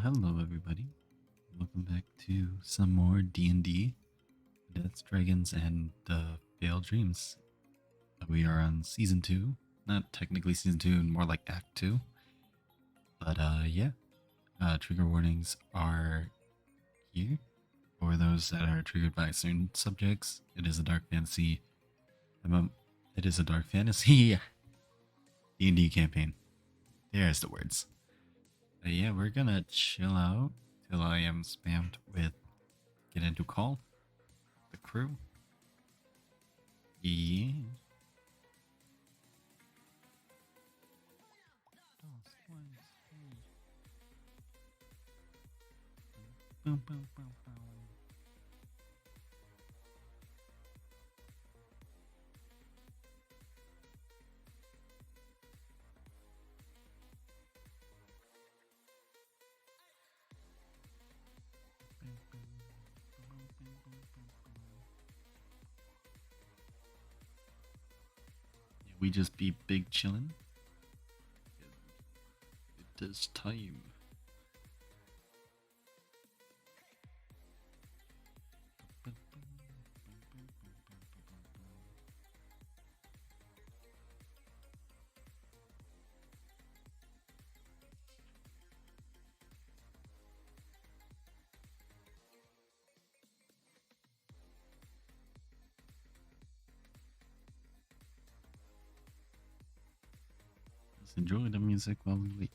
Hello everybody. Welcome back to some more D&D, Deaths, Dragons, and Failed Dreams. We are on Season 2. Not technically Season 2, more like Act 2. But yeah, trigger warnings are here for those that are triggered by certain subjects. It is a dark fantasy. It is a dark fantasy D&D campaign. There's the words. Yeah, we're gonna chill out till I am spammed with get into call the crew. Yeah. Boom, boom, boom, boom. Yeah, we just be big chillin'. It is time. Let's enjoy the music while we wait.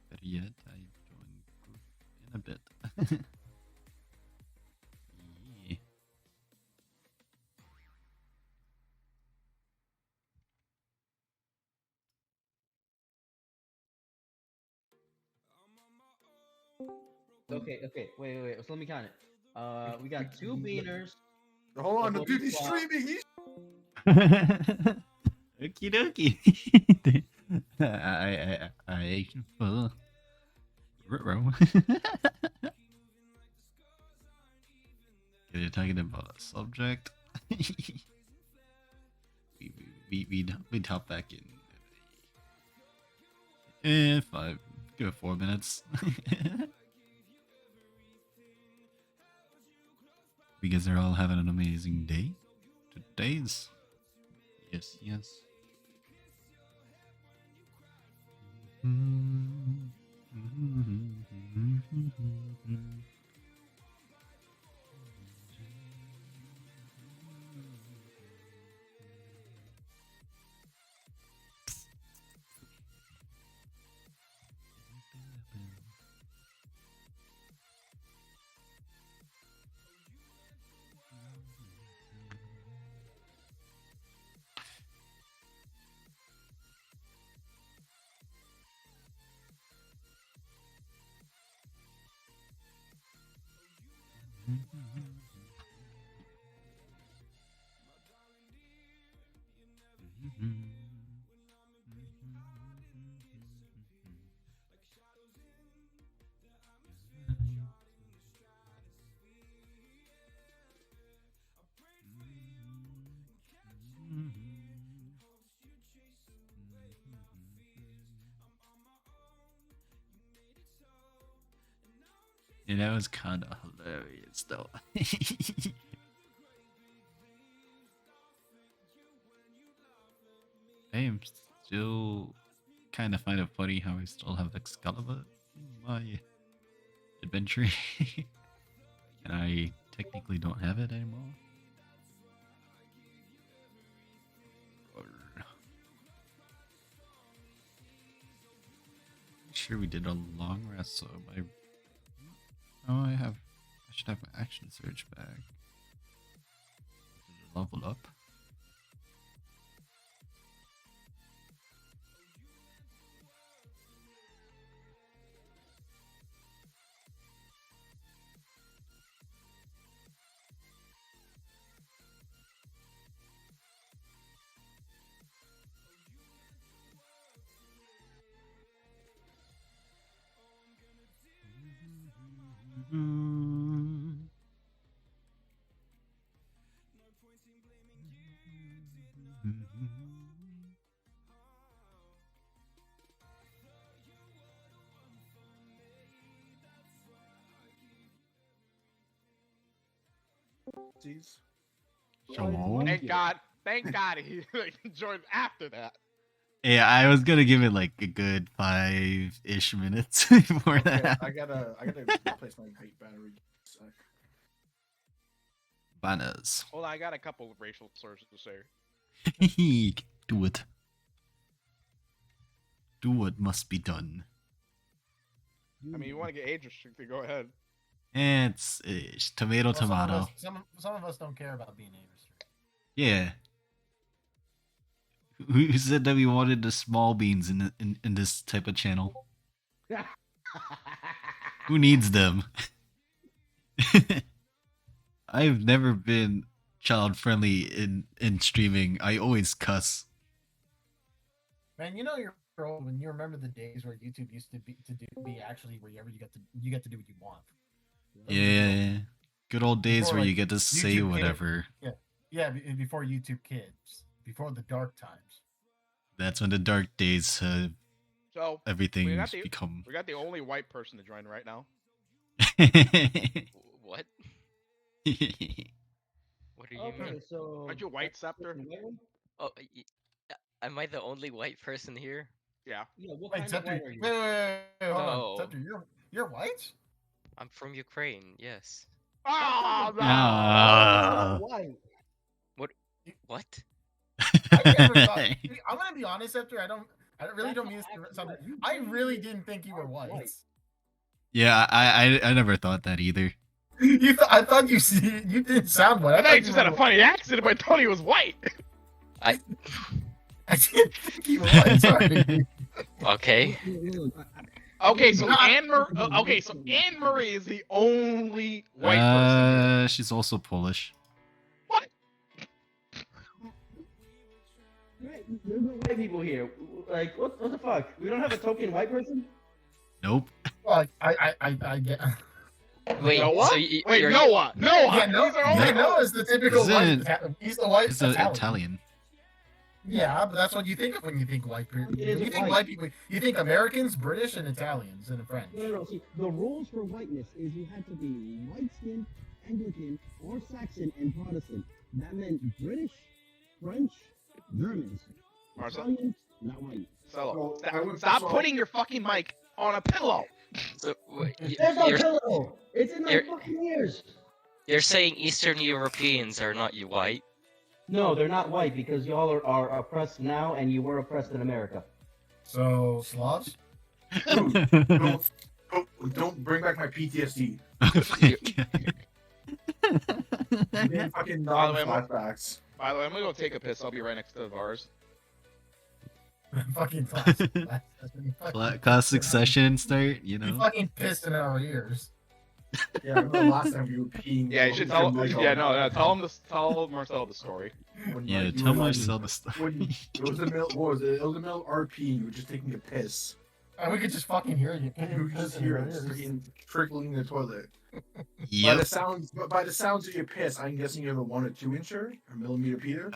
Better yet, I join the group in a bit. Yeah. Okay. Wait. So let me count it. We got two beaners. Hold on, the the dude he's swap. streaming. He's Okie dokie. I full. Ruh-roh. You're talking about a subject. we hop back in. Five, give it 4 minutes. Because they're all having an amazing day. Today's. Yes. Yeah, that was kind of hilarious, though. I am still kind of find it funny how I still have Excalibur in my adventure, and I technically don't have it anymore. Sure, we did a long rest, so I should have my action surge back. Did it level up? Jeez. Shalom. Thank God he joined after that. Yeah, I was gonna give it like a good 5-ish minutes before Okay, that. I gotta replace my vape battery. Sec. Bananas. Hold on, I got a couple of racial slurs to say. Do it. Do what must be done. I mean, you want to get age restricted, go ahead. It's tomato, Well, tomato. Some of us don't care about being age restricted. Yeah. Who said that we wanted the small beans in this type of channel? Who needs them? I've never been child friendly in streaming. I always cuss. Man, you know you're old when you remember the days where YouTube used to be actually wherever you get to do what you want. Yeah. Good old days Before, where like, you get to say YouTube whatever. Yeah, before YouTube Kids, before the dark times. That's when the dark days So everything's become. we got the only white person to join right now. What? What do you Okay, mean? so Aren't you white, Scepter? Oh, am I the only white person here? Yeah. Yeah, what Wait, kind of Scepter, white are you? wait, hold No. on, Scepter, you're white? I'm from Ukraine. Yes. Oh, no! Ah. White. What? I never thought. I'm gonna be honest, Scepter. I really don't mean this. Scepter. I really didn't think you were white. Yeah, I never thought that either. I thought you didn't sound white. I thought he just had a funny accent, but I thought he was white. I didn't think you were white. Sorry. Okay. Okay, so Anne Marie is the only white person here. She's also Polish. What? There's no white people here. Like, what the fuck? We don't have a token white person? Nope. Well, I get. Wait. Noah? So Wait, you're Noah! Yeah, Noah! Noah is the typical Isn't white. He's the white It's Italian. Italian. Yeah, but that's what you think of when you think white people. It is You think white. white people. You think Americans, British, and Italians, and French. No. See, the rules for whiteness is you had to be white-skinned, Anglican, or Saxon and Protestant. That meant British, French, Germans. Marcel? Italians, not white. Stop putting your fucking mic on a pillow! So, There's no you're, pillow! It's in my you're- fucking ears! you're saying Eastern Europeans are not you white? No, they're not white because y'all are oppressed now and you were oppressed in America. So Slavs. Don't bring back my PTSD. Fucking By the way, flashbacks. By the way, I'm gonna go take a piss. I'll be right next to the bars. Fucking classic. Classic session start, you You know. fucking pissed in our ears. Yeah, I remember last time you were peeing. Yeah, you should tell. Yeah, no, tell Marcel the story. When, Yeah, like, you tell were, like, Marcel the story. When it was the middle, what was it? It was the middle RP. And you were just taking a piss. And we could just fucking hear you. You could just hear it freaking trickling in the toilet. By the Yep. sounds, but by the sounds of your piss, I'm guessing you're the 1 or 2 incher or millimeter Peter.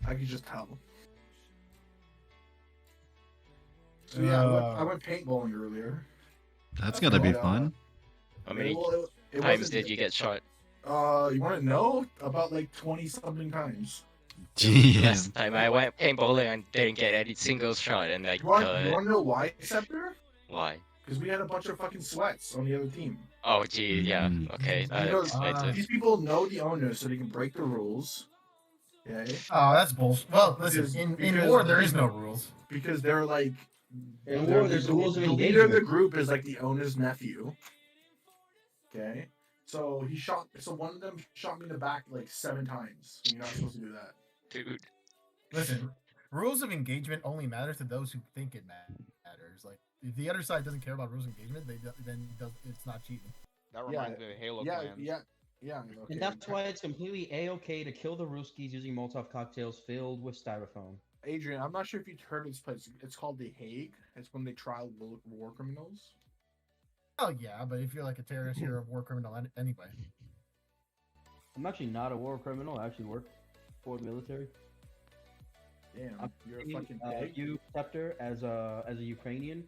I could just tell. So yeah, I went paintballing earlier. That's gotta be fun. How many Well, it times wasn't- did you get shot? You want to know? About like 20 something times. Damn. Last time I went paintballing and didn't get any single shot, and like, You want to know why, Scepter? why? Because we had a bunch of fucking sweats on the other team. Oh, gee, yeah, Mm. okay, that Because explains it. these people know the owners, so they can break the rules. Okay? Oh, that's bullshit. Well, listen, Because- in because- war there is no rules. Because they're like. In they're- war, there's the rules of the leader of the engagement. group is like the owner's nephew. Okay? So one of them shot me in the back like 7 times. And you're not supposed to do that. Dude, Listen, rules of engagement only matter to those who think it matters. Like, if the other side doesn't care about rules of engagement, it's not cheating. That Yeah, reminds me of the Halo Yeah, clan. yeah. Okay. And that's why it's completely a-okay to kill the Ruskies using Molotov cocktails filled with styrofoam. Adrian, I'm not sure if you've heard of this place. It's called The Hague. It's when they trial war criminals. Oh yeah, but if you're like a terrorist, you're a war criminal anyway. I'm actually not a war criminal. I actually work for the military. Damn, I'm you're a thinking, fucking pig. you, Scepter, as a Ukrainian,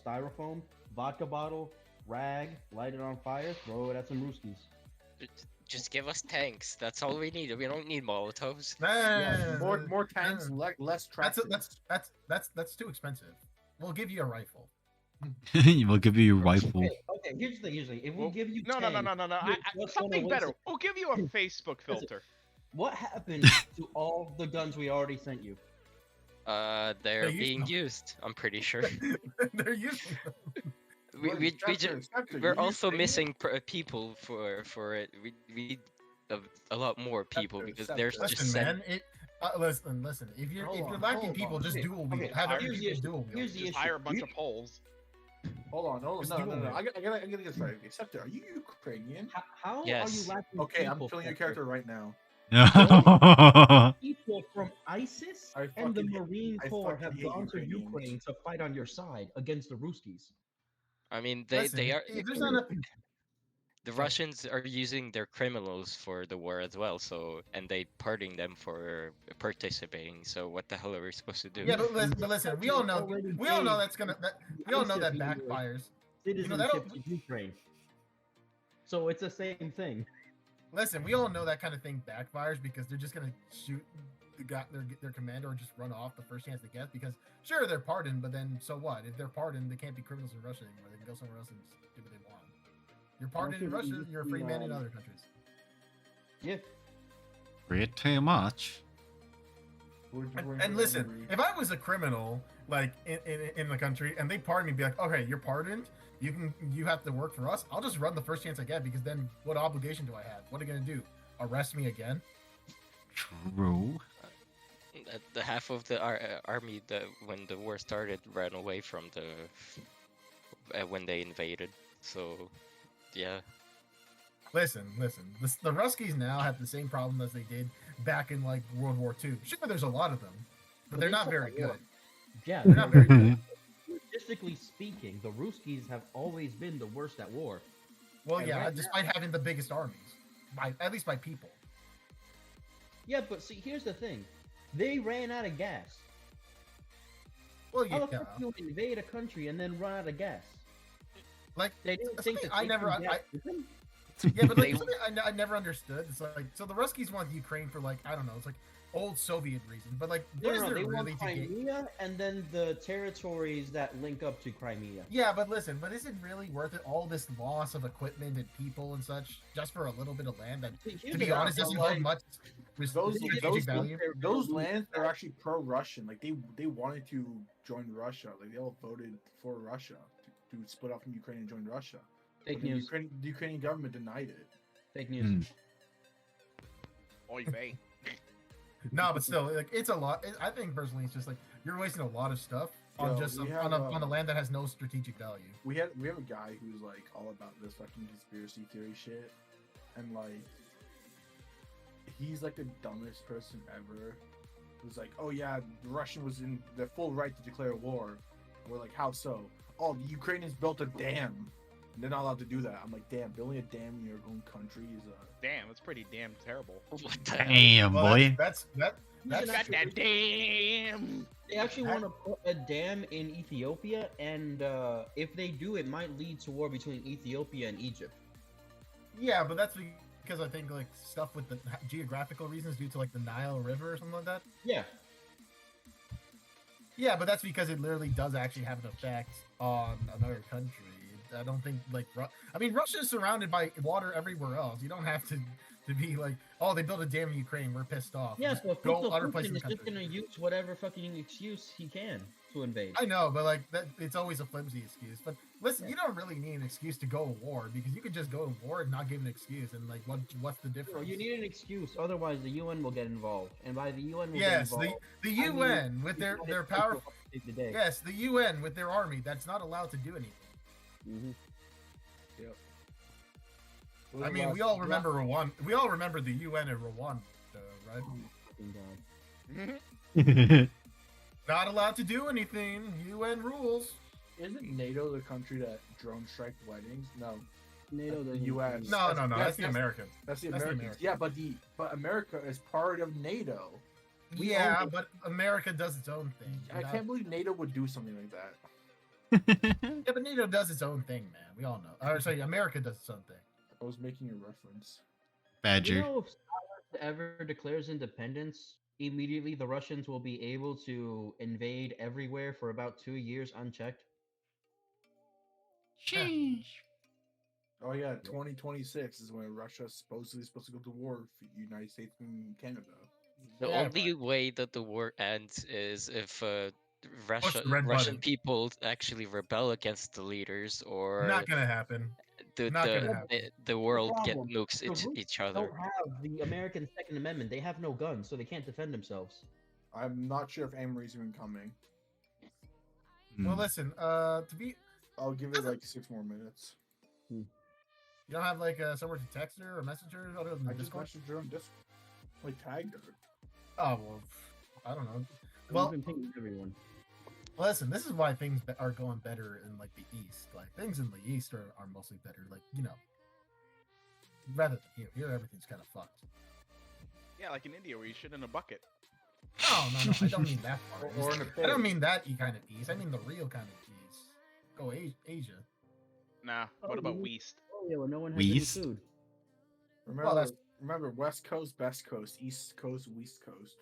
styrofoam, vodka bottle, rag, light it on fire, throw it at some Ruskies. Just give us tanks. That's all we need. We don't need Molotovs. Yeah, more tanks, less That's tractors. that's too expensive. We'll give you a rifle. We'll give you your rifle. Okay, here's the thing. Here's the thing. If we Well, give you no. tanks, you're just gonna Something waste better. it. We'll give you a Facebook filter. What happened to all the guns we already sent you? They're used being them. used. I'm pretty sure. They're using them. We're also missing people for it. We need a lot more people because there's Scepter. just Listen, man. Listen. If you're lacking hold people, on. just Okay, dual okay, wield. Have here's every the people issue. dual wield. Here's the Just issue. hire a bunch of Poles. Hold on, It's no. dual wield. I gotta get this right. Okay, Scepter, are you Ukrainian? How Yes. are you lacking Okay, I'm people, killing your Spencer? character right now. People from ISIS I and the fucking hate- Marine I Corps fucking have hate gone to Ukrainians. Ukraine to fight on your side against the Ruskies. I mean, Listen, they are. if there's not enough. The Russians are using their criminals for the war as well. So and they pardon them for participating. So what the hell are we supposed to do? Yeah, but listen, we all know that's gonna. We all know that ISIS backfires. Citizenship that'll- to Ukraine. So it's the same thing. Listen, we all know that kind of thing backfires because they're just gonna shoot their commander or just run off the first chance they get because sure they're pardoned, but then so what? If they're pardoned, they can't be criminals in Russia anymore. They can go somewhere else and do what they want. You're pardoned in Also, Russia, you're a free man in other countries. Yeah. Pretty much. And listen, if I was a criminal like in the country and they pardon me, be like, okay, you're pardoned. You have to work for us. I'll just run the first chance I get because then what obligation do I have? What are they gonna do? Arrest me again? True. The half of the army that when the war started ran away from the when they invaded. So, yeah. Listen. The Ruskies now have the same problem as they did back in like World War II. Sure, there's a lot of them, but they're they not fought very a lot. good. Yeah. They're not very good. Statistically speaking, the Ruskies have always been the worst at war. Well, And yeah, right despite having the biggest armies, at least by people. Yeah, but see, here's the thing. They ran out of gas. Well, How yeah, the fuck do you invade a country and then run out of gas? like They didn't that's think the to thing, take some gas with them? yeah, but like They- something I never understood. It's like so the Ruskies want Ukraine for like I don't know, it's like old Soviet reasons, but like what is No, there they really want to gain? Crimea and then the territories that link up to Crimea. Yeah, but listen, is it really worth it? All this loss of equipment and people and such, just for a little bit of land that, See, here's to be the honest, problem, doesn't hold like, much strategic value. those lands are actually pro-Russian. Like they wanted to join Russia. Like they all voted for Russia to split off from Ukraine and join Russia. Fake But the news. The Ukrainian government denied it. Fake news. Oy vey. No, but still, like it's a lot. I think personally, it's just like you're wasting a lot of stuff on Yo, just we on have, a land that has no strategic value. We have a guy who's like all about this fucking conspiracy theory shit, and like he's like the dumbest person ever. Who's like, oh yeah, the Russian was in the full right to declare war. We're like, how so? Oh, the Ukrainians built a dam. They're not allowed to do that. I'm like, damn, building a dam in your own country is a. Damn, that's pretty damn terrible. What the hell? Damn, Well, boy. that's Got that damn. They actually want to put a dam in Ethiopia, and if they do, it might lead to war between Ethiopia and Egypt. yeah, but that's because I think like stuff with the geographical reasons due to like the Nile River or something like that. Yeah. Yeah, but that's because it literally does actually have an effect on another country. I don't think like I mean Russia is surrounded by water everywhere else. You don't have to be like, oh, they built a dam in Ukraine, we're pissed off. Yeah, Just so go other places Putin in is the just country. gonna use whatever fucking excuse he can to invade. I know, but like that, it's always a flimsy excuse. But listen, you don't really need an excuse to go to war because you could just go to war and not give an excuse. And like, what's the difference? Bro, you need an excuse, otherwise the UN will get involved, and by the UN will Yes, get involved. the I mean, UN with their United States powerful. will save the day. Yes, the UN with their army that's not allowed to do anything. Mhm. I mean, we all remember Rwanda. We all remember the UN in Rwanda, right? Fucking God. Not allowed to do anything. UN rules. Isn't NATO the country that drone strike weddings? No, NATO the doesn't. US. No, that's the that's- Americans. that's the That's the Americans. Americans. Yeah, but America is part of NATO. We Yeah, own it. but America does its own thing. I can't believe NATO would do something like that. Yeah, but NATO does its own thing, man. We all know. Or sorry, America does its own thing. I was making a reference. Badger. You know, if Scotland ever declares independence, immediately the Russians will be able to invade everywhere for about 2 years unchecked. Sheesh. Oh yeah, 2026 is when Russia's supposedly supposed to go to war with the United States and Canada. The Yeah, only way that the war ends is if Push the red Russian button. people actually rebel against the leaders, or Not gonna happen. the Not gonna the happen. the The world get problem, nukes the Russians each other. don't have the American Second Amendment. They have no guns, so they can't defend themselves. I'm not sure if Amory's even coming. Well, Hmm. listen. To be, I'll give it like 6 more minutes. you don't have like somewhere to text her or message her other than I just Discord. messaged her on Discord. Like tagged her. Oh well, I don't know. We've Well, been pinging everyone. listen. This is why things are going better in like the East. Like things in the East are mostly better. Like rather than here. Here everything's kind of fucked. Yeah, like in India where you shit in a bucket. No. I don't mean that part. Or in a I don't pig. mean that kind of East. I mean the real kind of East. Go Asia. Nah, what about Weast? Oh yeah, where no one has Weast? any food. Remember, Well, that's- remember, West Coast, Best Coast, East Coast, West Coast.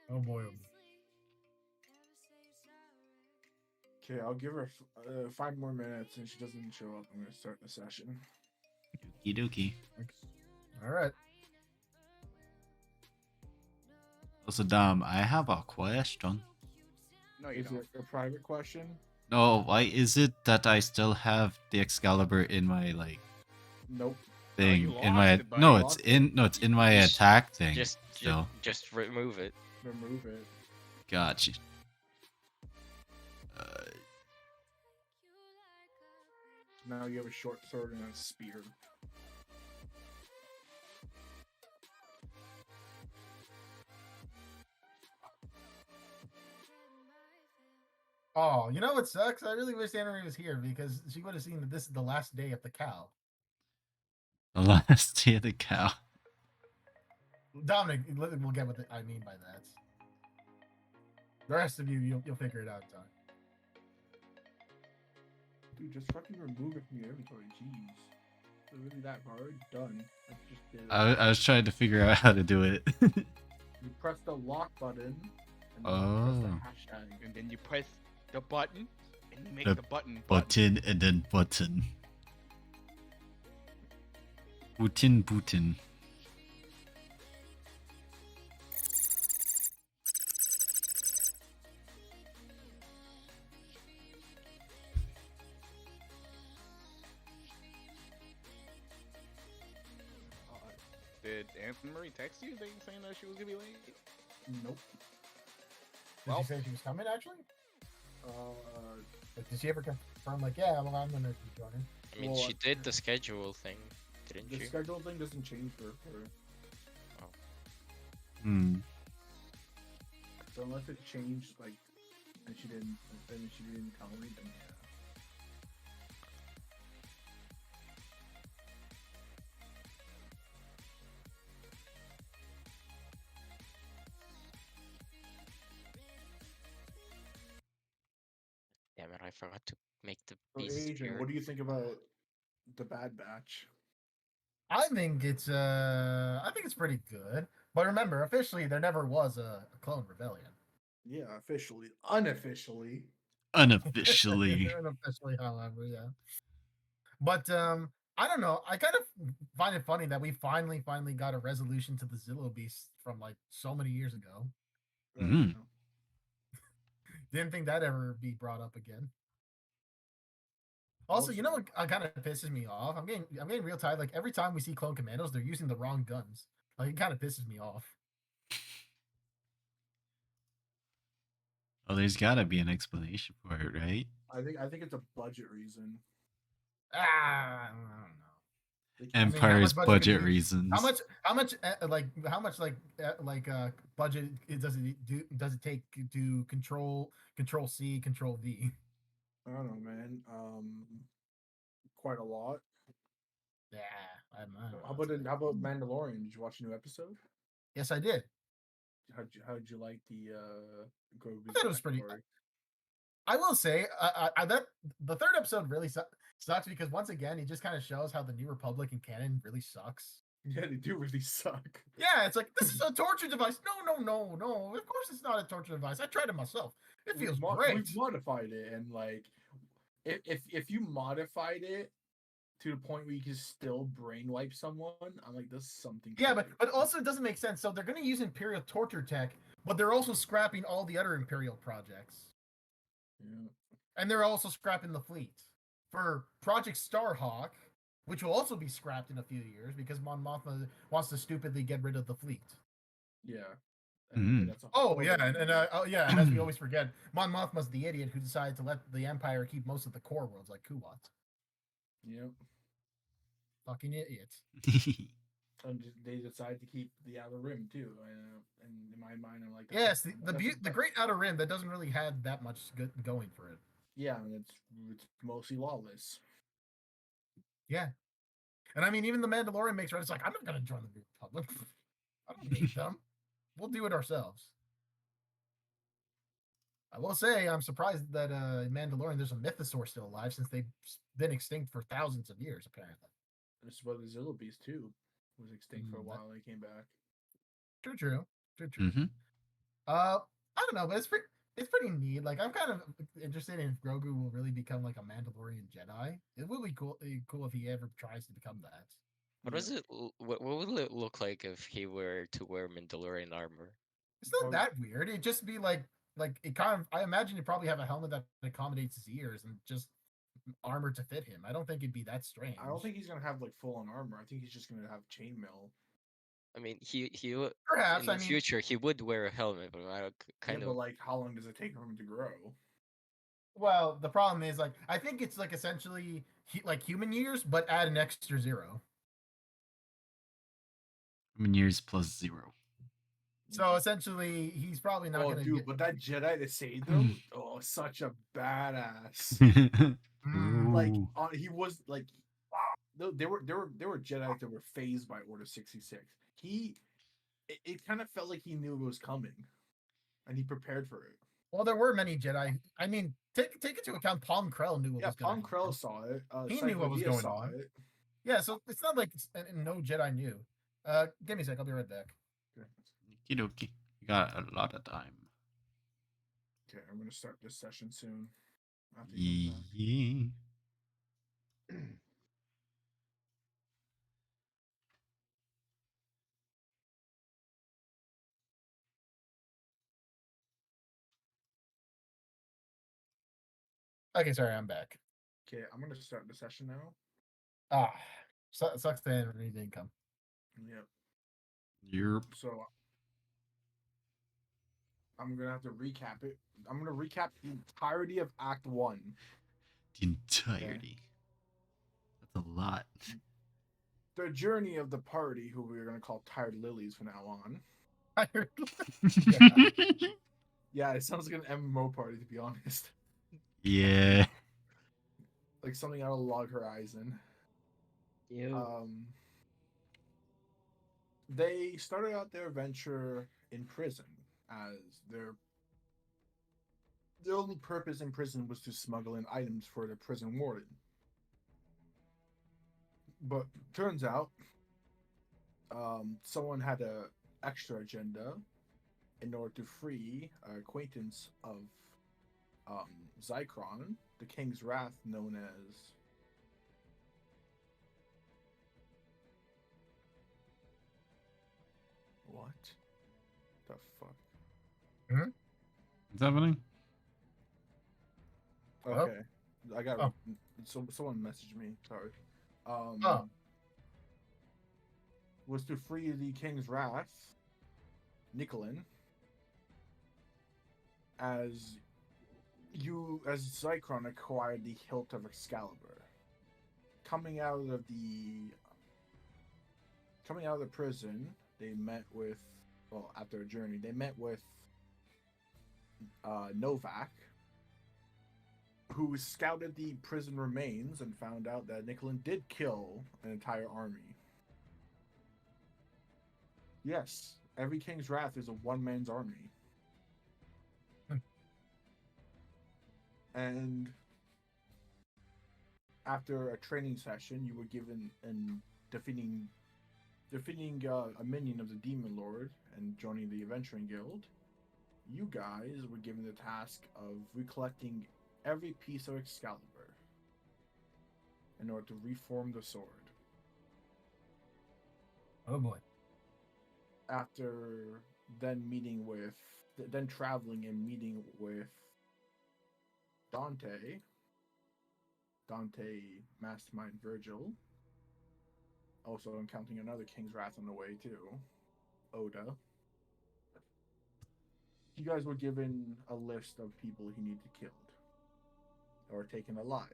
Oh boy. Okay, I'll give her 5 more minutes, and she doesn't show up. I'm gonna start the session. Okie dokie. All right. Also, Dom, I have a question. No, you Is don't. it a private question? No, why is it that I still have the Excalibur in my Nope. thing? you In my lost it, buddy. no, it's in my Just- attack thing. Just remove it. Remove it. Gotcha. Now you have a short sword and a spear. Oh, you know what sucks? I really wish Anna Marie was here because she would have seen that this is the last day of the cow. The last day of the cow. Dominic, we'll get what I mean by that. The rest of you'll figure it out in time. Dude, just fucking remove it from your inventory. Jeez. Is it really that hard? Done. I just did it. I was trying to figure out how to do it. You press the lock button. And then Oh. press the hashtag. And then you press the button, and you make The the button. Button and then button. Button. Did Anne Marie text you saying that she was gonna be late? Nope. Did Well- she say she was coming actually? Uh, Like, did she ever confirm like, yeah, well, I'm gonna be joining? I mean, Well, she did the schedule thing, didn't the she? schedule thing doesn't change for her. Hmm. So unless it changed, like, and she didn't tell me, then yeah. Damn it, I forgot to make the So pieces Adrian, pure. what do you think about the Bad Batch? I think it's pretty good. But remember, officially there never was a clone rebellion. Yeah, officially, unofficially. Unofficially. Unofficially, however, yeah. But I don't know. I kind of find it funny that we finally got a resolution to the Zillow Beast from like so many years ago. Mhm. Didn't think that ever be brought up again. Also, you know what kind of pisses me off? I'm getting real tired. Like every time we see clone commandos, they're using the wrong guns. Like it kind of pisses me off. Oh, there's gotta be an explanation for it, right? I think it's a budget reason. I don't know. They can't- how much Empire's budget budget could you- reasons. How much budget does it take to control C, control V? I don't know, man. Quite a lot. Yeah, I don't know. How about Mandalorian? Did you watch a new episode? Yes, I did. How'd you like the Grogu's I thought it was pretty. backstory? I will say that the third episode really sucks because once again he just kind of shows how the New Republic and canon really sucks. Yeah, they do really suck. Yeah, it's like this is a torture device. No. Of course it's not a torture device. I tried it myself. It feels great. We've modified it, and like, if you modified it to the point where you can still brain wipe someone, I'm like, there's something. Yeah, but also it doesn't make sense. So they're going to use Imperial torture tech, but they're also scrapping all the other Imperial projects. Yeah. And they're also scrapping the fleet for Project Starhawk, which will also be scrapped in a few years because Mon Mothma wants to stupidly get rid of the fleet. Yeah. Mm. That's a Oh whole yeah, other movie. and as we always forget, Mon Mothma's the idiot who decided to let the Empire keep most of the core worlds like Kuwat. Yep. Fucking idiots. And they decided to keep the Outer Rim too. And in my mind, I'm like, Yes, the Great Outer Rim that doesn't really have that much good going for it. Yeah, and it's mostly lawless. Yeah, and I mean even the Mandalorian makes right. It's like I'm not gonna join the New Republic. I don't need them. We'll do it ourselves. I will say I'm surprised that Mandalorian there's a mythosaur still alive since they've been extinct for thousands of years apparently. This is what the Zilla Beast too was extinct for a Mm, while. They came back. True. Mm-hmm. I don't know, but it's pretty neat. Like I'm kind of interested in if Grogu will really become like a Mandalorian Jedi. It would be cool if he ever tries to become that. What Yeah. was it? What would it look like if he were to wear Mandalorian armor? It's not that weird. It'd just be like it kind of. I imagine he'd probably have a helmet that accommodates his ears and just armor to fit him. I don't think it'd be that strange. I don't think he's gonna have like full on armor. I think he's just gonna have chainmail. I mean, he Perhaps. in I the mean, future he would wear a helmet, but I kind Yeah, of but like, how long does it take for him to grow? well, the problem is like I think it's like essentially like human years, but add an extra 0. Human years plus 0. So essentially, he's probably not Oh, gonna dude, get. but that Jedi that saved him, oh, such a badass. Like, Ooh. he was like, there were Jedi that were phased by Order 66. It kind of felt like he knew it was coming, and he prepared for it. Well, there were many Jedi. I mean, take into account Palm Krell knew what was going Palm Krell saw it. He knew what was going saw on. it. Yeah, so it's not like no Jedi knew. Give me a sec. I'll be right back. Okie dokie. You got a lot of time. Okay, I'm gonna start this session soon. After you come back. Yeah. Okay, sorry, I'm back. Okay, I'm gonna start the session now. Ah, sucks that Henry didn't come. Yep. Yep. So I'm gonna have to recap it. I'm gonna recap the entirety of Act 1. The entirety. That's a lot. The journey of the party, who we're gonna call Tired Lilies from now on. Yeah, it sounds like an MMO party, to be honest. Yeah. Like something out of Log Horizon. Ew. They started out their adventure in prison, as their only purpose in prison was to smuggle in items for the prison warden. But turns out, someone had a extra agenda in order to free an acquaintance of Zychron, the King's Wrath, known as what the fuck? What's happening? Okay, I got. Oh. So someone messaged me. Sorry. Oh. Was to free the King's Wrath, Nicolin, as Zychron acquired the hilt of Excalibur. Coming out of the prison, they met with, well, after a journey, they met with Novak, who scouted the prison remains and found out that Nicolin did kill an entire army. Yes, Every King's Wrath is a one man's army. And after a training session, you were given in defeating a minion of the Demon Lord and joining the Adventuring Guild. You guys were given the task of recollecting every piece of Excalibur in order to reform the sword. Oh boy. After then traveling and meeting with Dante, Mastermind Virgil, also encountering another King's Wrath on the way too, Oda. You guys were given a list of people he needed killed or taken alive.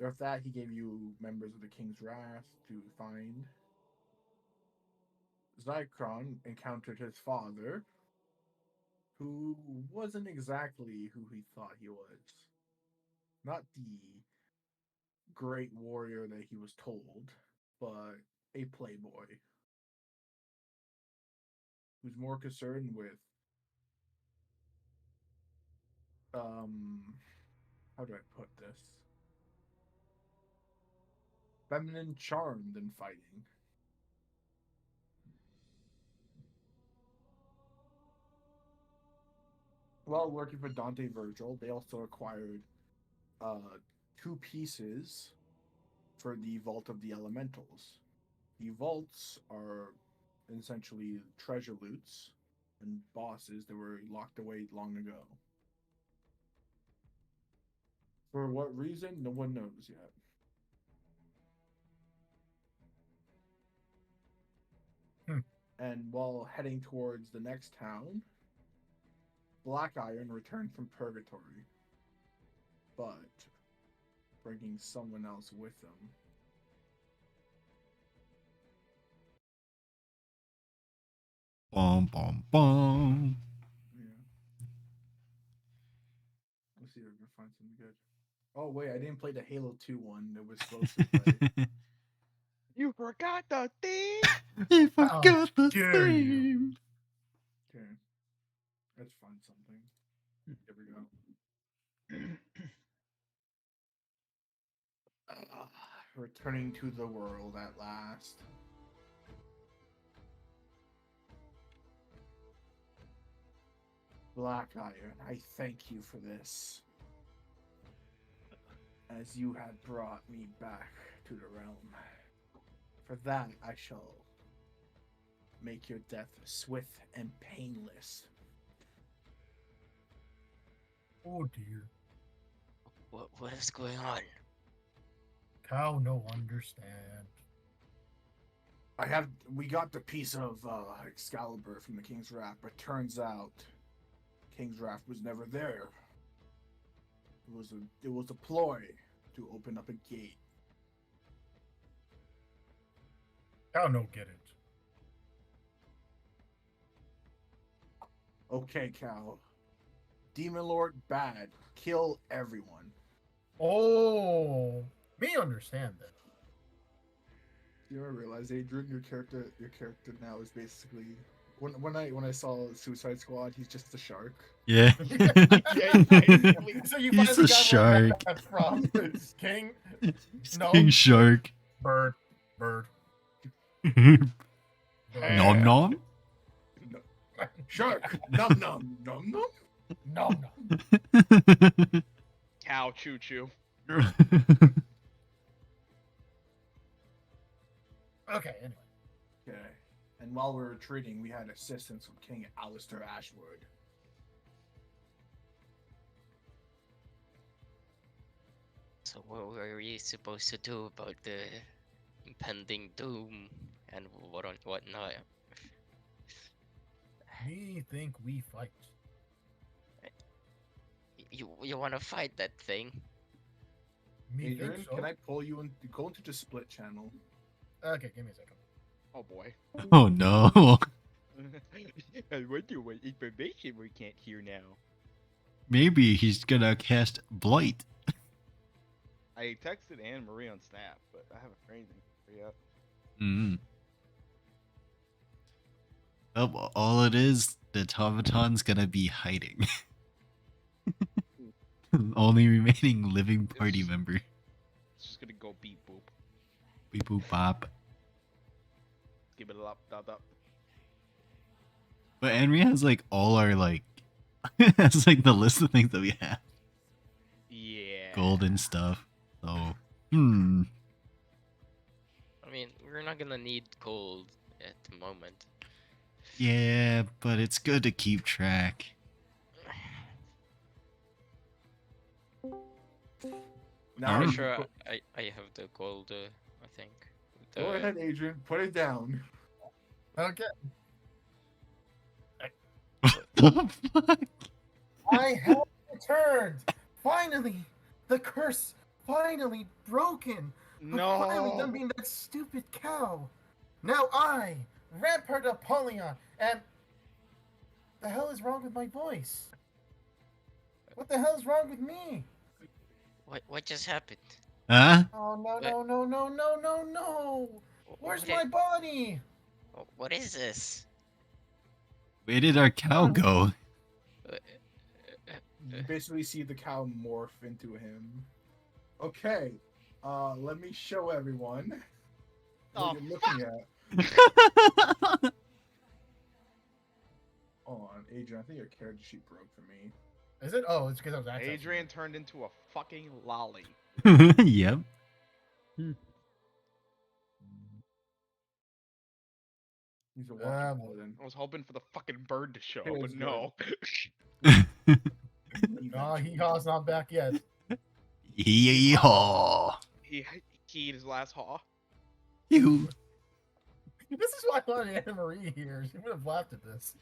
After that, he gave you members of the King's Wrath to find. Zycron encountered his father, who wasn't exactly who he thought he was. Not the great warrior that he was told, but a playboy who's more concerned with how do I put this? Feminine charm than fighting. While working for Dante Virgil, they also acquired two pieces for the Vault of the Elementals. The vaults are essentially treasure loots and bosses that were locked away long ago. For what reason, no one knows yet. And while heading towards the next town, Black Iron returned from Purgatory, but bringing someone else with them. Bum bum bum. Yeah. Let's see if I can find something good. Oh wait, I didn't play the Halo 2 one that was supposed to play. You forgot the theme. He How forgot the dare you. theme. Okay. Let's find something. Here we go. Returning to the world at last. Black Iron, I thank you for this. As you had brought me back to the realm. For that, I shall make your death swift and painless. Oh dear. What is going on? Cow no understand. We got the piece of Excalibur from the King's Wrath, but turns out King's Wrath was never there. It was a ploy to open up a gate. Cow no get it. Okay, Cal. Demon Lord bad. Kill everyone. Oh, me understand that. Do you ever realize, Adrian, your character now is basically when I saw Suicide Squad, he's just a shark. Yeah. So you He's finally a got shark. Where from King He's No. King Shark. Bird. Nom Yeah. nom. Shark. Num num num num. No. Cow choo choo. Okay, anyway. Okay. And while we were retreating, we had assistance from King Alistair Ashwood. So what were we supposed to do about the impending doom and whatnot? Me think we fight. You want to fight that thing? Me Adrian, think so. can I pull you and go into the split channel? Okay, give me a second. Oh boy. Oh no. I wonder what information we can't hear now. Maybe he's gonna cast Blight. I texted Anne Marie on Snap, but I haven't heard anything from her yet. Mm. Oh, all it is, the automaton's gonna be hiding. Only remaining living party just- member. It's just gonna go beep boop. Beep boop bop. Give it up, dot, dot. But Henry has like all our like has like the list of things that we have. Yeah. Gold and stuff. So I mean, we're not gonna need gold at the moment. yeah, but it's good to keep track. Now I'm Alright. sure I have the gold. I think. Go ahead, Adrian. Put it down. Okay. What the fuck? I have returned. Finally, the curse finally broken. I'm finally done No. being that stupid cow. Now I, Rampart Apollyon, and the hell is wrong with my voice? What the hell is wrong with me? What just happened? Huh? Oh no What? no no no no no no! Where's What, my body? what is this? Where did our cow go? Uh, You basically see the cow morph into him. Okay, let me show everyone what Oh, you're looking at. Hold on, Adrian. I think your character sheet broke for me. Is it? Oh, it's because I was accessing. Adrian turned into a fucking lolly. Yep. He's a walking pudding. I was hoping for the fucking bird to show, Feels but good. no. Oh, he calls not back yet. Yeehaw. He keyed his last haw. You. This is why I wanted Anna Marie here. She would have laughed at this.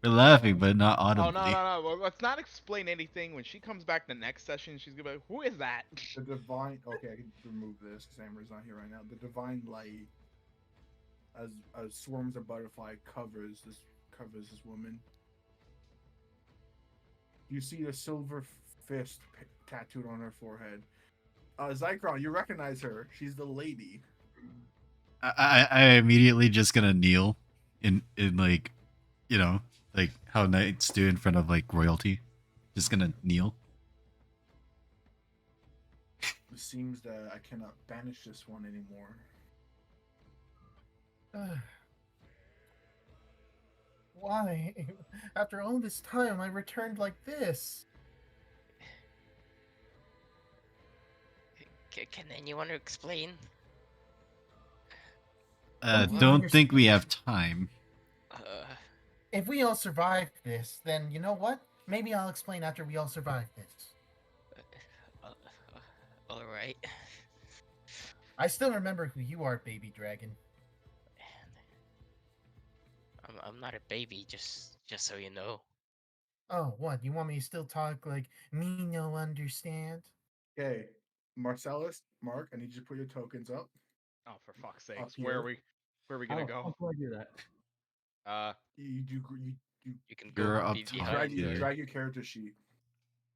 We're laughing, but not Oh audibly. no. Well, let's not explain anything. When she comes back the next session, she's gonna be like, "Who is that?" The divine. Okay, I can remove this because Amber's not here right now. The divine light, as swarms of butterfly covers this woman. You see a silver fist tattooed on her forehead. Zycron, you recognize her. She's the lady. I immediately just gonna kneel in like, you know, like how knights do in front of like royalty. Just gonna kneel. It seems that I cannot banish this one anymore. Why? After all this time, I returned like this. Can anyone explain? Don't think we have time. If we all survive this, then you know what? Maybe I'll explain after we all survive this. All right. I still remember who you are, baby dragon. I'm not a baby, just so you know. Oh, what? You want me to still talk like me no understand? Okay, Marcellus, Mark, I need you to put your tokens up. Oh, for fuck's Up sakes! here. Where are we gonna How go? do I do that? You do You can You're go up be top behind here. drag your character sheet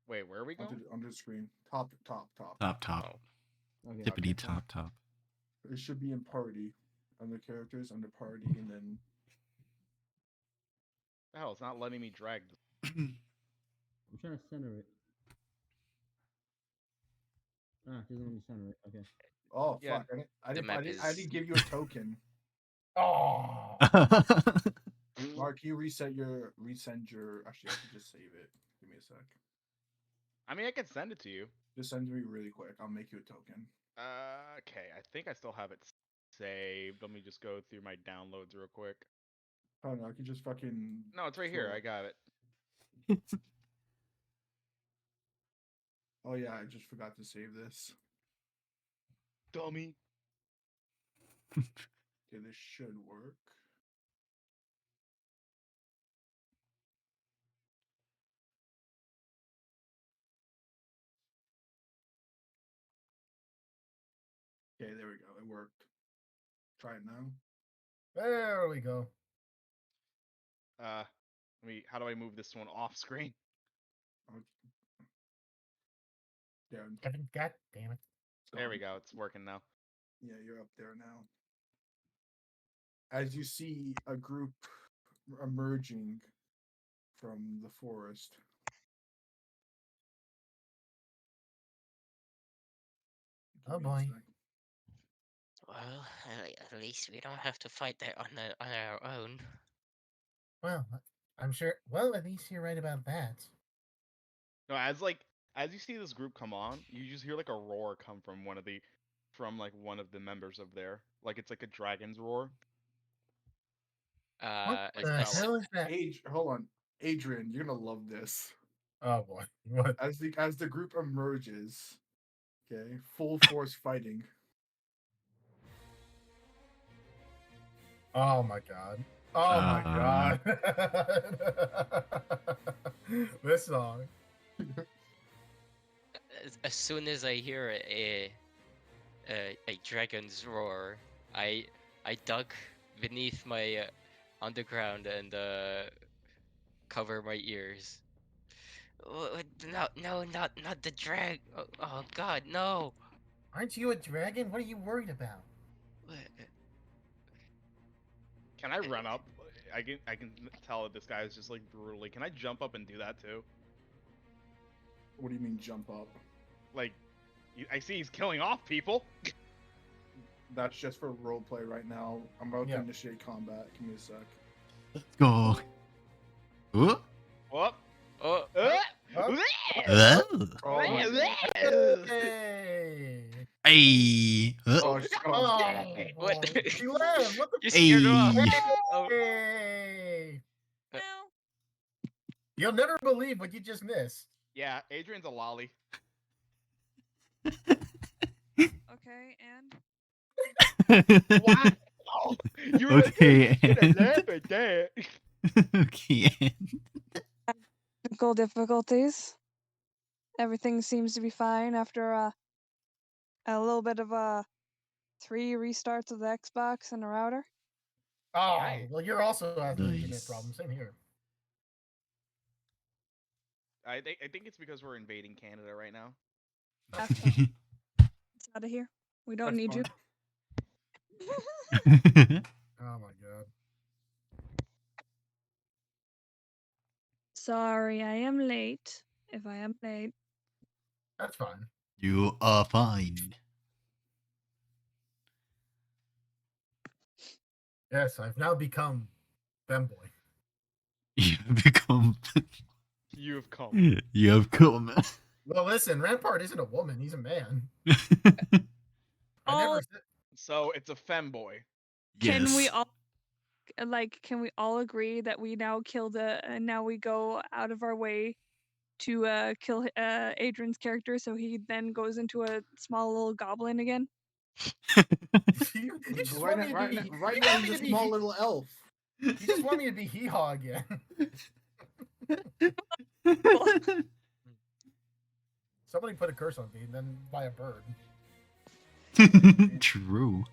Wait, where are we going? onto the screen. Top. Top. Oh. Okay. Tippity Okay. top. It should be in party. Under characters, under party, and then The hell, it's not letting me drag. I'm trying to center it. Ah, it doesn't let me center it. Okay. oh Yeah, fuck! I the map didn't is- give you a token. Oh, Mark, you resend your. Actually, I can just save it. Give me a sec. I mean, I can send it to you. Just send me really quick. I'll make you a token. Okay, I think I still have it saved. Let me just go through my downloads real quick. Oh no, I can just fucking. No, it's right here. I got it. Oh yeah, I just forgot to save this. Dummy. Okay, this should work. Okay, there we go. It worked. Try it now. there we go. Let me. How do I move this one off screen? There. Kevin, god damn it. It's There we gone. go. It's working now. Yeah, you're up there now. as you see a group emerging from the forest. Oh, Give me a boy. sec. Well, at least we don't have to fight that on our own. Well, I'm sure. Well, at least you're right about that. No, as you see this group come on, you just hear like a roar come from one of the members of there. Like it's like a dragon's roar. What As the as hell is that? Hold on, Adrian, you're gonna love this. Oh boy, what? As the group emerges, okay, full force fighting. Oh my god. Oh my Uh. god. This song. as soon as I hear a dragon's roar, I dug beneath my underground and cover my ears. No, not the drag. Oh God, no. Aren't you a dragon? What are you worried about? Can I run up? I can tell that this guy is just like brutally. Can I jump up and do that too? What do you mean jump up? Like, I see he's killing off people. That's just for roleplay right now. I'm about Yeah. to initiate combat. Give me a sec. Let's go. Ooh. Whoop. Oh, Huh? Oh my God. Hey! Hey. Oh, Oh, What? boy. She laughed. What the? You scared her off. Hey. Oh, Hey! Uh, You'll never believe what you just missed. Yeah, Adrian's a lolly. Okay, and Wow. You were Okay, like, "Hey, and- laugh at that." Okay. technical difficulties. Everything seems to be fine after a little bit of 3 restarts of the Xbox and the router. Oh, Nice. well, you're also having internet Nice. problems. Same here. I think it's because we're invading Canada right now. It's out of here. We don't That's need you. fine. Oh my god. Sorry, I am late. If I am late. That's fine. You are fine. Yes, I've now become femboy. You have become. You have come. You have come. Well, listen, Rampart isn't a woman; he's a man. I Oh. never said. So it's a femboy. Can we Yes. all can we all agree that we now killed and now we go out of our way to kill Adrian's character so he then goes into a small little goblin again? You just Right want me now, to be. right you now want me he's to a be. small little elf. You just want me to be hee haw again. Somebody put a curse on me, and then buy a bird. True.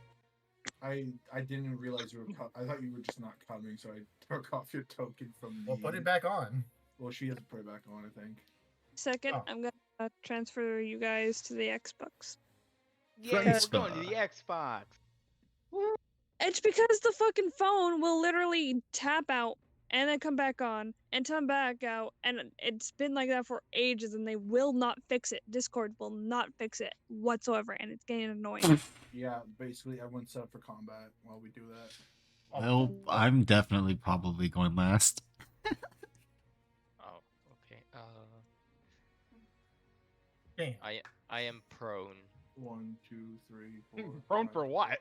I didn't realize you were. I thought you were just not coming, so I took off your token from. Well, put it back on. Well, she has to put it back on, I think. Second, Oh. I'm gonna transfer you guys to the Xbox. Yeah, Nice we're going to the spot. Xbox. It's because the fucking phone will literally tap out and then come back on and come back out, and it's been like that for ages, and they will not fix it. Discord will not fix it whatsoever, and it's getting annoying. Yeah, basically, everyone's set up for combat while we do that. Well, I'm definitely probably going last. oh, okay. Damn. I am prone. 1, 2, 3, 4. Prone 5. for what?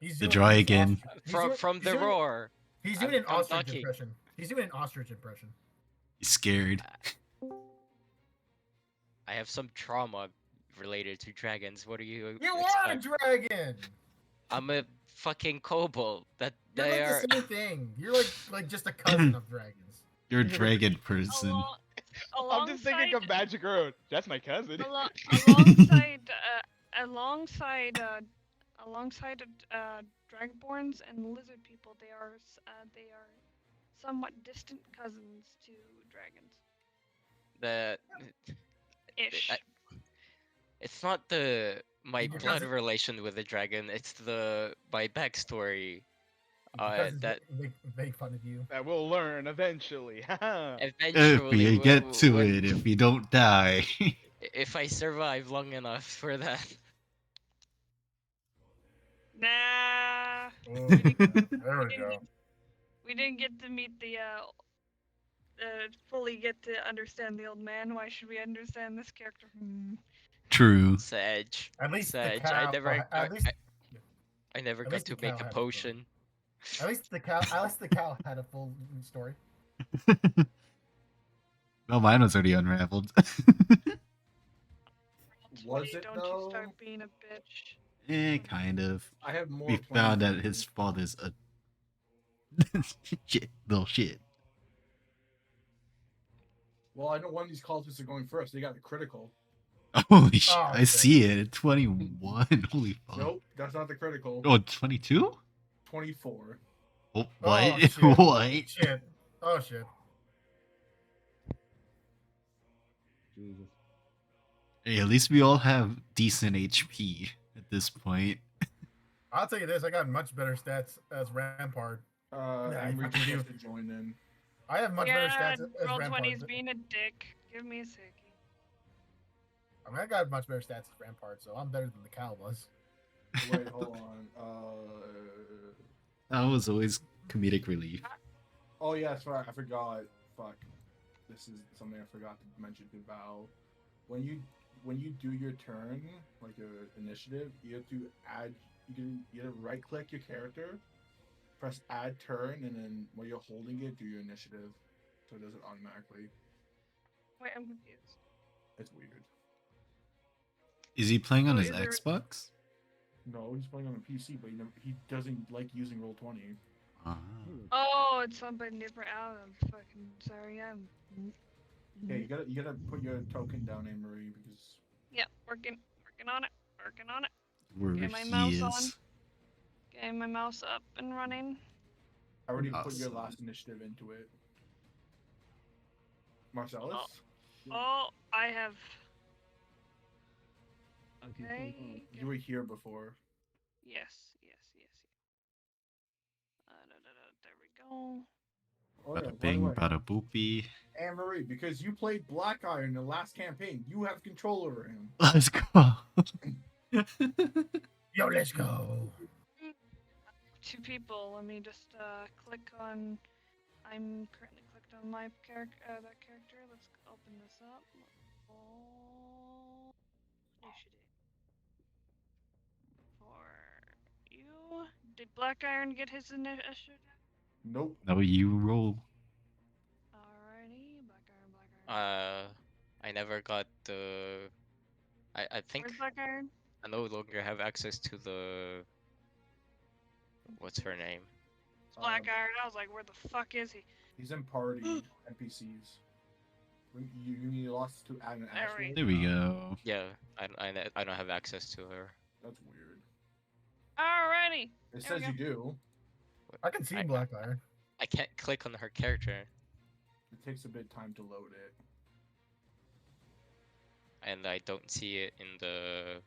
He's The doing dragon. From the roar. He's doing I'm an ostrich ducking. impression. He's doing an ostrich impression. He's scared. I have some trauma related to dragons. What do you You are a expect? dragon. I'm a fucking kobold. That You're they like are. the same thing. You're like just a cousin of dragons. You're a dragon person. I'm just thinking of Magic Road. That's my cousin. Alongside dragonborns and lizard people, they are somewhat distant cousins to dragons. The Ish. it's not my Your blood cousin- relation with the dragon. It's my backstory. Because it's that make fun of you. That we'll learn eventually. Haha. If eventually, we get to when, it, if we don't die. if I survive long enough for that. Nah. Oh, We didn't, there we we didn't go. get, we didn't get to meet the fully get to understand the old man. Why should we understand this character? True. Sage. At least the Sage. cow. I never at got least to the make cow a had a story. potion. At least the cow had a full story. Well, mine was already unraveled. Was 20, it, don't though? you start being a bitch. Kind of. I have more. We found that 20. his fault is a little shit. Well, I know one of these cultists are going first. They got the critical. Holy shit! Oh, I shit. see it. 21. Holy fuck. Nope, that's not the critical. Oh, 22? 24. Oh, Oh, what? shit. What? Shit. Oh shit. Jesus. Hey, at least we all have decent HP at this point. I'll tell you this: I got much better stats as Rampart. Yeah, Emery I just do. has to join in. I have much better Yeah, stats as roll Rampart. 20's being a dick. Give me a second. I mean, I got much better stats as Rampart, so I'm better than the cow was. Wait, hold on. That was always comedic relief. Oh yeah, sorry, I forgot. Fuck. This is something I forgot to mention to Val. When you do your turn, like your initiative, you have to add. You have to right click your character, press add turn, and then when you're holding it, do your initiative, so it does it automatically. Wait, I'm confused. It's weird. Is he playing on Oh, his is there- Xbox? No, he's playing on a PC, but he doesn't like using Roll20. Ah. Oh, it's something different. Oh, I'm fucking sorry. Yeah, you gotta put your token down, Anne Marie, because Yeah, working on it. Working on it. Where Okay, my he mouse is. on. Getting my mouse up and running. I already put your Awesome. last initiative into it. Marcellus? Oh, I have. Okay. Okay. You were here before. Yes. There we go. Oh yeah, Bada by the bing, way, bada boopy. Anne Marie, because you played Black Iron in the last campaign, you have control over him. Let's go. Yo, let's go. Two people. Let me just click on. I'm currently clicked on my character. That character. Let's open this up. Oh, initiative. For you. Did Black Iron get his initiative? Nope. Now you roll. Alrighty, Black Iron. I never got the. I think Where's Black Iron? I no longer have access to the. What's her name? It's Black Iron. I was like, where the fuck is he? He's in party NPCs. You lost to add an There Ashwood? There we go. Yeah, I don't have access to her. That's weird. Alrighty. It There we says go. you do. I can see Black Iron. I can't click on her character, It takes a bit of time to load it. and I don't see it in the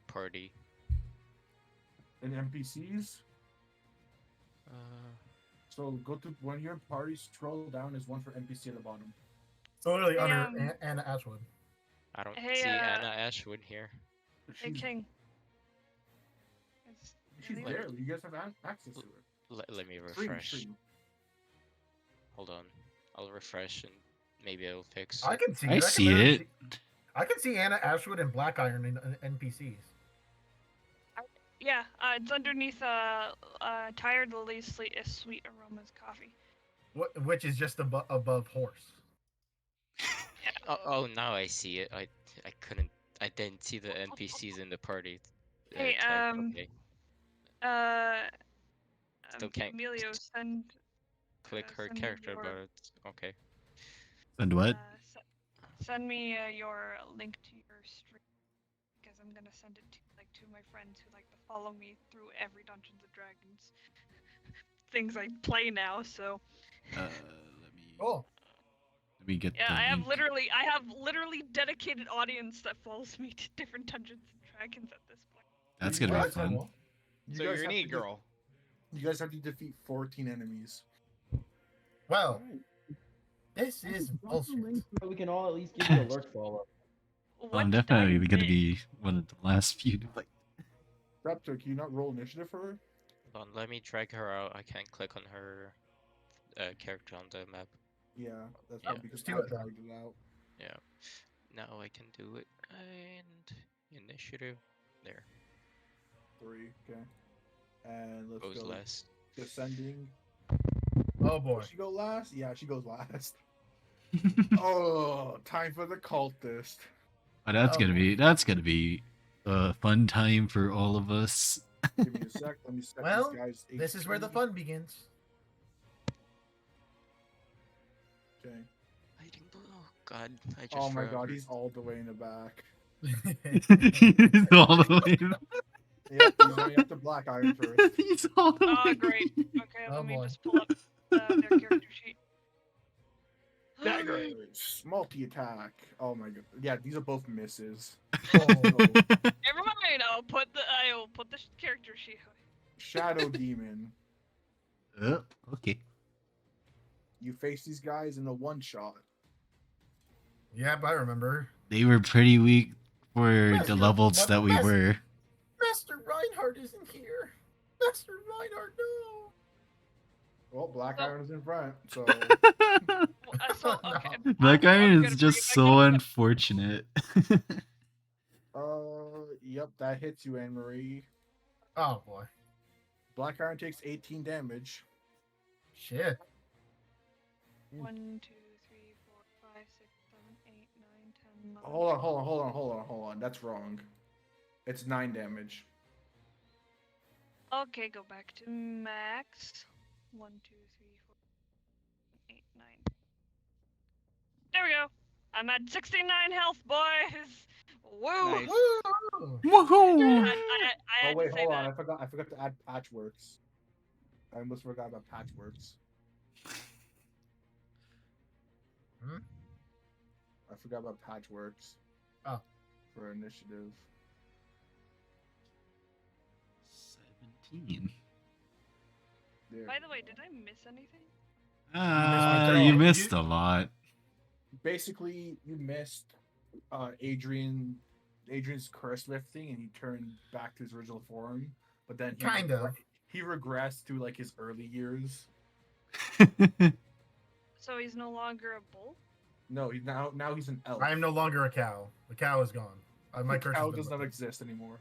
party. In NPCs, so go to when you're in party, scroll down. There's one for NPC at the bottom. So literally Hey, under Anna Ashwood. I don't Hey, see Anna Ashwood here. Hey, She's, King. she's Anyway. there. You guys have access to her. Let me Stream, refresh. stream. Hold on, I'll refresh and maybe it'll fix. I can see. I it. see can literally it. I can see Anna Ashwood and Black Iron in NPCs. Yeah, it's underneath Tired Lily's Sweet Aromas coffee. Which is just above horse. Yeah. Oh, now I see it. I didn't see the NPCs in the party. Hey, tag. Okay. Still can't Emilio, send. click her send me character, your- but it's okay. And what? Send me your link to your stream because I'm gonna send it to my friends who like to follow me through every Dungeons and Dragons things I play now. So Let Oh, me get yeah, the I have link. literally dedicated audience that follows me to different Dungeons and Dragons at this point. That's You gonna be guys fun. have- you So guys you're an have to e-girl. You guys have to defeat 14 enemies. Well, Alright. this I is just dropped the bullshit. link. But we can all at least give you a lurk follow. What I'm did I definitely gonna miss? be one of the last few to fight. Raptor, can you not roll initiative for her? Hold on, let me drag her out. I can't click on her character on the map. Yeah, that's Yeah. probably because Just do I it then. dragged it out. Yeah. Now I can do it. And initiative. There. 3, okay. And let's Goes go last. descending. Oh boy. Does she go last? Yeah, she goes last. Oh, time for the cultist. Oh, that's Oh, gonna boy. be a fun time for all of us. Give me a sec. Let me set Well, these guys. this is where the HP. fun begins. Okay. Hiding below. God, I just Oh my god, remembered. he's all the way in the back. He's all the way. Yep, he's going up to Black Iron first. He's all the Oh, way. great. Okay, Oh, let me boy. just pull up their character sheet. Daggers, multi attack. Oh my god. Yeah, these are both misses. Oh. Never mind. I will put the character sheet. Shadow Demon. Okay. You face these guys in a one shot. Yep, I remember. They were pretty weak for the Master- levels what that we master- were. Master Reinhardt isn't here. Master Reinhardt, no. Well, Black So- Iron is in front, so So, okay. Black I'm Iron gonna is bring just it back so up, but- unfortunate. yep, that hits you, Anne Marie. Oh boy. Black Iron takes 18 damage. Shit. 1, 2, 3, 4, 5, 6, 7, 8, 9, 10, 11. Hold on. That's wrong. It's 9 damage. Okay, go back to max. 1, 2, 3, 4, 8, 9. There we go. I'm at 69 health, boys. Woo! Nice. Woo! Woohoo! I had Oh wait, to say hold on. that. I forgot to add Patchworks. I almost forgot about Patchworks. Hmm? I forgot about Patchworks. Oh. For initiative. 17. There By we the way, go. did I miss anything? You Oh, missed you- a lot. Basically, you missed Adrian's curse lifting, and he turned back to his original form. But then he regressed to like his early years. So he's no longer a bull? No, he's now he's an elf. I am no longer a cow. The cow is gone. My curse has Cow been does not lifted. exist anymore.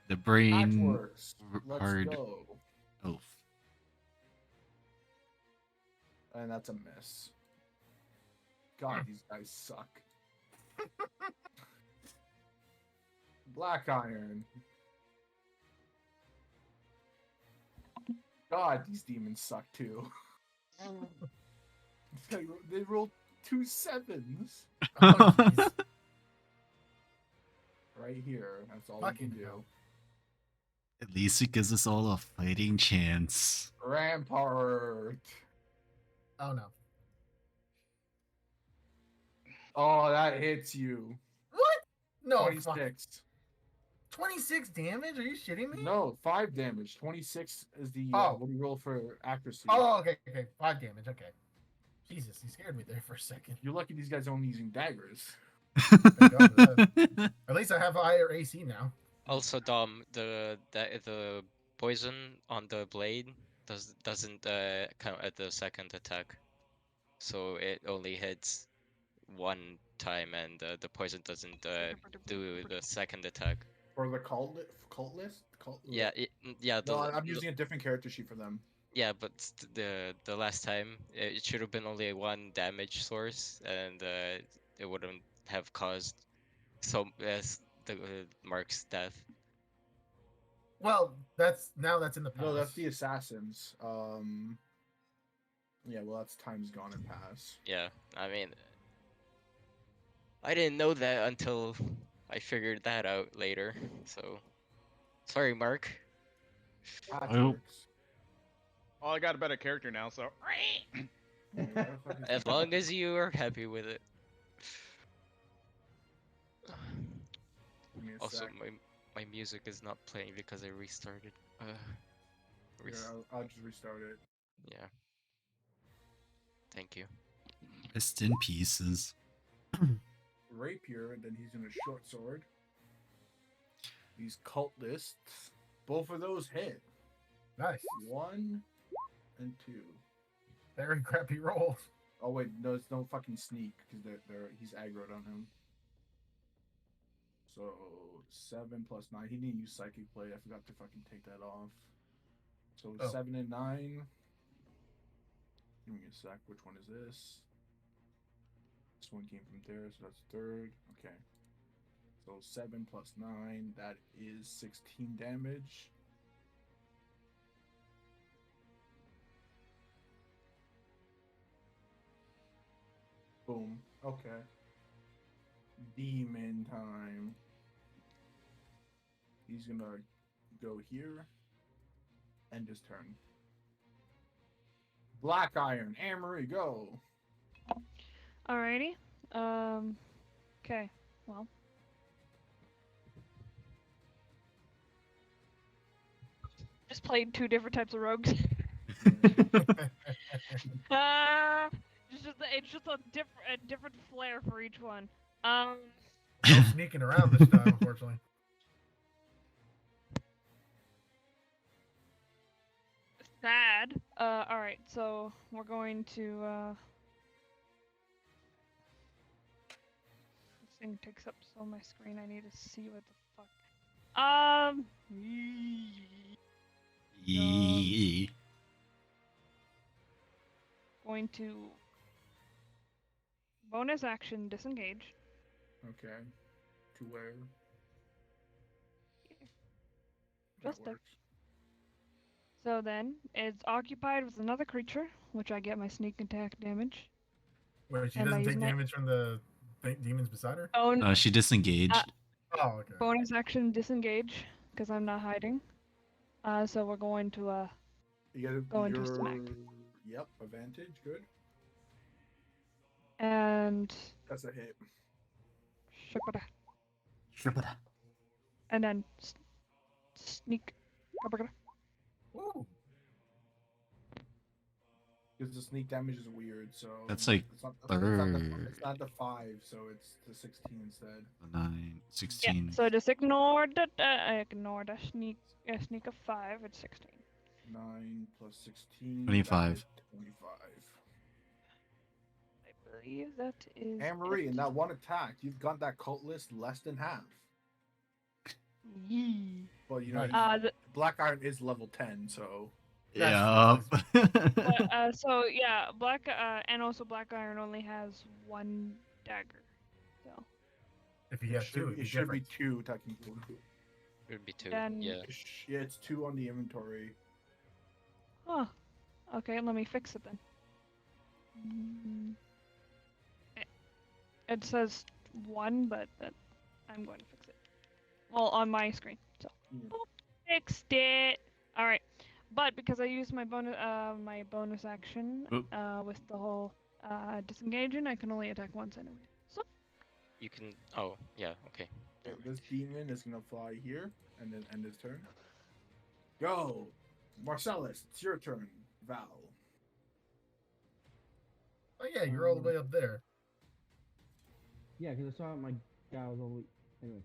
The brain Patchworks. Let's hard go. elf. And that's a miss. God, these guys suck. Black Iron. God, these demons suck too. They rolled 2 7s Oh, jeez. right here. That's all Fucking we can do. hell. At least it gives us all a fighting chance. Rampart. Oh no. Oh, that hits you. What? No. 26. 26 damage? Are you shitting me? No, 5 damage. 26 is the Oh. what do you roll for accuracy? Oh, okay. 5 damage. Okay. Jesus, you scared me there for a second. You're lucky these guys are only using daggers. Thank God for that. At least I have higher AC now. Also, Dom, the poison on the blade doesn't count at the second attack, so it only hits one time, and the poison doesn't do the second attack. For the cult list? Yeah, yeah. No, I'm using a different character sheet for them. Yeah, but the last time it should have been only one damage source, and it wouldn't have caused so as the Mark's death. Well, that's in the past. No, that's the assassins. Yeah, well, that's time's gone and past. Yeah, I mean, I didn't know that until I figured that out later. So, sorry, Mark. Patchworks. Well, I got a better character now, so. As long as you are happy with it. Give me a Also, sec. My music is not playing because I restarted. Here, I'll just restart it. Yeah. Thank you. Rest in pieces. Rapier, and then he's gonna short sword. These cultists, both of those hit. Nice. 1 and 2. Very crappy rolls. Oh wait, no, it's no fucking sneak because he's aggroed on him. So 7 plus 9. He didn't use psychic play. I forgot to fucking take that off. So 7 and 9. Give me a sec. Which one is this? This one came from there, so that's third. Okay. So 7 plus 9. That is 16 damage. Boom. Okay. Demon time. He's gonna go here. End his turn. Black Iron. Amory, go. Alrighty. Okay. Well. Just played 2 different types of rogues. It's just a different flair for each one. No sneaking around this time, unfortunately. Sad. Alright, so we're going to this thing takes up so my screen, I need to see what the fuck. Going to bonus action disengage. Okay. To where? Just That there. works. So then, it's occupied with another creature, which I get my sneak attack damage. Wait, she Am I doesn't take using my damage from the demons beside her? own She disengaged. Oh, okay. bonus action disengage, because I'm not hiding. So we're going to You gotta go into smack. Yep, advantage, good. And That's a hit. and then sneak. Ooh. Because the sneak damage is weird, so That's like it's not third. it's not the 5, so it's the 16 instead. 9, Yeah, 16. so just ignore the sneak. Sneak of 5. It's 16. 9 plus 16. 25. That is 25. I believe that is. Anne-Marie, it. in that one attack, you've got that cult list less than half. Yee. But you know, Nice. Black Iron is level 10, so Yeah. But, so yeah, black and also Black Iron only has 1 dagger. So If you have two, it should be 2 technically. It would be 2. Then- Yeah. Yeah, it's 2 on the inventory. huh. Okay, let me fix it then. It says 1, but I'm going to fix it. Well, on my screen. So fixed it. All right, but because I used my bonus action with the whole disengaging, I can only attack once anyway. So You can. Oh, yeah. Okay. So this demon is gonna fly here and then end his turn. Go, Marcellus. It's your turn. Val. Oh yeah, you're all the way up there. Yeah, because I saw my guy was all. Anyway.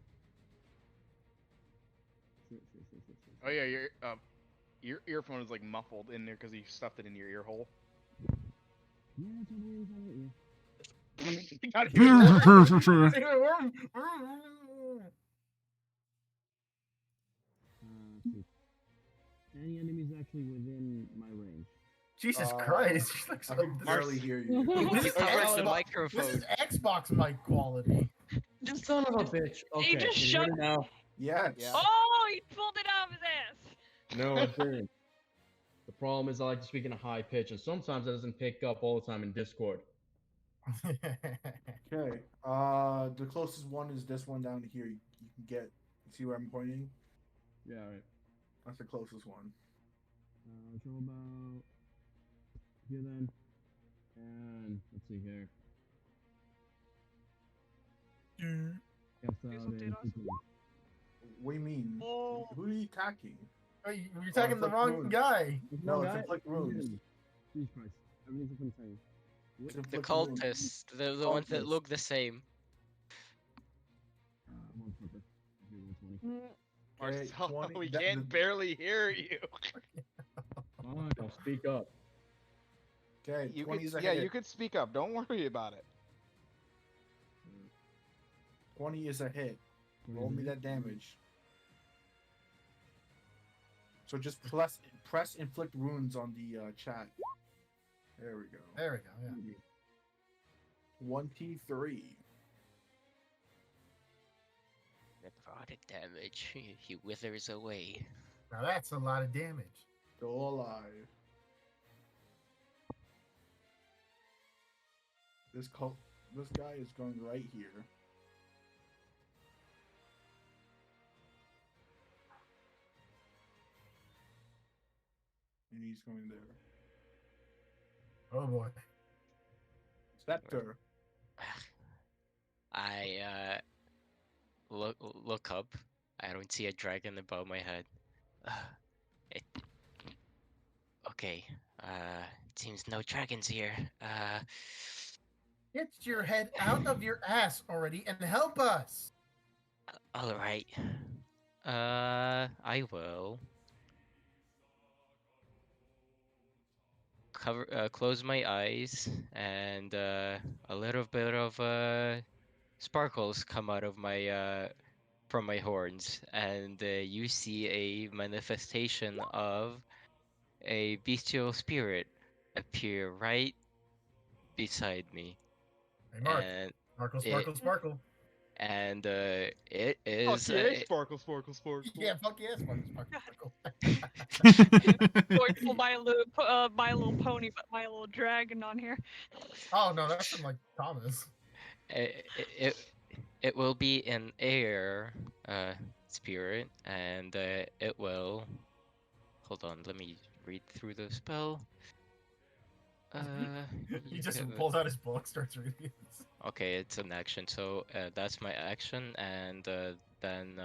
Oh yeah, your earphone is like muffled in there because you stuffed it in your ear hole. Yeah, it's over here. You got it. Let's see. Any enemies actually within my range? Jesus Christ! She's like, I can barely hear you. This is Where's the Xbox- microphone? This is Xbox mic quality. Son of a bitch. Okay, just can you shut- hear me now? Yes. Yeah. oh, he pulled it out of his ass. No, I didn't. The problem is I like to speak in a high pitch, and sometimes it doesn't pick up all the time in Discord. Okay. The closest one is this one down here. You can get. See where I'm pointing? Yeah, alright. That's the closest one. So about here then. And let's see here. Cast out something a awesome. What do you mean? Oh. Who are you attacking? Oh, you're attacking the inflict wrong wounds. guy. No, it's inflict wounds. Jesus Christ. Everything's a funny time. It's The inflict wounds. cultists, the ones that Cultists. look the same. I'm on purpose. Okay, 120. Okay, Marcelo, 20 we that- can't the- barely hear you. Fine, I'll speak up. Okay, You 20 could, is a yeah, hit. you could speak up. Don't worry about it. 20 is a hit. Roll me that damage. So just press inflict wounds on the chat. There we go. There we go. Yeah. 23. Necrotic damage. He withers away. Now that's a lot of damage. Still alive. This guy is going right here. And he's going there. Oh boy. Scepter. I look up. I don't see a dragon above my head. It, okay. It seems no dragons here. Get your head out of your ass already and help us. All right. I will close my eyes, and a little bit of sparkles come out of my from my horns, and you see a manifestation of a bestial spirit appear right beside me, Hey, Mark. and Sparkle, it sparkle, sparkle. it is Okay, sparkle, sparkle, sparkle. Yeah, fuck yeah, sparkle, sparkle, sparkle. Going full My Little Pony, but My Little Dragon on here. Oh no, that's from like Thomas. it will be an air spirit, and it will. Hold on, let me read through the spell. He You just have a- pulls out his book, starts reading it. Okay, it's an action, so that's my action, and then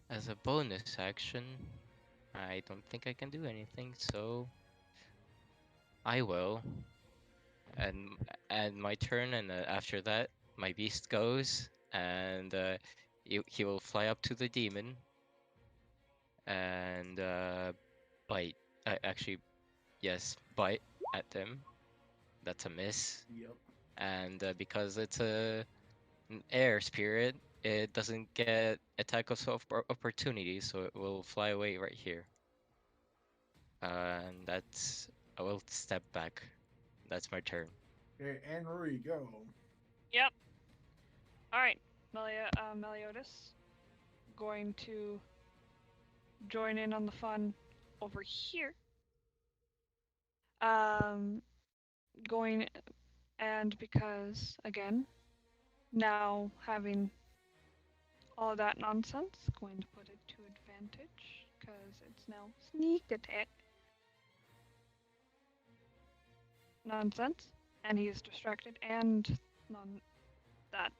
as a bonus action, I don't think I can do anything, so I will. And my turn, and after that, my beast goes, and he will fly up to the demon and bite. Actually, yes, bite at them. That's a miss. Yep. And because it's an air spirit, it doesn't get attack of opportunity, so it will fly away right here. And that's I will step back. That's my turn. Okay, and Rui, go. Yep. All right, Meliodas, going to join in on the fun over here. Going, and because again, now having all of that nonsense, going to put it to advantage because it's now sneak attack. Nonsense, and he's distracted and non that.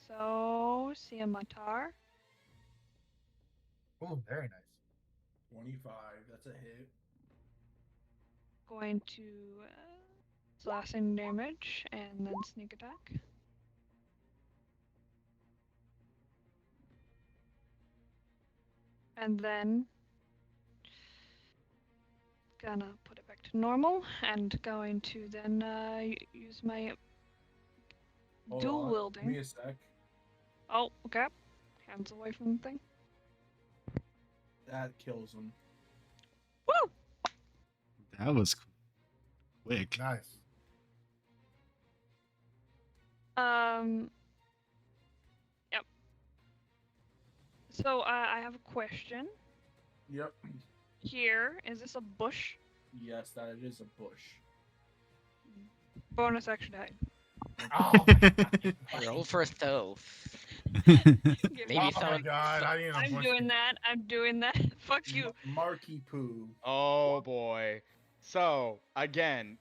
So Siamatar. Oh, very nice. 25. That's a hit. Going to slashing damage and then sneak attack. And then gonna put it back to normal and going to then use my Hold dual on, wielding. Give me a sec. Oh, okay. Hands away from the thing. That kills him. Woo! That was quick. Nice. Yep. So I have a question. Yep. Here, is this a bush? Yes, that it is a bush. Bonus action hide. Oh, Roll for stealth. Give Maybe me- oh my someone- god, I need a I'm bush. doing that. I'm doing that. Fuck you. Marky Poo. Oh boy. So again,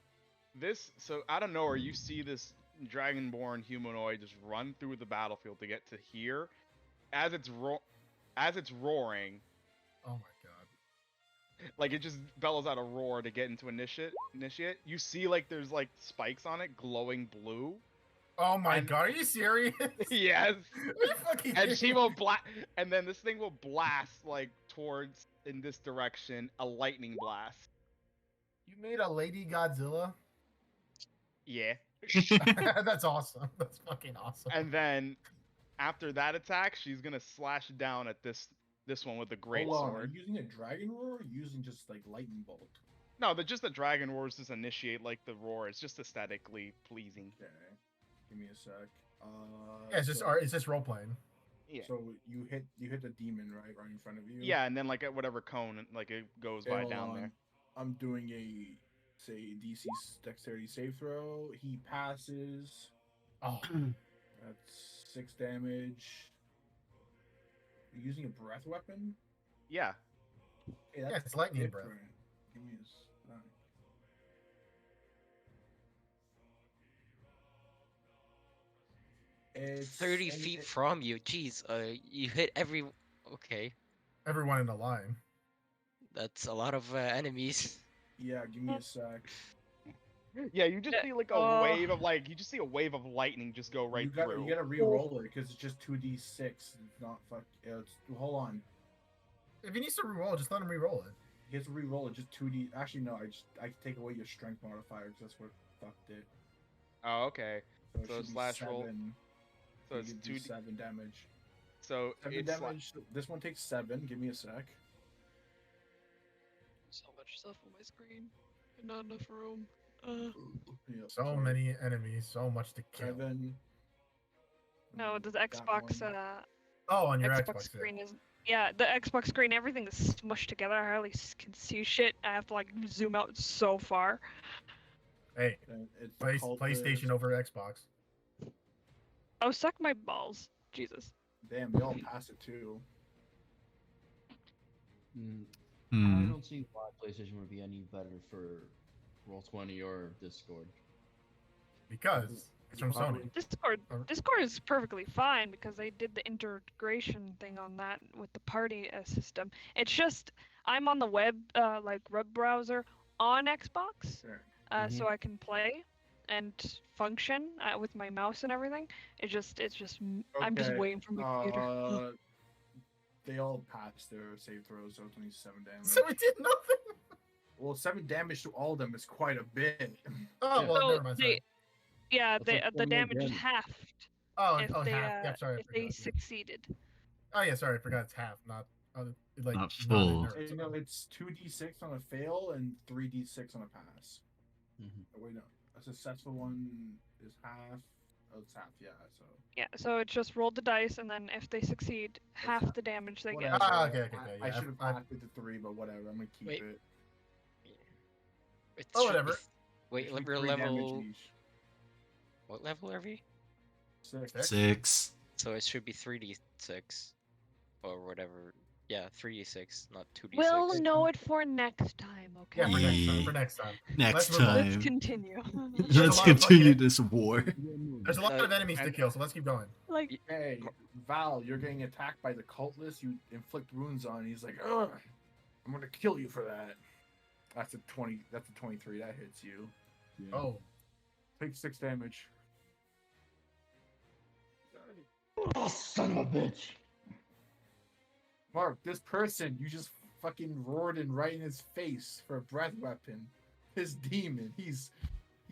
so out of nowhere you see this dragonborn humanoid just run through the battlefield to get to here. As it's as it's roaring, Oh my god. like it just bellows out a roar to get into initiate. You see like there's like spikes on it glowing blue. Oh my And- god, are you serious? Yes. Are you fucking And she serious? will and then this thing will blast like towards in this direction, a lightning blast. You made a Lady Godzilla? Yeah. That's awesome. That's fucking awesome. And then after that attack, she's gonna slash down at this one with the great Hold on, are sword. you using a dragon roar or using just like lightning bolt? No, just the dragon roars just initiate like the roar. It's just aesthetically pleasing. Okay, give me a sec. Yeah, it's just role playing. Yeah. So you hit the demon right in front of you. Yeah, and then like at whatever cone like it goes Okay, by hold down on. there. I'm doing a DC dexterity save throw. He passes. Oh, That's 6 damage. You're using a breath weapon? Yeah. Hey, yeah, it's lightning breath. different. Give me a sec. It's 30 feet from you. Jeez, you hit every. Okay, Everyone in the line. that's a lot of enemies. Yeah, give me a sec. Yeah, you just see like a wave of lightning just go right through. You gotta re-roll it because it's just 2d6. It's not hold on. If he needs to reroll, just let him reroll it. He has to re-roll it. Just 2d. Actually, no. I take away your strength modifier because that's what fucked it. Oh, okay. So, it So should be slash roll. 7. So it's you do 2 7 damage. So 7 it's damage. This one takes 7. Give me a sec. So much stuff on my screen and not enough room. Yep, So sorry. many enemies, so much to kill. 7. No, the That Xbox one. Oh, on your Xbox Xbox. screen is the Xbox screen. Everything is smushed together. I hardly can see shit. I have to like zoom out so far. Hey, Then it's the cultist. PlayStation over Xbox. Oh, suck my balls, Jesus. Damn, they all pass it too. I Hmm. don't see why PlayStation would be any better for Roll20 or Discord. Because it's from Sony. Discord is perfectly fine because they did the integration thing on that with the party system. It's just I'm on the web web browser on Xbox, Sure. so I can play and function with my mouse and everything. I'm just Okay, waiting for my computer. They all passed their save throws, so it's only 7 damage. So it did nothing. Well, 7 damage to all of them is quite a bit. Oh well, So never mind. Sorry. That's like the 28 damage is damage. halfed Oh, if they half. Yeah, sorry. I if they forgot, yeah. succeeded. Oh yeah, sorry. I forgot it's half, not like Not full. inert. You know, it's 2d6 on a fail and 3d6 on a pass. Mhm. Oh, wait, no. A successful one is half. Oh, it's half, yeah. So Yeah, so it's just roll the dice, and then if they succeed, half the damage they get. whatever. Okay, I yeah, should have I- passed it to 3, but whatever. I'm gonna keep Wait. it. It Oh, should be whatever. Wait, It should be we're 3 damage level. each. What level are we? 6. 6. So it should be 3d6 or whatever. Yeah, 3d6, not 2d6. We'll know it for next time, okay? Yeah, for next time. Yeah. For next time. Next Let's move on. Let's time. continue. There's a Let's lot of continue fucking- this war. There's a lot Uh, of enemies to and- kill, so let's keep going. like, Hey, Val, you're getting attacked by the cultist you inflict wounds on. He's like, ugh, I'm gonna kill you for that. That's a 20. That's a 23. That hits you. Yeah. Oh, Take 6 damage. Oh, son of a bitch! Mark, this person you just fucking roared in right in his face for a breath weapon. His demon. He's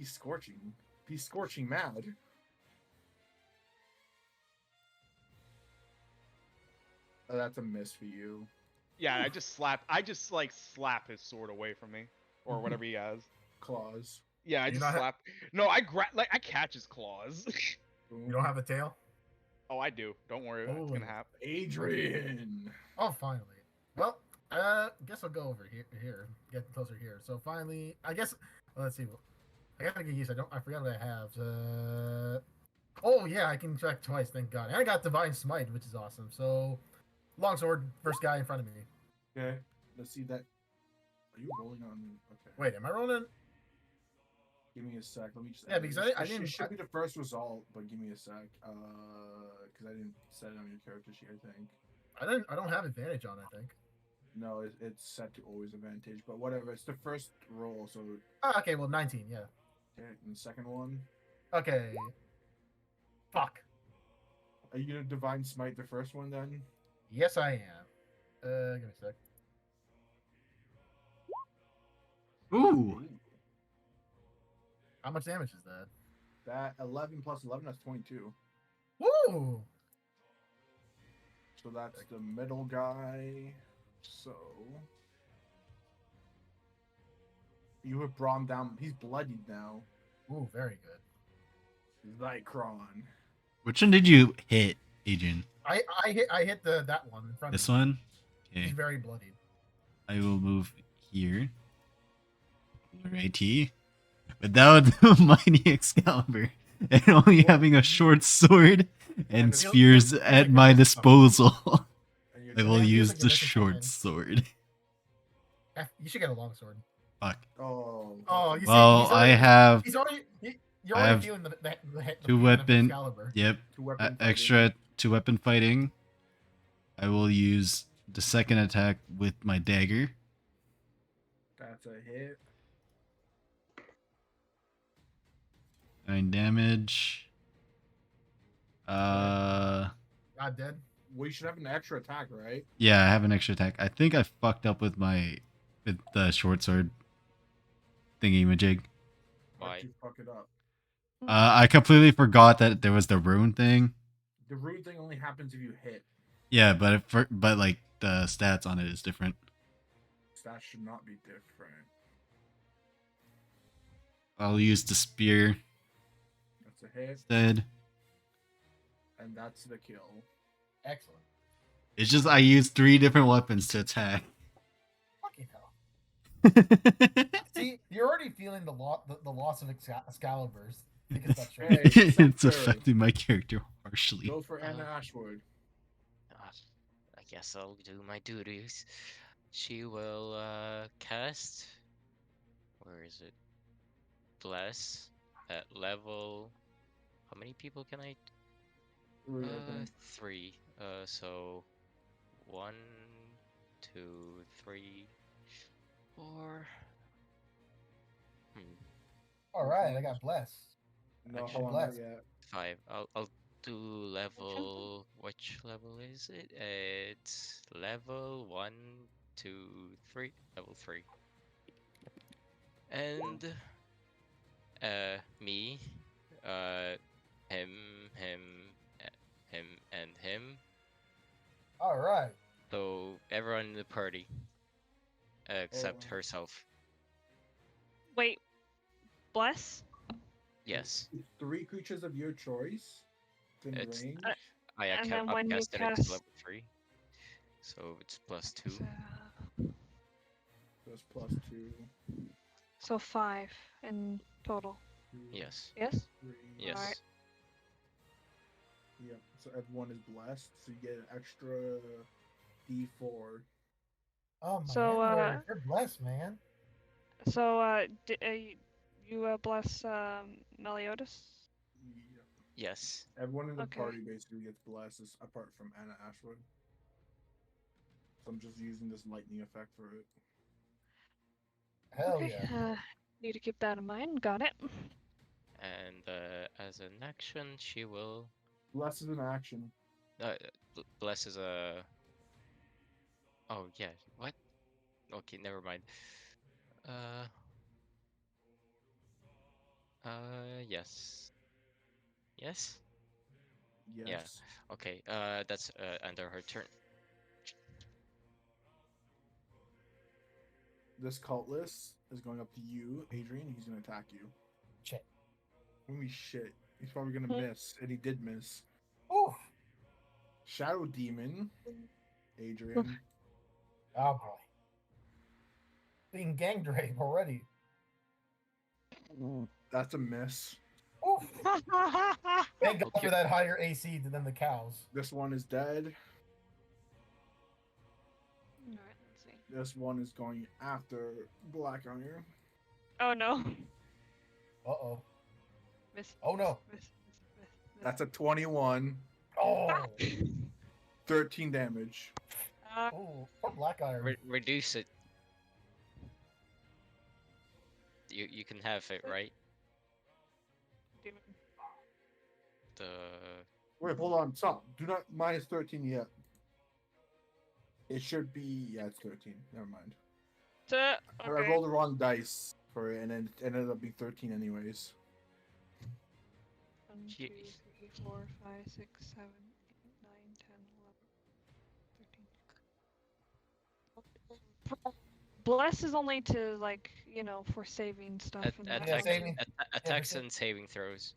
scorching. He's scorching mad. Oh, that's a miss for you. Yeah, I just slap his sword away from me or whatever he has. Claws. Yeah, I You just not ha- slap. No, I I catch his claws. you don't have a tail? Oh, I do. Don't worry, it's Oh. gonna happen. Adrian. Oh, finally. Well, guess I'll go over here, get closer here. So finally, I guess let's see. I gotta get used. I forgot what I have. Oh yeah, I can track twice. Thank God. And I got Divine Smite, which is awesome. So, longsword, first guy in front of me. Okay. Let's see that. Are you rolling on? Okay. Wait, am I rolling? Give me a sec. Let me just. Yeah, because I It didn't- should be the first result, but give me a sec. Because I didn't set it on your character sheet. I think. I don't have advantage on. I think. No, it's set to always advantage, but whatever. It's the first roll, so Ah, okay, well 19. Yeah. okay, and the second one. Okay. Fuck. Are you gonna divine smite the first one then? Yes, I am. Give me a sec. Ooh. How much damage is that? That 11 plus 11, that's 22. Woo! So that's the middle guy. So you have brought him down. He's bloodied now. Ooh, very good. Zycron. Which one did you hit, Adrian? I hit that one in front This of me. one? He's Okay. very bloodied. I will move here. Righty. Without the mighty Excalibur and only having a short sword and it feels- spears it feels at like my you're missing something. disposal, And you're I will it feels use like you're the missing short something. sword. You should get a long sword. Fuck. Oh. Oh, you see, Well, he's I already, have He's already. You're I already have feeling the hit. two weapon. Excalibur. Yep. Two weapon fighting. Extra 2 weapon fighting. I will use the second attack with my dagger. That's a hit. 9 damage. God dead. Well, you should have an extra attack, right? Yeah, I have an extra attack. I think I fucked up with the short sword thingy majig. Why'd Why? you fuck it up? I completely forgot that there was the rune thing. The rune thing only happens if you hit. Yeah, but like the stats on it is different. That should not be different. I'll use the spear That's a hit, instead. and that's the kill. Excellent. It's just I used 3 different weapons to attack. Fucking hell. See, you're already feeling the loss of Excaliburs because that's right. Hey, It's Scepter, affecting my character harshly. go for Anna Ashwood. I guess I'll do my duties. She will cast. Where is it? Bless at level. How many people can I? 3. So 1, 2, 3, 4. All right, I got bless. No, Actually, hold on, not bless. yet. 5. I'll do level. Which level is it? It's level 1, 2, 3. Level 3. And me, him, and him. All right. So everyone in the party, except Oh. herself. Wait, bless? Yes, It's 3 creatures of your choice. It's in It's- range. I And then I've when you casted it to cast- level 3, so it's +2. That's +2. So 5 in total. 2, Yes, Yes? 3. yes. Alright. Yep. So everyone is blessed. So you get an extra D4. Oh my So, god, you're blessed, man. So, you bless Meliodas? Yep. Yes. Everyone in the Okay. party basically gets blessed, apart from Anna Ashwood. So I'm just using this lightning effect for it. Hell Okay, yeah. need to keep that in mind. Got it. And as an action, she will. Bless is an action. Bless is a. Oh yeah. What? Okay, never mind. Yes. Yes. Yes. Okay. That's under her turn. This cultist is going up to you, Adrian. He's going to attack you. Shit. Holy shit. He's probably going to miss. And he did miss. Ooh. Shadow Demon. Adrian. Oh boy. Being gang raped already. That's a miss. Ooh. Thank God Okay. for that higher AC than the cows. This one is dead. Alright, let's see. This one is going after Black Iron. Oh no. Uh-oh. Miss. Oh no. Miss. That's a 21. Oh. 13 damage. Oh, or black iron. Reduce it. You can have it, right? The Wait, hold on. Stop. Do not minus 13 yet. It should be. Yeah, it's 13. Never mind. I Okay. rolled the wrong dice for it, and then it ended up being 13 anyways. 1, 2, 3, 4, 5, 6, 7, 8, 9, 10, 11, 13. Bless is only to like, for saving stuff and that. Yeah, saving. attacks and saving throws.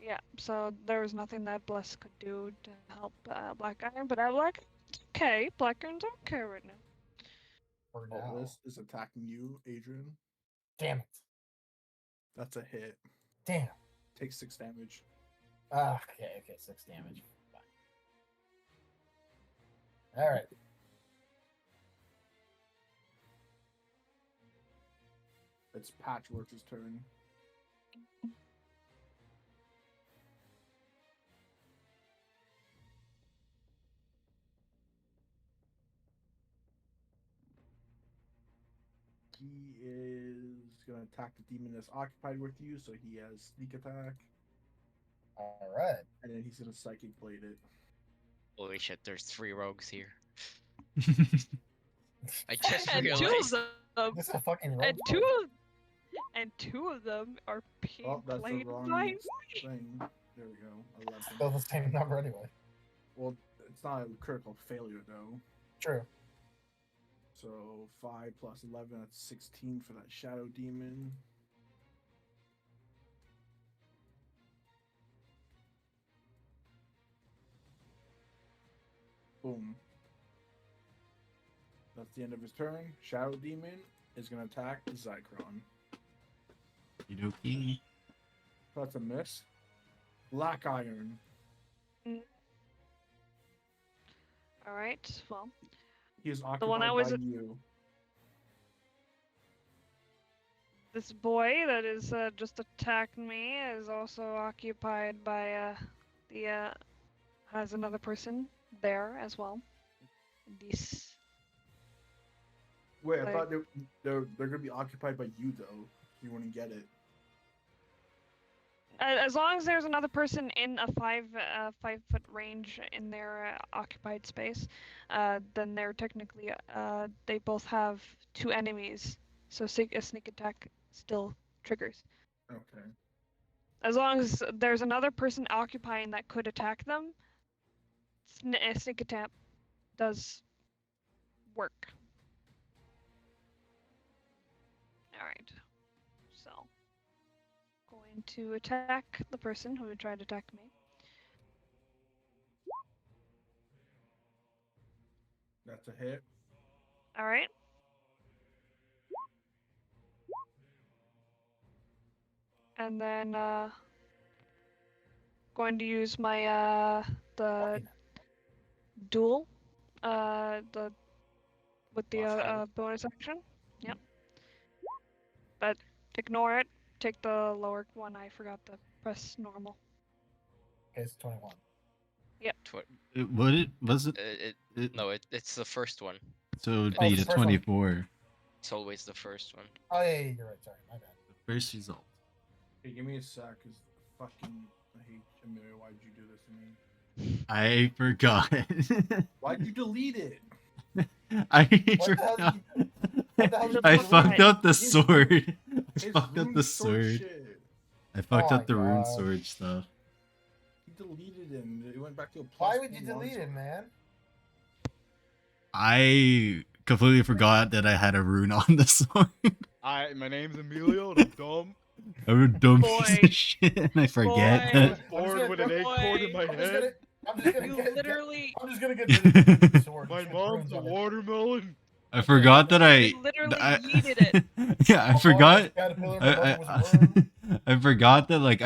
Yeah, so there was nothing that Bless could do to help Black Iron, but I like okay. Black Iron's okay right now. For now. Oh, this is attacking you, Adrian. Damn it. That's a hit. Damn. Takes 6 damage. Okay, 6 damage. Fine. All right. It's Patchwork's turn. He is going to attack the demon that's occupied with you, so he has sneak attack. All right. And then he's going to psychic blade it. Holy shit! There's 3 rogues here. I just And realized. 2 of them, This is a fucking rogue. and two of them are being Oh, that's the played wrong by me. thing. There we go. 11. Still the same number anyway. Well, it's not a critical failure, though. True. So 5 plus 11, that's 16 for that shadow demon. Boom. That's the end of his turn. Shadow demon is going to attack Zycron. Okie That's a miss. Black Iron. All right. Well, He is occupied one I was by at- you. this boy that is just attacked me is also occupied by has another person there as well. This. Wait, I Like- thought they're going to be occupied by you, though. You wouldn't get it. As long as there's another person in a 5-foot range in their occupied space, then they're technically they both have 2 enemies, so a sneak attack still triggers. Okay. As long as there's another person occupying that could attack them, a sneak attack does work. All right, so. Going to attack the person who would try to attack me. That's a hit. All right. And then going to use my the duel the with the bonus action. Yep. But ignore it. Take the lower one. I forgot to press normal. Okay, it's 21. What it was it? No, it's the first one. So Oh, they the did first one. 24. It's always the first one. Oh, yeah, you're right. Sorry, my bad. The first result. Hey, give me a sec, cause fucking I hate Amelia. Why'd you do this to me? I forgot. Why'd you delete it? I What the hell forgot. what the hell did I you fucked do? up the His- sword. I His fucked up rune the sword sword. shit. I fucked Oh up the my rune gosh. sword stuff. He deleted it and it went back to a plus. Why would you 1 delete longsword. it, man? I completely forgot that I had a rune on the sword. My name's Emilio and I'm dumb. I'm a dumb piece Boy. of shit and I forget Boy. I was that. born with an acorn in my I'm just head. gonna, I'm just gonna You get, literally, I'm just gonna get rid of the sword. My It's got mom's runes a on it. watermelon. I forgot that you literally I yeeted it. yeah, I Oh, forgot. caterpillar, my mother was a I, worm. I forgot that like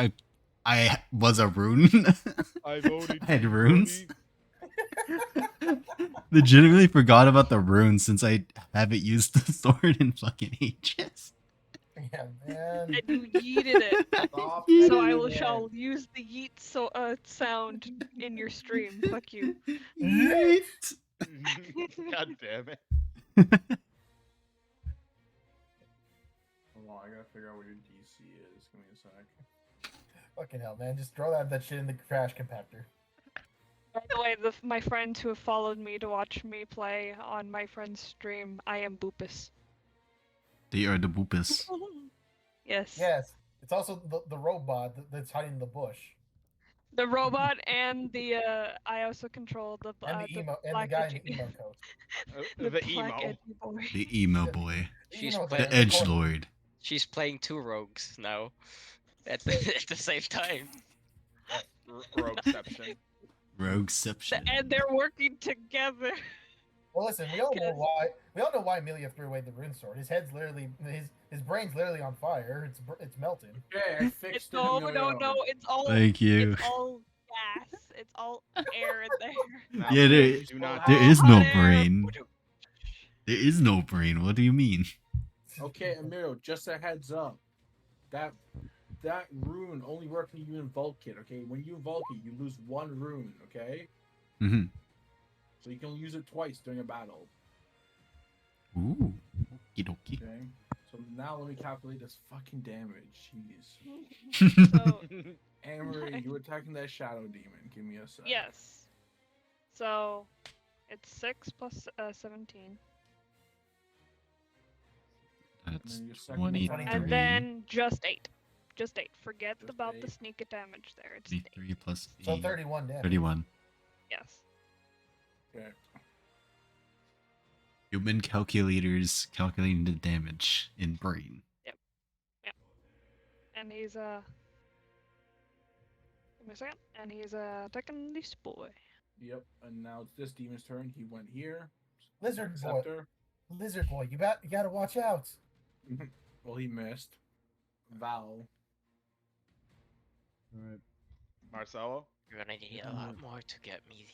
I was a rune. I voted I had Tea runes. Party. Legitimately forgot about the runes since I haven't used the sword in fucking ages. Yeah, man. And you yeeted it. Stop So I will editing shall it. use the yeet sound in your stream. Fuck you. Yeet. God damn it. Hold on, I gotta figure out what your DC is. Give me a sec. Fucking hell, man. Just throw that shit in the trash compactor. By the way, my friends who have followed me to watch me play on my friend's stream, I am Boopus. They are the boopus. Yes. Yes. It's also the robot that's hiding in the bush. The robot and the I also control the And the emo and the black guy in edgy, the emo coat. the The black emo. edgy boy. The emo boy. She's emo playing- The edge lord. She's playing 2 rogues now, at the, at the same time. Rogueception. Rogueception. And they're working together. Well, listen, we all know 'Cause- why. We all know why Amelia threw away the rune sword. His head's literally his brain's literally on fire. It's melting. Okay, I It's fixed it. no, Emilio. it's all Thank you. it's all gas. It's all air in there. Now, Yeah, please do not. There is no Hot air. brain. There is no brain. What do you mean? Okay, Emilio, just a heads up. That rune only works when you invoke it, okay? When you invoke it, you lose 1 rune, okay? Mm-hmm. So you can use it twice during a battle. Ooh. Okie dokie. Okay? So now let me calculate this fucking damage. Jeez. So Amory, you were attacking that shadow demon. Give me a sec. yes. So it's 6 plus 17. That's then your second 23. And then just 8. Just 8. Forget Just about the 8. sneak damage there. It's 8. 23 plus 8. So 31 damage. 31. Yes. Okay. Human calculators calculating the damage in brain. And he's give me a second. And he's attacking this boy. Yep. And now it's this demon's turn. He went here. Lizard boy. Scepter. Lizard boy, you gotta watch out. Well, he missed. Val. Alright. Marcelo. You're gonna need a lot more to get me.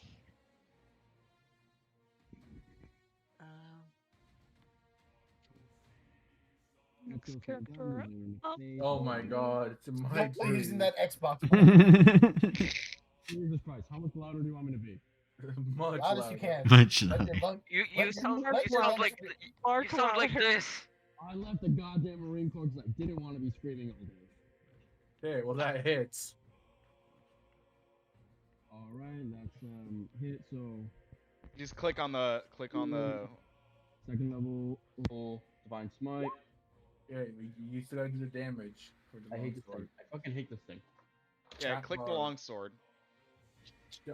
Next character up. Oh my god, it's in my Don't play using brain. that Xbox button. Jesus Christ, how much louder do you want me to be? Much Loud as louder. you can. Much Let love. your lung- You let- sound let your lungs like scream. you sound like this. I left the goddamn Marine Corps because I didn't want to be screaming all day. Okay, well that hits. Alright, that's hit, so Just click on the second level roll, Divine Smite. Yeah, you still gotta do the damage for the I hate this longsword. thing. I fucking hate this thing. yeah. Chat Click the bar. longsword.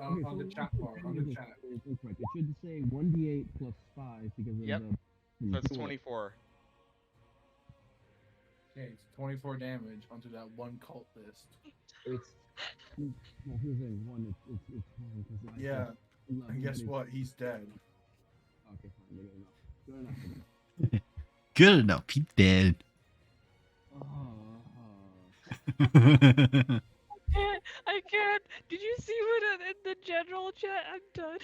On, Okay, on the so chat bar, on the chat. It's incorrect. It should say 1d8 plus 5 because of Yep. the. So it's 24. Okay, it's 24 damage onto that one cultist. It's. Well, here's the thing. One, it's fine because. Yeah, and guess what? He's dead. Okay, fine. Good enough. Good enough. Good enough. He's dead. I can't. Did you see what in the general chat? I'm done.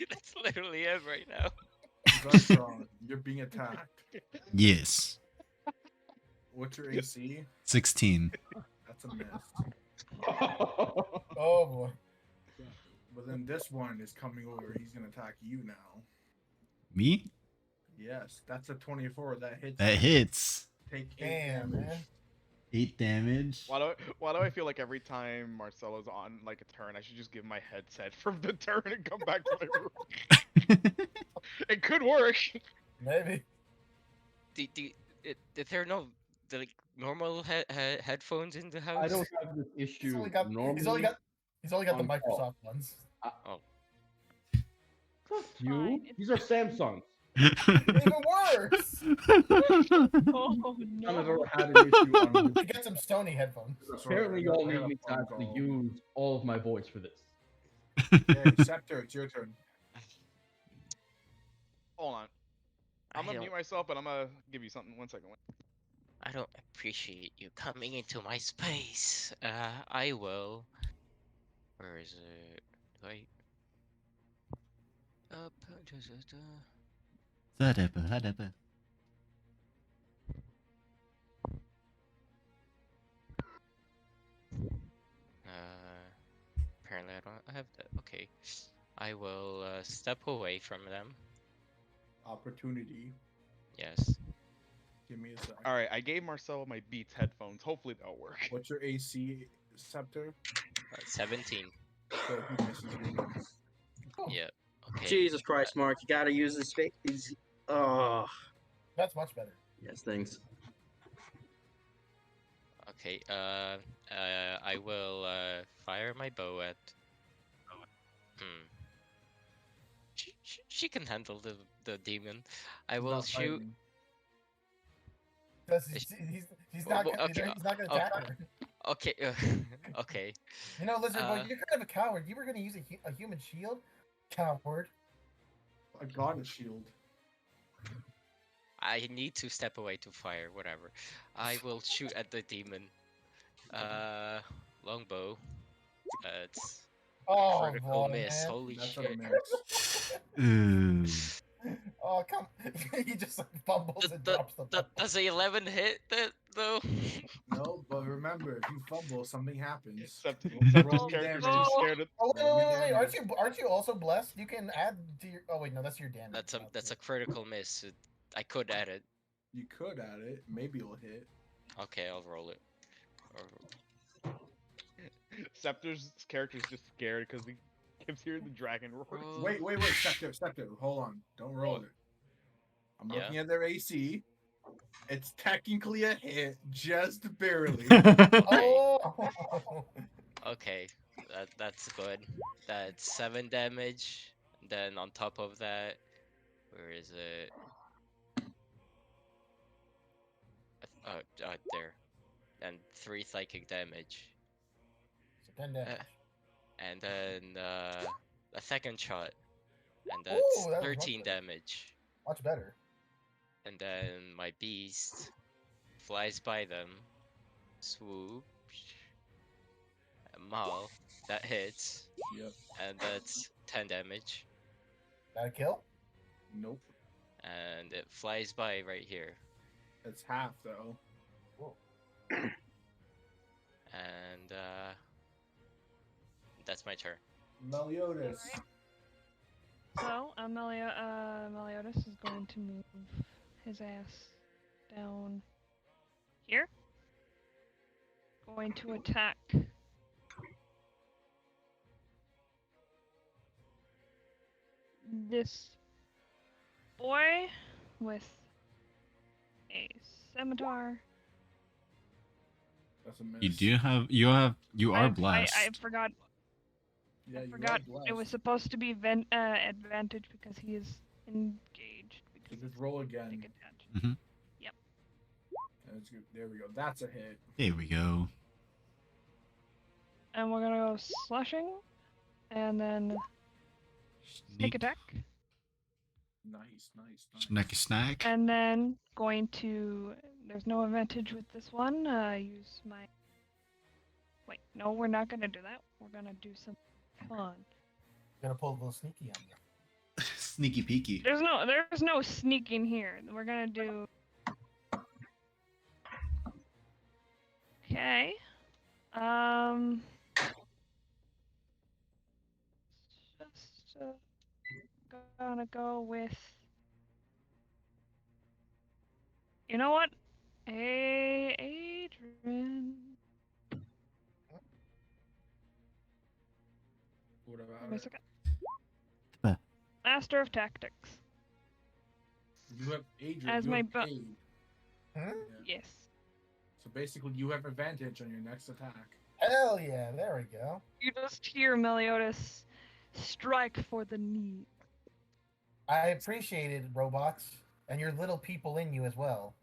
That's literally it right now. Zutron, you're being attacked. Yes. What's your AC? 16. That's a miss. Oh boy. But then this one is coming over. He's gonna attack you now. Me? Yes, that's a 24. That hits. That hits. Take 8 Damn, damage. man. 8 damage. Why do I feel like every time Marcelo's on like a turn, I should just give my headset from the turn and come back to my room? It could work. Maybe. Is there no like normal headphones in the house? I don't have this He's issue only got normally. he's only got the on Microsoft ones. Fuck you. fine, it's These are Samsungs. Even worse. Oh I've no. ever had an issue on To get some Sony headphones. Apparently, I y'all got need a me to phone actually call. use all of my voice for this. Okay, Scepter, it's your turn. Hold on. I'm I gonna don't- mute myself, but I'm gonna give you something. 1 second. I don't appreciate you coming into my space. I will. Where is it? Wait. Up. Zadeba, zadeba. Okay. I will step away from them. Opportunity. Yes. Give me a sec. All right, I gave Marcelo my Beats headphones. Hopefully that'll work. What's your AC, Scepter? 17. Okay, he misses you. Yeah. Okay. Jesus Christ, Mark, you gotta use this face. Oh, That's much better. yes, thanks. Okay. I will fire my bow at. Hmm. She can handle the demon. I will Not shoot. fighting. Because Is- he's not well, gonna, okay, he's not gonna okay. attack her. Okay. Okay. You know, Lizard Boy, Uh, you're kind of a coward. You were gonna use a human shield, coward. I got a shield. I need to step away to fire. Whatever. I will shoot at the demon. Longbow. It's Oh critical boy, miss. man. Holy That's a shit. miss. Ooh. Oh come! He just like fumbles and drops the ball. Does a 11 hit that though? No, but remember, if you fumble, something happens. Scepter's Roll me character's damage. too scared of. Oh Roll me wait, damage. aren't you also blessed? You can add to your. Oh wait, no, that's your damage. That's a critical miss. I could add it. You could add it. Maybe it'll hit. Okay, I'll roll it. Scepter's character's just scared because he keeps hearing the dragon roar. Wait, Scepter. Hold on. Don't roll it. I'm Yeah. looking at their AC. It's technically a hit, just barely. Oh. Okay, that's good. That's 7 damage. Then on top of that, where is it? There. And 3 psychic damage. So 10 damage. And then a second shot. And that's Ooh, that was much 13 better. damage. Much better. And then my beast flies by them. Swoop. Maul. That hits. Yep. And that's 10 damage. That a kill? Nope. And it flies by right here. It's half though. And that's my turn. Meliodas. So, Meliodas is going to move his ass down here. Going to attack this boy with a scimitar. That's a miss. You are blessed. I forgot. Yeah, I you forgot are blessed. it was supposed to be advantage because he is engaged. So Because just roll he's again. taking damage. Mhm. Yep. That's good. There we go. That's a hit. There we go. And we're gonna go slashing, and then sneak attack, Nice. Snack. and then going to. There's no advantage with this one. Use my. Wait, no, we're not gonna do that. We're gonna do some fun. Gonna pull a little sneaky on you. Sneaky peeky. There's no sneaking here. We're gonna do. Okay. Just gonna go with. You know what? Adrian. What Give about me a it? second. Huh. Master of Tactics. You have Adrian. As you my have bu- aid. Huh? Yeah. Yes. So basically, you have advantage on your next attack. Hell yeah, there we go. You just hear Meliodas strike for the knee. I appreciate it, robots, and your little people in you as well.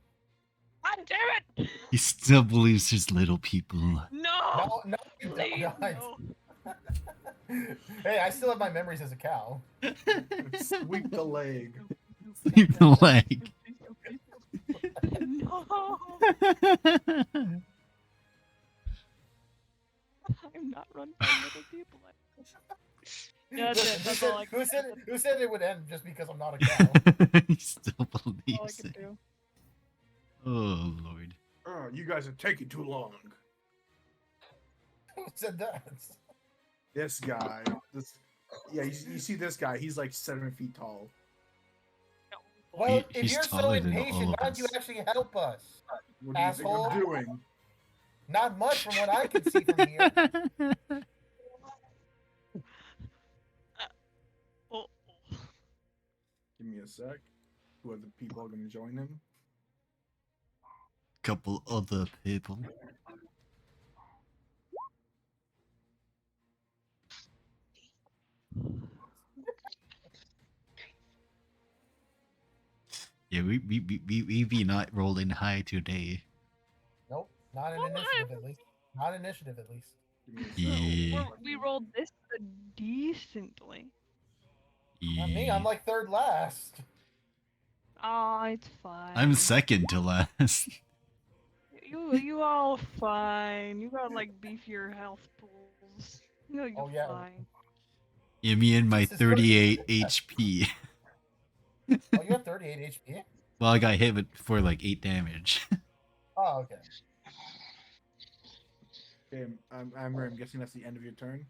God damn it! He still believes there's little people. No! No, you don't. Please, No, no. Hey, I still have my memories as a cow. Sweep the leg. Sweep the leg. No! I'm not run by little people. Yeah, that's all I can Who said it would end just because I'm not a cow? He still all I believes can it. do. Oh lord. Oh, you guys are taking too long. Who said that? This guy. This Yeah, you see this guy. He's like 7 feet tall. Well, if He's you're so taller than all impatient, of why don't you us. actually help us? What do you think Asshole. I'm doing? Not much from what I can see from here. Oh, Give me a sec. Who other people are going to join him? Couple other people. Yeah, we be not rolling high today. Nope, not an initiative at least. Not initiative at least. Give me a sec. Yeah. we rolled this decently. Not me. I'm Yeah. like third last. Oh, it's fine. I'm second to last. You all fine. You got like beefier health pools. You're Oh, yeah. fine. Yeah, me and my This is 38 HP. Oh, you have 38 HP? Well, I got hit for like 8 damage. Oh, okay. Okay, I'm guessing that's the end of your turn.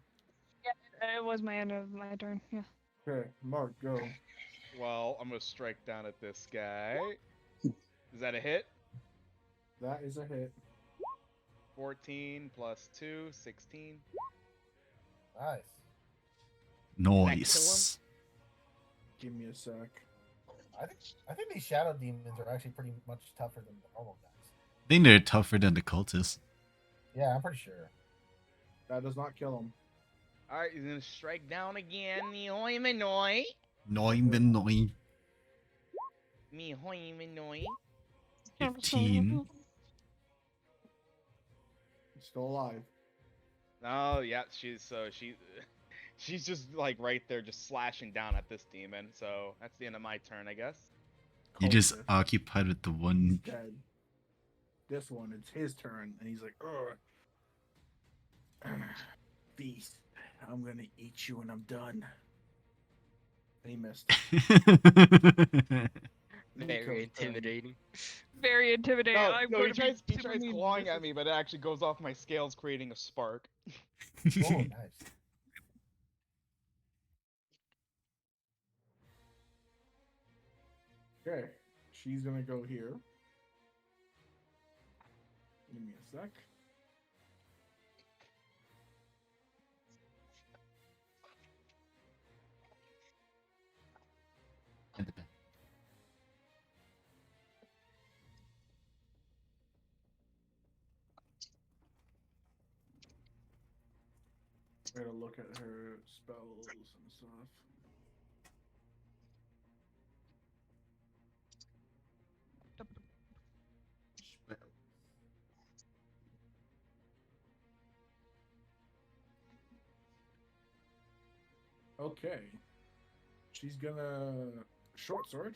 Yeah, it was my end of my turn. Yeah. Okay, Mark, go. Well, I'm gonna strike down at this guy. Is that a hit? That is a hit. 14 plus 2, 16. Nice. Nice. Give me a sec. I think these shadow demons are actually pretty much tougher than the normal guys. I think they're tougher than the cultists. Yeah, I'm pretty sure. That does not kill him. Alright, he's gonna strike down again. Me hoy me noi. Nine. Me hoy me noi. 15. Still alive. Oh yeah, she's just like right there, just slashing down at this demon. So that's the end of my turn, I guess. You just Cultist. occupied with the one. Dead. This one, it's his turn, and he's like, ugh. Beast, I'm gonna eat you when I'm done. And he missed. Very intimidating. Very intimidating. No, I'm no, going he to tries be super mean to clawing this. at me, but it actually goes off my scales, creating a spark. Oh, nice. Okay, she's gonna go here. Give me a sec. I gotta look at her spells and stuff. Okay. She's gonna short sword.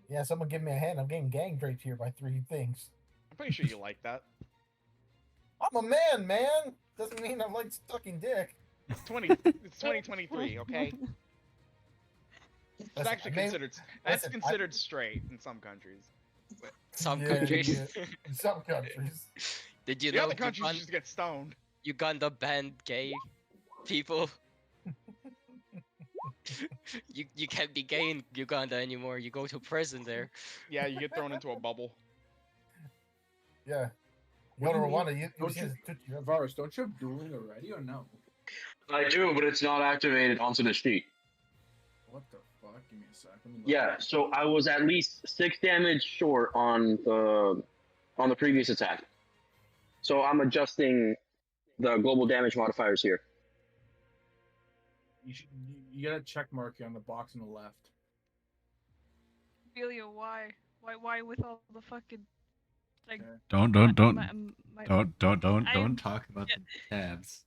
Yeah, someone give me a hand. I'm getting gang raped here by 3 things. I'm pretty sure you like that. I'm a man, man. Doesn't mean I'm like sucking dick. It's 2023, okay? It's Listen, actually considered straight in some countries. Some Yeah, countries. yeah. In some countries. Did you The know other countries just get stoned. Uganda banned gay people? you can't be gay in Uganda anymore. You go to prison there. Yeah, you get thrown into a bubble. Yeah. You What go to do you mean? Rwanda, you Don't see you, this Tutsi revolution. Varus, don't you have dueling already or no? I do, but it's not activated onto the sheet. What the fuck? Give me a sec. Let me look Yeah, at it. so I was at least 6 damage short on the previous attack. So I'm adjusting the global damage modifiers here. You got a check mark here on the box on the left. Ophelia, why? Why with all the fucking like? Okay. Don't my- don't talk about the tabs.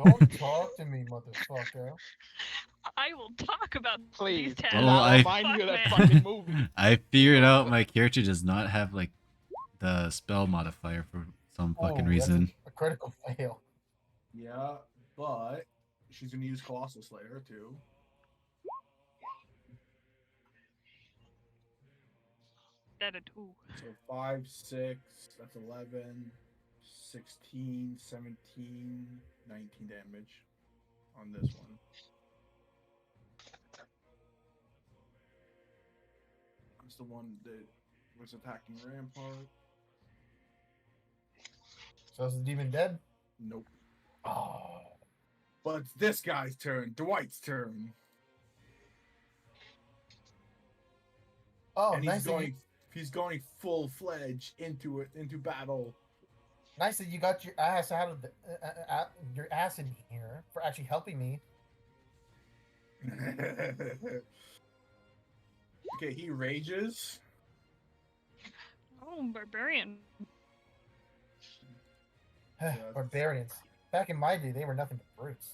Don't talk to me, motherfucker. I will talk about Please. these tabs. Oh, I'll I- remind you of that Fuck, man. fucking movie. I figured out my character does not have like the spell modifier for some fucking Oh, reason. That's a critical fail. Yeah, but she's gonna use Colossal Slayer too. Dead at 2. So 5, 6, that's 11, 16, 17, 19 damage on this one. That's the one that was attacking Rampart. So is the demon dead? Nope. Oh. But it's this guy's turn, Dwight's turn. Oh, And nice. he's going full-fledged into battle. Nice that you got your ass out of your ass in here for actually helping me. Okay, he rages. Oh, barbarian. Barbarians. Back in my day, they were nothing but brutes.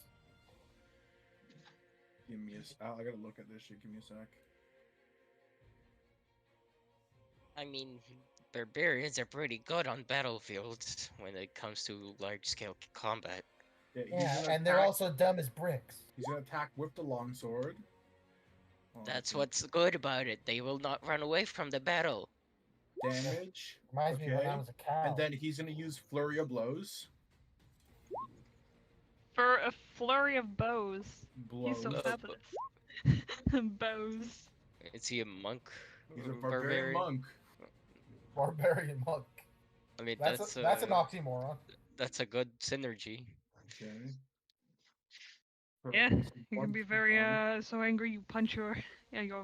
Give me a. I gotta look at this shit. Give me a sec. I mean, barbarians are pretty good on battlefields when it comes to large-scale combat. Yeah, and they're also dumb as bricks. He's gonna attack with the longsword. That's what's good about it. They will not run away from the battle. Damage. Reminds me when I was a cow. And then he's gonna use flurry of blows. For a flurry of bows. He's so Blows. fabulous. Bows. Is he a monk? He's a barbarian monk. Barbarian monk. I mean, that's an oxymoron. That's a good synergy. Okay. Yeah, you can be very so angry you punch your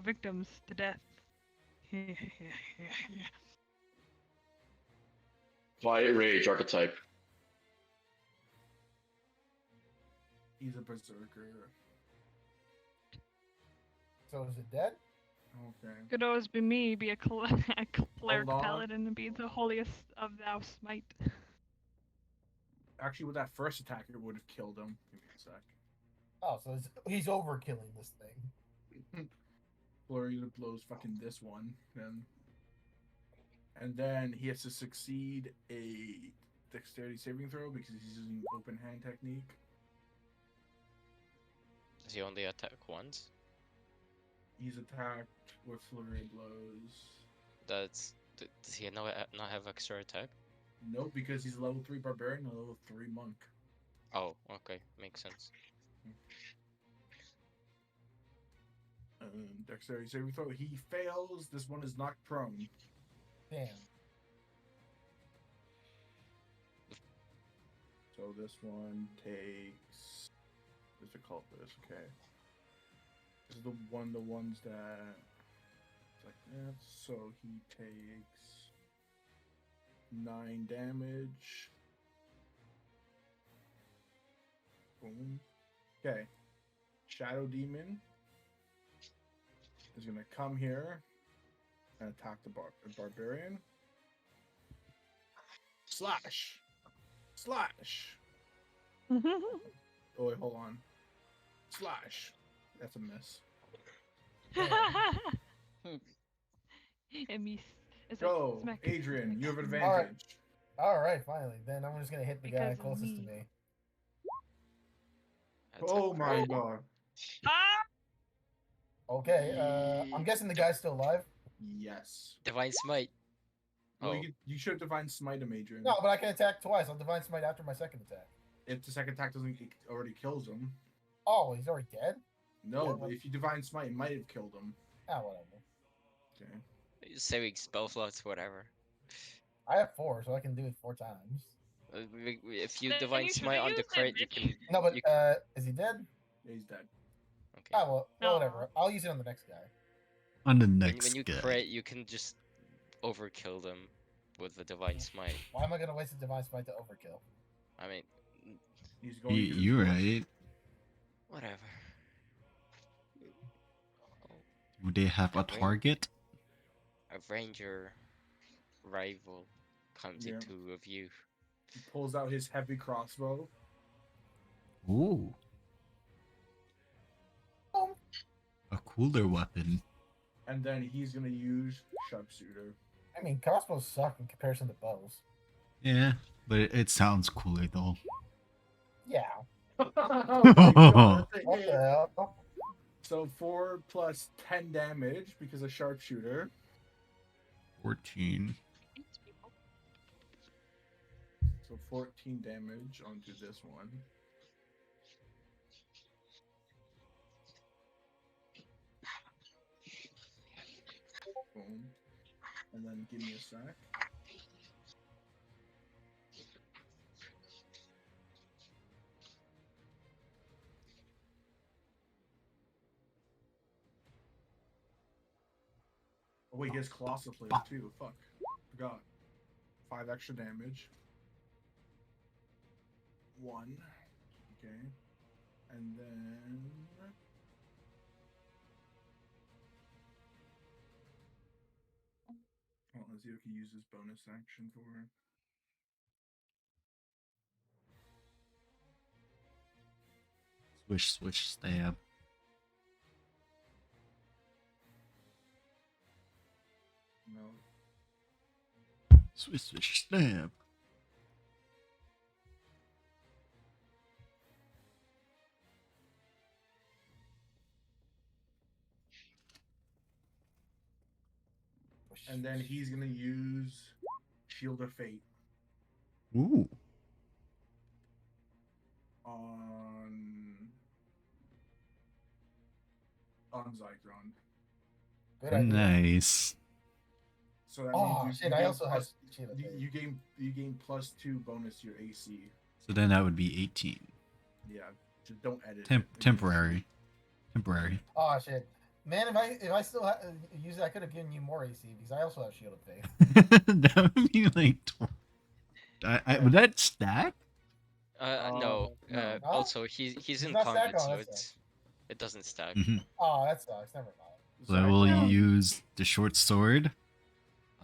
victims to death. Quiet rage archetype. He's a berserker. So is it dead? Okay. Could always be me, be a cleric on. paladin, and be the holiest of thou smite. Actually, with that first attack, it would have killed him. Give me a sec. Oh, so he's overkilling this thing. Flurry of blows fucking this one. And then he has to succeed a dexterity saving throw because he's using open hand technique. Does he only attack once? He's attacked with flurry of blows. Does he not have extra attack? Nope, because he's a level 3 barbarian and a level 3 monk. Oh, okay, makes sense. Dexterity saving throw. He fails. This one is knocked prone. Damn. So this one takes. What's it called? This okay. This is the ones that. It's like that. So he takes 9 damage. Boom. Okay. Shadow Demon is gonna come here and attack the barbarian. Slash. Oh wait, hold on. Slash. That's a miss. A miss. Go, smack. Adrian. You have advantage. All right, finally. Then I'm just gonna hit the guy Because of closest to me. me. That's Oh my god. Okay. I'm guessing the guy's still alive. Yes. Divine Smite. Well, Oh. you should have Divine Smite him, Adrian. No, but I can attack twice. I'll divine smite after my second attack. If the second attack doesn't, it already kills him. Oh, he's already dead. No, Yeah, but well- if you Divine Smite, it might have killed him. Ah, whatever. Okay. Saving spell slots, whatever. I have 4, so I can do it 4 times. If you Then Divine you Smite should've on the used it, crit, you bitch. can. No, but you, is he dead? Yeah, he's dead. okay. Ah, well, No. whatever. I'll use it on the next guy. On the When next you guy. crit, you can just overkill them with the Divine Smite. Why am I gonna waste a divine smite to overkill? I mean, He's going. to the You're torch. right. whatever. Would they have a target? A ranger rival comes Yeah. into view. He pulls out his heavy crossbow. Ooh. A cooler weapon. And then he's gonna use sharpshooter. I mean, crossbows suck in comparison to bows. Yeah, but it sounds cooler though. Yeah. Oh my god, that's a What hit. the hell? So 4 plus 10 damage because of sharpshooter. 14. So 14 damage onto this one. Boom. And then give me a sec. Oh wait, he has Colossal Plate too. Fuck. Forgot. 5 extra damage. 1. Okay. And then... Oh, let's see if he can use his bonus action for it. Swish, swish, stab. No. Swish, swish, stab. And then he's gonna use Shield of Fate Ooh. on Zytron. Good idea. Nice. So that Oh means shit! I also have Shield of Fate. you gain +2 bonus to your AC. So then that would be 18. Yeah, just don't edit. Temporary. Temporary. Oh shit, man! If I still use it, I could have given you more AC because I also have Shield of Fate. That would be like. Would that stack? No. no. Also, he's in not stacked combat, on so this it doesn't stack. Oh, that sucks. Never mind. So I will use the short sword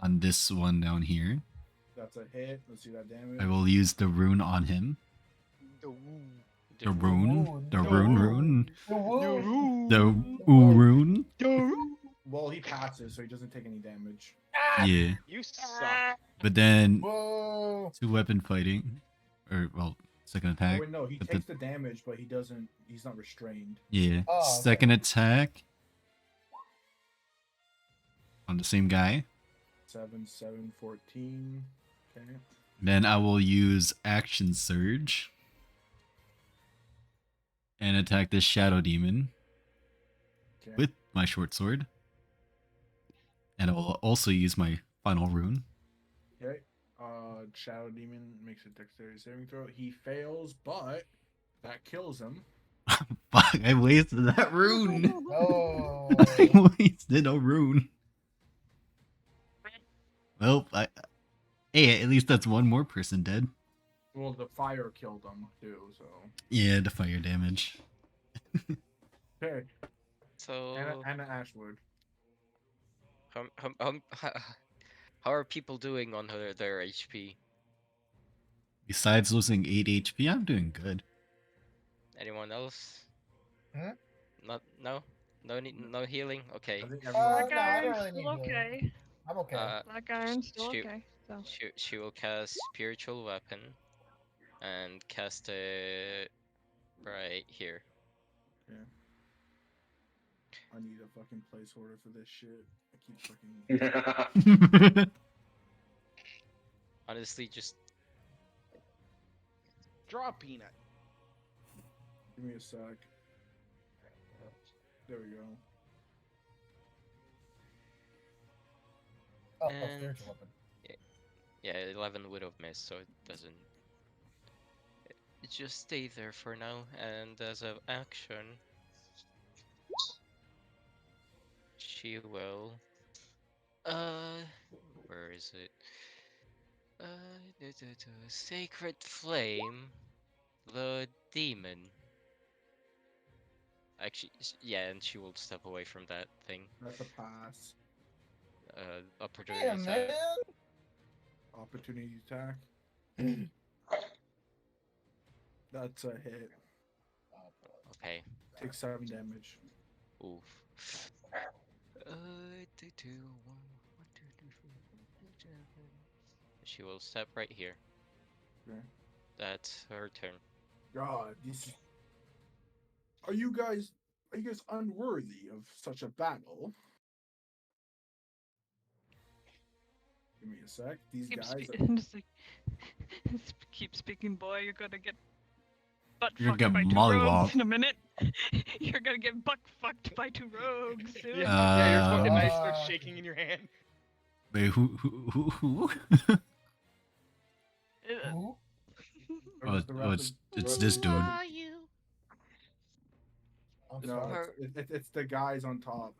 on this one down here. That's a hit. Let's see that damage. I will use the rune on him. The rune. The rune. The rune. Well, he passes, so he doesn't take any damage. Yeah. You suck. But then Whoa. 2 weapon fighting, or well, second Oh, attack. wait, no, he but takes the damage, but he doesn't. He's not restrained. Yeah. Oh, okay. Second attack on the same guy. 7, 7, 14. Okay. Then I will use action surge and attack this shadow demon Okay. with my short sword. And I will also use my final rune. Okay. Shadow Demon makes a dexterity saving throw. He fails, but that kills him. Fuck, I wasted that rune. Oh. I wasted a rune. Well, hey, at least that's one more person dead. Well, the fire killed him too, so. Yeah, the fire damage. Okay. So Anna Ashwood. how are people doing on their HP? Besides losing 8 HP, I'm doing good. Anyone else? Hmm? No healing. Okay. I think No, everyone. I don't Iron's really need still healing. okay. I'm okay. Black Iron's still Shoot. okay. So. She will cast spiritual weapon, and cast it right here. Yeah. I need a fucking placeholder for this shit. I keep fucking. Honestly, just Draw a peanut. Give me a sec. There we go. Oh, And- spiritual weapon. yeah, 11 would have missed, so it doesn't. It just stay there for now, and as an action, she will. Where is it? Sacred Flame, the demon. Actually, yeah, and she will step away from that thing. That's a pass. Opportunity Damn, man. attack. Opportunity attack. That's a hit. Okay. Take 7 damage. Oof. Two, two, one, one, two, three, four, five, six, seven. She will step right here. Okay. That's her turn. God, this. Are you guys unworthy of such a battle? Give me a sec. These Keep, guys. just like, keep speaking, boy. You're gonna get butt You're fucked gonna by get two rogues mollywopped. in a minute. You're gonna get butt fucked by two rogues soon. Yeah, your fucking knife Uh, starts shaking in your hand. Wait, who? Who? It's this dude. You? I'm The No, sorry. it's the guys on top.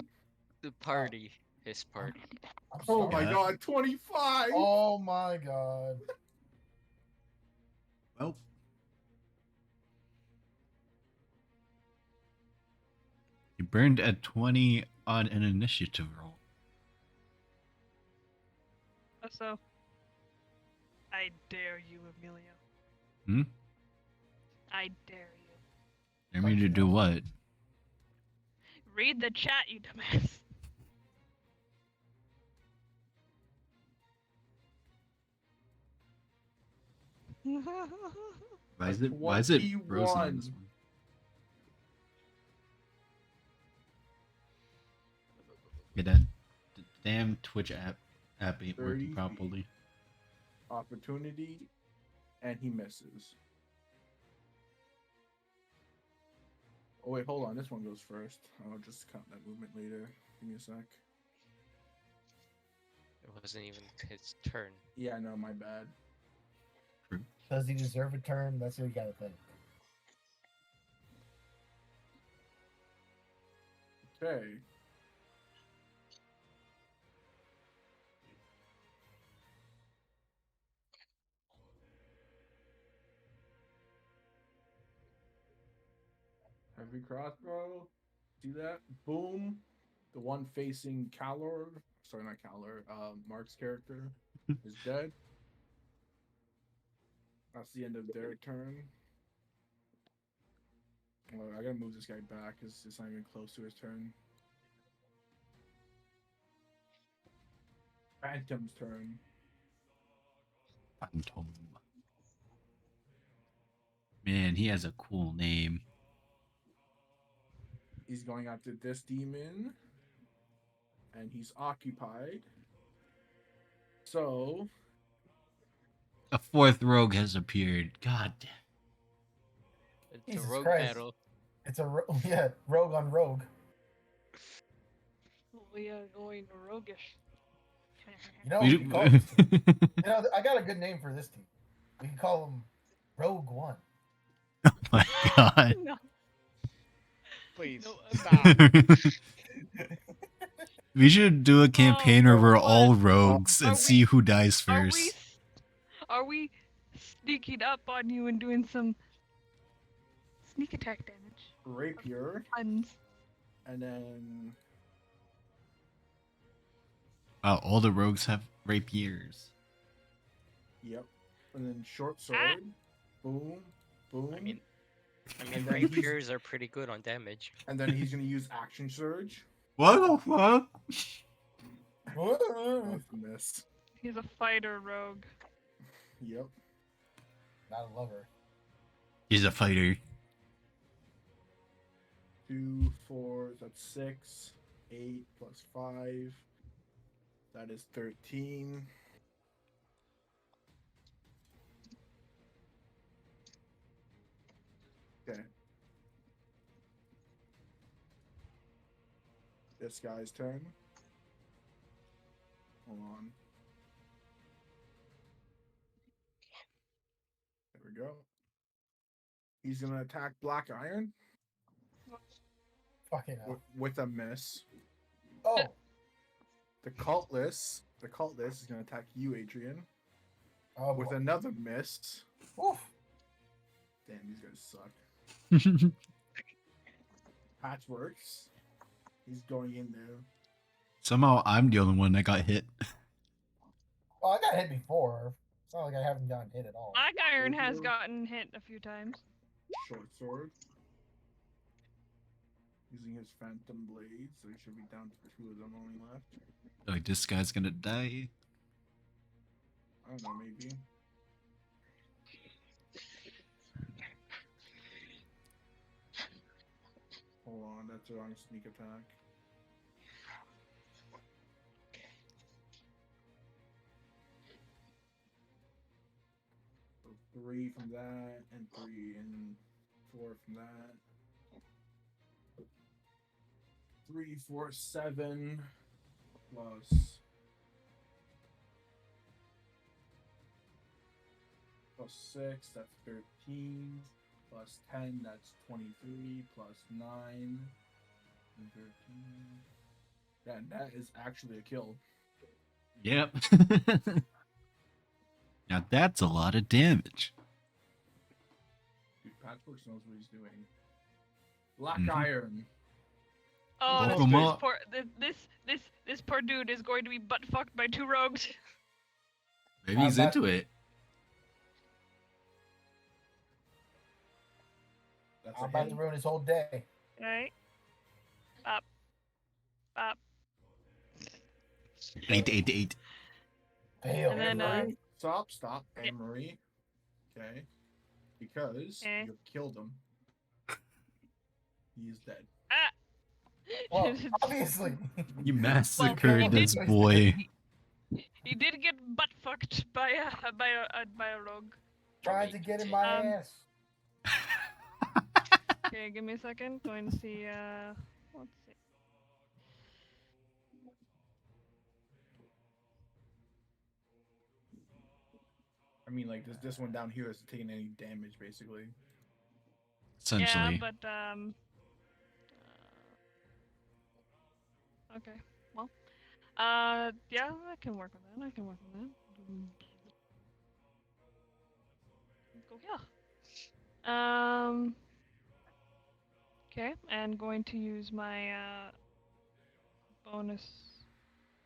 The party. His party. I'm Oh sorry. my god, 25! Oh my god. Well, you burned a 20 on an initiative roll. So, I dare you, Emilio. Hmm? I dare you. I mean to do what? Read the chat, you dumbass. Why is it frozen on this 21. one? Yeah, that damn Twitch app ain't 30 working feet. properly. Opportunity, and he misses. Oh wait, hold on. This one goes first. I'll just count that movement later. Give me a sec. It wasn't even his turn. Yeah, no, my bad. Does he deserve a turn? That's what you gotta think. Okay. Heavy crossbow. See that? Boom. The one facing Calor, sorry, not Calor, Mark's character is dead. That's the end of their turn. Well, I gotta move this guy back because it's not even close to his turn. Phantom's turn. Phantom. Man, he has a cool name. He's going after this demon. And he's occupied. So A fourth rogue has appeared. God damn. It's a Jesus rogue Christ. battle. It's a yeah, rogue on rogue. We are going roguish. You know, We we call this team. You know, I got a good name for this team. We can call them Rogue One. Oh my god. No. Please No, stop. We should do a campaign where we're what? all rogues Are and see who dies first. Are we sneaking up on you and doing some sneak attack damage? rapier, Puns. and then Wow, all the rogues have rapiers. yep, and then short sword. Boom, boom. I mean, And then rapiers are pretty good on damage. and then he's gonna use action surge. What the fuck? That's a miss. He's a fighter rogue. Yep. Not a lover. He's a fighter. 2, 4, that's 6. 8 plus 5. That is 13. Okay. This guy's turn. Hold on. There we go. He's gonna attack Black Iron Fucking hell. with a miss. Oh, The cultist is gonna attack you, Adrian, oh with boy. another miss. Oof. Damn, these guys suck. Patchworks. He's going in there. Somehow I'm the only one that got hit. Oh, I got hit before. It's not like I haven't gotten hit at all. Black Iron has Rapier. gotten hit a few times. Short sword. Using his phantom blade, so he should be down to 2 of them only left. Like, this guy's gonna die. I don't know, maybe. Hold on, that's the wrong sneak attack. 3 from that, and 3 and 4 from that. 3, 4, 7 plus 6, that's 13. Plus 10, that's 23. Plus 9 and 13. Yeah, that is actually a kill. Yep. Now that's a lot of damage. Dude, Patchworks knows what he's doing. Black Mhm. Iron. Oh, Woke this, 'em this up. poor this poor dude is going to be butt fucked by 2 rogues. Maybe he's bet- into it. That's I'm a about hit. to ruin his whole day. Right? Up. Up. 8. Fail. And then, Anne-Marie, stop, yeah. Anne-Marie. Okay. Because Okay. you killed him. He is dead. Ah! Well, obviously. You Well, massacred he this did- boy. He did get butt fucked by a rogue. Trying to get in my Um, ass. Okay, give me a second. Going to see, let's see. I mean, like, this one down here isn't taking any damage, basically. Essentially. Yeah, but, okay, well, yeah, I can work with that. Go here. Okay, and going to use my, bonus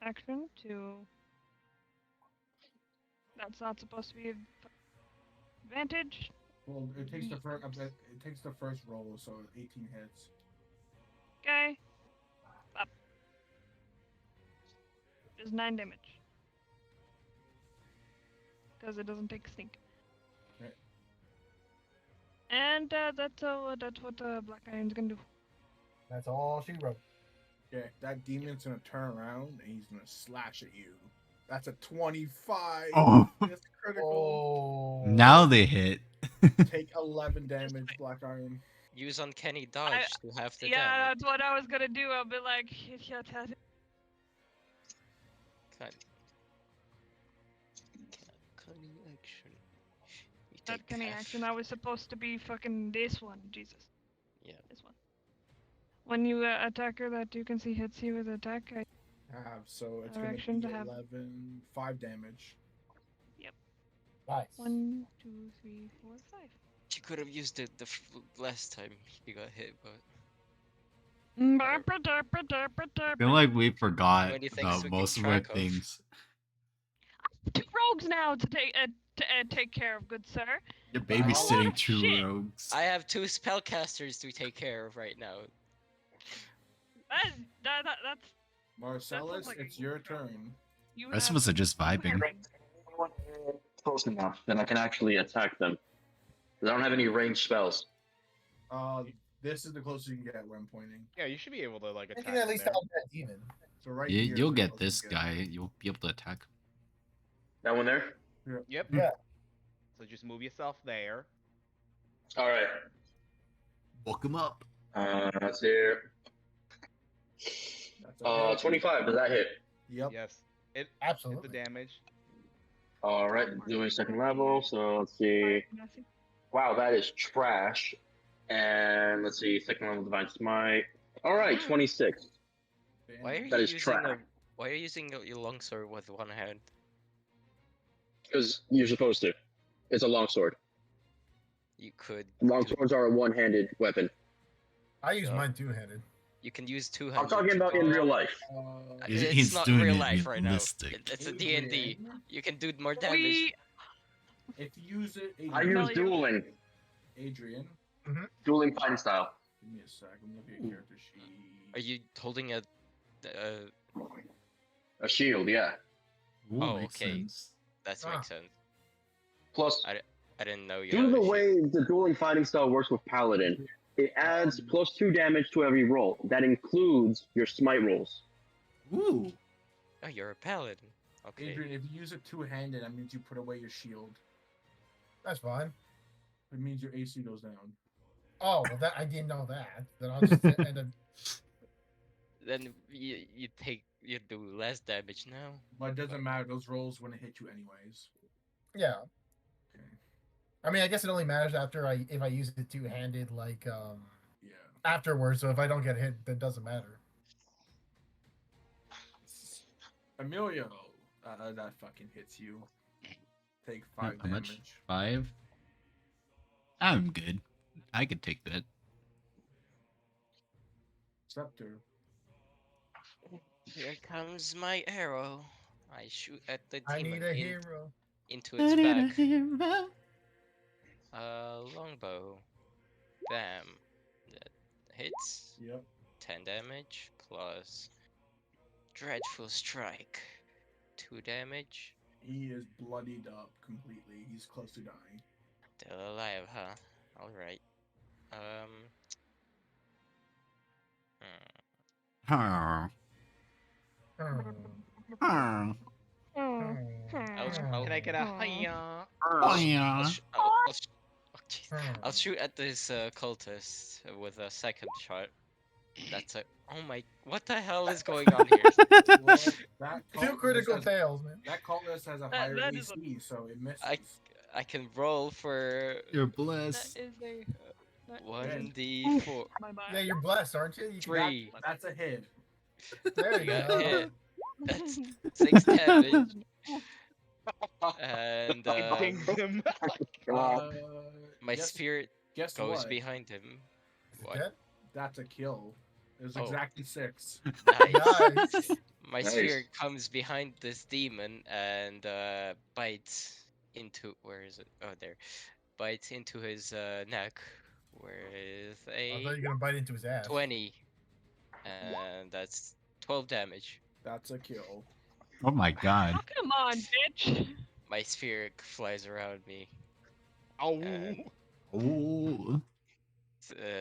action to... That's not supposed to be advantage. Well, it takes the first. It takes the first roll, so 18 hits. Okay. Up. Does 9 damage. Because it doesn't take sneak. Right. And that's what Black Iron's gonna do. That's all she wrote. Okay, that demon's gonna turn around and he's gonna slash at you. That's a 25. Oh. That's critical. Oh. Now they hit. Take 11 damage, Black Iron. Use uncanny dodge to have the Yeah, damage. that's what I was gonna do. I'll be like, Cunning action. You that take kind of half. action. I was supposed to be fucking this one. Jesus. Yeah. This one. When you attacker that you can see hits you with attack, I Have, so it's Our gonna action be to have- 11, 5 damage. Nice. 1, 2, 3, 4, 5. You could have used it last time you got hit, but I feel like we forgot Many things about we keep most of our track of. things. 2 rogues now to take care of, good sir. You're a lot babysitting of 2 shit. rogues. I have 2 spellcasters to take care of right now. That's Marcellus, like a it's your good job. turn. you The rest have of us are just vibing. Close enough, then I can actually attack them. 'Cause I don't have any ranged spells. This is the closest you can get where I'm pointing. Yeah, you should be able to like I attack. can at least there. help that demon. So right You, here. is you'll the get closest this you guy. You'll be able to attack. That one there? Yep. Yeah. So just move yourself there. All right. Book him up. Let's see here. That's okay. 25. Does that hit? Yep. Yes. Hit the Absolutely. damage. All right. Doing second level. So let's see. Wow, that is trash. And let's see. Second level divine smite. All right, 26. Why are you That is using trash. why are you using your longsword with one hand? Because you're supposed to. It's a longsword. You could Longswords are a one-handed weapon. I use Yeah. mine two-handed. you can use 2 I'm hands. talking about in real life. He's not doing real it life right now. realistic. It's a D&D. You can do more damage. We If you use it, I Adrian. use dueling. Adrian, Dueling fighting style. give me a sec. I'm looking at character sheet. Are you holding a A shield, yeah. Ooh, Oh, makes okay. sense. that Ah. makes sense. Plus, I didn't know you due to had the a shield. way the dueling fighting style works with Paladin, it adds +2 damage to every roll. That includes your smite rolls. Ooh. Oh, you're a paladin. Okay. Adrian, if you use it two-handed, that means you put away your shield. That's fine. It means your AC goes down. Oh, well, that I didn't know that. Then I'll just end up. Then you do less damage now. But it doesn't matter. Those rolls wouldn't hit you anyways. Yeah. Okay. I mean, I guess it only matters after if I use it two-handed, like Yeah. afterwards. So if I don't get hit, then it doesn't matter. Emilio, that fucking hits you. Take How 5 much? damage. 5? I'm good. I could take that. Scepter. Here comes my arrow. I shoot at the I demon need a hero. into its back. Longbow. Bam. That hits. Yep. 10 damage plus dreadful strike. 2 damage. He is bloodied up completely. He's close to dying. Still alive, huh? Alright. Hmm. Hmm. Can I get a hiya? Oh, yeah. I'll shoot at this cultist with a second shot. That's a. Oh my. What the hell is going on here? Well, that Two critical fails, man. That cultist has a That- higher that is AC, so it misses. I can roll for You're That blessed. is a. that- 1d4. My bad. Yeah, you're blessed, aren't you? You 3. That's a hit. There You you got go. hit. That's 6 damage. And Ding him. my guess, spirit guess goes what? behind him. What? Dead? That's a kill. It was Oh. exactly 6. Nice. Nice. My Nice. spirit comes behind this demon and bites into where is it? Oh, there. Bites into his neck with I thought you a were gonna bite into his ass. 20, and that's 12 damage. That's a kill. Oh my god. Oh, come on, bitch. My spirit flies around me, Oh. And- Oh.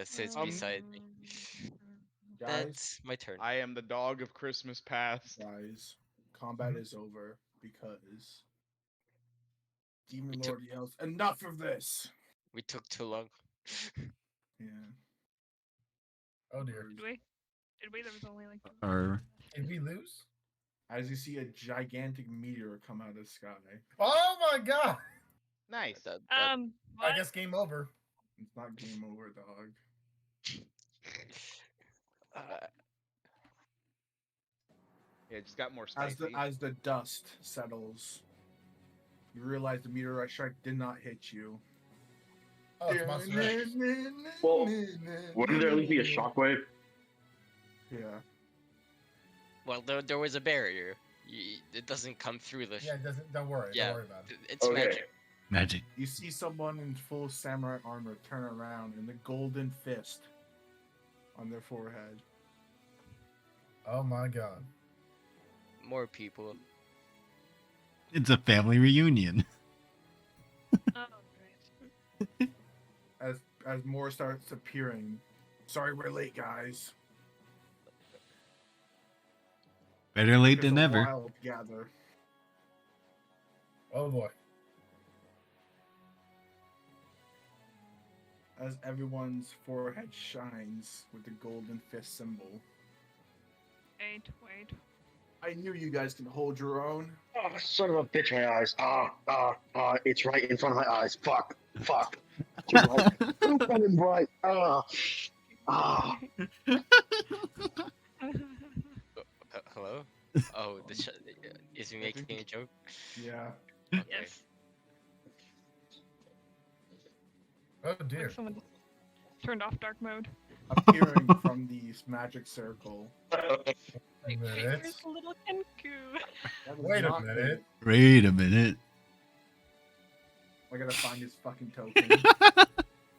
sits Um, beside me. Guys, That's my turn. I am the dog of Christmas past. guys, combat is over because Demon It Lord yells, "Enough of this!" We took too long. Yeah. Oh dear. Did we? Did we? There was only like. Or Did we lose? As you see a gigantic meteor come out of the sky. Oh my god! Nice. What? I guess game over. It's not game over, dog. Yeah, it just got more As spicy. the dust settles, you realize the meteorite strike did not hit you. Oh, it's Monster Mash. Well, wouldn't there at least be a shockwave? Yeah. Well, there was a barrier. It doesn't come through the. Yeah, it doesn't. Don't worry. Yeah. Don't worry about it. It's Okay. magic. magic. You see someone in full samurai armor turn around and the golden fist on their forehead. Oh my god. More people. It's a family reunion. Oh, great. As more starts appearing. Sorry we're late, guys. Better late Because than the never. wild gather. Oh boy. As everyone's forehead shines with the golden fist symbol. Wait. I knew you guys can hold your own. Oh, son of a bitch, my eyes. It's right in front of my eyes. Fuck. Too bright. Too fucking bright. Hello? Oh, is he making a joke? Yeah. Okay. Yes. Oh dear. Like someone just turned off dark mode. Appearing from this magic circle. Wait a minute. There's a little Kenku. That is Wait a not minute. it. Wait a minute. I gotta find his fucking token.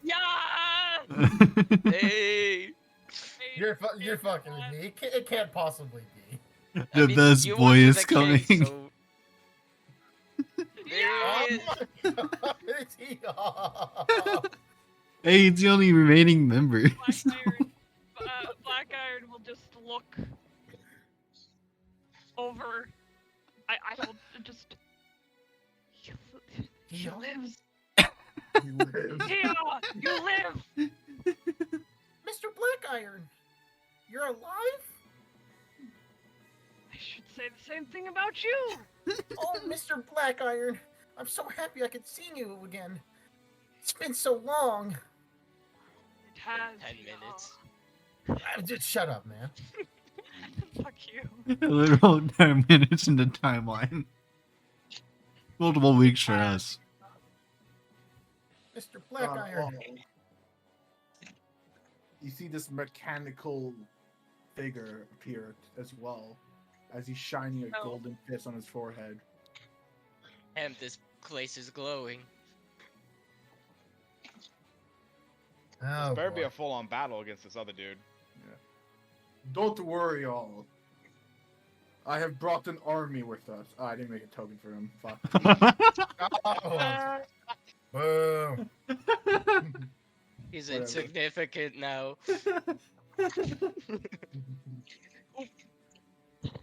Yeah. Hey! You're fucking with me. It can't possibly be. The best you boy wanted is the coming. cake, so... There Oh he is! my god. Is he? Hey, it's the only remaining member. Black Iron will just look over. I will just. He lives. You live. Here, you live. Mr. Blackiron, you're alive? I should say the same thing about you. Oh, Mr. Blackiron, I'm so happy I could see you again. It's been so long. It has 10 you. minutes. Just shut up, man. Fuck you. A literal 10 minutes in the timeline. Multiple weeks for us. Mr. Blackiron. You see this mechanical figure appear as well, as he's shining a Oh. golden fist on his forehead. And this place is glowing. Oh, This better be boy. a full-on battle against this other dude. Don't worry, all. I have brought an army with us. Oh, I didn't make a token for him. Fuck. Oh. Boo. He's Whatever. insignificant now.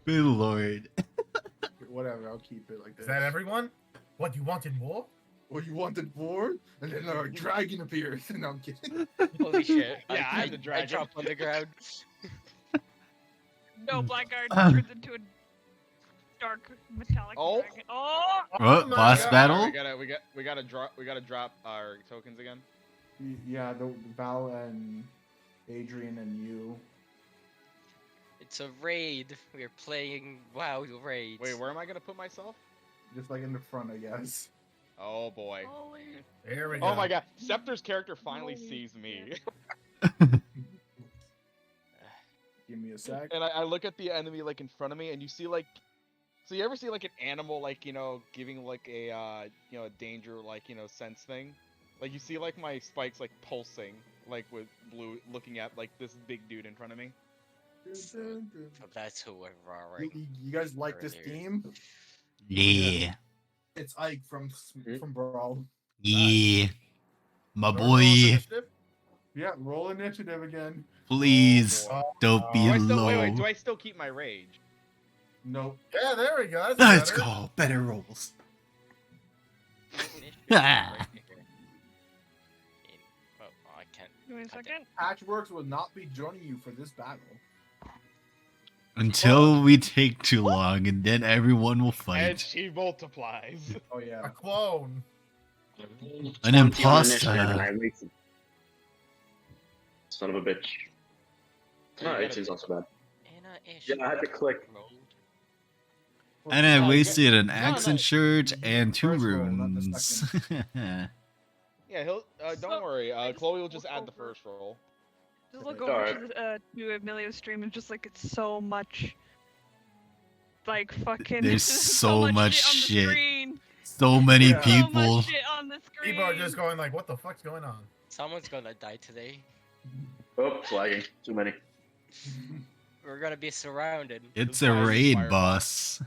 Good lord. Whatever, I'll keep it like this. Is that everyone? What, you wanted more? Well, you wanted more? And then our dragon appears. No, I'm kidding. Holy shit. Yeah, I had the I dragon. drop on the ground. No, Blackguard Uh. turns into a dark metallic Oh. dragon. Oh! What? my Boss God. battle? We gotta drop our tokens again. Yeah, the Val and Adrian and you. It's a raid. We're playing WoW raids. Wait, where am I gonna put myself? Just like in the front, I guess. Oh boy. Holy. There we go. Oh my god. Scepter's character finally sees me. Give me a sec. And I look at the enemy like in front of me and you see like so you ever see like an animal like, you know, giving like a you know, a danger like, you know, sense thing? Like you see like my spikes like pulsing like with blue looking at like this big dude in front of me. So that's who we're roaring. You guys like this earlier. game? Yeah. It's Ike from Brawl. Yeah. My Roll boy. initiative? Yeah, roll initiative again. Please Oh, don't be Do I still, wait, low. do I still keep my rage? Nope. Yeah, there we go. That's Let's better. go. Better rolls. Initiative Ah. right here. Oh, I can't. Give me a second. Patchworks will not be joining you for this battle. Until we take too long, and then everyone will And fight. she multiplies. Oh yeah. A clone. An 20 on imposter. initiative and I wasted. Son of a bitch. You No, gotta 18's not so bad. Anna Yeah, I had to click. rolled. And I No, wasted an no, accent shirt and 2 First roll, not the runes. Yeah, he'll don't So, worry. I just Chloe will just look add the over. first roll. Just look Alright. over to Emilio's stream and just like it's so much like fucking There's so much shit on the shit. screen. So many Yeah. So people. much shit on the screen. People are just going like, what the fuck's going on? Someone's gonna die today. Oh, flagging. Too many. We're gonna be surrounded. It's This a guy's raid, fireball. boss.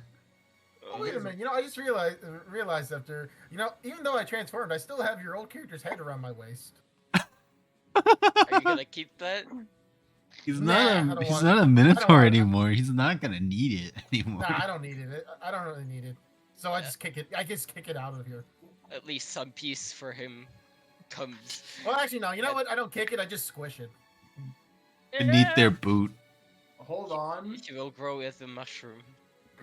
Oh, wait a minute. You know, I just realized after, you know, even though I transformed, I still have your old character's head around my waist. Are you gonna keep that? He's Nah, I not don't a he's want- not a I minotaur don't want- anymore. He's not gonna need it anymore. Nah, I don't need it. I don't really need it. So I just kick it. I just kick it out of here. At least some peace for him comes. Well, actually, no. You know what? I don't kick it. I just squish it. Beneath their boot. Hold on. He will grow as a mushroom,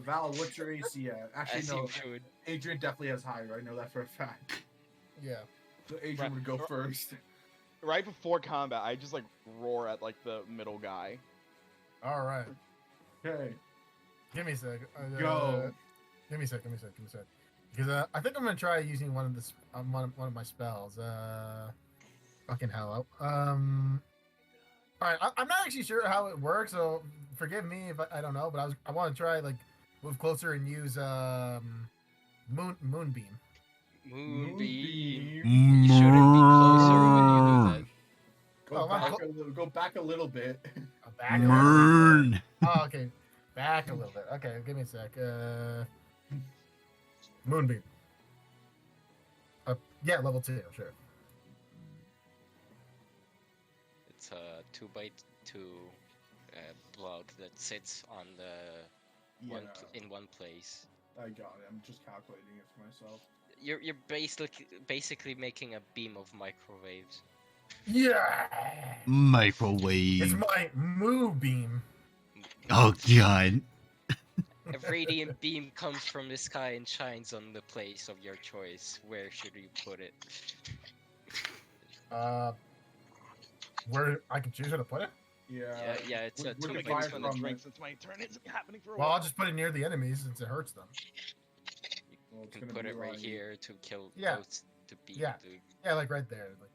Val, what's your AC at? Actually, as no. you should. Adrian definitely has higher. I know that for a fact. Yeah. So Adrian Right. would go first. Right before combat, I just like roar at like the middle guy. All right. Okay. Give me a sec. Go. Give me a sec. Because I think I'm gonna try using one of this one of my spells. Fucking hell. All right. I'm not actually sure how it works, so forgive me if I don't know. But I want to try like move closer and use moonbeam. Moonbeam. Mm. You shouldn't be closer when you do that. Go back a little bit. Back a little bit. Mern. Oh, okay. Back a little bit. Okay, give me a sec. Moonbeam. Yeah, level 2, sure. It's a 2x2 block that sits on the Yeah, in one place. I got it. I'm just calculating it for myself. You're basically making a beam of microwaves. Yeah. It's Microwave. my move beam. Oh god. A radiant beam comes from the sky and shines on the place of your choice. Where should you put it? Where I can choose where to put it? Yeah, it's a Would- 2 would by buy Just 2. gonna from drink it. since my turn isn't happening for a Well, while. I'll just put it near the enemies since it hurts them. Well, You it's can gonna put be it right like- here to kill Yeah. ghosts to beat Yeah. the. Yeah, like right there. Like,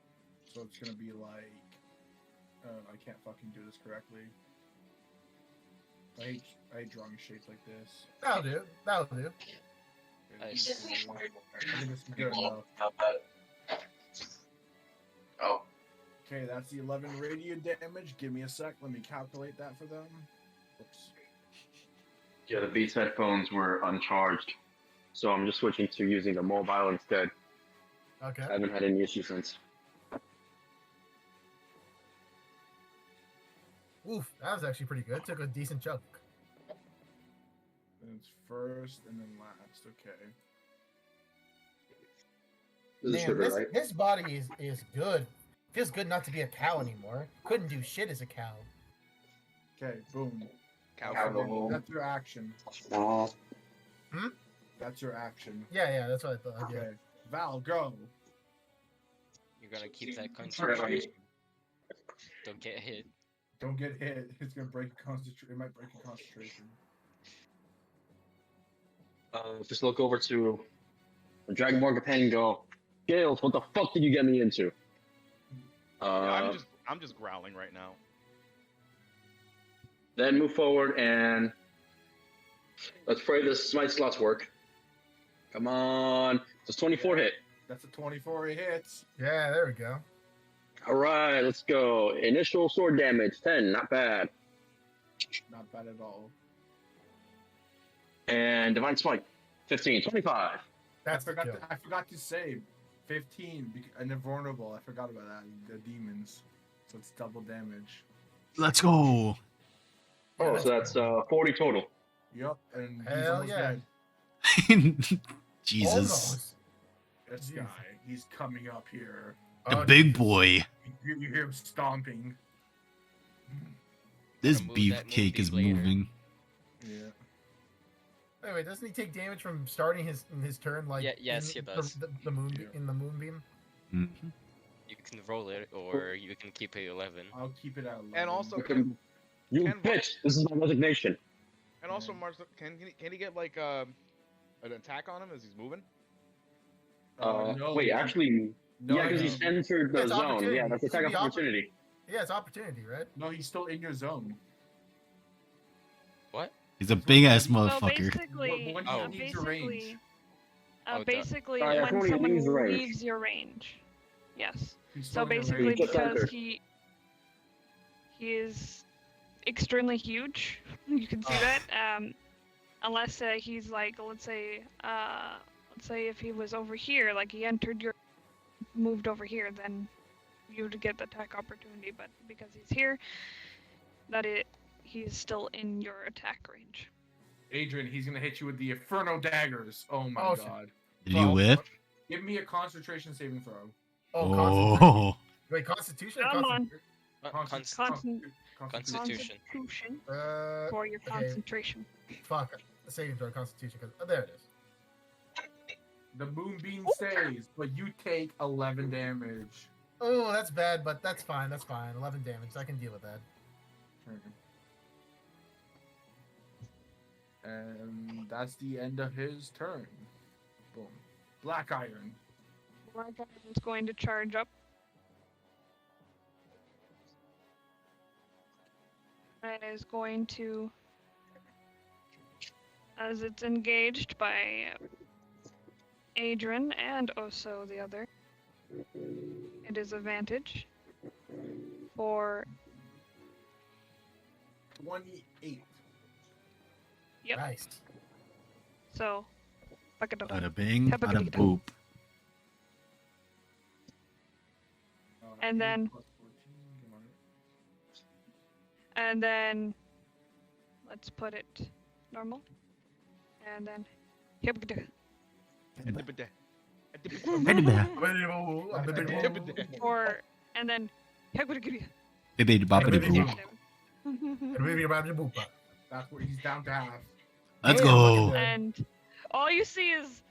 So it's gonna be like, I can't fucking do this correctly. I hate drawing shapes like this. that'll do. That'll do. Nice. I think this is good enough. Oh, Okay, that's the 11 radiant damage. Give me a sec. Let me calculate that for them. Oops. yeah, the Beats headphones were uncharged, so I'm just switching to using the mobile instead. Okay. I haven't had any issues since. Oof, that was actually pretty good. Took a decent chunk. And it's first and then last. Okay. This is Man, sugar, this, right? this body is good. Feels good not to be a cow anymore. Couldn't do shit as a cow. Okay, boom. Cow. That's your action. Hmm? That's your action. Yeah, that's what I thought. Yeah. Okay. Val, go. You're gonna keep that concentration. Don't get hit. Don't get hit. It's gonna break your concentration. It might break your concentration. Just look over to the Dragonborn companion and go, Gales, what the fuck did you get me into? Yeah, I'm just growling right now. Then move forward and let's pray this smite slots work. Come on. Does 24 hit? That's a 24 hits. Yeah, there we go. All right, let's go. Initial sword damage, 10, not bad. Not bad at all. And Divine Smite, 15, 25. That's the kill. I forgot to say 15 and they're vulnerable. I forgot about that. The demons. So it's double damage. Let's go. Oh, so that's 40 total. Yup, and he's Hell almost yeah. dead. Jesus. Almost. This Jeez. guy, he's coming up here. The Oh, big Jesus. boy. You hear him stomping. This Gotta move that beefcake is moonbeam later. moving. Yeah. Anyway, doesn't he take damage from starting his turn like? Yeah, yes, in he does. The moon Yeah. in the moonbeam. Mhm. You can roll it, or you can keep it 11. I'll keep it at 11. And also, You Ken- bitch! This is my resignation. and also, Mars, can he get like an attack on him as he's moving? No, Wait, actually, no, yeah, because no. he's entered the Yeah, it's zone. opportunity. Yeah, that's It should attack be of opportunity. Yeah, it's opportunity, right? No, he's still in your zone. What? He's a big ass So motherfucker. basically, When Oh. he needs your range. basically, Oh, duh. basically Oh, yeah, when when he someone leaves the range. leaves your range. Yes. He's So still in your basically, range. Just because entered. he is extremely huge, you can see that. Unless he's like, let's say if he was over here, like he entered your, moved over here, then you'd get the attack opportunity. But because he's here, he's still in your attack range. Adrian, he's gonna hit you with the Inferno daggers. Oh my Oh, shit. god. Did you whip? Give me a concentration saving throw. Oh, concentration. Oh. Wait, Constitution. Or Come on. concentration? Constitution. Constitution Uh, for your okay. concentration. fuck. The saving throw, Constitution. There it is. The moonbeam stays, but you take 11 damage. Oh, that's bad, but that's fine. That's fine. 11 damage. I can deal with that. And that's the end of his turn. Boom. Black Iron. Black Iron's going to charge up. And is going to, as it's engaged by Adrian and also the other, it is advantage for 28. Yep. Nice. So, fuck it up. Bada bing, bada Tapadita. boop. And then- 8 plus 14, come on. And then let's put it normal. And then Or and then Baby boppity boo. That's what he's down to have. Let's Damn, look at go. that. and all you see is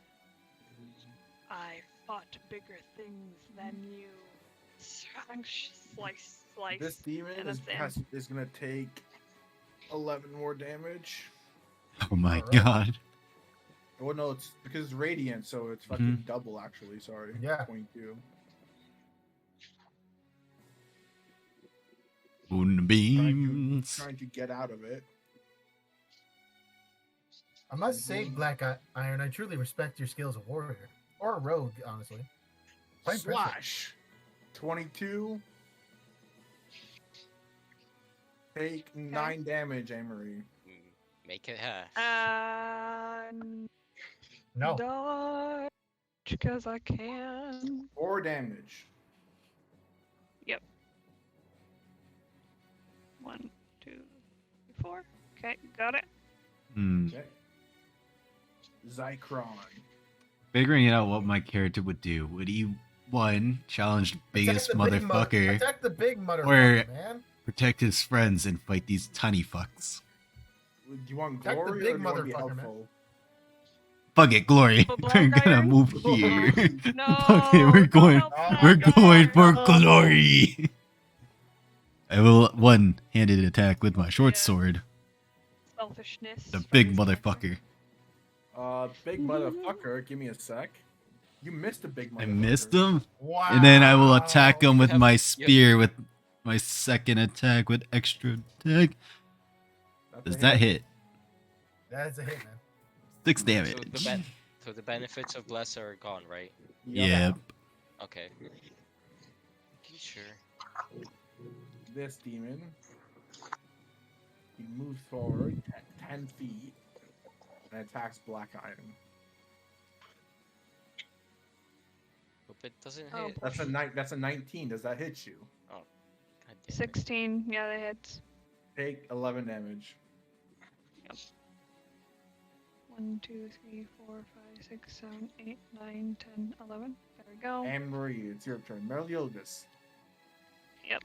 I fought bigger things than you. Slice. This demon and is, that's it. is gonna take 11 more damage. Oh my Alright. god. Well, no, it's because it's radiant, so it's fucking double. Actually, sorry. Yeah. 22. Moonbeams. Trying to get out of it. I must say, Black Iron, I truly respect your skill as a warrior or a rogue, honestly. Quite impressive. Slash. 22. Take 9 damage, Amory. Make it half. No. Dodge, because I can. 4 damage. Yep. 1, 2, 3, 4. Okay, got it. Okay. Zycron. Figuring out what my character would do. Would he, one, challenge biggest Attack the big motherfucker, Attack the big motherfucker, or man. protect his friends and fight these tiny fucks? Do you want Attack the glory big or do you want to be motherfucker, man. helpful? Fuck it, glory. Oh, We're Black gonna Iron? move here. No, Fuck it, we're don't going. help Oh Black We're my going Iron. for No. glory. I will one-handed attack with my short Yeah. sword. Selfishness. The from big his motherfucker. Big motherfucker. Give me a sec. You missed a big motherfucker. I missed him, Wow. and then I will attack him with have- my you- spear with my second attack with extra attack. That's Does a that hit? That's a hit, man. 6 So damage. so the benefits of bless are gone, right? Yep. Okay. Okay, sure. This demon. He moves forward 10 feet and attacks Black Iron. Hope it doesn't Oh, hit. That's a 19. Does that hit you? God damn it. 16. Yeah, that hits. Take 11 damage. 1, 2, 3, 4, 5, 6, 7, 8, 9, 10, 11. There we go. Anne Marie, it's your turn. Meliodas. Yep.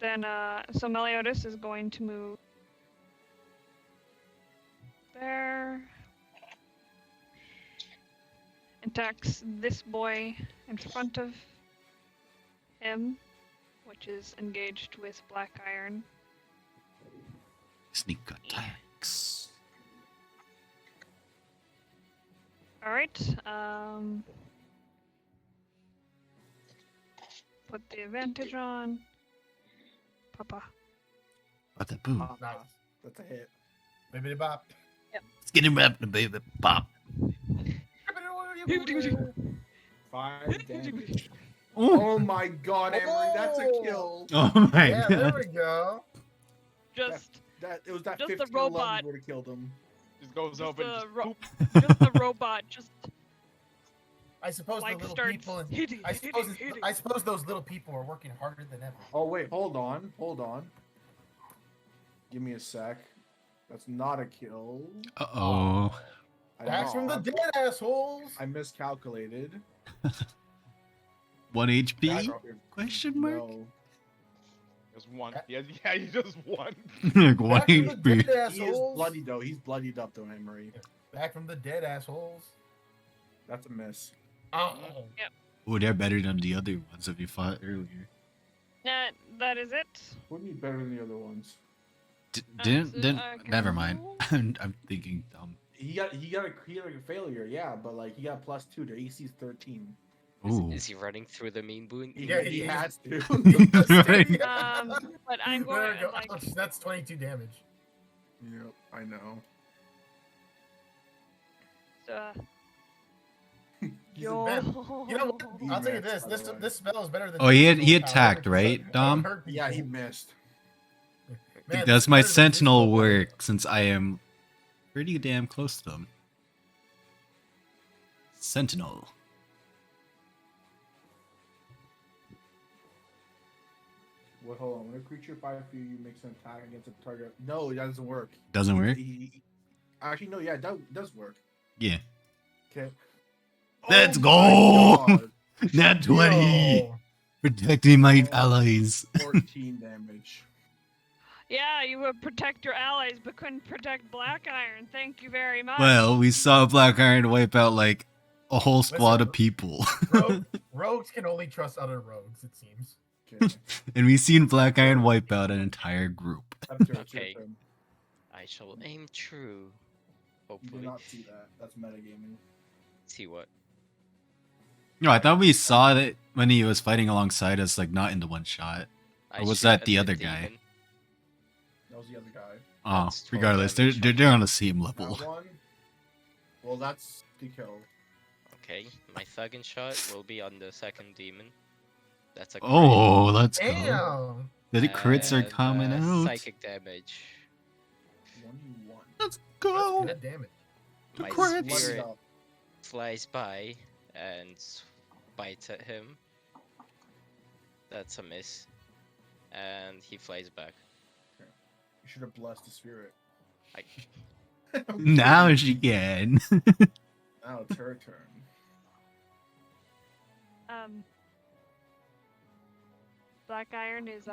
Then, so Meliodas is going to move there. Attacks this boy in front of him, which is engaged with Black Iron. Sneak attacks. Alright, put the advantage on. Papa. What the boo? Nice. That's a hit. Baby bop. Let's get him up, baby. Pop. 5 damage. Oh, Oh my god, Amory, that's a kill. oh my Yeah, there god. we go. Just, It was that Just the 15 robot. would have killed him. Just goes just open. the Just ro- boop. just the robot, just I suppose like the little starts people. hitting, I suppose. hitting. I suppose those little people are working harder than ever. Oh wait, hold on. Give me a sec. That's not a kill. Uh-oh. Back from the I- dead, assholes. I miscalculated. 1 HP? That's- Question mark? No. Just one. Yeah, he just won. Like 1 Back from the HP. dead, He is assholes. bloody though. He's bloodied up though, Anne-Marie. Back from the dead, assholes. That's a miss. Oh. Oh, they're better than the other ones that we fought earlier. that is it. What do you mean better than the other ones? Didn't okay. never mind. I'm thinking dumb. He got a failure, yeah, but like he got +2. Their AC is 13. Ooh. Is he running through the mean boon? Yeah, he he is. has to. Right. But I'm going There we go. like Ouch, that's 22 damage. Yep, I know. He's yo. a man. You know what? I'll tell you this. By the This way. this spell is better than. Oh, he Sentinel's power, attacked, because right, it Dom? hurt people. Yeah, he missed. Man, Does this my is better than sentinel Sentinel power. work since I am pretty damn close to them? Sentinel. Wait, hold on. When a creature 5 feet, you makes an attack against a target. No, that doesn't work. Doesn't work? Actually, no. Yeah, it does work. Yeah. Okay. Let's Oh go! my God. Nat 20! Yo. Protecting my Oh. allies. 14 damage. Yeah, you would protect your allies, but couldn't protect Black Iron. Thank you very much. Well, we saw Black Iron wipe out like a whole squad Listen, of people. Rogues can only trust other rogues, it seems. Okay. And we seen Black Iron wipe out an entire group. After it's your Okay. turn. I shall aim true. You did Hopefully. not see that. That's metagaming. See what? No, I thought we saw that when he was fighting alongside us, like not in the one shot. I Or was shoot that at the other guy? demon. That was the other guy. Oh, That's 12 regardless, they're damage. they're on the same level. That one. Well, that's the kill. Okay, my second shot will be on the second demon. That's a crit. Oh, let's go. Damn. The crits are And, coming out. Psychic damage. 21. Let's That's go. good damage. The My crits. spirit Up. flies by and bites at him. That's a miss. And he flies back. You should have blessed the spirit. I- Now she can. Now it's her turn. Black Iron is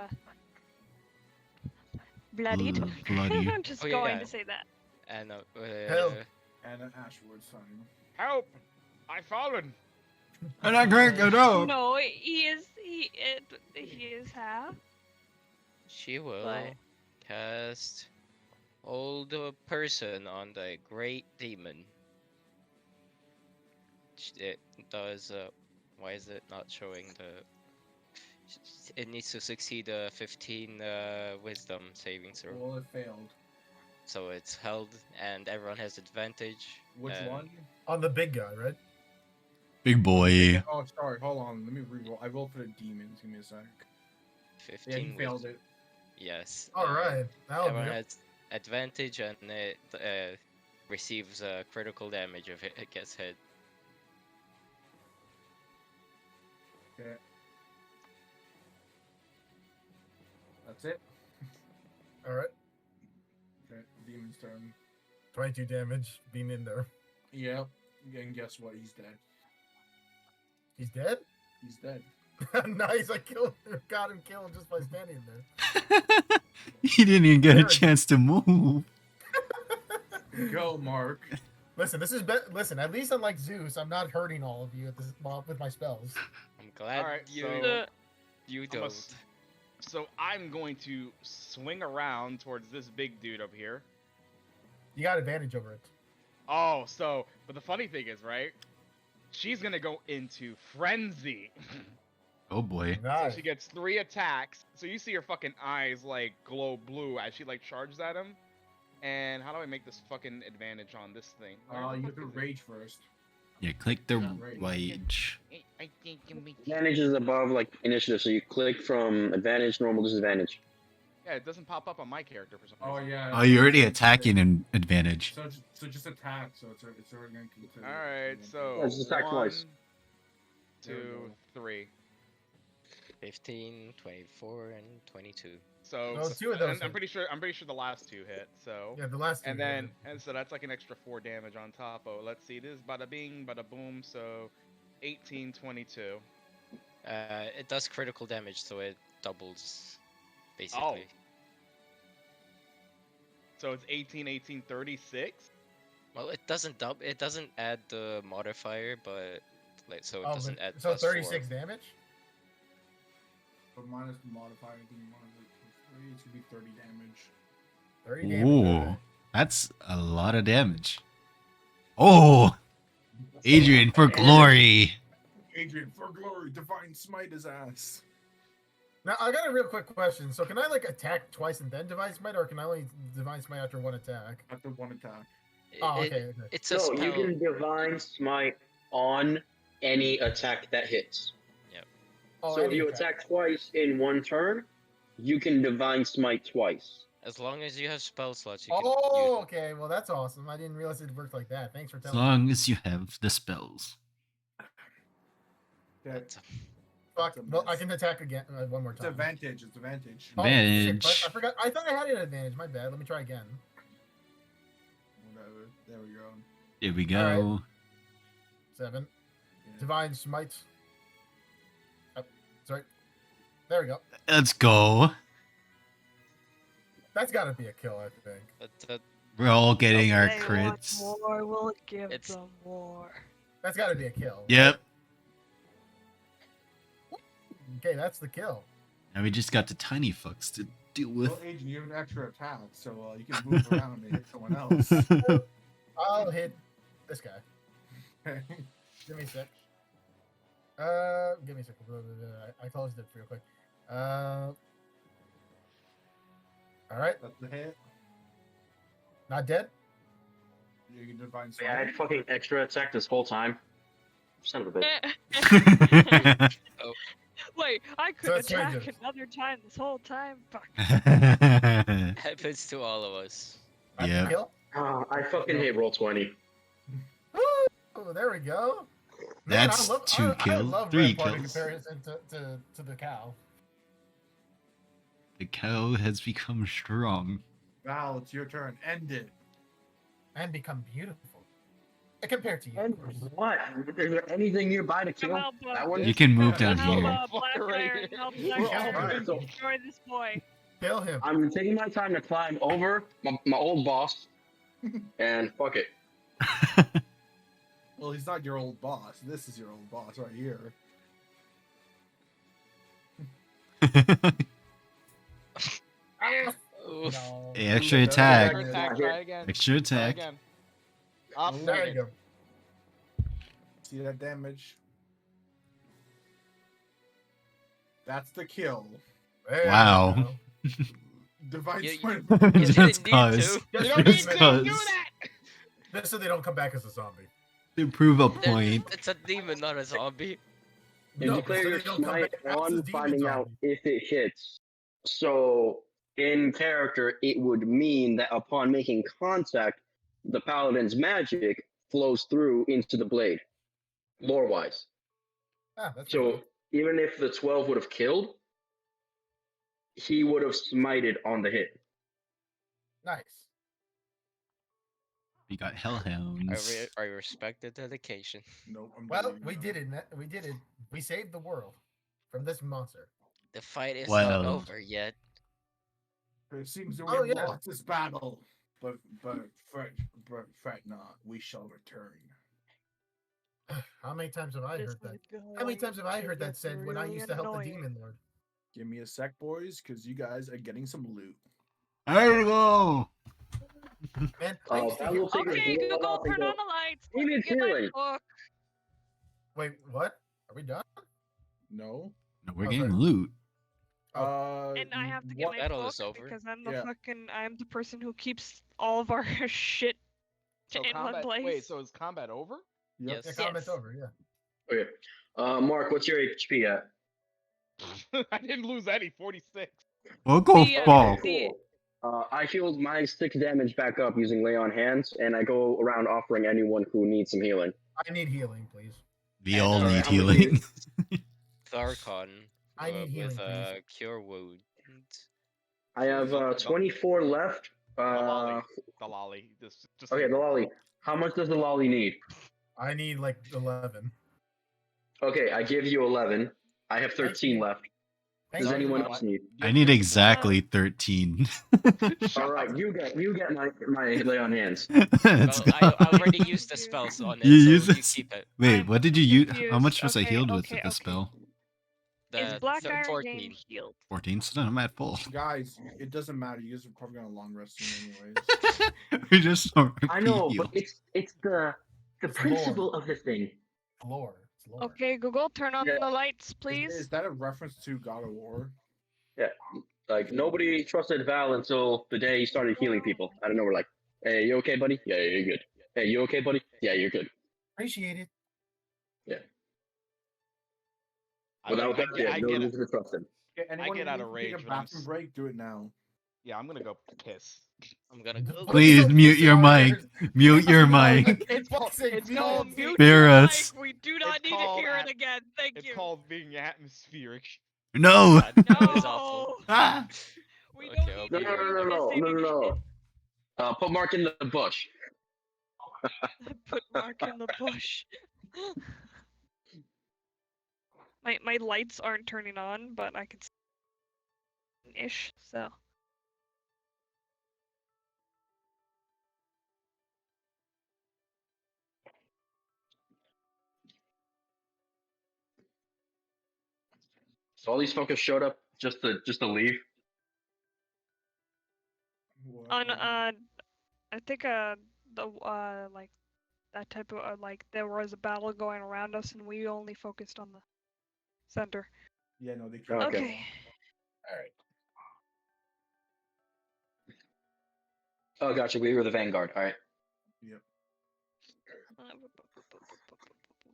bloodied. Bloody. I'm just Oh, yeah, going yeah. to say that. And Hell. And an Ashword sign. Help! I've fallen. And I can't get up. No, he is half. she will But- cast Hold the person on the Great Demon. It does. Why is it not showing the? It needs to succeed a 15 Wisdom saving throw. Well, it failed. So it's held, and everyone has advantage. Which and one? On the big guy, right? Big boy. Oh, sorry. Hold on. Let me re-roll. I rolled for the demons. Give me a sec. 15 Yeah, he failed wisdom. it. Yes. All right. That'll Everyone be has advantage, and it receives critical damage if it gets hit. Okay. That's it. all right. Okay. Demon's turn. 22 damage being in there. Yep. And guess what? He's dead. He's dead? He's dead. Nice. I got him killed just by standing there. He didn't even get a There. chance to move. Go, Mark. Listen, listen, at least unlike Zeus, I'm not hurting all of you at this, with my spells. I'm glad Alright, you so- you I'm don't. So I'm going to swing around towards this big dude up here. You got advantage over it. Oh, so, but the funny thing is, right? She's gonna go into frenzy. Oh boy. So Nice. she gets 3 attacks. So you see her fucking eyes like glow blue as she like charges at him. And how do I make this fucking advantage on this thing? Where the You fuck have to is it? rage first. Yeah, click the Yeah, right. wage. I think you make Advantage is above like initiative, so you click from advantage, normal, disadvantage. Yeah, it doesn't pop up on my character for some Oh reason. yeah. Oh, you're already attacking in advantage. So just attack. So it's already going to consider. All right, so Yeah, just attack twice. 1, There we 2, go. 3. 15, 24, and 22. So No, 2 of those I'm hit. pretty sure the last 2 hit. So Yeah, the last two. and then and so that's like an extra 4 damage on top. Oh, let's see. This is bada bing, bada boom. So 18, 22. It does critical damage, so it doubles, basically. So it's 18, 18, 36. Well, it doesn't it doesn't add the modifier, but like so it Oh, doesn't but- add so plus 4. 36 damage? But minus the modifier, I think minus 3, it's going to be 30 damage. 30 damage. Ooh, that's a lot of damage. Oh, Adrian for glory. Adrian, for glory, divine smite his ass. Now, I got a real quick question. So, can I, like, attack twice and then Divine Smite, or can I only Divine Smite after one attack? After one attack. Oh, okay. Okay. It's a So spell. you can divine smite on any attack that hits. Oh, So if any you attack twice in one turn, you can divine smite twice. As long as you have spell slots, you can Oh, use it. okay. Well, that's awesome. I didn't realize it worked like that. Thanks for As telling me. long as you have the spells. Yeah, That's- Fuck. it's a Well, I mess. can attack again one more It's time. advantage. It's advantage. Oh, shit, Advantage. I forgot. I thought I had an advantage. My bad. Let me try again. Whatever. There we go. Here we go. 7. Divine Smite. Oh, sorry. There we go. Let's go. That's got to be a kill, I think. We're all getting our They want crits. more, we'll give It's- them more. That's got to be a kill. Yep. Okay, that's the kill. And we just got the tiny fucks to deal with. Well, Agent, you have an extra attack, so you can move around and hit someone else. I'll hit this guy. Give me a sec. Give me a sec. I closed it real quick. All right. That's the hit. Not dead. You can divine Yeah, I had smite. fucking extra attack this whole time. Son of a bitch. Wait, I could So it's attack changes. another time this whole time. Fuck. Happens to all of us. That's the Yeah. kill. I fucking hate roll 20. Oh, there we go. Man, That's I love, two I kills, love 3 Rampart in kills. comparison to the cow. The cow has become strong. Val, it's your turn. End it. And become beautiful. Compared to you. And what? Is there anything nearby to Come kill? help, That one? You can move down help, here. Black Fucker right Iron, here. help We're Black all Iron, right, so- destroy this boy. Kill him. I'm taking my time to climb over my old boss, and fuck it. Well, he's not your old boss. This is your old boss right here. Oof. No. Hey, extra No, attack. no, no, no, no. Try again. Extra Try attack. again. Up. There you go. See that damage? That's the kill. There Wow. you go. Divine You- smite. You didn't Just need cause. to. You don't Just need to cause. do that. Just so they don't come back as a zombie. To prove a point. It's a demon, not a zombie. You No, declare so your they don't come smite back as a on demon finding out zombie. if it hits. So, in character, it would mean that upon making contact, the paladin's magic flows through into the blade, lore-wise. Ah, that's So, pretty even if the 12 would have killed, he would have smited on the hit. nice. We got I, hellhounds. I respect the dedication. Nope. I'm Well, deleting we that. did it. We did it. We saved the world from this monster. The fight is Well. not over yet. It seems that Oh, we have yeah. lost this battle, but fret not. We shall return. How many times have I This heard that? is How many going times have I to heard that get said when I really used to help the annoying. demon lord? Give me a sec, boys, because you guys are getting some loot. There we go. Man, I used to I hear- will take Okay, a blow Google, off and turn go, on the lights. "Give me Let me get my feeling." book. Wait, what? Are we done? No. No, we're Oh, getting sorry. loot. And I have to get what- my Battle book is over. because I'm the Yeah. I'm the person who keeps all of our shit So in one combat. place. Wait, so is combat over? Yep. Yeah, Yes. comment's Yes. over, yeah. Okay. Mark, what's your HP at? I didn't lose any. 46. We'll go The, fall. the- I healed my 6 damage back up using lay on hands, and I go around offering anyone who needs some healing. I need healing, please. We And, all uh, need how many healing. Tharkon I need healing, with please. cure wound. I have 24 left. The lolly. The lolly. Just Okay, the lolly. How much does the lolly need? I need like 11. Okay, I give you 11. I have Thank 13 you. left. Thank Does you. anyone else need? I need exactly 13. All right, you get my lay on hands. Let's Well, go. I already used the spells on it, You so use you it? keep it. Wait, I'm what did you use? How confused. much was I Okay, healed with okay, the okay. spell? Is The Black Iron 14. game healed? 14, so then I'm at full. Guys, it doesn't matter. You guys are probably gonna long rest soon anyways. We just don't I know, repeat but it's the It's principle lore. of the thing. Lore. It's lore. Okay, Google, turn on Yeah. the lights, Is please. that a reference to God of War? Like nobody trusted Val until the day he started healing people. I don't know. We're like, hey, you okay, buddy? Yeah, you're good. Hey, you okay, buddy? Yeah, you're good. Appreciate it. Without that, yeah, I no get reason to trust him. Okay, anyone get who out of needs to rage take a when I'm bathroom s- break, do it now. Yeah, I'm gonna go piss. I'm gonna go. Please mute your mic. Mute your mic. It's called. It's called. Mute Spare your us. mic, we do not It's need to called hear it at- again. Thank It's you. called being atmospheric. No. That is awful. No, Ah. we Okay, don't I'll need No, to be no, hear no, you no, no, pissing no, and no, no. Put Mark in the bush. shit. Put Mark in the bush. My lights aren't turning on, but I can see ish. So So all these fuckers showed up just to leave. What? on I think the like that type of like there was a battle going around us and we only focused on the center. Yeah, no, they Okay. Okay. All right. Oh, gotcha. We were the vanguard. All right. Yep.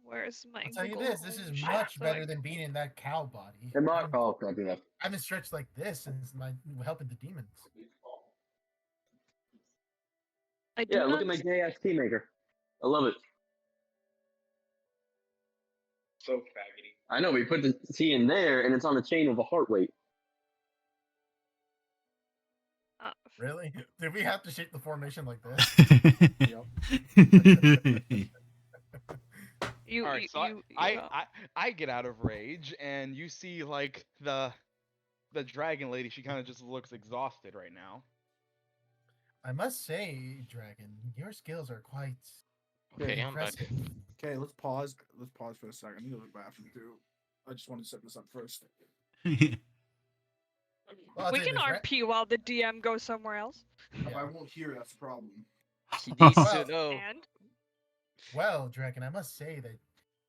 Where's my I'll tell you Google this is Home much so I better than being in that cow body. And Mark. Oh, God, enough. I haven't stretched like this since my helping the demons. I do Yeah, look not at my gay ass tea maker. I love it. So faggoty. I know. We put the tea in there, and it's on the chain of a heart weight. Really? Did we have to shape the formation like this? You, All right, you, so you, I get out of rage, and you see like the dragon lady. She kind of just looks exhausted right now. I must say, Dragon, your skills are quite Okay, I'm back. impressive. Okay, let's pause. Let's pause for a second. I need to go to the bathroom too. I just want to set this up first. Well, I'll we tell you can this, right? RP while the DM goes somewhere else. If I won't hear, that's the problem. He needs Well, to know. And Well, Dragon, I must say that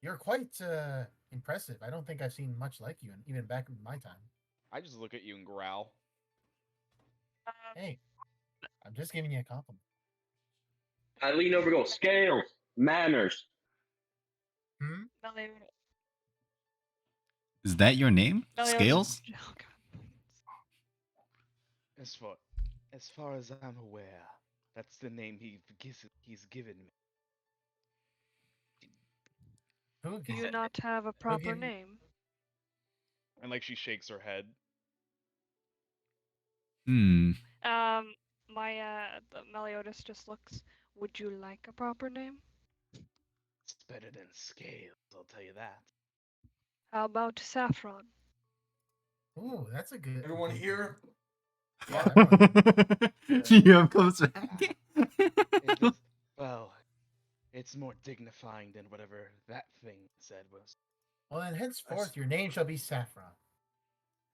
you're quite impressive. I don't think I've seen much like you, even back in my time. I just look at you and growl. Hey, I'm just giving you a compliment. I lean over, go scales, manners. Is that your name? Meliodas- Scales? Oh, God. As far as I'm aware, that's the name he's given me. Who Do you not have a proper name? And like she shakes her head. Hmm. The Meliodas just looks. Would you like a proper name? It's better than Scales, I'll tell you that. How about Saffron? Ooh, that's a good. Everyone here? Yeah, everyone. GM comes back. Well, it's more dignifying than whatever that thing said was. Well, then henceforth your name shall be Saffron.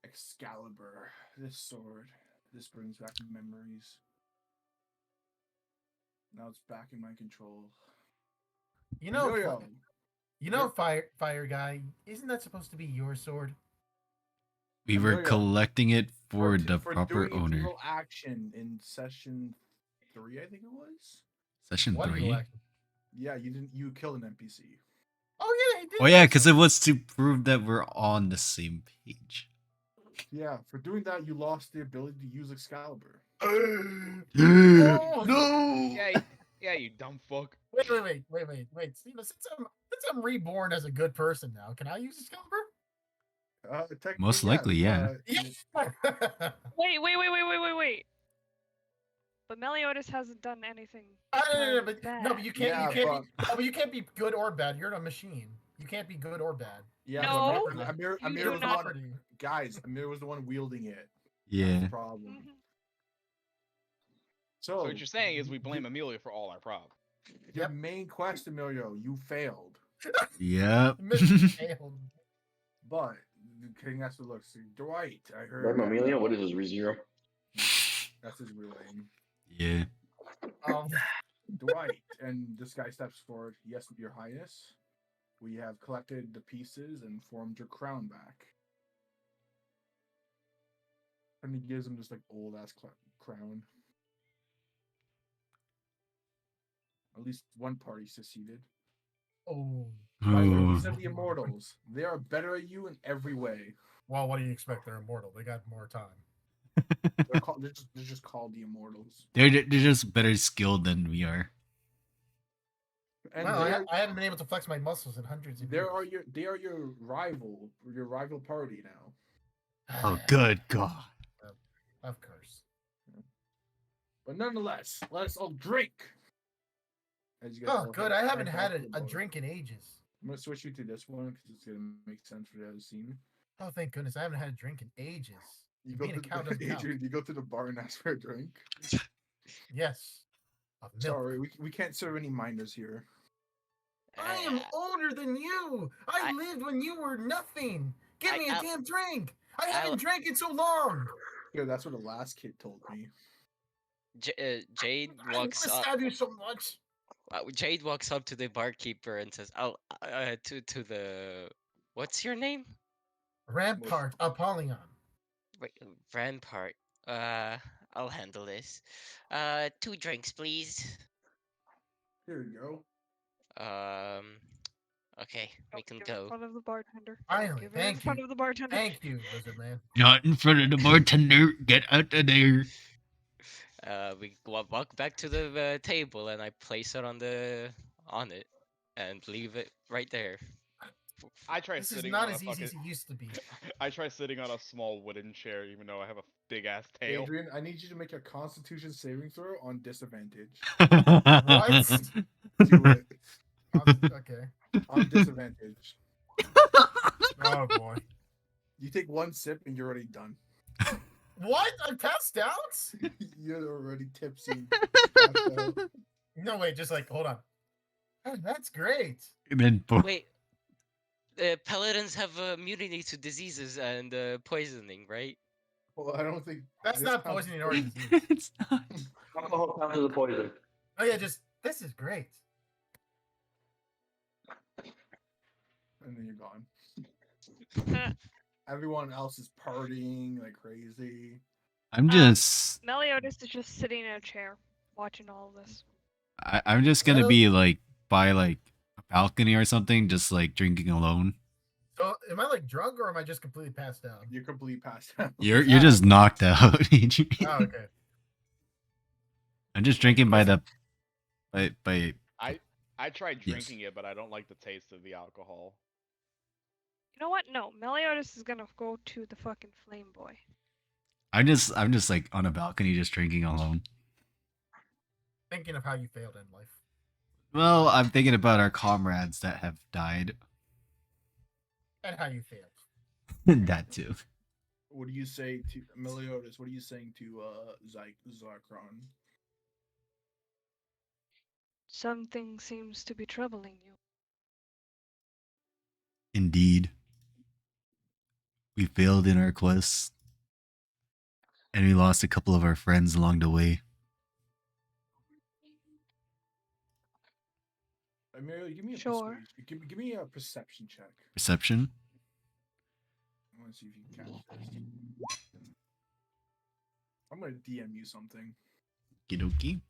Excalibur. This sword. This brings back memories. Now it's back in my control. You know, Yo-yo. fire guy. Isn't that supposed to be your sword? We were Yo-yo. collecting it for the for proper doing owner. evil action in session 3, I think it was. Session What 3? evil action? Yeah, you killed an NPC. Oh yeah, he did. Oh yeah, because it was to prove that we're on the same page. Yeah, for doing that, you lost the ability to use Excalibur. No! Yeah, you dumb fuck. Wait. You know, since I'm reborn as a good person now, can I use Excalibur? Technically, Most likely, yeah. Wait. But Meliodas hasn't done anything. But you can't. Yeah, But you can't be good or bad. You're a machine. You can't be good or bad. Yeah, No, but Amir do was not. the one. Guys, Amir was the one wielding it. That's Yeah. the problem. So what you're saying is we blame Amelia for all our problems. Your main quest, Emilio, you failed. Yep. Failed. But the king has to look. See, Dwight, I heard. Blame Amelia? What is his ReZero? That's his real name. Yeah. Dwight, and this guy steps forward. Yes, Your Highness. We have collected the pieces and formed your crown back. And he gives him this like old ass crown. At least one party seceded. Oh. These are the immortals. They are better at you in every way. Well, what do you expect? They're immortal. They got more time. They're just called the immortals. They're just better skilled than we are. And I haven't been able to flex my muscles in hundreds of years. They are your rival party now. Oh, good God. Of course. But nonetheless, let us all drink. Oh, good. I haven't had a drink in ages. I'm gonna switch you to this one because it's gonna make sense for the other scene. Oh, thank goodness. I haven't had a drink in ages. You go Being a to cow doesn't count. Adrian. You go to the bar and ask for a drink. Yes. Of milk. Sorry, we can't serve any minors here. I am older than you. I lived when you were nothing. Give me a damn drink. I haven't drank in so long. Yeah, that's what the last kid told me. Jade I walks up. stab you so much. Jade walks up to the barkeeper and says, "Oh, to the, what's your name?" Rampart Apollyon. Wait, Rampart. I'll handle this. 2 drinks, please. Here you go. Okay, we can Give it in go. front of the bartender. Finally, Give it in front of the bartender. Thank you, lizard man. Not in front of the bartender. Get out of there. We walk back to the table, and I place it on it, and leave it right there. I try This is sitting not on a as easy as fucking. it used to be. I try sitting on a small wooden chair, even though I have a big ass tail. Adrian, I need you to make a Constitution saving throw on disadvantage. What? Do it Okay. on disadvantage. Oh boy. You take 1 sip and you're already done. What? I passed out? You're already tipsy. No, wait, just like, hold on. Oh, that's great. And then Wait, paladins have immunity to diseases and poisoning, right? Well, I don't think that's not counts poisoning as or poison. disease. It's not. Alcohol counts as a poison. Oh yeah, just this is great. And then you're gone. Everyone else is partying like crazy. I'm just. Meliodas is just sitting in a chair watching all of this. I'm just gonna be like by like a balcony or something, just like drinking alone. So am I like drunk or am I just completely passed out? You're completely passed out. You're just knocked out. Adrian. Oh, okay. I'm just drinking by the by. I tried drinking it, but I don't like the taste of the alcohol. You know what? No, Meliodas is gonna go to the fucking flame boy. I'm just like on a balcony, just drinking alone. Thinking of how you failed in life. Well, I'm thinking about our comrades that have died. And how you failed. That too. What do you say to Meliodas? What are you saying to Zarkron? Something seems to be troubling you. Indeed. We failed in our quest. And we lost a couple of our friends along the way. Emilio, give me a Sure. give me a perception check. Perception? I want to see if you can catch this. I'm gonna DM you something. Okie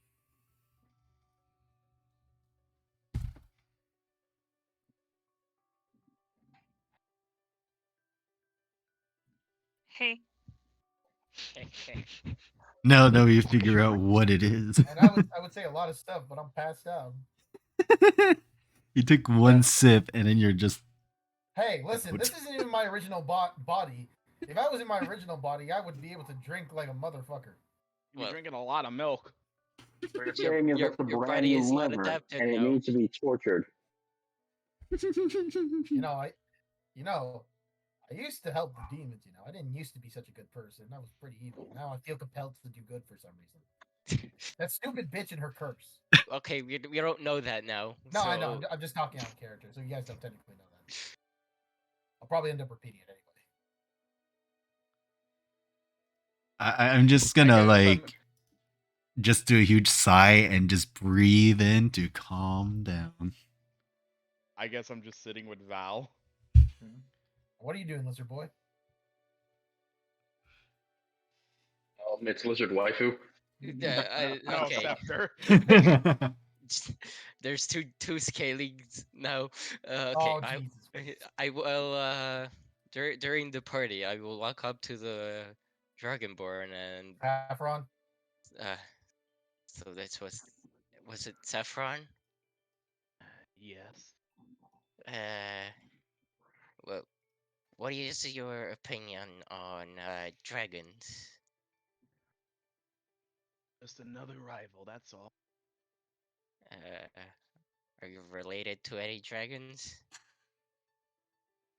Hey. No, you figure out what it is. And I would say a lot of stuff, but I'm passed out. You took 1 sip and then you're just. Hey, listen, this isn't even my original body. If I was in my original body, I would be able to drink like a motherfucker. You're drinking a lot of milk. We're saying it's a brand body new is not liver, adapted and it now. needs to be tortured. I used to help the demons, I didn't used to be such a good person. I was pretty evil. Now I feel compelled to do good for some reason. That stupid bitch and her curse. Okay, we don't know that now. No, so... I know. I'm just talking out of character, so you guys don't technically know that. I'll probably end up repeating it anyway. I'm just gonna like just do a huge sigh and just breathe in to calm down. I guess I'm just sitting with Val. What are you doing, lizard boy? It's lizard waifu. Yeah, No, okay. Scepter. There's two scalings now. Okay, Oh, Jesus. I will during the party I will walk up to the Dragonborn and Saffron? so that was it Saffron? Yes. Well, what is your opinion on dragons? Just another rival, that's all. Are you related to any dragons?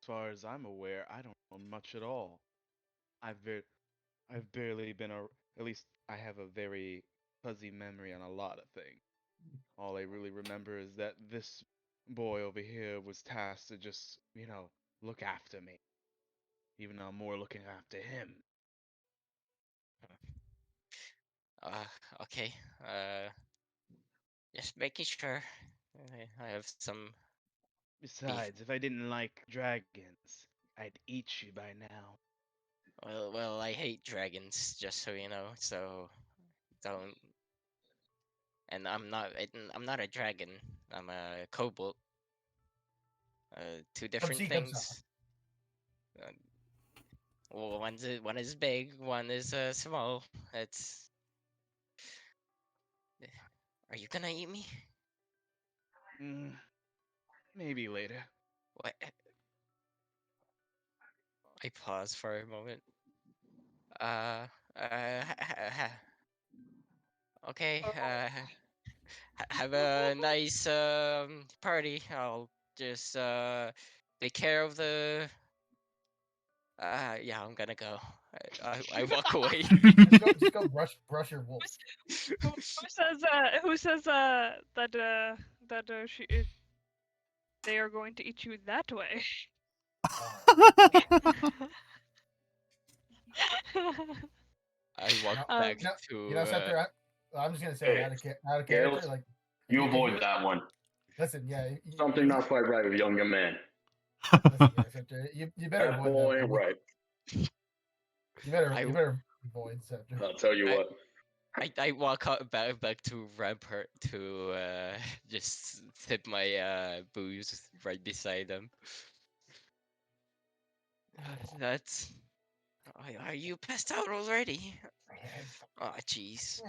As far as I'm aware, I don't know much at all. I've ver- I've barely been at least I have a very fuzzy memory on a lot of things. All I really remember is that this boy over here was tasked to just, look after me. Even though I'm more looking after him. Uh, okay. Just making sure. I have some beef. Besides, if I didn't like dragons, I'd eat you by now. Well, I hate dragons, just so you know. So don't. And I'm not a dragon. I'm a kobold. Two different see, come saw. things. Uh, well, one is big, one is small. It's. Are you gonna eat me? Mm, maybe later. What? I pause for a moment. Okay. Have a nice party. I'll just take care of the. Yeah, I'm gonna go. I walk away. Just go brush your wolf. Who says that they are going to eat you that way? I walk back to. Scepter, I'm just gonna say Hey, out of Gales, character, like you if avoid that one. Listen, yeah, Something not quite right with a younger man. Listen, yeah, Scepter, you better That avoid boy that. ain't right. You better avoid Scepter. I'll tell you what. I walk out back to Rampart to just sip my booze right beside them. That's. Are you passed out already? Oh, jeez.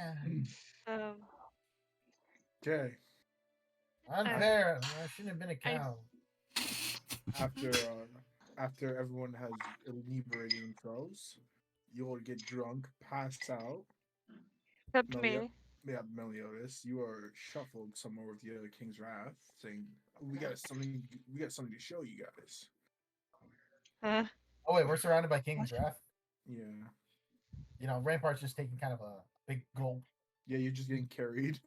Um, Okay. Unfair. I shouldn't have been a cow. After everyone has inebriated themselves, you'll get drunk, pass out. Except me. Yeah, Meliodas, you are shuffled somewhere with the other King's Wrath, saying, We got something to show you guys." Oh wait, we're surrounded by King's Wrath. Yeah. Rampart's just taking kind of a big gulp. Yeah, you're just getting carried.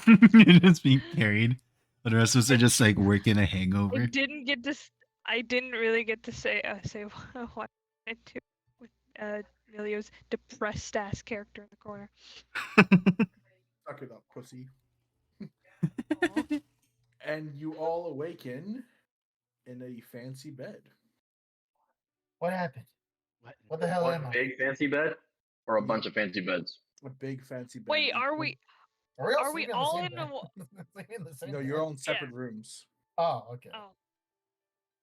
You're just being carried. But the rest of us are just like working a hangover. I didn't really get to say what I wanted to with Emilio's depressed ass character in the corner. Suck it up, pussy. And you all awaken in a fancy bed. What happened? What the hell am I? Big fancy bed or a bunch of fancy beds? A big fancy bed. Wait, are we all in No, you're all in separate rooms. Oh, okay. Oh.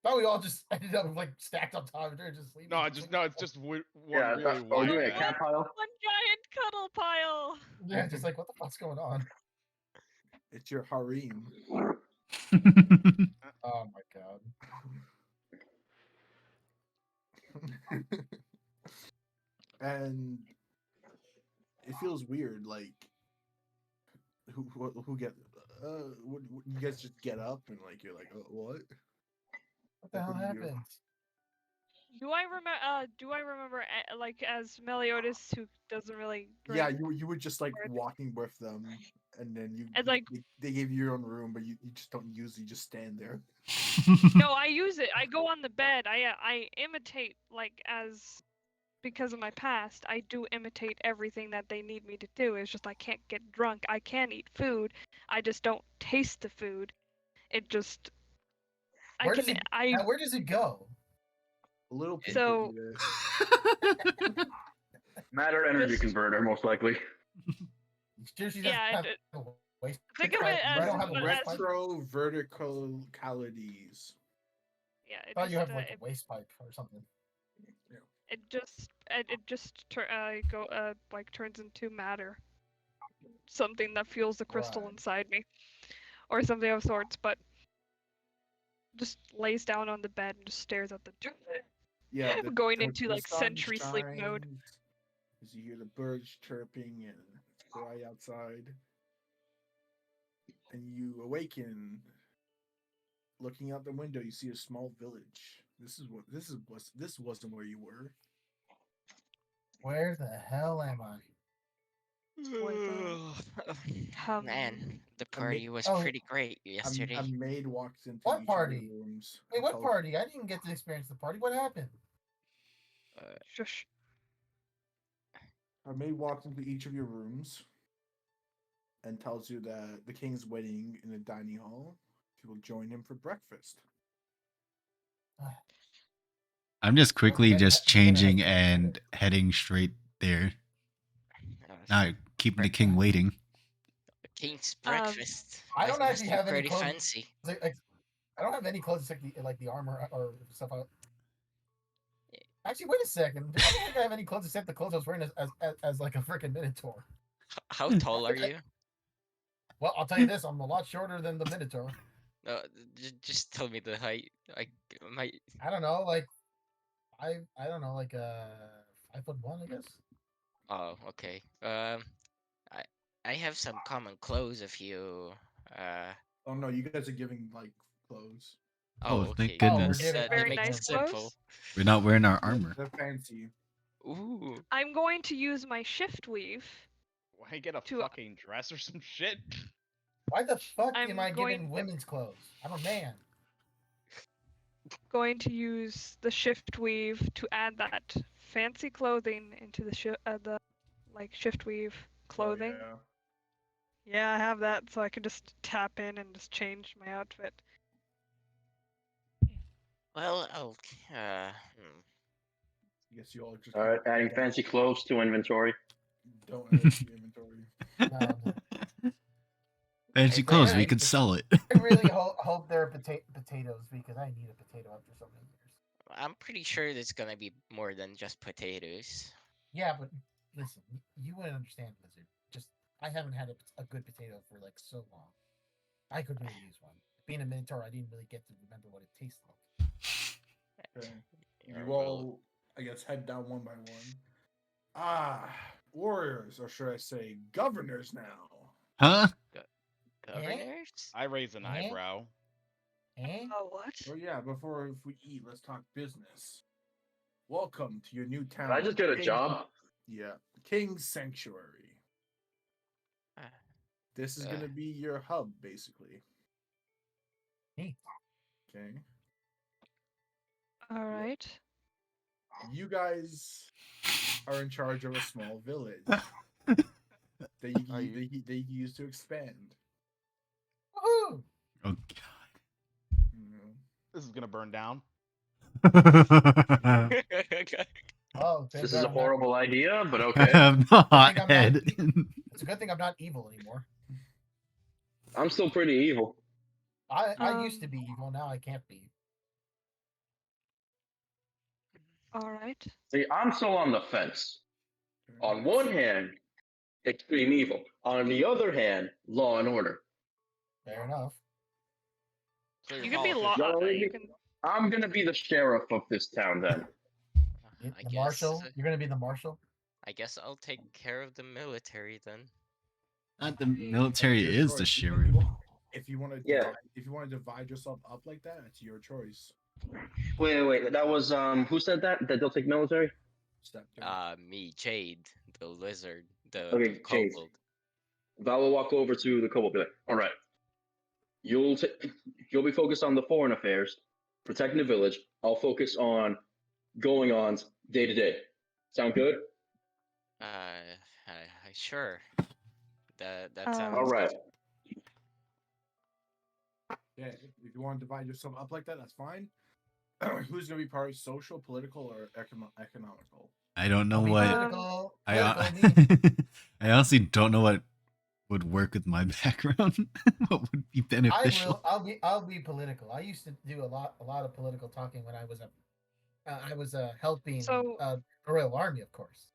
Thought we all just ended up like stacked on top of her, just sleeping. No, it's just one Yeah, really are we wide doing a bed. cat pile? One giant cuddle pile. Yeah, just like what the fuck's going on? It's your harem. Oh my god. And it feels weird, like who get you guys just get up and like you're like, what? What the hell happened? Do I remember like as Meliodas who doesn't really drink? Yeah, you were just like walking with them, and then they gave you your own room, but you just don't use it. You just stand there. No, I use it. I go on the bed. I imitate because of my past. I do imitate everything that they need me to do. It's just I can't get drunk. I can eat food. I just don't taste the food. It just Where does it go? A little so Matter energy converter, most likely. Yeah, think of it as retro verticalities. Yeah, I thought you have like a waste pipe or something. It just turns into matter, something that fuels the crystal inside me, or something of sorts. But just lays down on the bed and just stares at the. Yeah, going into like sentry sleep mode. As you hear the birds chirping and it's bright outside, and you awaken. Looking out the window, you see a small village. This wasn't where you were. Where the hell am I? Man, the A ma- party was Oh, pretty great A yesterday. maid walks into What each party? of your rooms. Wait, and what tells- party? I didn't get to experience the party. What happened? Shush. A maid walks into each of your rooms and tells you that the king's waiting in the dining hall. You will join him for breakfast. I'm just quickly Okay, just I'm gonna changing head- and heading straight there. Not keeping the king waiting. King's breakfast. I don't Must actually be have any pretty clothes. fancy. I don't have any clothes like the armor or stuff. Actually, wait a second. I don't think I have any clothes except the clothes I was wearing as like a freaking minotaur. How tall are you? Well, I'll tell you this: I'm a lot shorter than the minotaur. Just tell me the height. My I don't know, like I don't know, like 5'1", I guess. Oh, okay. I I have some common clothes if you Oh no, you guys are giving like clothes. Oh, okay. thank Oh, we're goodness. giving That Very makes nice it simple. clothes. We're not wearing our armor. They're fancy. Ooh. I'm going to use my shift weave. Why I get a To- fucking dress or some shit? Why the fuck I'm am I going- giving women's clothes? I'm a man. Going to use the shift weave to add that fancy clothing into the like shift weave clothing. Oh, Yeah, I have that, so I can just tap in and just change my outfit. Well, I guess you all just All right, adding fancy clothes to inventory. don't add it to your inventory. Fancy Hey, clothes, we Frank, could sell it. I really hope they're potatoes because I need a potato after so many years. I'm pretty sure there's gonna be more than just potatoes. Yeah, but listen, you wouldn't understand, Lizard. Just I haven't had a good potato for like so long. I could really use one. Being a minotaur, I didn't really get to remember what it tastes like. Okay. Or You will- all, I guess, head down one by one. Ah, warriors, or should I say, governors now. Huh? Governors? I raise an Eh? eyebrow. Eh? Oh, what? Oh yeah, before if we eat, let's talk business. Welcome to your new town. Can I just get a King- job? Yeah, King's Sanctuary. Uh, This is Uh. gonna be your hub, basically. Neat. Okay. All right. You guys are in charge of a small village that you, Are you- that you use to expand. Woohoo! Oh This is gonna burn down. god. Oh, thank This is God a I'm not- horrible idea, but I okay. have not I think I'm not- head. It's a good thing I'm not evil anymore. I'm still pretty evil. I used to be evil. Now I can't be. All right. See, I'm still on the fence. On one hand, extreme evil. On the other hand, law and order. Fair enough. So You can be law. Y'all leave You me- can. I'm gonna be the sheriff of this town then. I The guess marshal. You're gonna be the marshal. I guess I'll take care of the military then. Not the military Your is the choice. sheriff. If you want to, Yeah. if you want to divide yourself up like that, it's your choice. Wait. That was who said that? That they'll take military? Step two. Me, Jade, the lizard, the Okay, Jade. kobold. Val will walk over to the kobold. Be like, all right. You'll be focused on the foreign affairs, protecting the village. I'll focus on going ons day to day. Sound good? Sure. That Um, sounds. All right. Yeah, if you want to divide yourself up like that, that's fine. Who's gonna be part of social, political, or economical? I don't know I'll be what political. I Political me. I honestly don't know what would work with my background. What would be beneficial? I'll be political. I used to do a lot of political talking when I was helping So- the Royal Army, of course.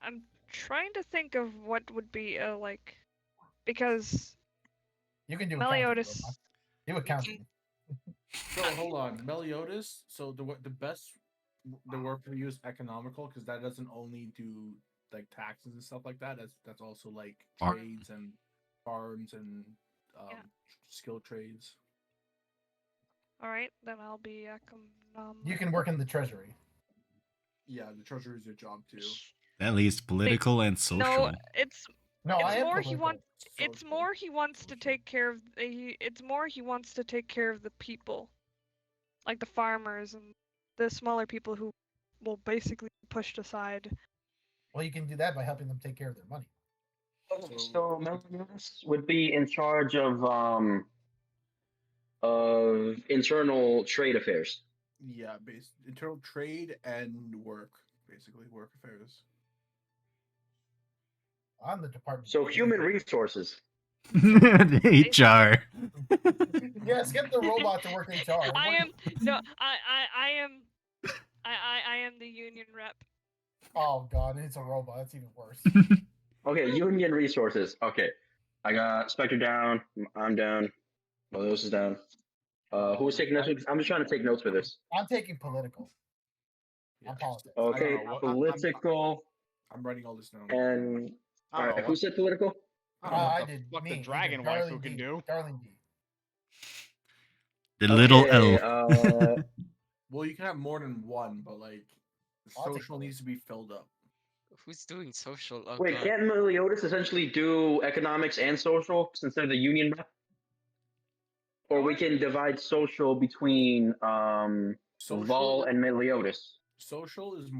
I'm trying to think of what would be like, because You can do Meliodas. accounting. Do accounting. So hold on, Meliodas. So the best the word for you is economical because that doesn't only do like taxes and stuff like that. That's also like Farm. trades and farms and Yeah. skill trades. All right, then I'll be You can work in the treasury. Yeah, the treasury is your job too. At least political and social. No, it's No, I it's am more he political. wants. It's more he wants to take care of. It's more he wants to take care of the people, like the farmers and the smaller people who will basically be pushed aside. Well, you can do that by helping them take care of their money. So Meliodas would be in charge of internal trade affairs. Yeah, internal trade and work, basically work affairs. I'm the department. So human resources. HR. Yes, get the robot to work HR. I am no. I am. I am the union rep. Oh god, it's a robot. That's even worse. Okay, union resources. Okay, I got Spectre down. I'm down. Meliodas is down. Who was taking notes? I'm just trying to take notes for this. I'm taking political. I'm politics. Okay, political. I'm writing all this down. And I all don't right, know who what- said political? I don't know what I the did. fuck Me, the you dragon did. waifu Darling can D. do. Darling D. The little Okay, L. Well, you can have more than one, but like the I'll take social needs to be filled up. Who's doing social? Oh, Wait, God. can't Meliodas essentially do economics and social since they're the union rep? Or we can divide social between Vol and Meliodas. Social is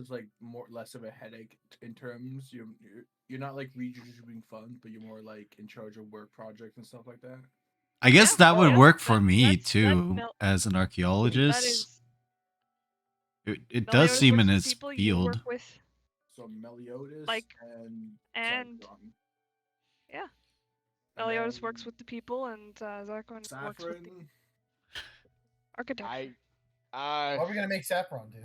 like more less of a headache in terms you're not like redistributing funds, but you're more like in charge of work projects and stuff like that. I guess that would work for me that's too, Mel- as an That archaeologist. is. It does Meliodas seem works in with his people you field. work with, So Meliodas like, and and Saffron. yeah. And Meliodas works then with the people, and Zacharn works with the Saffron. architecture. What are we gonna make Saffron do?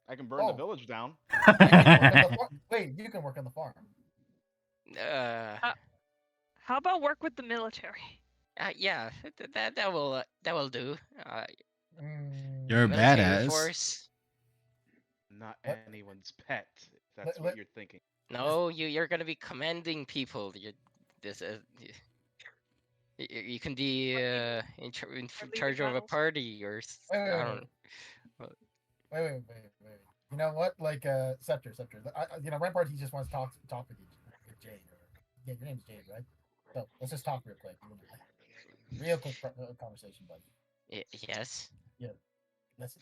I can burn the village down. Wait, you can work on the farm. How about work with the military? Yeah, that will do. You're a Military badass. force. Not What? anyone's pet. If that's what you're thinking. No, you're gonna be commanding people. You can be in charge of a party or Wait, I don't. wait. You know what? Like Scepter. Rampart. He just wants to talk with you, with Jade. Yeah, your name's Jade, right? So let's just talk real quick. Real quick conversation, buddy. Yes. Yeah. Listen.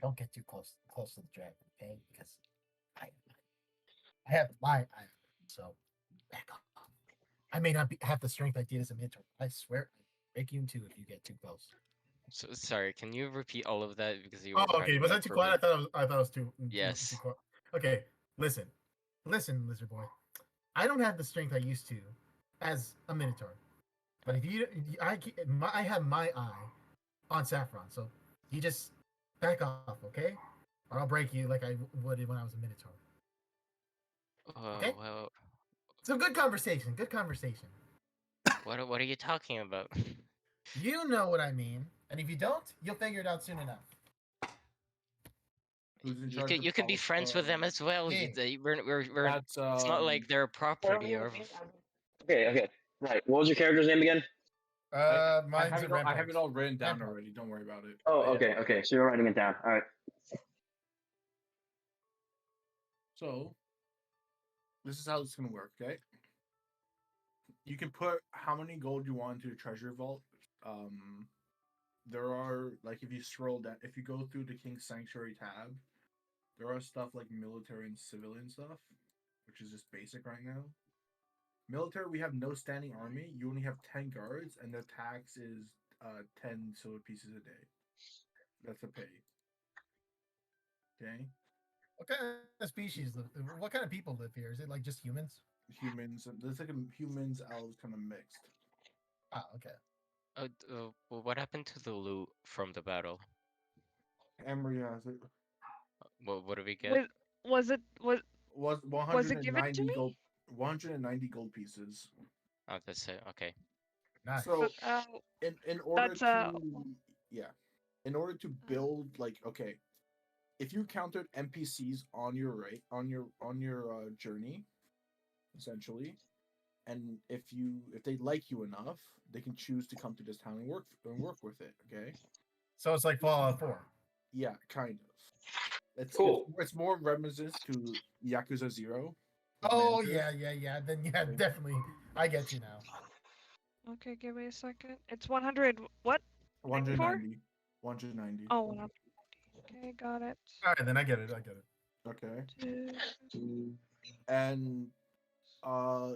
Don't get too close to the dragon, okay? Because I have my eye. So back off. I may not have the strength I did as a mentor. I swear, I break you in two if you get too close. So sorry. Can you repeat all of that because you? Oh, okay. Was that too quiet? I thought it was too. Yes. Too quiet. Okay. Listen, lizard boy. I don't have the strength I used to as a minotaur, but if I have my eye on Saffron, so you just back off, okay? Or I'll break you like I would when I was a minotaur. Okay? Well. So good conversation. Good conversation. What are you talking about? You know what I mean, and if you don't, you'll figure it out soon enough. You could be friends with them as well. Yeah. We're That's, it's not like they're property or. Okay. Right. What was your character's name again? Mine's I have it all written down already. Don't worry about it. Oh, okay. So you're writing it down. All right. So this is how it's gonna work, okay? You can put how many gold you want into the treasure vault. There are like if you scroll down, if you go through the King's Sanctuary tab, there are stuff like military and civilian stuff, which is just basic right now. Military, we have no standing army. You only have 10 guards, and the tax is 10 silver pieces a day. That's a pay. Okay. What kind of species live? What kind of people live here? Is it like just humans? Humans. There's like a humans elves kind of mixed. Ah, okay. Well, what happened to the loot from the battle? Emery has it. What do we get? Was it 190 given to gold. 190 gold pieces. Oh, that's it. Okay. Nice. So in order that's, to in order to build like okay, if you encountered NPCs on your journey, essentially. And if they like you enough, they can choose to come to this town and work with it. Okay. So it's like Fallout 4. Yeah, kind of. Cool. It's more reminiscent to Yakuza 0. with Oh managers. yeah. Then yeah, definitely. I get you now. Okay, give me a second. It's 100. What? 190. 190. Oh, 100. Okay, got it. All right, then I get it. I get it. Okay. Two. And uh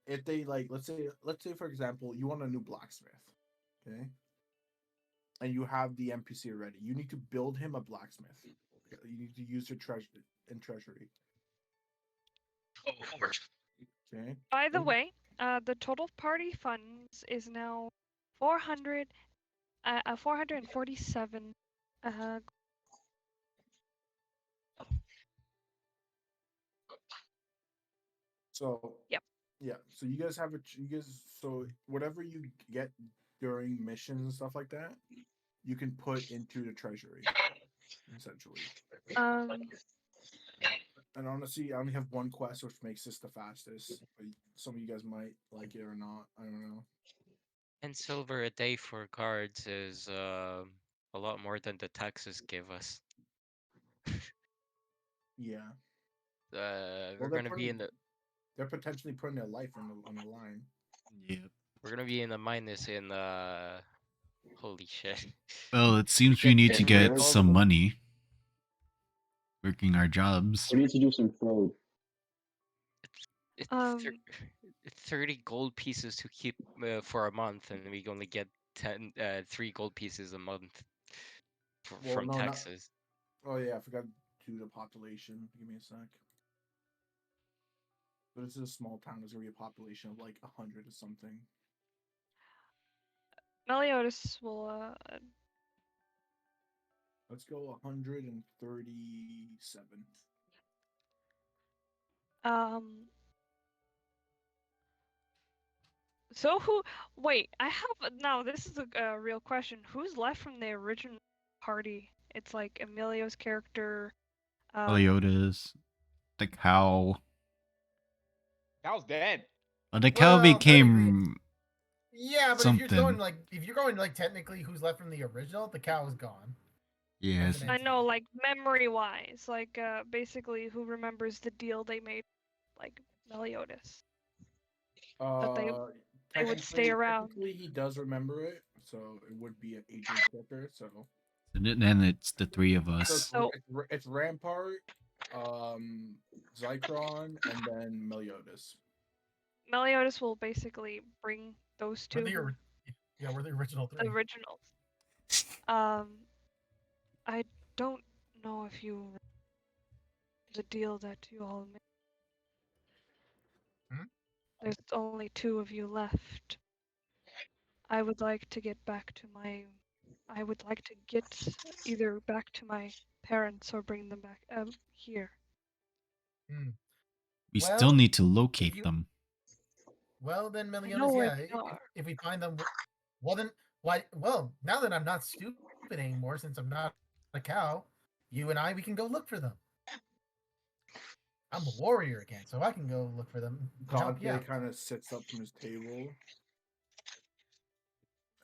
if they like let's say for example you want a new blacksmith, okay? And you have the NPC already. You need to build him a blacksmith. You need to use your treasury. Oh, of course. Okay. By the way, the total party funds is now 400, 447. So Yep. yeah, so you guys so whatever you get during missions and stuff like that, you can put into the treasury, essentially. Um, And honestly, I only have one quest, which makes this the fastest. But some of you guys might like it or not. I don't know. 10 silver a day for cards is a lot more than the taxes give us. Yeah. We're gonna be in the They're potentially putting their life on the line. Yep. we're gonna be in the minus in holy shit. Well, it seems we need to And get really? some money working our jobs. We need to do some fraud. It's Um, 30 gold pieces to keep for a month, and we only get 3 gold pieces a month Well, from no, not. taxes. Oh yeah, I forgot to do the population. Give me a sec. But this is a small town. There's gonna be a population of like 100 or something. Meliodas will. Let's go 137. Um. So who? Wait, I have now. This is a real question. Who's left from the original party? It's like Emilio's character. Meliodas, the cow. Cow's dead. The cow Well, technically, became yeah, but something. if you're going like technically, who's left from the original? The cow is gone. Yes. That's an I entity. know, like memory wise, like basically who remembers the deal they made, like Meliodas. But they would stay around. Technically, he does remember it, so it would be an agent checker. So Then it's the three of So us. it's Rampart, Zycron, and then Meliodas. Meliodas will basically bring those two. We're the original three. Originals. I don't know if you the deal that you all made. There's only 2 of you left. I would like to get back to my. I would like to get either back to my parents or bring them back here. We still need to locate them. Well, then Meliodas, know where yeah. they are. If we find them, well then, why? Well, now that I'm not stupid anymore, since I'm not a cow, you and I, we can go look for them. I'm a warrior again, so I can go look for them. and help you Dante out. kind of sits up from his table.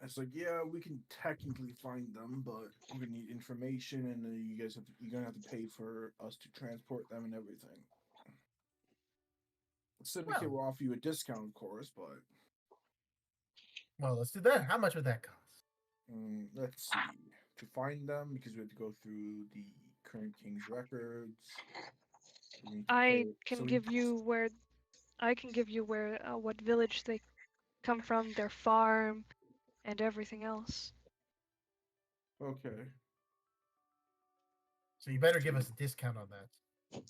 It's like, yeah, we can technically find them, but we're gonna need information, and then you're gonna have to pay for us to transport them and everything. Syndicate will offer you a discount, of course, but Well, let's do that. How much would that cost? let's see. To find them, because we have to go through the current king's records. I can give you where. I can give you where what village they come from, their farm, and everything else. Okay. So you better give us a discount on that.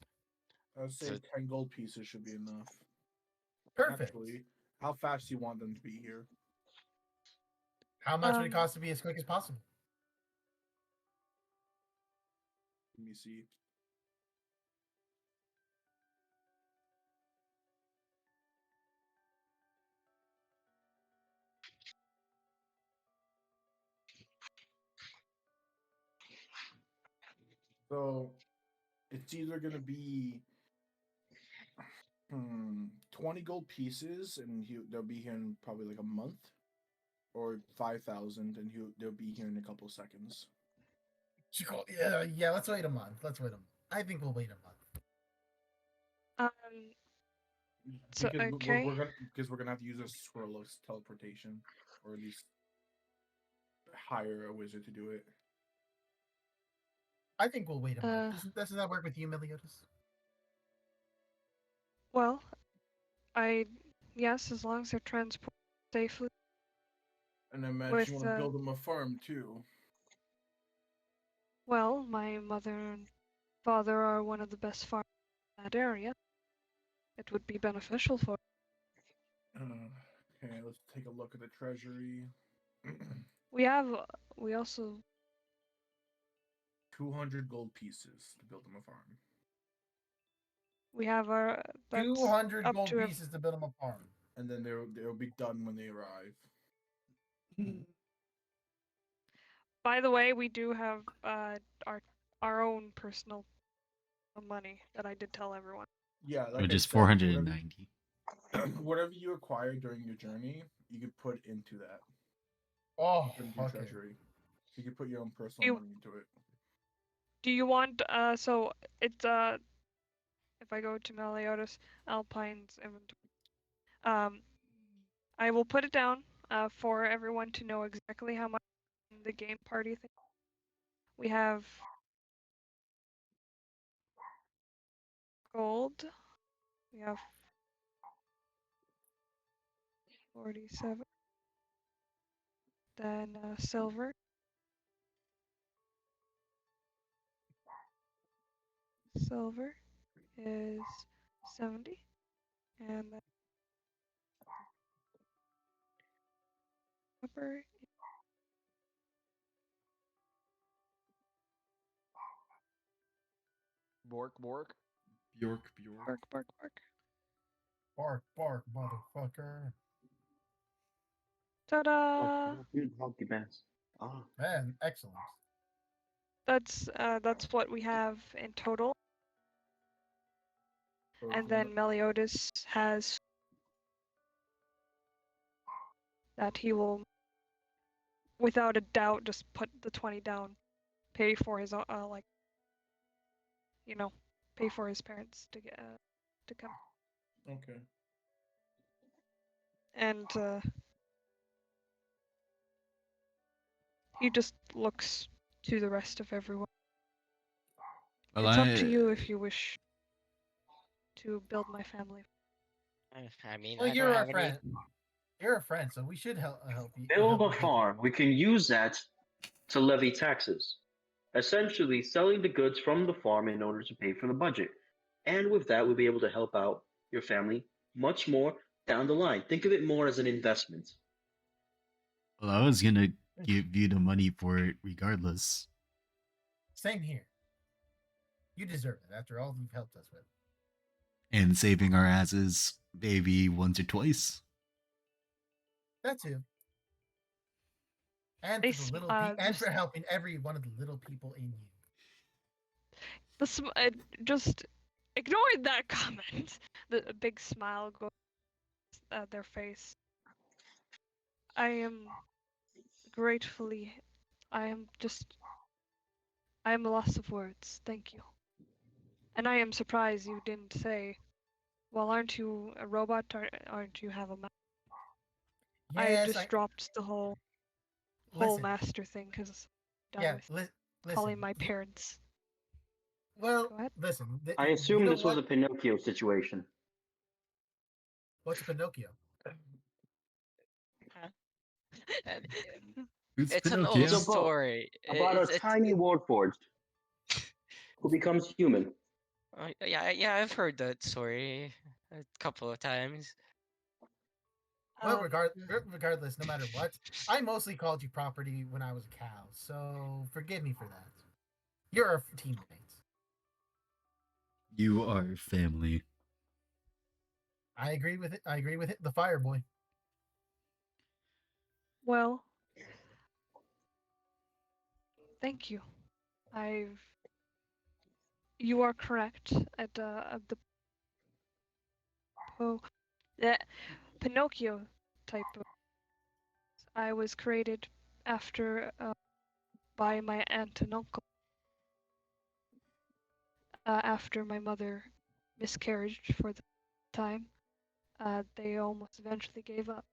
I'd say 10 gold pieces should be enough. Perfect. Actually, how fast do you want them to be here? How much would it cost to be as quick as possible? Let me see. So it's either going to be 20 gold pieces, and they'll be here in probably like a month, or 5,000, and they'll be here in a couple seconds. Yeah. Let's wait a month. Let's wait a month. I think we'll wait a month. So Because okay. we're gonna have to use a scroll of teleportation, or at least hire a wizard to do it. I think we'll wait a month. Doesn't that work with you, Meliodas? Well, yes, as long as they're transported safely. And I imagine With you want to build them a farm too. well, my mother and father are one of the best farmers in that area. It would be beneficial for. Okay, let's take a look at the treasury. We also 200 gold pieces to build them a farm. we have our 200 up gold to pieces to build them a farm. And then they'll be done when they arrive. By the way, we do have our own personal money that I did tell everyone. Yeah, like which I is said, 490. Whatever you acquire during your journey, you could put into that. Oh, Into okay. treasury. You could put your own personal money into it. Do you want so it's if I go to Meliodas Alpine's inventory, I will put it down for everyone to know exactly how much in the game party thing. We have gold. We have 47. Then silver. Silver is 70. And then copper. Bork, bork. Bjork. Bark, bark, bark. Bark, bark, motherfucker. Ta-da! Hockey mask. Ah. Man, excellent. That's what we have in total. And then Meliodas has that he will, without a doubt, just put the 20 down, pay for his like, pay for his parents to get to come. Okay. And he just looks to the rest of everyone. Well, It's up to you if you wish to build my family. I mean, Well, I you're don't a have any. friend. You're a friend, so we should help you. Build help a you farm. We can use that to levy taxes. Essentially, selling the goods from the farm in order to pay for the budget. And with that, we'll be able to help out your family much more down the line. Think of it more as an investment. Well, I was gonna give you the money for it regardless. Same here. You deserve it after all you've helped us with. And saving our asses maybe once or twice. That too. And They for the sm- little and for helping every one of the little people in you. Just ignore that comment. The big smile goes their face. I am gratefully. I am lost of words. Thank you. And I am surprised you didn't say, well, aren't you a robot? Aren't you have a master? Yes, I just dropped the whole Listen. master thing because Yeah, with listen. calling my parents. Well, Go ahead. listen. I assume you know this was a Pinocchio situation. What's Pinocchio? It's an old story. About a tiny warforged who becomes human. Yeah, I've heard that story a couple of times. Well, regardless, no matter what, I mostly called you property when I was a cow, so forgive me for that. You're our teammates. You are family. I agree with it. I agree with it. The fire boy. Well, thank you. You are correct at the That Pinocchio type of. I was created after by my aunt and uncle after my mother miscarried for the time. They almost eventually gave up.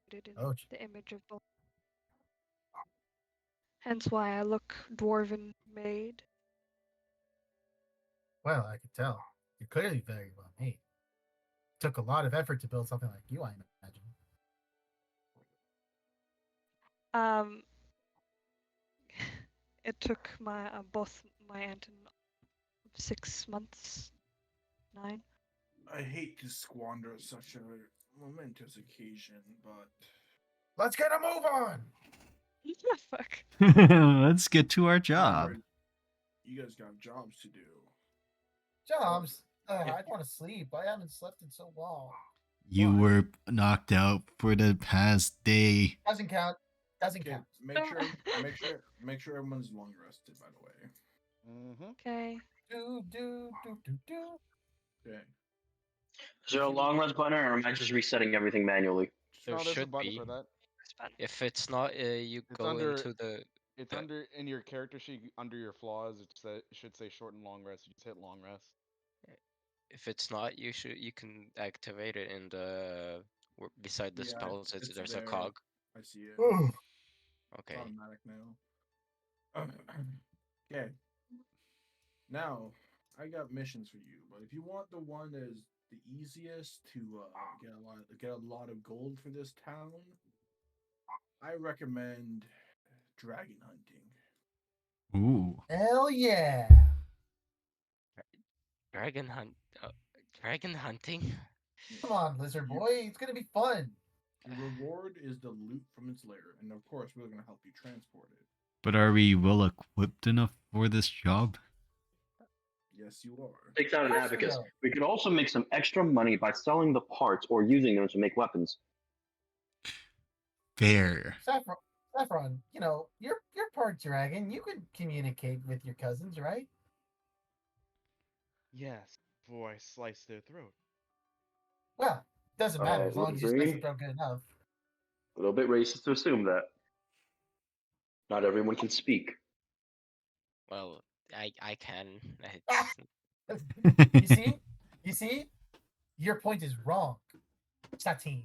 Created in Ouch. the image of both. Hence why I look dwarven made. Well, I could tell. You're clearly very well made. Took a lot of effort to build something like you, I imagine. It took my both my aunt and 6 months, 9. I hate to squander such a momentous occasion, but Let's get a move on. Fuck. Let's get to our job. remember, you guys got jobs to do. Jobs. I want to sleep. I haven't slept in so long. You Why? were knocked out for the past day. Doesn't count. Doesn't Okay, count. make sure everyone's long rested. By the way. Mm-hmm. Okay. Do. Okay. Is there a long rest button, or am I just resetting everything manually? There There's a should button be. for that. If it's not, you It's go under- into the. It's Yeah. under in your character sheet under your flaws. It should say short and long rest. You just hit long rest. If it's not, you can activate it in the beside the Yeah, spells. it's There's a there. cog. I see it. Ooh. It's Okay. automatic now. Okay. Now, I got missions for you, but if you want the one that is the easiest to get a lot of gold for this town, I recommend dragon hunting. Ooh. Hell yeah. Dragon hunt. Dragon hunting. Come on, lizard boy. It's gonna be fun. The reward is the loot from its lair, and of course, we're going to help you transport it. But are we well equipped enough for this job? Yes, you are. Takes out an Of course we abacus. are. We could also make some extra money by selling the parts or using them to make weapons. Fair. Saffron, you know, you're part dragon. You could communicate with your cousins, right? Yes, before I slice their throat. Well, doesn't matter as long as you slice agree. the throat good enough. A little bit racist to assume that. Not everyone can speak. Well, I can. You see, your point is wrong, Satine.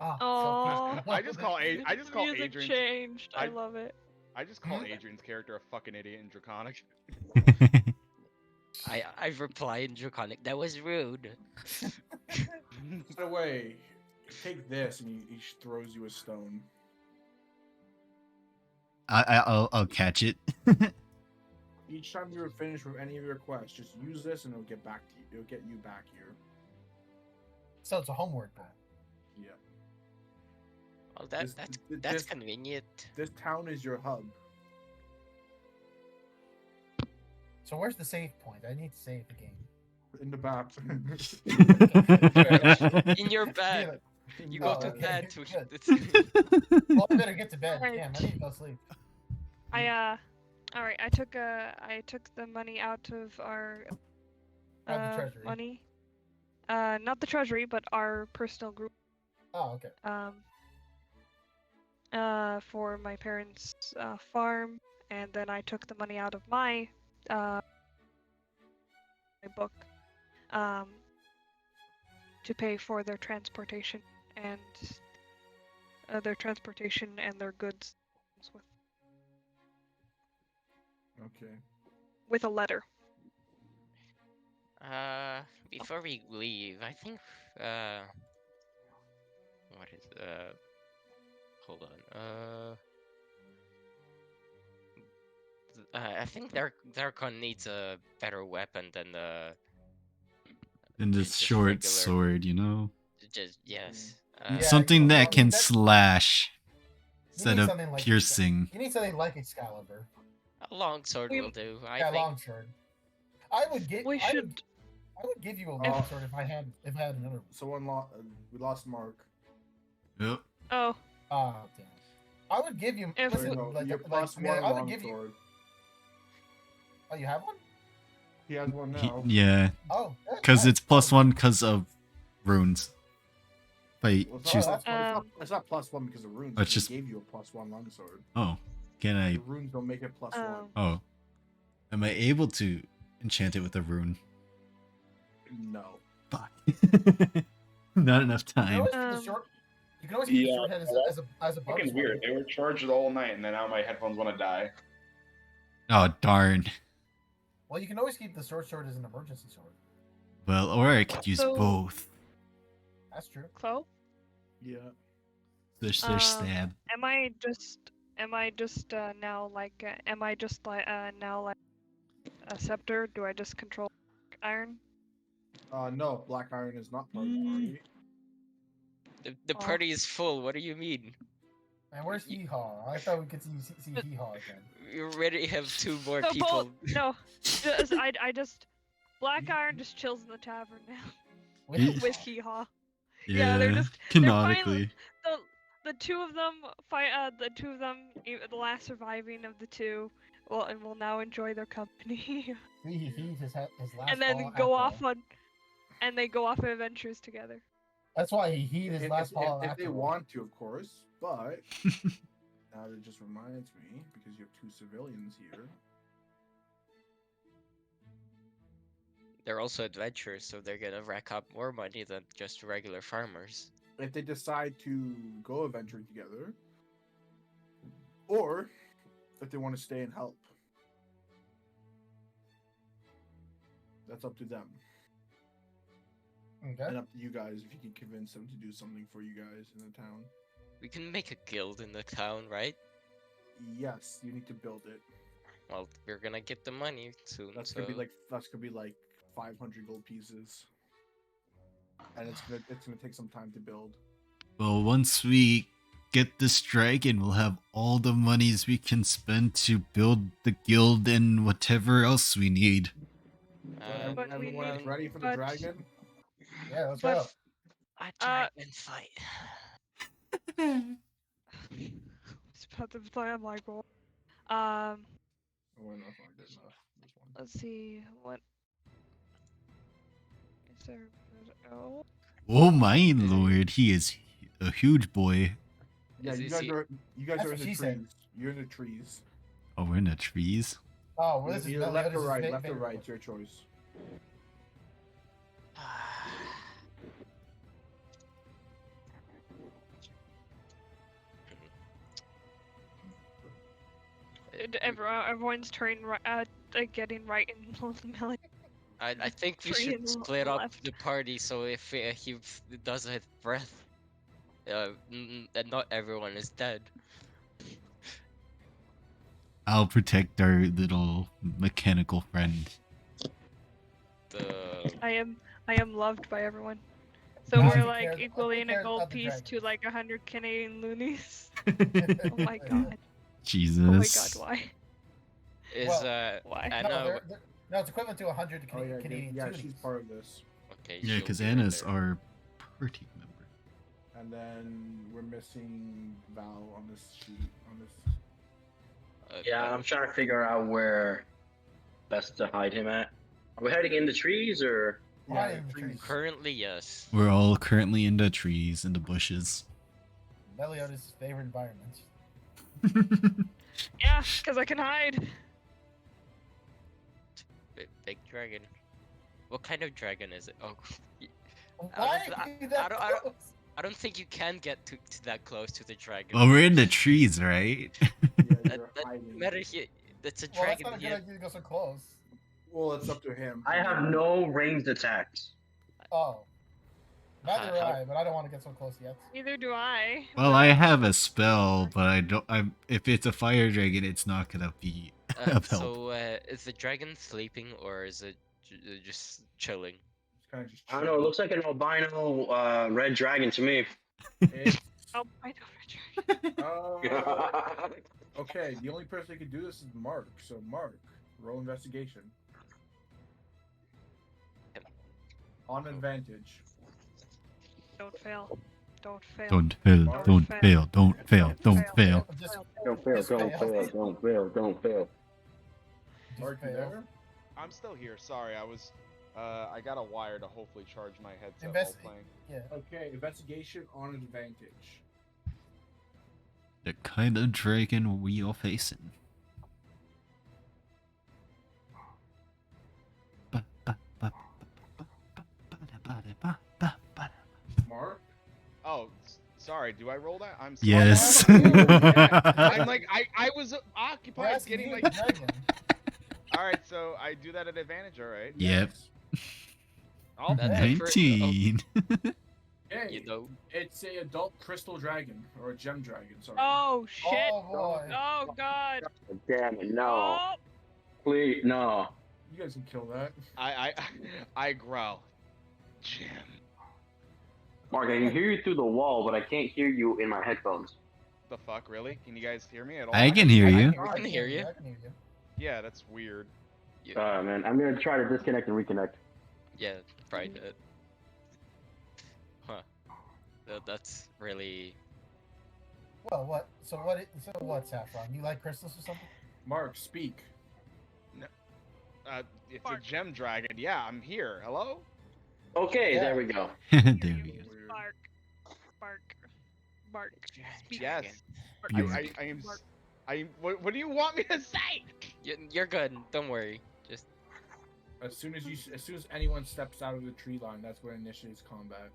Oh, I just call music Adrian's. changed. I I- love it. I just call Adrian's character a fucking idiot in Draconic. I replied in Draconic. That was rude. By the way, take this, and he throws you a stone. I'll catch it. Each time you are finished with any of your quests, just use this, and it'll get back to you. It'll get you back here. So it's a homework ball. Yeah. Well, This- that's this- convenient. This town is your hub. So where's the save point? I need to save the game. In the back. In your bed. You go to okay, bed. good. Well, I better get to bed. Alright. Damn, I need to go sleep. All right. I took the money out of our Out of the treasury. money. Not the treasury, but our personal group. Oh, okay. For my parents' farm, and then I took the money out of my book, to pay for their transportation and their goods Okay. with a letter. Before we leave, I think what is hold on. I think Darkon needs a better weapon than And this just short regular- sword, you know? Just yes. Yeah, Something you know, that can that- slash You instead need of something like piercing. You need something like Excalibur. A long sword We- will do. I Yeah, think. long sword. I would give. We should. I would give you a Oh. long sword if I had another. Someone we lost Mark. Yep. Oh, Oh damn. I would give you. If- Wait, no, like, you're like, plus man, one I would long give you. sword. Oh, you have one? He has one He- now. yeah, Oh, good, because nice. it's +1 because of runes. Wait, Well, choose. it's not +1 because of runes. Oh, it's They just- gave you a +1 longsword. Oh, can I? The runes don't make it +1. Oh, am I able to enchant it with a rune? No. Fuck. Not enough You can time. always keep the short. You can always keep the Yeah, short head as a bonus. Fucking weird. They were charged all night, and then now my headphones want to die. Oh darn. Well, you can always keep the short sword as an emergency sword. Well, or I could use So- both. That's true. Chloe, Yeah. There's stab. am I just now like now like a scepter? Do I just control iron? No, Black Iron is not part of the party. The party is full. What do you mean? And where's Hee Haw? I thought we could see Hee Haw again. We already have 2 more No, people. just I just Black Iron just chills in the tavern now with Hee Haw. Yeah, they're just canonically. The two of them fight. The two of them, the last surviving of the two, will now enjoy their company, He his last. and then paw go after all. off on adventures together. That's why he heed his last paw If after they all. want to, of course. But now that just reminds me, because you have 2 civilians here. They're also adventurers, so they're gonna rack up more money than just regular farmers. If they decide to go adventuring together, or if they want to stay and help, that's up to them. Okay. And up to you guys if you can convince them to do something for you guys in the town. We can make a guild in the town, right? Yes, you need to build it. Well, we're gonna get the money soon. That's so... gonna be like 500 gold pieces, and it's gonna take some time to build. Well, once we get this dragon, we'll have all the monies we can spend to build the guild and whatever else we need. But we Everyone need- ready for the but- dragon? Yeah, let's But- go. A dragon fight. It's about to play on my goal. Oh, wait, no, that's not good enough. This one. Let's see what. Is there? Oh. Oh my lord, he is a huge boy. Yeah, Is you he- guys see- are That's in what the she trees. said. You're in the trees. Oh, we're in the trees. Oh, well, this is Either left or Meliodas' right. Left or favorite right. one. It's your choice. Everyone's turning getting right in melee. I think we Three should and split up left. the party so if he doesn't have breath, and not everyone is dead. I'll protect our little mechanical friend. The I am loved by everyone. So I'll we're take like care- I'll equally take in a care gold of the piece dragon. to like 100 Canadian loonies. Jesus. Oh my god. Jesus. Oh my god, why? is Well, Why? I No, know. no, it's equivalent to 100 Oh yeah, Canadian yeah. toonies. She's part of this. Okay. Yeah, she'll because be right Anna's there. our party member. And then we're missing Val on this sheet. On this. Yeah, I'm trying to figure out where best to hide him at. Are we hiding in the trees or? Why Yeah, in the trees. trees? Currently, yes. We're all currently in the trees, in the bushes. Meliodas' favorite environment. Yeah, because I can hide. Big dragon. What kind of dragon is it? Oh, Why don't- are you that I don't- close? I don't think you can get to that close to the dragon. Well, we're in the trees, right? Yeah, That, you're that hiding. matter here. That's a Well, that's dragon not a good here. idea to go so close. Well, it's up to him. I have no ranged attacks. Oh. Neither do How- I, but I don't want to get so close yet. Neither do I. Well, I have a spell, but I don't. If it's a fire dragon, it's not gonna be of help. So, is the dragon sleeping or is it just chilling? It's kind of just. I don't know. It looks like an albino red dragon to me. It's, Oh, I know Richard. okay, the only person who can do this is Mark. So Mark, roll investigation. On advantage. Don't fail. Don't fail. Don't fail! Don't fail! Don't fail! Don't fail! Just, Don't fail, Just don't fail. fail, don't fail, don't fail. just Mark, you fail. there? I'm still here. Sorry, I got a wire to hopefully charge my headset Invest- while playing. Yeah. Okay, investigation on advantage. The kind of dragon we are facing. Mark? Oh, sorry. Do I roll that? I'm sorry. Yes. I'm like I was We're occupied asking getting you, my. the dragon. All right, so I do that at advantage. All right. Yep. Oh, That's a crit. 19. Hey, You know. it's a adult crystal dragon or a gem dragon. Sorry. Oh shit! Oh boy. Oh god! Damn it, no. Oh, Please, no. You guys can kill that. I growl. Jim. Mark, I can hear you through the wall, but I can't hear you in my headphones. The fuck, really? Can you guys hear me at all? I can hear you. I can hear you. I can hear you. Yeah, that's weird. Man, I'm gonna try to disconnect and reconnect. Yeah, probably did. Huh. That's really. Well, what? So what, Saffron? You like crystals or something? Mark, speak. It's a gem dragon. Yeah, I'm here. Hello? Okay, Yeah. there we go. There we go. Weird. bark. Speak. Yes. You I am. What do you want me to say? You're good. Don't worry. Just. As soon as anyone steps out of the tree line, that's when initiates combat.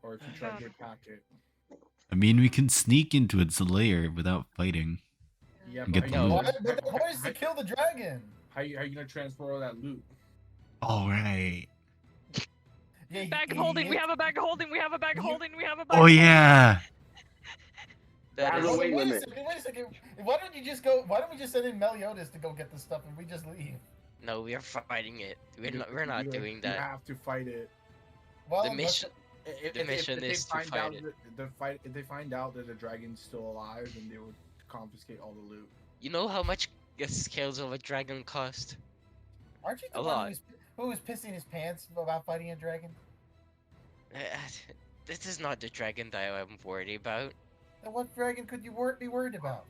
Or if you try to attack it. I mean, we can sneak into its lair without fighting. Yeah, And but get how the you loot. gonna- But the point is to kill the dragon. How you gonna transport all that loot? All right. Yeah, Bag holding. We have a bag holding. We have a bag holding. We have a bag. Oh yeah. That Has is. a weight Wait a limit. second. Wait a second. Why don't you just go? Why don't we just send in Meliodas to go get the stuff and we just leave? No, we are fighting it. We're not You- doing You that. have to fight it. Well, The let's- mission. If, The mission they is to find fight out it. if they find out that the dragon's still alive, then they would confiscate all the loot. You know how much scales of a dragon cost? Aren't you the A one lot. who was pissing his pants about fighting a dragon? This is not the dragon that I'm worried about. Then what dragon could you be worried about?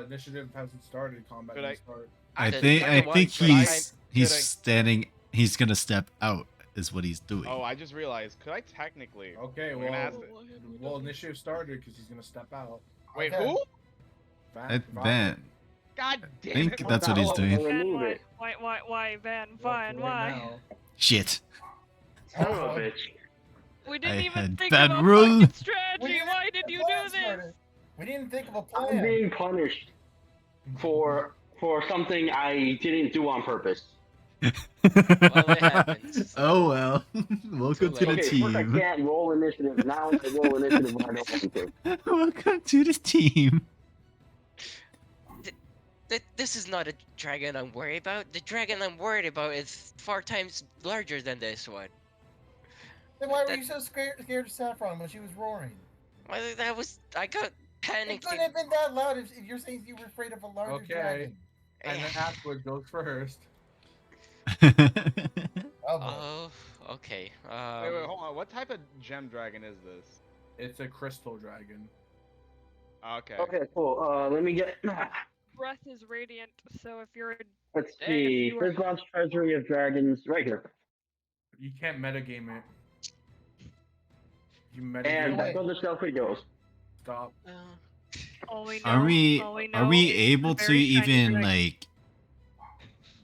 Initiative hasn't started. Combat Could I- didn't start. I The think dragon he's could I- standing. He's gonna step out. Is what he's doing. Oh, I just realized. Could I technically? Okay, We're gonna ask well, initiative started because he's gonna step out. Wait, Okay. who? Van. God damn think it! that's what he's I'll doing. remove Van, it. why, Van? Right Van, why? now. Shit. Son of a bitch. We didn't I even had think bad about rule. fucking strategy. Why did you do this? We didn't think of a I'm plan. being punished for something I didn't do on purpose. it happens. Oh well. Welcome to the late. Okay, first I team. can't roll initiative. Now I roll initiative when I don't want to. Welcome to the team. This is not a dragon I'm worried about. The dragon I'm worried about is 4 times larger than this one. Then why were That- you so scared of Saffron when she was roaring? Well, I got It panicked. couldn't have been that loud if you're saying you were afraid of a larger Okay. dragon. And then Ashwood goes first. Oh, boy. Oh, okay. Wait, hold on. What type of gem dragon is this? It's a crystal dragon. Okay. Okay, cool. Let me get. Breath is radiant, so if you're Let's If see. you were- Fizbon's Treasury of Dragons, right here. You can't metagame it. You And metagame that's it. how the selfie goes. Stop. all we know, Are we all we are know we is able the to very shiny even dragon. like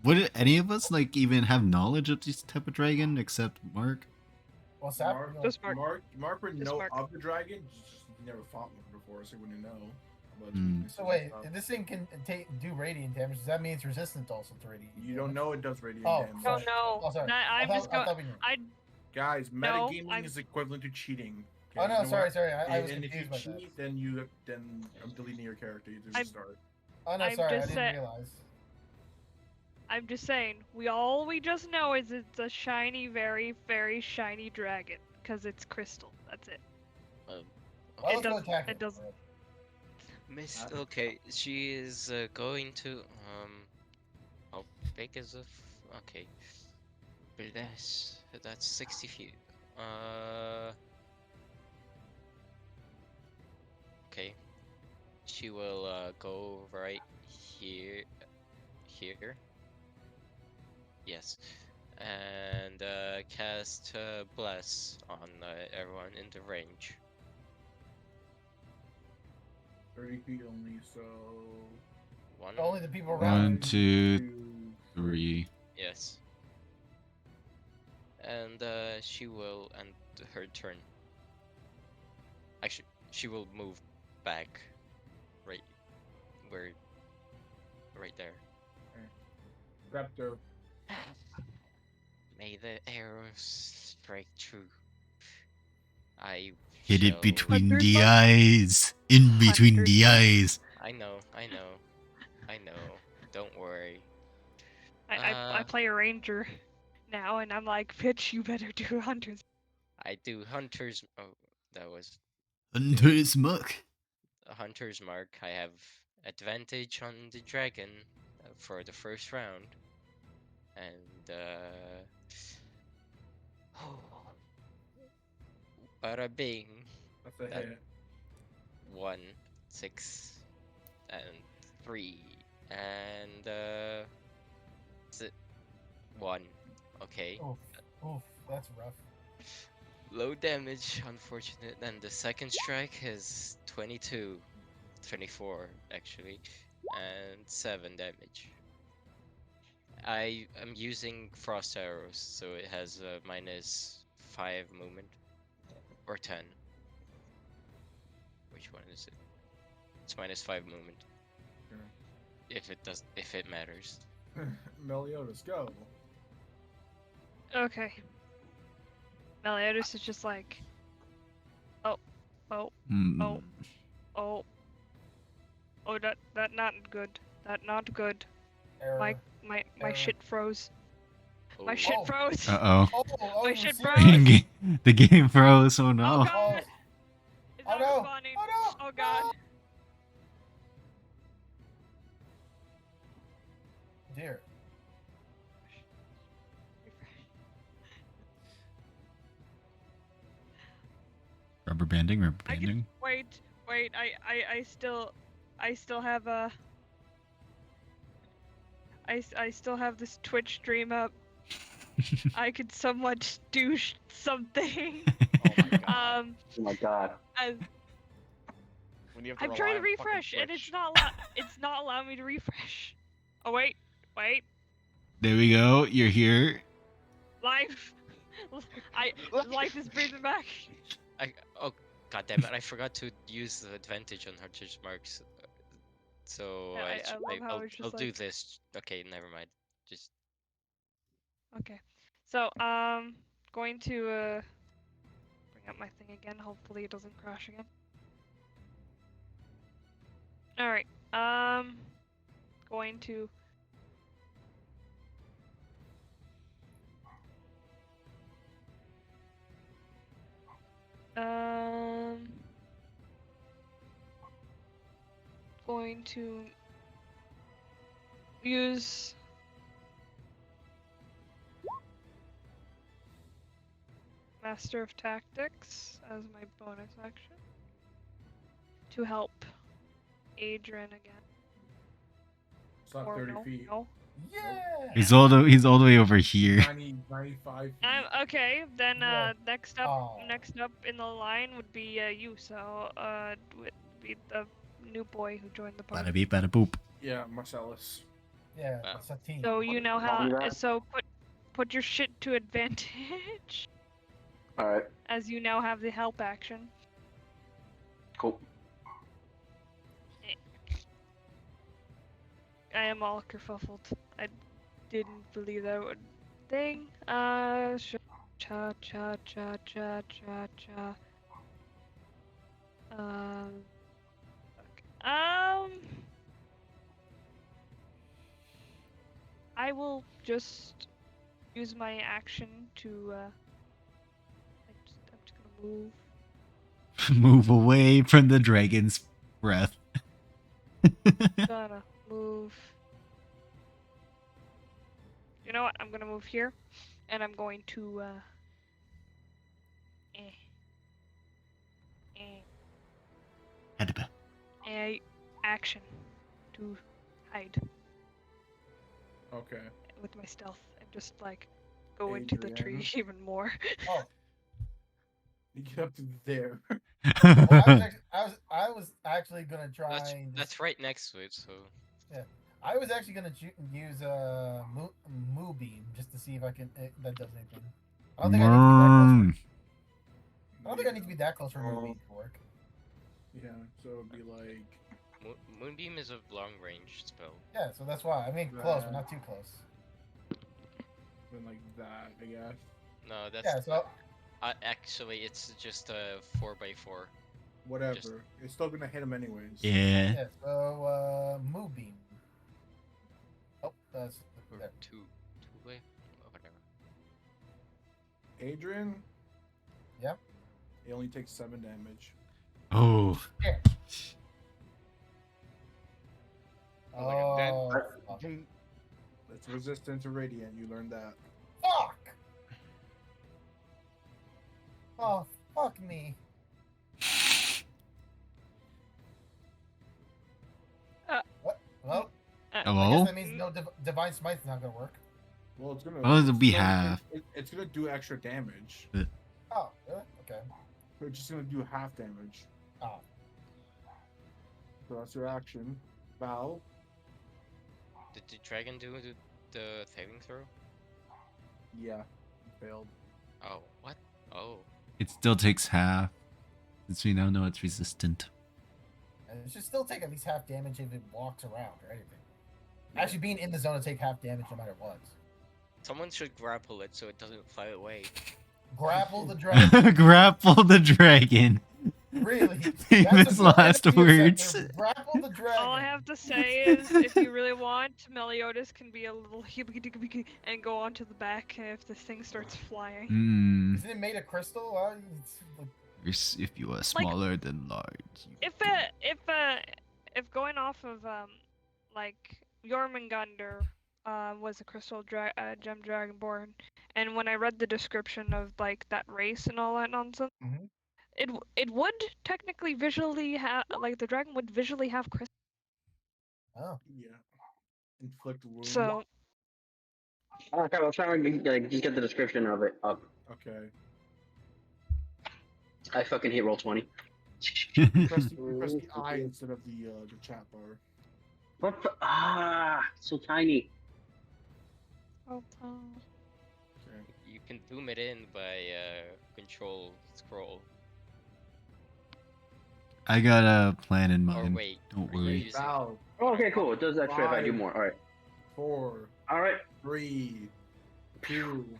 would any of us like even have knowledge of this type of dragon except Mark? Well, Saffron. Just Mark. Mark would Just know Mark. of the dragon. Just never fought one before, so he wouldn't know. But So wait, if this thing can do radiant damage, does that mean it's resistant also to radiant? You don't know it does radiant Oh, damage. Oh no! Oh, sorry. Nah, I I'm thought- just I going. thought we knew. I Guys, No, metagaming I'm- is equivalent to cheating. Oh no, You know sorry, what? sorry. I was And if you confused by that. cheat, then I'm deleting your character. You I'm- just start. Oh no, I'm sorry, I just didn't say- realize. I'm just saying. We just know is it's a shiny, very, very shiny dragon because it's crystal. That's it. Well, It let's go does- attack it does- Miss. Okay, she is going to. How big is the? Okay. That's 60 feet. Okay. She will go right here. Yes. And cast Bless on everyone in the range. 30 feet only, so. One. Only the people around. 1, it. 2, 3. Yes. And she will end her turn. Actually, she will move back. Right where. Right there. Raptor. May the arrows strike true. I Hit shall... it between Hunter's the mark? eyes. In between Hunter's the mark? eyes. I know. Don't worry. I play a ranger now, and I'm like, bitch, you better do hunters. I do Hunter's... Oh, that was Hunter's mark. a Hunter's mark. I have advantage on the dragon for the first round. And, bada bing. That's a That- hit. 1, 6, and 3. And, 1. Okay. Oof, that's rough. Low damage, unfortunate. And the second strike is 22. 24, actually. And 7 damage. I am using frost arrows, so it has a -5 movement. Or 10. Which one is it? It's -5 movement. Okay. If it matters. Meliodas, go. Okay. Meliodas is just like, oh, Mm. that not good. That not good. Error. My Error. shit froze. My Oh. shit Oh. froze. Uh My you shit serious? froze. the game froze. Oh Oh no. god. It's Oh not no! responding. Oh no! Oh god. No! Dear. Rubber banding. Rubber I can banding. wait. I still have a. I still have this Twitch stream up. I could somewhat do something. Oh my god. Oh my god. As When you have to I'm rely trying to on fucking refresh, and Twitch. it's not allowing me to refresh. Oh wait. There we go. You're here. Life. Life is breathing back. Oh, god damn it! I forgot to use the advantage on Hunter's marks. So Yeah, I love how it's just I'll do like- this. Okay, never mind. Just Okay. So going to bring up my thing again. Hopefully it doesn't crash again. All right. Going to. Going to use Master of Tactics as my bonus action to help Adrian again. It's not Or 30 no, feet. no. Yeah! He's all the way over here. 95 feet. Okay, then Yeah. next Oh. up in the line would be you. So would be the new boy who joined the Bada party. beep, bada boop. Yeah, Marcellus. Yeah, Wow. that's a team. So you know Copy how. that. So put your shit to advantage, Alright, as you now have the help action. cool. I am all kerfuffled. I didn't believe that would thing. Cha cha cha cha cha cha. Okay. I will just use my action to. I'm just gonna move. Move away from the dragon's breath. Gonna move. You know what? I'm gonna move here, and I'm going to. Hadaba. Action to hide Okay. with my stealth and just like go into the tree Adrian. even more. Oh, You get up to there. well, I was actually gonna try. That's and just, that's right next to it. So yeah, I was actually gonna use a moo beam just to see if I can. That does anything. I don't think I need to be that close. Mmm. I don't think I need to be that close for Oh. moo beam to work. Yeah, so it'd be like Moonbeam is a long range spell. Yeah, so that's why I mean close, but not too close. then like that, I guess. No, that's Yeah, so actually it's just a 4x4. Whatever. It's still gonna hit him anyways. Yeah. yeah, so moo beam. Oh, that's Or there. two-way, whatever. Adrian. Yep. He only takes 7 damage. Oh. Yeah. Oh, like a Oh, fuck. It's resistant to radiant. You learned that. Fuck! Oh, fuck me. What? Well, I Hello? guess that means no divine smite's not gonna work. Well, it's gonna. Well, it'll be still- half. It's gonna do extra damage. Oh, really? Okay. It's just gonna do half damage. Oh. So that's your action. Val. Did the dragon do the saving throw? Yeah. Failed. Oh, what? Oh. It still takes half. Since we now know it's resistant. And it should still take at least half damage if it walks around or anything. Actually, being in the zone to take half damage no matter what. Someone should grapple it so it doesn't fly away. Grapple the dragon. Grapple the dragon. Really? Famous a good last NPC words. sector. Grapple the dragon. All I have to say is, if you really want, Meliodas can be a little hibbity and go onto the back if this thing starts flying. Hmm. Isn't it made of crystal? If you are smaller than large. If going off of like Jormungandr was a crystal gem dragonborn, and when I read the description of like that race and all that nonsense, Mhm. it would technically visually have like the dragon would visually have crystal. Oh. Yeah. Inflict wound. So Okay, I'll try and just get the description of it up. Okay. I fucking hate roll 20. Press the I instead of the chat bar. What the? So tiny. oh, Okay. You can zoom it in by control scroll. I got a plan in Or mind. wait, Don't are you worry. using- Val. Oh, okay, cool. It does extra if I do 5, more. All right. 4, All right. 3, 2.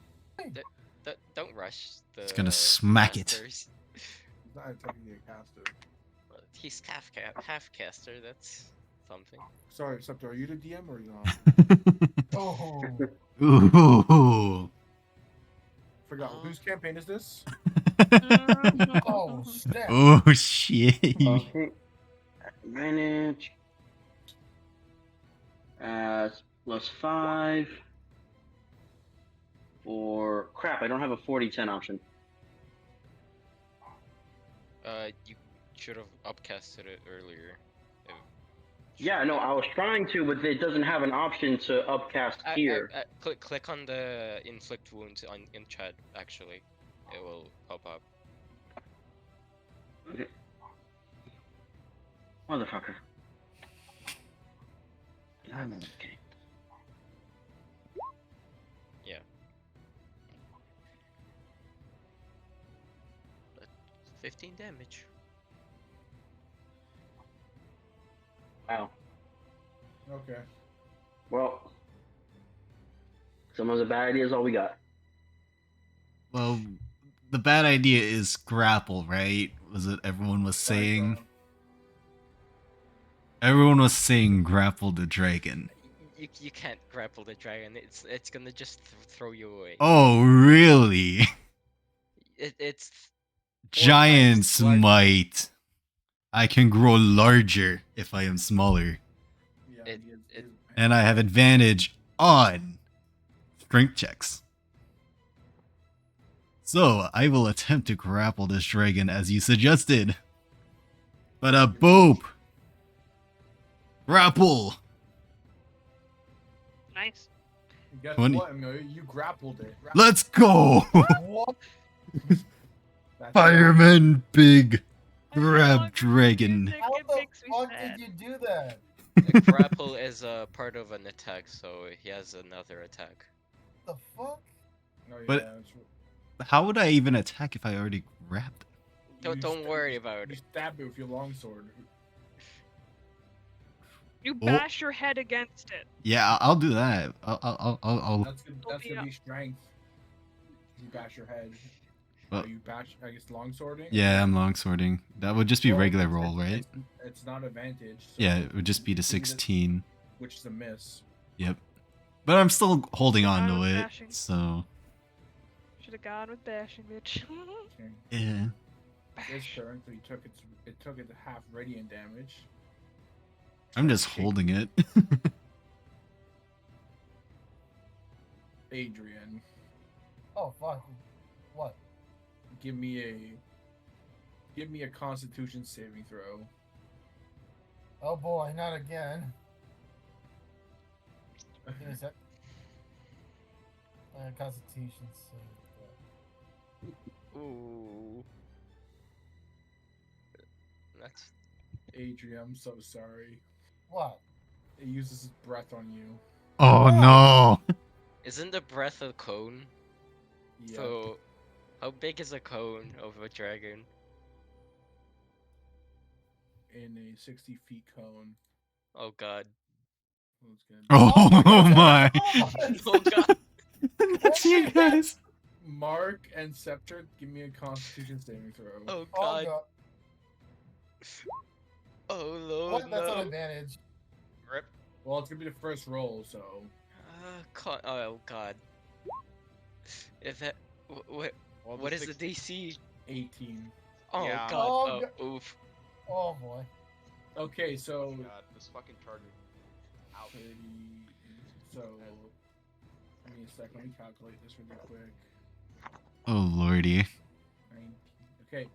Don't rush the. It's gonna smack it. casters. He's not technically a caster. Well, he's half caster. That's something. Sorry, Scepter, are you the DM or you not? Oh. Ooh. Forgot. Whose campaign is this? Oh, snap. Oh shit. Okay. Advantage. +5. For crap, I don't have a 40-10 option. You should have upcasted it earlier. Yeah, no, I was trying to, but it doesn't have an option to upcast here. Click on the inflict wounds in chat. Actually, it will pop up. Okay. Motherfucker. Okay. Yeah. 15 damage. Wow. Okay. Well, some of the bad ideas all we got. Well, the bad idea is grapple, right? Was it everyone was saying? Everyone was saying grapple the dragon. You can't grapple the dragon. It's gonna just throw you away. Oh, really? It's Giant smite. I can grow larger if I am smaller. Yeah, And I have advantage on strength checks. So, I will attempt to grapple this dragon as you suggested. But a boop! Grapple! nice. Guess 20. what, Amelia? You grappled it. Let's go! What? That's Fireman Big I no Grab longer Dragon. music, How it the makes me fuck sad. did you do that? A grapple is a part of an attack, so he has another attack. The fuck? Oh, yeah, But- that's right. How would I even attack if I already grabbed? Don't worry about You it. stab it with your longsword. You Oh. bash your head against it. Yeah, I'll do that. I'll That's good. It'll That's be gonna up. be strength. You bash your head. Well- Are you bash? I guess longswording. Yeah, I'm longswording. That would just be Well, regular it's- roll, right? It's not advantage. So Yeah, it would just be to give me 16. which is a miss. Yep. But I'm still holding Should've on gone to with it, bashing. so Should have gone with bashing, bitch. Okay. yeah. This Bash. turn, so it took it half radiant damage. I'm just Okay. holding it. Adrian, Oh fuck. What? give me a Constitution saving throw. Oh boy, not again. Give me a sec. Constitution save. Ooh. That's Adrian, I'm so sorry. What? It uses its breath on you. Oh no! isn't the breath a cone? Yeah. So how big is a cone of a dragon? In a 60 feet cone. Oh god. So it's gonna be Oh my! Oh god. That's you guys. Mark and Scepter, give me a Constitution saving throw. Oh Oh god. god. Oh lord, What? That's an no. advantage. Rip. Well, it's gonna be the first roll, so Oh god. If that what Well, what the is the 16 DC? 18. Oh Yeah. god. Oh, Oh, oof. Oh boy. Okay, so Oh god, this fucking charger. Ouch. 30. So, give me a sec. Let me calculate this really quick. Oh lordy. 19. Okay,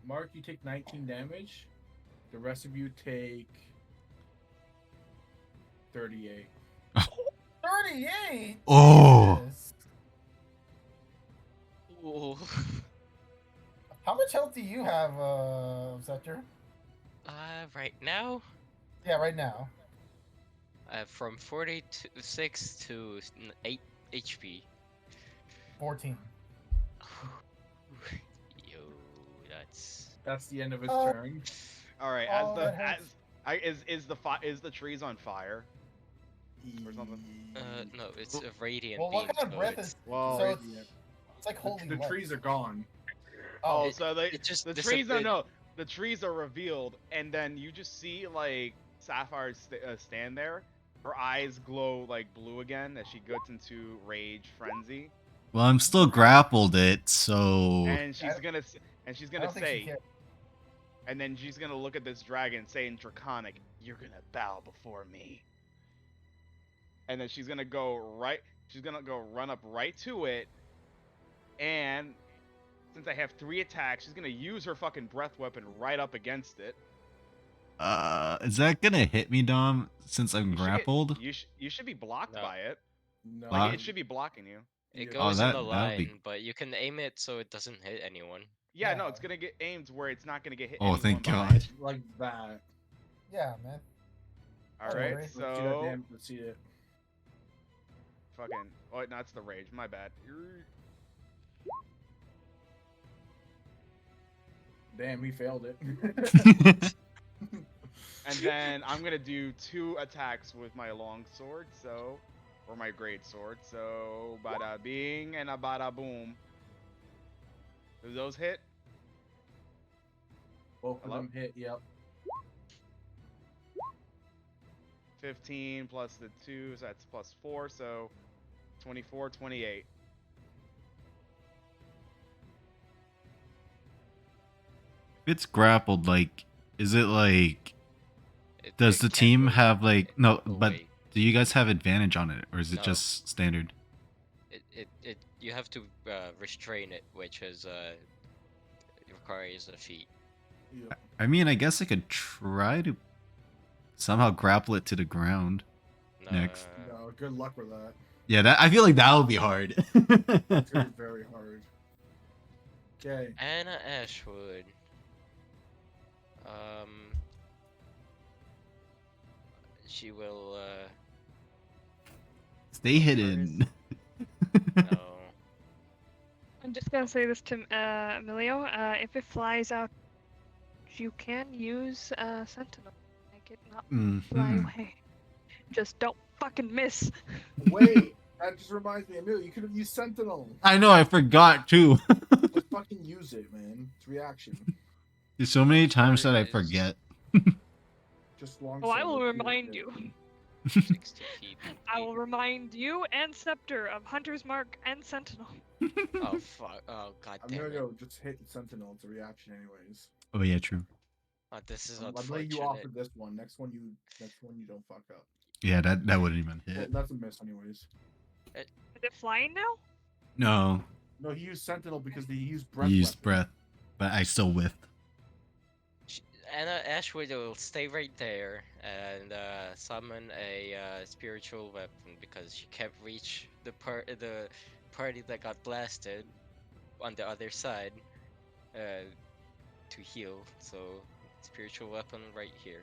Mark, you take 19 damage. The rest of you take 38. 38. Oh. Jesus. Ooh. How much health do you have, Scepter? Right now, Yeah, right now. from 46 to 8 HP. 14. Yo, that's That's the end of his Oh. turn. All right, Oh, that hurts. is the trees on fire? Or something? no, it's a radiant Well, beam. what kind of so breath it's- is? Well, So Radiant. it's like The, holy the light. trees are gone. oh, it- so they it just the trees disappeared. no, the trees are revealed, and then you just see like Sapphire stand there. Her eyes glow like blue again as she gets into rage frenzy, Well, I'm still grappled it, so and she's I- gonna I gonna don't think she say, cares. and then she's gonna look at this dragon, say in Draconic, "You're gonna bow before me." And then she's gonna go run up right to it, and since I have 3 attacks, she's gonna use her fucking breath weapon right up against it. is that gonna hit me, Dom? Since I'm You should get- grappled? you should be blocked No. by it. No. Block? Like it should be blocking you. It Yeah. goes Oh, in the that would be- line, but you can aim it so it doesn't hit anyone. Yeah, Yeah. no, it's gonna get aimed where it's not gonna get hit. Oh, anyone thank behind. God. Like that. Yeah, man. All Don't right, worry. Let's see that so damn. Let's see it. fucking. Oh, no, it's the rage. My bad. Damn, he failed it. And then I'm gonna do 2 attacks with my long sword, so, or my great sword. So, bada bing and a bada boom. Do those hit? Both of Hello? them hit. Yep. 15 plus the 2, so that's plus 4, so 24, 28. If it's grappled, like, is it like? Does It the can't team move have like no? But away. do you guys have advantage on it, or is it No. just standard? You have to restrain it, which is requires a feat. Yep. I mean, I guess I could try to somehow grapple it to the ground. Next. No, good luck with that. Yeah, that I feel like that would be hard. It's gonna be very hard. Okay. Anna Ashwood. She will Stay hidden. no. I'm just gonna say this to Emilio. If it flies out, you can use Sentinel. Make it not fly Mhm. away. Just don't fucking miss. Wait, that just reminds me, Emil, you could have used Sentinel. I know, I forgot too. Just fucking use it, man. It's reaction. There's so many times that I There is forget. Just long. Oh, I will remind you. 60 feet. I will remind you and Scepter of Hunter's Mark and Sentinel. Oh fuck! Oh god I'm damn gonna it! go just hit Sentinel. It's a reaction, anyways. Oh yeah, true. Oh, this is I'm letting you off unfortunate. with this one. Next one you don't fuck up. Yeah, that wouldn't even Well, hit. that's a miss, anyways. Is it flying now? No, No, he used Sentinel because he used you breath. used weapon. breath, but I still whiffed. Anna Ashwood will stay right there and summon a spiritual weapon because she can't reach the party that got blasted on the other side to heal. So spiritual weapon right here.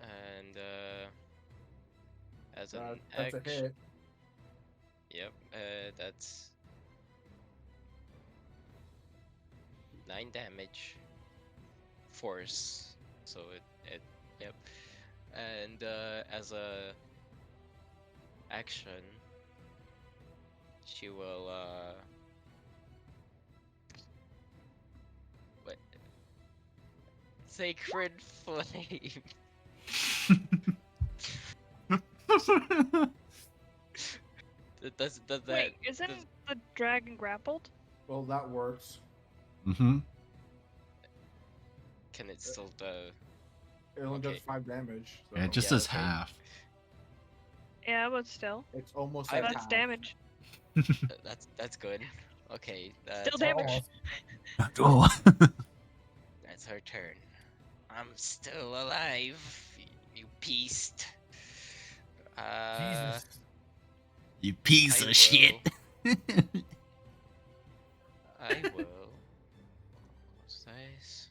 And as an That's a action, hit. yep, that's 9 damage. Force. So it yep. And as a action, she will what? Sacred Flame. Does that Wait, isn't the dragon grappled? Well, that works. Mm-hmm. can it still It only does Okay. 5 damage. So Yeah, it just Yeah, says okay. half. Yeah, but still. it's almost I- at That's half. damage. that's good. Okay, Still damage. Oh. that's her turn. I'm still alive, you beast. Jesus. You piece I of shit. I will. What's this?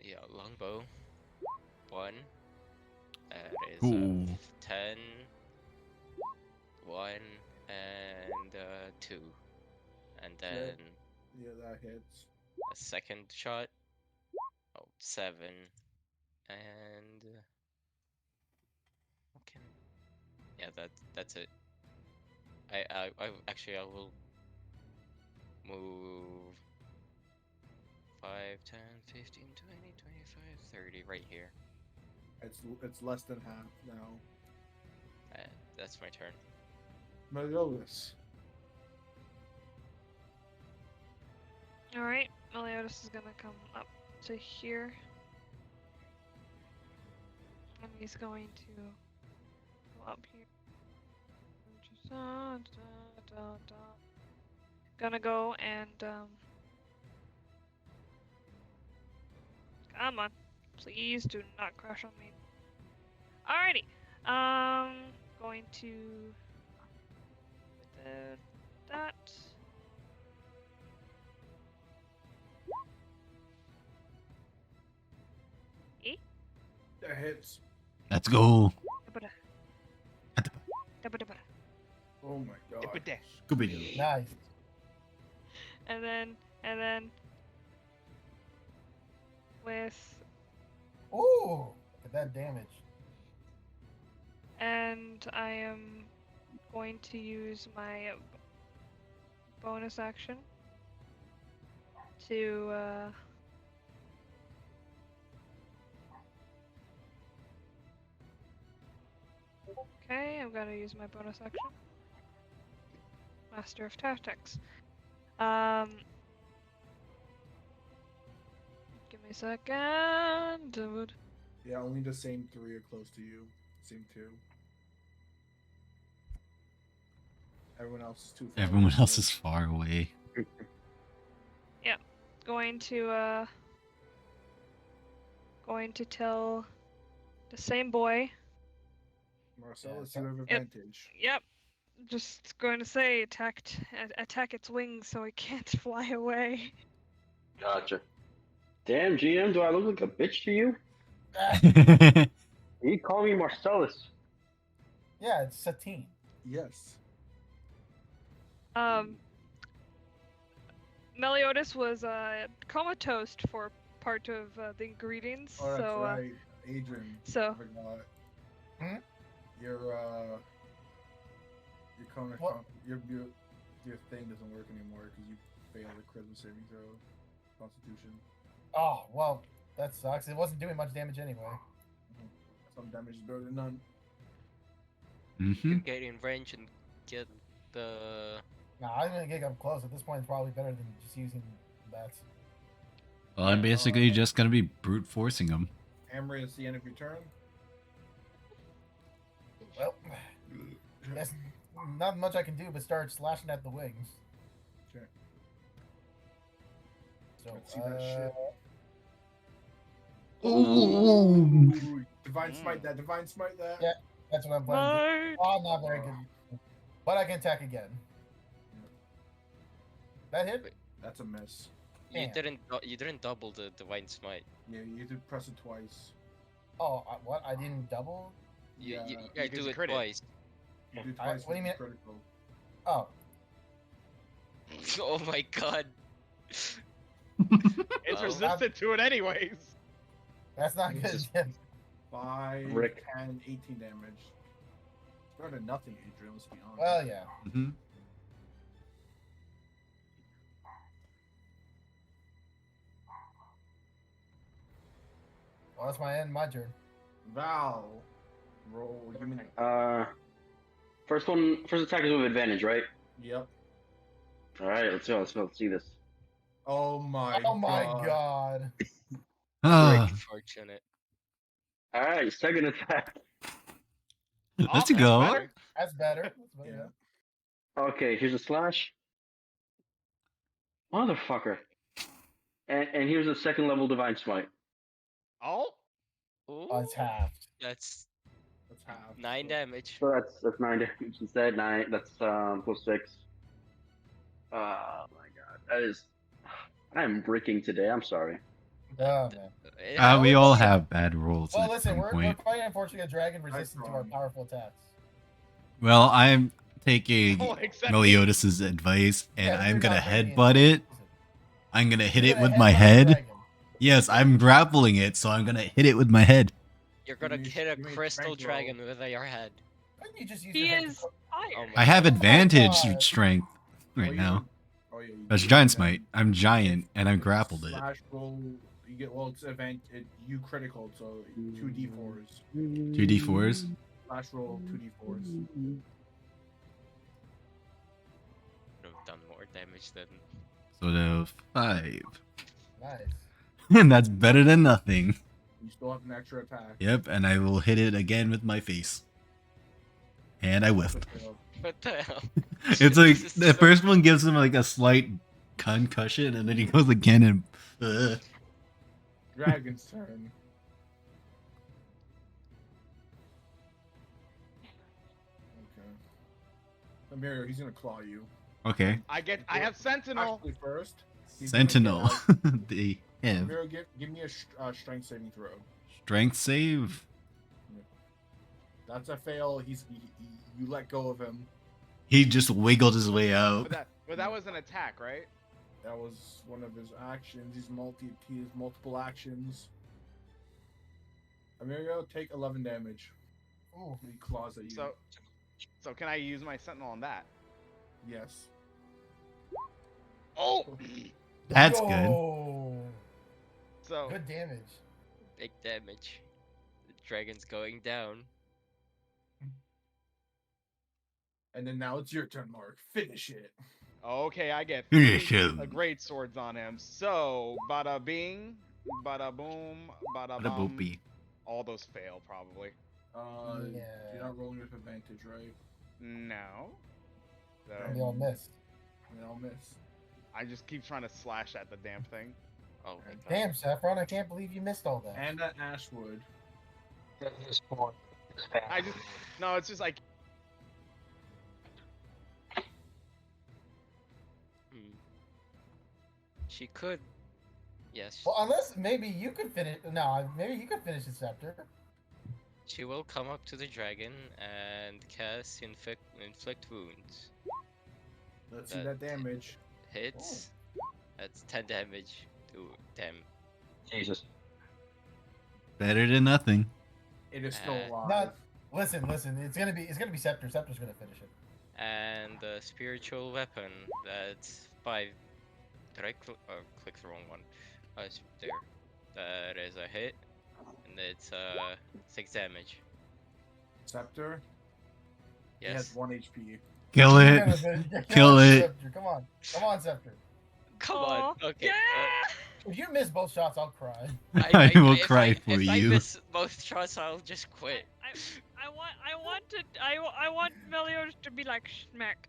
Yeah, longbow. 1. That is Ooh. 10. 1 and 2. And then Yeah, that hits. a second shot. Oh, 7. And okay. Yeah, that's it. I actually I will move 5, 10, 15, 20, 25, 30 right here. It's less than half now. That's my turn. Meliodas. Alright, Meliodas is gonna come up to here. And he's going to go up here. Gonna go and come on. Please do not crash on me. Alrighty. Going to that. That hits. Let's go. Oh my god. Scooby-Doo. Nice. And then with Oh, look at that damage. and I am going to use my bonus action to okay, I'm gonna use my bonus action. Master of Tactics. Give me a second, dude. Yeah, only the same 3 are close to you. Same 2. Everyone else is too far. Everyone else is far away. going to tell the same boy. Marcellus, Yeah, you have advantage. Yep. Just going to say attack its wings so it can't fly away. Gotcha. Damn, GM, do I look like a bitch to you? You call me Marcellus. Yeah, it's Satine. Yes. Meliodas was comatose for part of the ingredients, Oh, that's so right. Adrian. so- I forgot. Hmm? Your your thing doesn't work anymore because you failed the charisma saving throw. Constitution. Oh well, that sucks. It wasn't doing much damage anyway. Some damage is better than none. You can get in range and get the. Nah, I'm gonna get up close. At this point, it's probably better than just using that. Well, I'm basically just gonna be brute forcing him. Hammer is the end of your turn. Well, there's not much I can do but start slashing at the wings. Okay. So, Let's see that shit. Ooh. Divine smite that. Divine smite that. Yeah, that's what I'm planning. To do. Oh, not very good. But I can attack again. That hit? That's a miss. You Damn. didn't double the divine smite. Yeah, you did press it twice. Oh, what? I didn't double? You because do you it crit it. twice. You do twice. What do you mean? Critical. Oh, Oh my god. It's Well, resistant to it anyways. that's not good. Just- 5, Rick. 10, 18 damage. It's better than nothing, Adrian. Let's be honest. Well, yeah. Mm-hmm. Well, that's my turn. Val, roll. Give me. First attack is with advantage, right? Yep. All right, let's go. Let's see this. Oh my. Oh my god. Ah, Fortunate. All right, second attack. let's Oh, go. better. That's better. That's better. Yeah. Okay, here's a slash. Motherfucker. And here's a second level divine smite. Oh, Oh, it's halved. That's That's half. 9 damage. So that's 9 damage instead. 9. That's plus 6. Oh my god, that is. I'm breaking today. I'm sorry. Oh, man. We all have bad rolls Well, at listen, some we're point. fighting, unfortunately, a dragon resistant to our powerful attacks. Well, I'm taking Oh, except Meliodas' advice, and Yeah, I'm you're gonna not very headbutt it. I'm gonna hit it with my head. Yes, I'm grappling it, so I'm gonna hit it with my head. You're gonna hit a give me a crystal strength roll. dragon with your head. Why didn't you just use He your head is to- Oh tired. my I have god. advantage God. strength Oh, right you now. do- Oh yeah. You That's do giant that. smite. I'm giant, and I'm grappled it. Slash roll. You get it's you critical, so 2d4s. 2d4s. Slash roll 2d4s. Would have done more damage than. So the 5. Nice. And that's better than nothing. You still have an extra attack. Yep, and I will hit it again with my face. And I whiffed. What the hell? It's like This is the so- first one gives him like a slight concussion, and then he goes again and. Dragon's turn. Okay. Amir, he's gonna claw you. Okay. I have sentinel. Actually, first. he's gonna Sentinel. get out. They have Amir, give me a strength saving throw. strength save. That's a fail. You let go of him. He just wiggled his way out. But that was an attack, right? That was one of his actions. He has multiple actions. Amirio, take 11 damage. Ooh. He claws at you. So can I use my sentinel on that? Yes. Oh. That's good. Yo! So Good damage. Big damage. The dragon's going down. And then now it's your turn, Mark. Finish it. okay, I get Finish 3 him. great swords on him. So bada bing, bada boom, bada What a bum. boopy. All those fail probably. Yeah. You're not rolling with advantage, right? No. So, And they all missed. They all miss. I just keep trying to slash at the damn thing. Oh my god. Damn, Saffron, I can't believe you missed all that. And Ashwood. I just no, it's just like She could. Yes. Well, unless maybe you could finish. No, maybe you could finish the scepter. She will come up to the dragon and cast inflict wounds. Let's see that damage. Hits. That's 10 damage to them. Jesus. Better than nothing. It is still alive. Not, listen. It's gonna be scepter. Scepter's gonna finish it. And the spiritual weapon. That's 5. Did I click the wrong one? It's there. That is a hit, and it's 6 damage. Scepter. He Yes. has 1 HP. Kill it. Kill it. Scepter. Come on, Scepter. Come on. Okay. If you miss both shots, I'll cry. I will cry for if I you. miss both shots, I'll just quit. I want Meliodas to be like smack.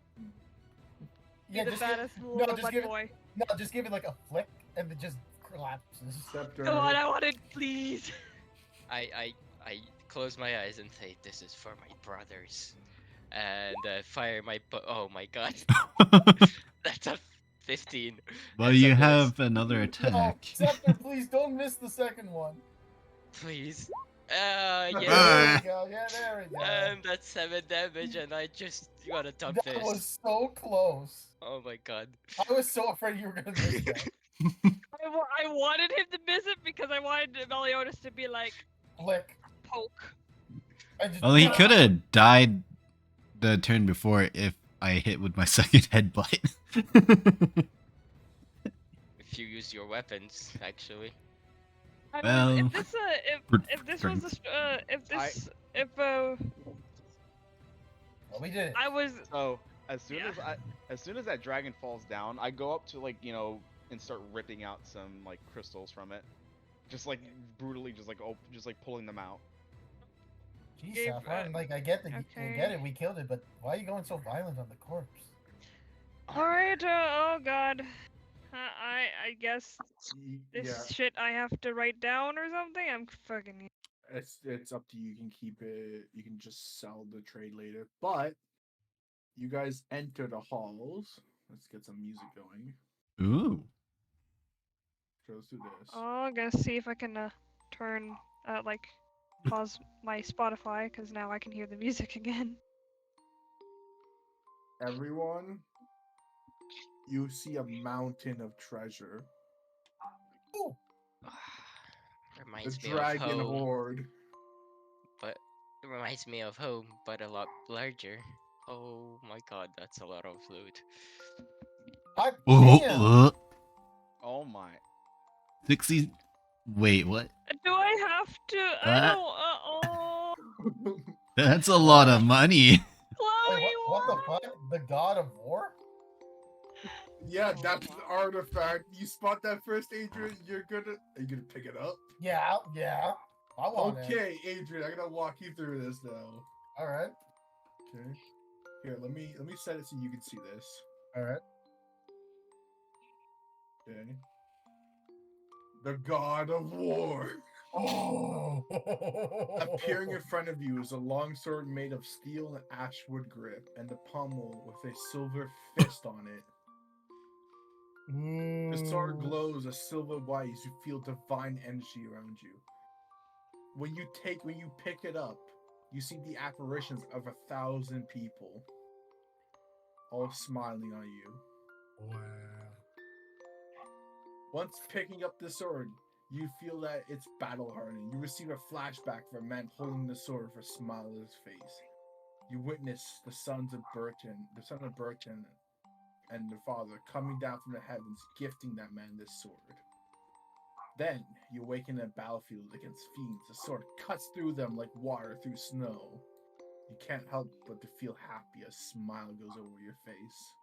Be Yeah, the just baddest give, little no, just give boy. it, no, just give it like a flick, and it just collapses. Scepter. Come on, I want it, please. I close my eyes and say, "This is for my brothers," and fire my. Oh my god. That's a 15. Well, That's a you miss. have another No, attack. Scepter, please don't miss the second one. Please. There we Yeah. go. Yeah, there we go. And that's 7 damage, and I just got a dump That fist. was so close. Oh my god. I was so afraid you were gonna miss that. I wanted him to miss it because I wanted Meliodas to be like Flick. poke. Well, he could have died the turn before if I hit with my second headbutt. If you use your weapons, actually. I Well, mean, if this was we did it. I was so as soon as that dragon falls down, I go up to like and start ripping out some like crystals from it, just like brutally, just like pulling them out. Jeez, Saffron, like I get it, we killed it, but why are you going so violent on the corpse? Alright, oh god. I guess this shit I have to write down or something? I'm fucking... It's up to you. You can keep it. You can just sell the trade later. But you guys enter the halls. Let's get some music going. Ooh. Let's do this. Oh, I'm gonna see if I can turn, pause my Spotify, because now I can hear the music again. Everyone, you see a mountain of treasure. Ooh. Reminds The me dragon of home, horde. but it reminds me of home, but a lot larger. Oh my god, that's a lot of loot. Oh my. 60. Wait, what? Do I have to? I don't. That's a lot of money. Wait, what the fuck? The god of war? Yeah, that's the artifact. You spot that first, Adrian. Are you gonna pick it up? Yeah. I want it. Okay, Adrian, I'm gonna walk you through this now. All right. Okay. Here, let me set it so you can see this. All right. Okay. The god of war. Oh. Appearing in front of you is a long sword made of steel and ashwood grip, and the pommel with a silver fist on it. The sword glows a silver white as you feel divine energy around you. When you pick it up, you see the apparitions of 1,000 people, all smiling on you. Wow. Once picking up the sword, you feel that it's battle hardened. You receive a flashback of a man holding the sword with a smile on his face. You witness the son of Burton, and the father coming down from the heavens, gifting that man this sword. Then you awaken in a battlefield against fiends. The sword cuts through them like water through snow. You can't help but to feel happy. A smile goes over your face.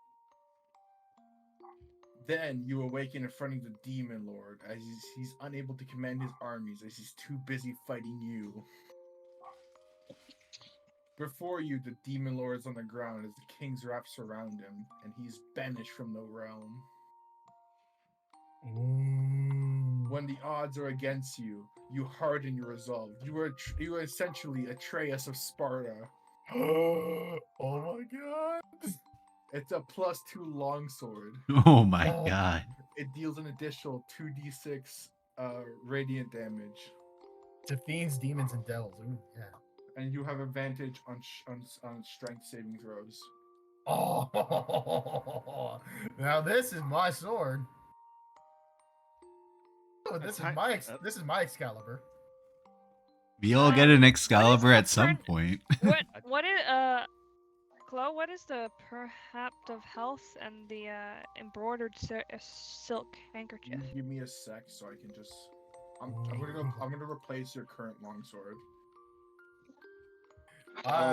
Then you awaken in front of the Demon Lord as he's unable to command his armies as he's too busy fighting you. Before you, the Demon Lord is on the ground as the king's wraps surround him, and he's banished from the realm. Ooh. When the odds are against you, you harden your resolve. You are essentially Atreus of Sparta. Oh my god. It's a +2 longsword. Oh my Oh. god. It deals an additional 2d6 radiant damage, To fiends, demons, and devils. Ooh, yeah. and you have advantage on strength saving throws. Oh, now this is my sword. Oh, this is my Excalibur. We all get an Excalibur the at some print- point. What is Chloe, what is the perhaps of health and the embroidered silk handkerchief? You give me a sec so I can just. I'm gonna replace your current longsword.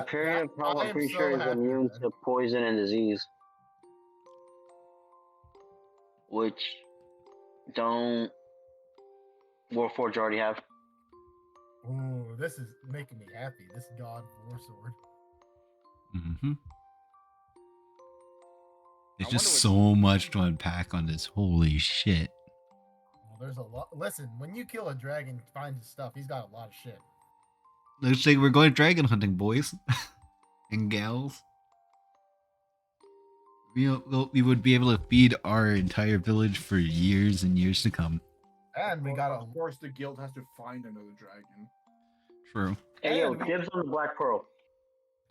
Period of health, I I'm am pretty so sure is happy immune with that. to poison and disease, which don't Warforged already have. Ooh, this is making me happy. This God War sword. Mm-hmm. There's I just wonder so much to unpack on this. Holy shit. Well, there's a lot. Listen, when you kill a dragon, find his stuff. He's got a lot of shit. Looks like we're going dragon hunting, boys and gals. We would be able to feed our entire village for years and years to come. And we got Of course, the guild has to find another dragon. True. Hey, yo, And we- dibs on the Black Pearl.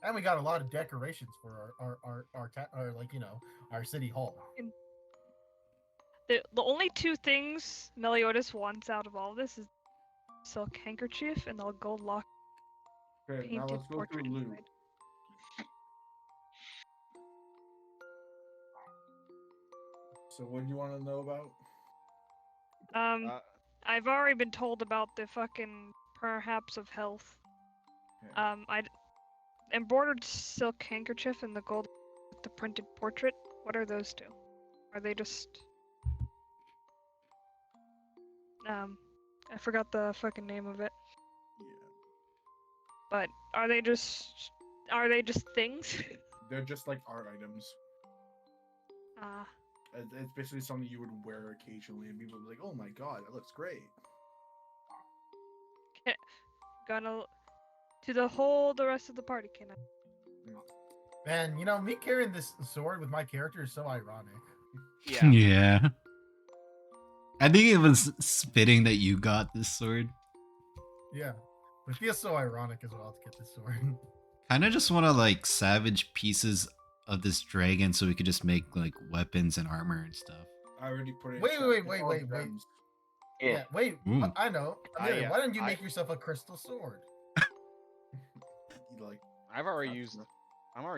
And we got a lot of decorations for our like our city hall. The only two things Meliodas wants out of all this is silk handkerchief and the gold lock Okay, now painted let's go through portrait loot. inside. So, what do you want to know about? I've already been told about the fucking perhaps of health. Yeah. I embroidered silk handkerchief and the gold with the printed portrait. What are those two? Are they just I forgot the fucking name of it. Yeah. But are they just things? They're just like art items. Ah. It's basically something you would wear occasionally, and people would be like, "Oh my god, that looks great." Gonna to the rest of the party, can I? Man, me carrying this sword with my character is so ironic. Yeah. Yeah. I think it was fitting that you got this sword. Yeah, it feels so ironic as well to get this sword. Kind of just want to like savage pieces of this dragon so we could just make like weapons and armor and stuff. I already put it. Wait. Yeah. Yeah, wait. Ooh. I know. Amelia, why don't you make yourself a crystal sword? Like, I'm already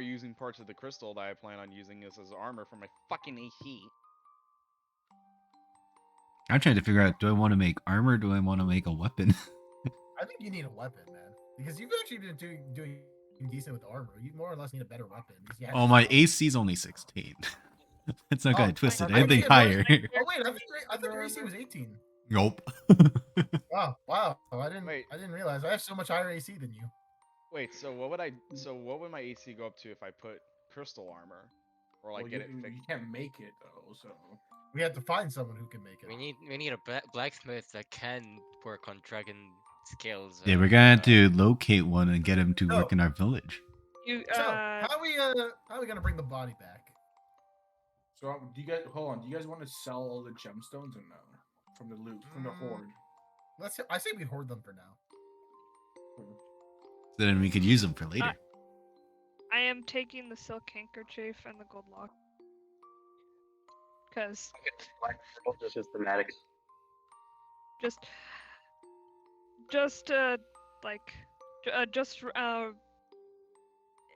using parts of the crystal that I plan on using this as armor for my fucking AC. I'm trying to figure out, do I want to make armor or do I want to make a weapon? I think you need a weapon, man, because you've actually been doing decent with armor. You more or less need a better weapon. because you have Oh, to my stop. AC is only 16. It's not gonna twist it. I Anything think higher. Oh wait, I thought your AC was 18. Nope. Wow. I didn't realize I have so much higher AC than you. Wait, so what would my AC go up to if I put crystal armor? Or like get it fixed? You can't make it though, so We have to find someone who can make it. We need a blacksmith that can work on dragon scales. Yeah, we're gonna have to locate one and get him to work in our village. So how are we gonna bring the body back? So do you guys hold on? Do you guys want to sell all the gemstones or no? From the loot, from the horde. I say we hoard them for now. So then we could use them for later. I am taking the silk handkerchief and the gold lock. Cause Just thematics.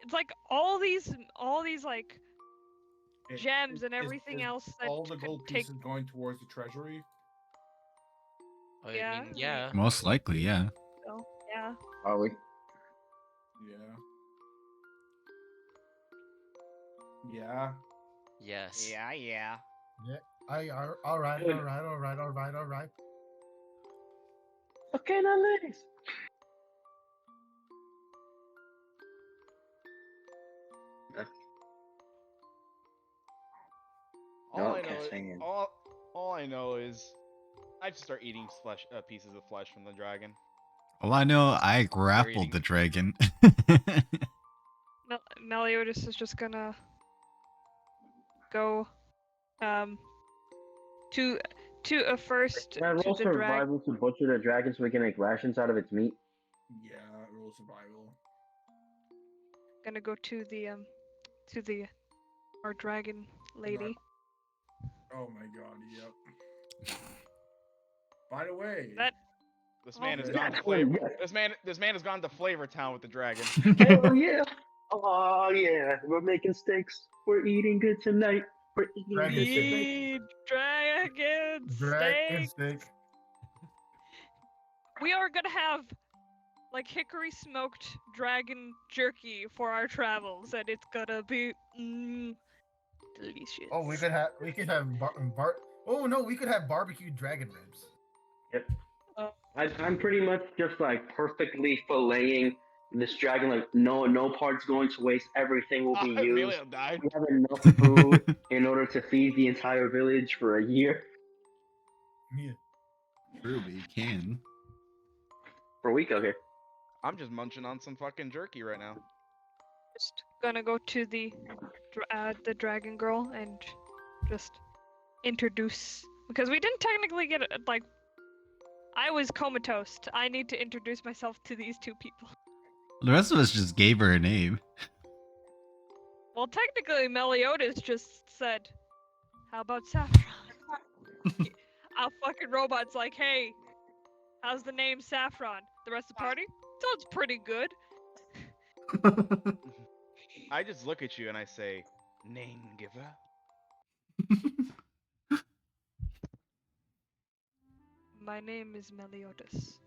It's like all these like gems and everything else that all the could gold take. pieces going towards the treasury. Yeah. I mean, yeah. Most likely, yeah. So, yeah. Are we? Yeah. Yeah. Yes. Yeah. Yeah. All right. Okay, now ladies. All No, I know can't is sing it. All I know is I just start eating flesh, pieces of flesh from the dragon. Well, I know I grappled eating- the dragon. Meliodas is just gonna go to first Can I to roll the dragon. survival to butcher the dragon so we can make rations out of its meat? Yeah, roll survival. Gonna go to the our dragon lady. Oh my god, yep. By the way, That This man has Okay. gone to Oh, flavor. yeah. This man has gone to Flavor Town with the dragon. Hell yeah! Oh yeah, we're making steaks. We're eating good tonight. We're eating Dragon good steak. tonight. Eat dragon Dragon steak. steak. We are gonna have like hickory smoked dragon jerky for our travels, and it's gonna be delicious. Oh, we could have Oh no, we could have barbecued dragon ribs. Yep. Uh, I'm pretty much just like perfectly filleting this dragon. Like no parts going to waste. Everything will be used. Emilio died. We have enough food in order to feed the entire village for a year. Yeah. True, but you can. For a week, okay. I'm just munching on some fucking jerky right now. Just gonna go to the dragon girl and just introduce, because we didn't technically get like I was comatose. I need to introduce myself to these two people. The rest of us just gave her a name. Well, technically Meliodas just said, "How about Saffron?" Our fucking robot's like, "Hey, how's the name Saffron?" The rest of the party sounds pretty good. I just look at you and I say, "Name giver." My name is Meliodas.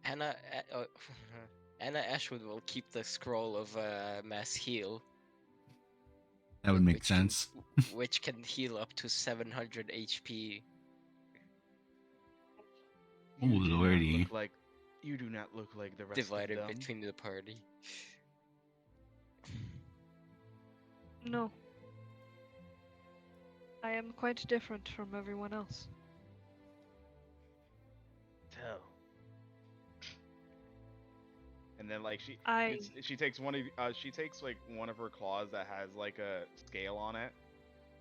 Anna Anna Ashwood will keep the scroll of mass heal. That would make which can- sense. which can heal up to 700 HP. Oh You do not lordy. look like you do not look like the rest Divided of them. between the party. No. I am quite different from everyone else. Tell. And then like I- she takes one of she takes like one of her claws that has like a scale on it,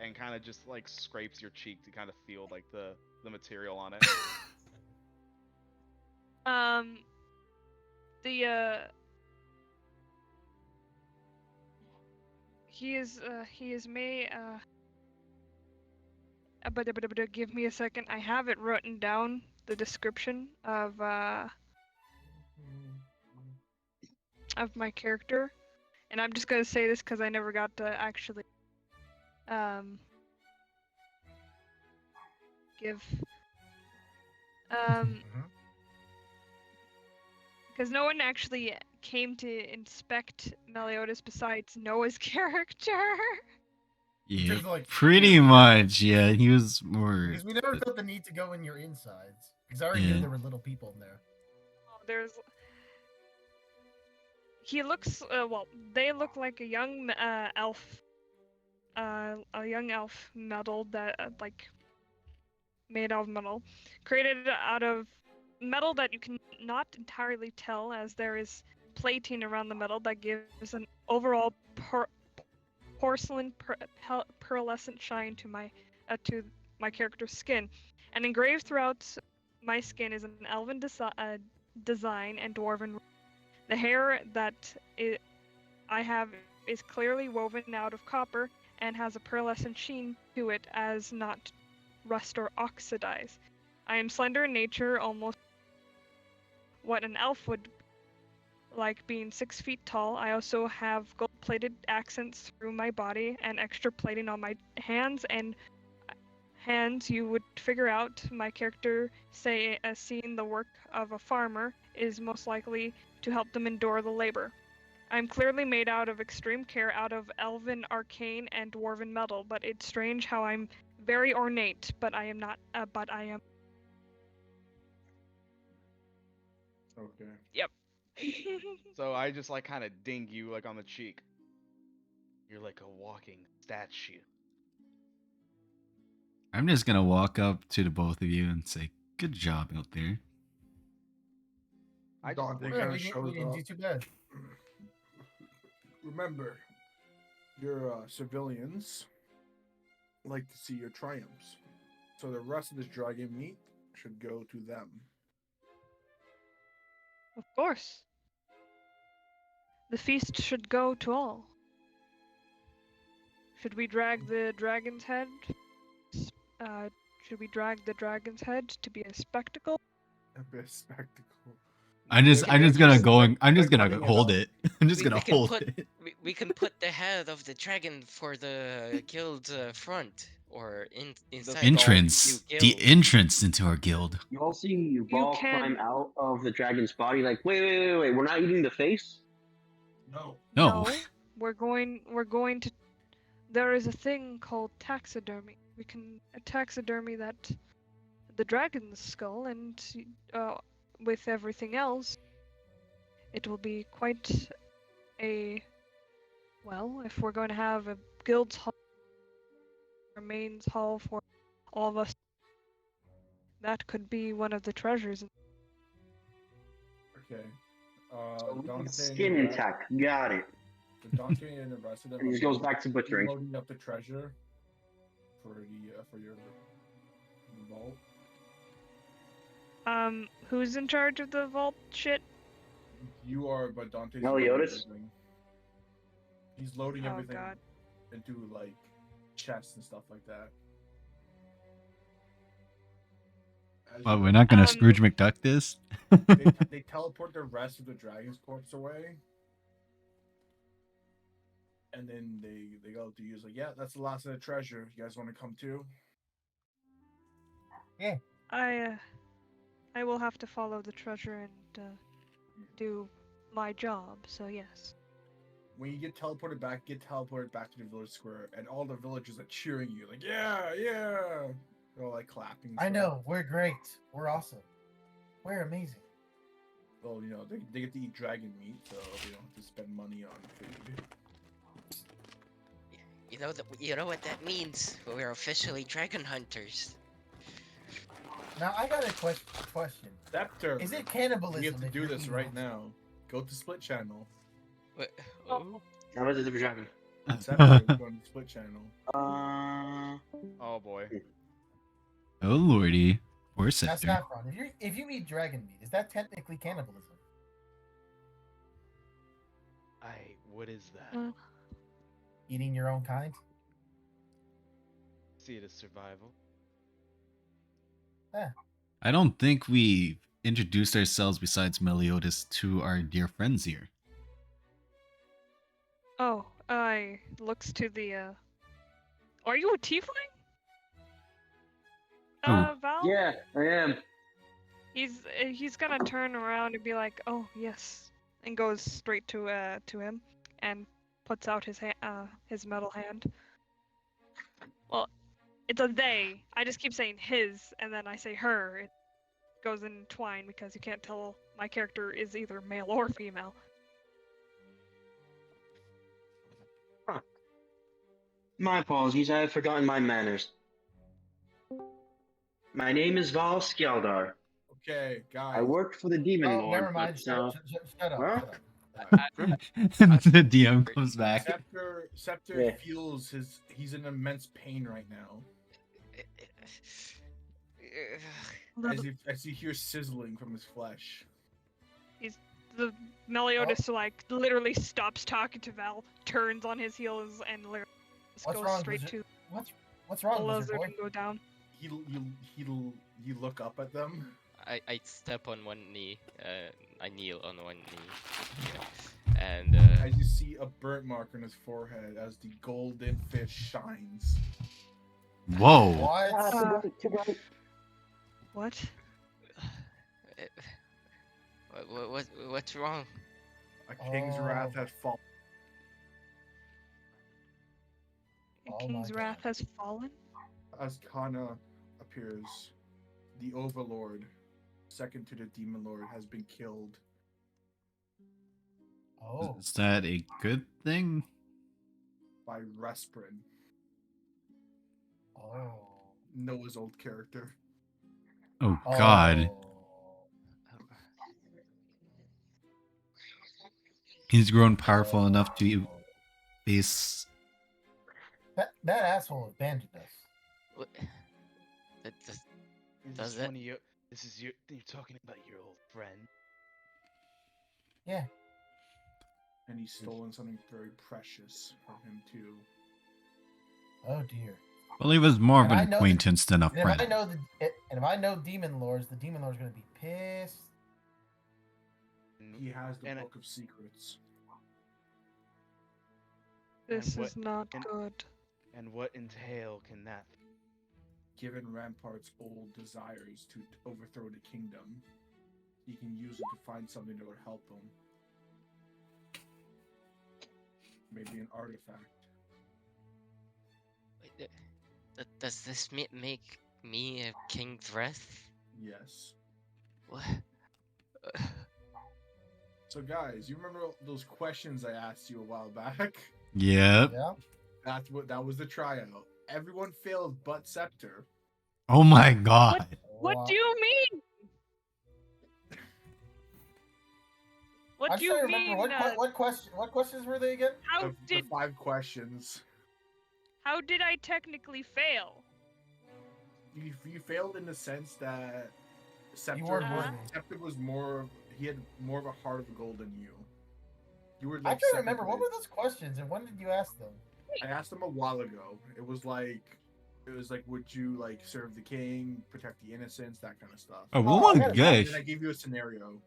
and kind of just like scrapes your cheek to kind of feel like the material on it. He is may but give me a second. I have it written down, the description of my character, and I'm just gonna say this because I never got to actually give because no one actually came to inspect Meliodas besides Noah's character. Yeah, Just like- pretty much. Yeah, he was more. Because we never felt the need to go in your insides. Because I already Yeah. knew there were little people in there. He looks well. They look like a young elf, metal that like made out of metal, created out of metal that you can not entirely tell, as there is plating around the metal that gives an overall porcelain pearlescent shine to my character's skin, and engraved throughout my skin is an elven design and dwarven. The hair that I have is clearly woven out of copper and has a pearlescent sheen to it, as not rust or oxidize. I am slender in nature, almost what an elf would like, being 6 feet tall. I also have gold-plated accents through my body and extra plating on my hands. You would figure out my character, say, seeing the work of a farmer is most likely to help them endure the labor. I'm clearly made out of extreme care, out of elven, arcane, and dwarven metal, but it's strange how I'm very ornate, but I am not, but I am. Okay. Yep. So I just like kind of ding you like on the cheek. You're like a walking statue. I'm just gonna walk up to the both of you and say, "Good job out there." I just Dante look Yeah, kind we of didn't, shows we didn't do up. too bad. Remember, your civilians like to see your triumphs, so the rest of this dragon meat should go to them. Of course. The feast should go to all. Should we drag the dragon's head? Should we drag the dragon's head to be a spectacle? A bit spectacle. I'm just gonna go and I'm just They're gonna cutting it hold up. it. I'm just We, gonna we can hold put it. we can put the head of the dragon for the guild front or inside the Entrance. The guild. entrance into our guild. You all see Val climb can- out of the dragon's body. Like, wait. We're not eating the face. No. No. We're going to there is a thing called taxidermy. We can taxidermy that the dragon's skull and with everything else it will be quite a well, if we're going to have a guild's hall, a mains hall for all of us, that could be one of the treasures. Okay. So Dante and skin the rest- intact. Got it. So Dante and the rest of them. And are this goes back to butchering. loading up the treasure for your vault. Who's in charge of the vault shit? You are, but Dante's Meliodas? loading. He's loading Oh, everything God. into like chests and stuff like that. But we're not gonna Scrooge McDuck this. They teleport the rest of the dragon's corpse away, and then they go to use like, yeah, that's the last of the treasure. You guys want to come too? I will have to follow the treasure and do my job, so yes. When you get teleported back to the village square, and all the villagers are cheering you, like, yeah. They're all like clapping. and I stuff. know, we're great. We're awesome. We're amazing. Well, you know, they get to eat dragon meat, so they don't have to spend money on food. You know what that means? We're officially dragon hunters. Now I got a question. Scepter. Is it cannibalism? We have to if do you're this eating right us? now. Go to Split Channel. What? Oh. How was it the dragon? Scepter, go to Split Channel. Oh boy. Oh lordy. Poor That's Scepter. not wrong. If you eat dragon meat, is that technically cannibalism? What is that? Eating your own kind? See it as survival. I don't think we introduced ourselves besides Meliodas to our dear friends here. Oh, I looks to the Are you a tiefling? Val? Yeah, I am. He's gonna turn around and be like, "Oh, yes." And goes straight to him and puts out his metal hand. Well, it's a they. I just keep saying his and then I say her. It goes in twine because you can't tell my character is either male or female. My apologies, I have forgotten my manners. My name is Val Skjaldar. Okay, guys. I worked for the Demon Oh, Lord. never mind. but, Shut up. Shut up. huh? Shut up. The DM comes back. Scepter Yeah. feels he's in immense pain right now. As he hears sizzling from his flesh. The Meliodas like literally stops talking to Val, turns on his heels, and literally just What's goes wrong, straight Wizard? to What's wrong, the Wizard lizard boy? and go down. You look up at them. I step on one knee. I kneel on one knee. Yeah. And As you see a burnt mark on his forehead as the golden fish shines. Whoa. What? What's wrong? A king's wrath has fallen. A king's wrath has fallen? As Kana appears, the Overlord, second to the Demon Lord, has been killed. Oh. Is that a good thing? By Resprin. Oh. Noah's old character. Oh God, he's grown powerful enough to face. That asshole abandoned us. What? That Is does this it? one of your? This is your. You're talking about your old friend. Yeah. And he's stolen something very precious from him too. Oh dear. Well, he was more of And an I know acquaintance than a And if friend. if I know Demon Lords, the Demon Lord's gonna be pissed. He has the And- Book of Secrets. This what- is not and- good. And what entail can that? Given Rampart's old desires to overthrow the kingdom, he can use it to find something that would help him. Maybe an artifact. Wait, does this make me a King Dreth? Yes. What? So guys, you remember those questions I asked you a while back? Yep. Yeah. That was the tryout. Everyone failed but Scepter. Oh my God. What do you mean? What I'm do you trying to mean? remember what questions were they again? How The did 5 questions. I technically fail? You failed in the sense that Scepter weren't was, worthy. Scepter was more. He had more of a heart of gold than you. You were. I Like can't second remember. What place. were those questions and when did you ask them? I asked them a while ago. It was like, would you like serve the king, protect the innocents, that kind of stuff. Oh, Oh, one I got it. good. And then I gave you a scenario.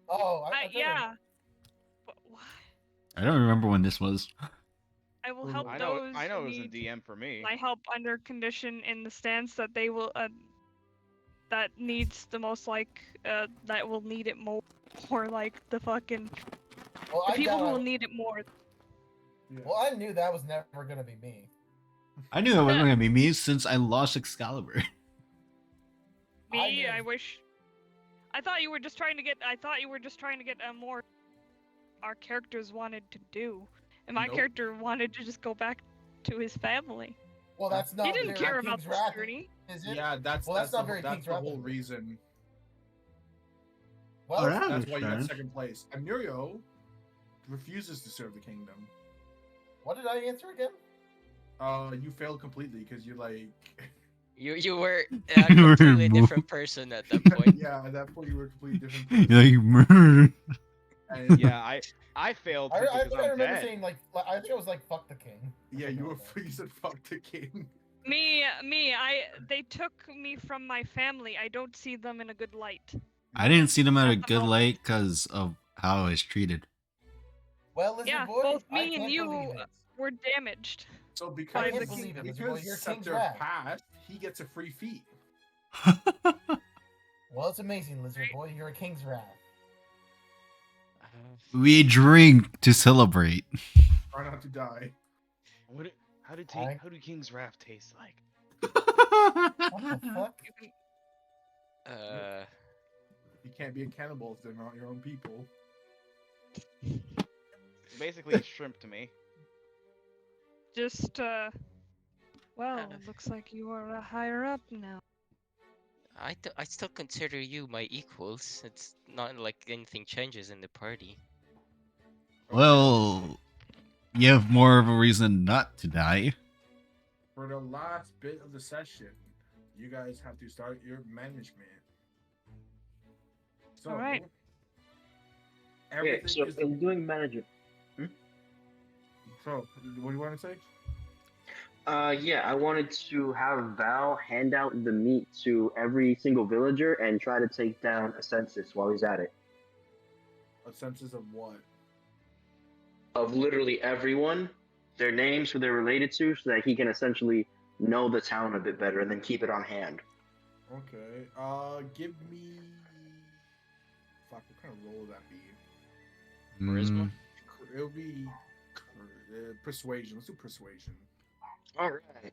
Oh, I Yeah. But why? I don't remember when this was. I will Well, help I know. those I know who it was in need DM for me. my help under condition in the stance that they will that needs the most that will need it more, or like the fucking Well, the I people who got will it. need it more. Yeah. Well, I knew that was never gonna be me. I knew it wasn't gonna be me since I lost Excalibur. Me, knew- I wish. I thought you were just trying to get. I thought you were just trying to get more. Our characters wanted to do, and my Nope. character wanted to just go back to his family. Well, that's not. He didn't very care about King's the Wrath, journey. is it? Yeah, that's Well, that's not the, very that's King's the Wrath, whole is it? reason. Well, Oh, that That's was why you got strange. second place. And Muriel refuses to serve the kingdom. what did I answer again? You failed completely because you're like, You were You a were completely moved. different person at that point. yeah, at that point you were a completely different person. You're like, murder. And Yeah, I failed I because think I I'm remember dead. saying like I think it was like fuck the king. or yeah, something you were like that. you said fuck the king. Me, they took me from my family. I don't see them in a good light. I didn't see them at a At the good moment. light because of how I was treated. Well, Lizard Yeah, Boy, both I me and can't you believe it. were damaged. So I because can't the believe it, Lizard because Boy. You're King's Scepter Wrath. passed, he gets a free feat. Well, it's amazing, Lizard Boy. You're a King's Wrath. We drink to celebrate. Try not to die. How do King's Wrath taste like? What the fuck? You can't be a cannibal if they're not your own people. Basically, it's shrimp to me. Just well, Kind of. looks like you are higher up now. I still consider you my equals. It's not like anything changes in the party. Well, you have more of a reason not to die. For the last bit of the session, you guys have to start your management. So, All right. Okay, everything so is. in doing manager, So, what do you want to say? yeah, I wanted to have Val hand out the meat to every single villager and try to take down a census while he's at it. A census of what? Of literally everyone, their names, who they're related to, so that he can essentially know the town a bit better and then keep it on hand. Okay. Give me. Fuck, what kind of role would that be? Charisma? It'll be persuasion. Let's do persuasion. All right.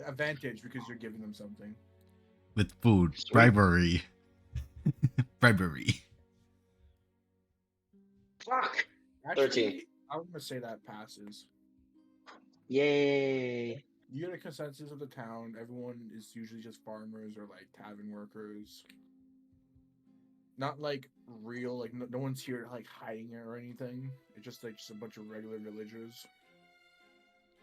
Advantage because you're giving them something. With food. Sweet. Bribery. Bribery. Fuck. Actually, 13. I'm gonna say that passes. Yay. You get a consensus of the town. Everyone is usually just farmers or like tavern workers. Not like real, like no one's here like hiding it or anything. It's just like just a bunch of regular villagers.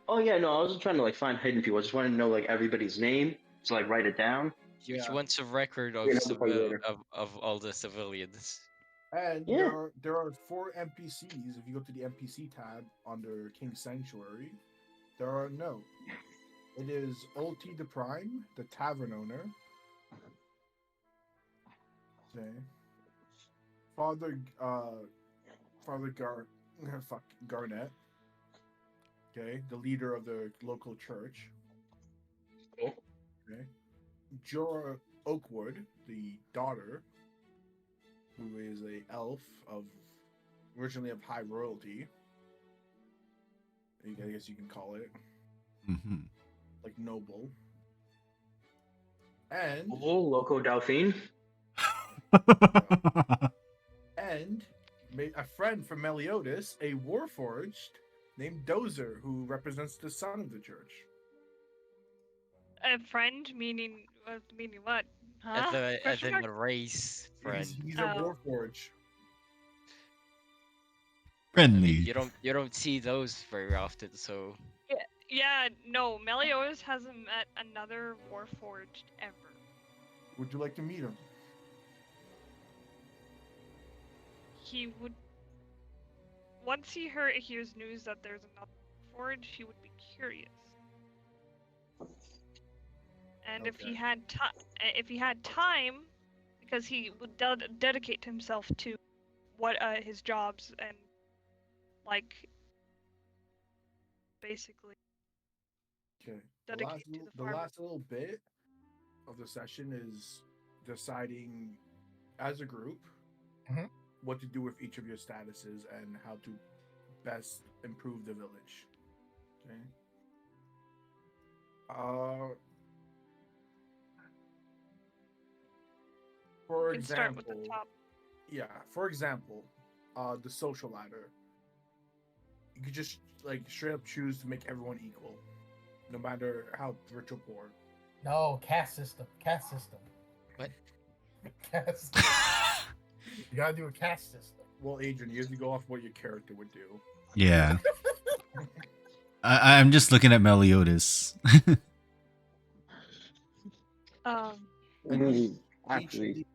Oh yeah, no, I wasn't trying to like find hidden people. I just wanted to know like everybody's name to like write it down. You Yeah. want a record of You know, before later. of all the civilians. And Yeah. there are 4 NPCs. If you go to the NPC tab under King's Sanctuary, there are no. It is Ulti the Prime, the tavern owner. Okay. Father Father Garnett. Okay, the leader of the local church. Cool. Okay. Jorah Oakwood, the daughter, who is a elf of originally of high royalty. I guess you can call it Mm-hmm. like noble. And Oh, Loco Delphine. and a friend from Meliodas, a warforged named Dozer, who represents the son of the church. A friend meaning what? Huh? As Question in mark? a race friend. He's a Oh. warforged. I mean, Friendly. you don't see those very often, so Yeah, no, Meliodas hasn't met another Warforged ever. Would you like to meet him? He would. Once he hears news that there's another Warforged, he would be curious. And if he had time, because he would dedicate himself to what his jobs and like basically Okay. dedicate to the The farm. last little bit of the session is deciding as a group Mhm. what to do with each of your statuses and how to best improve the village. Okay. For You can start with example, the top. yeah. For example, the social ladder. You could just like straight up choose to make everyone equal, no matter how rich or poor. No, caste system. Caste system. What? Caste. You gotta do a caste system. Well, Adrian, you have to go off what your character would do. Yeah. I'm just looking at Meliodas. Actually,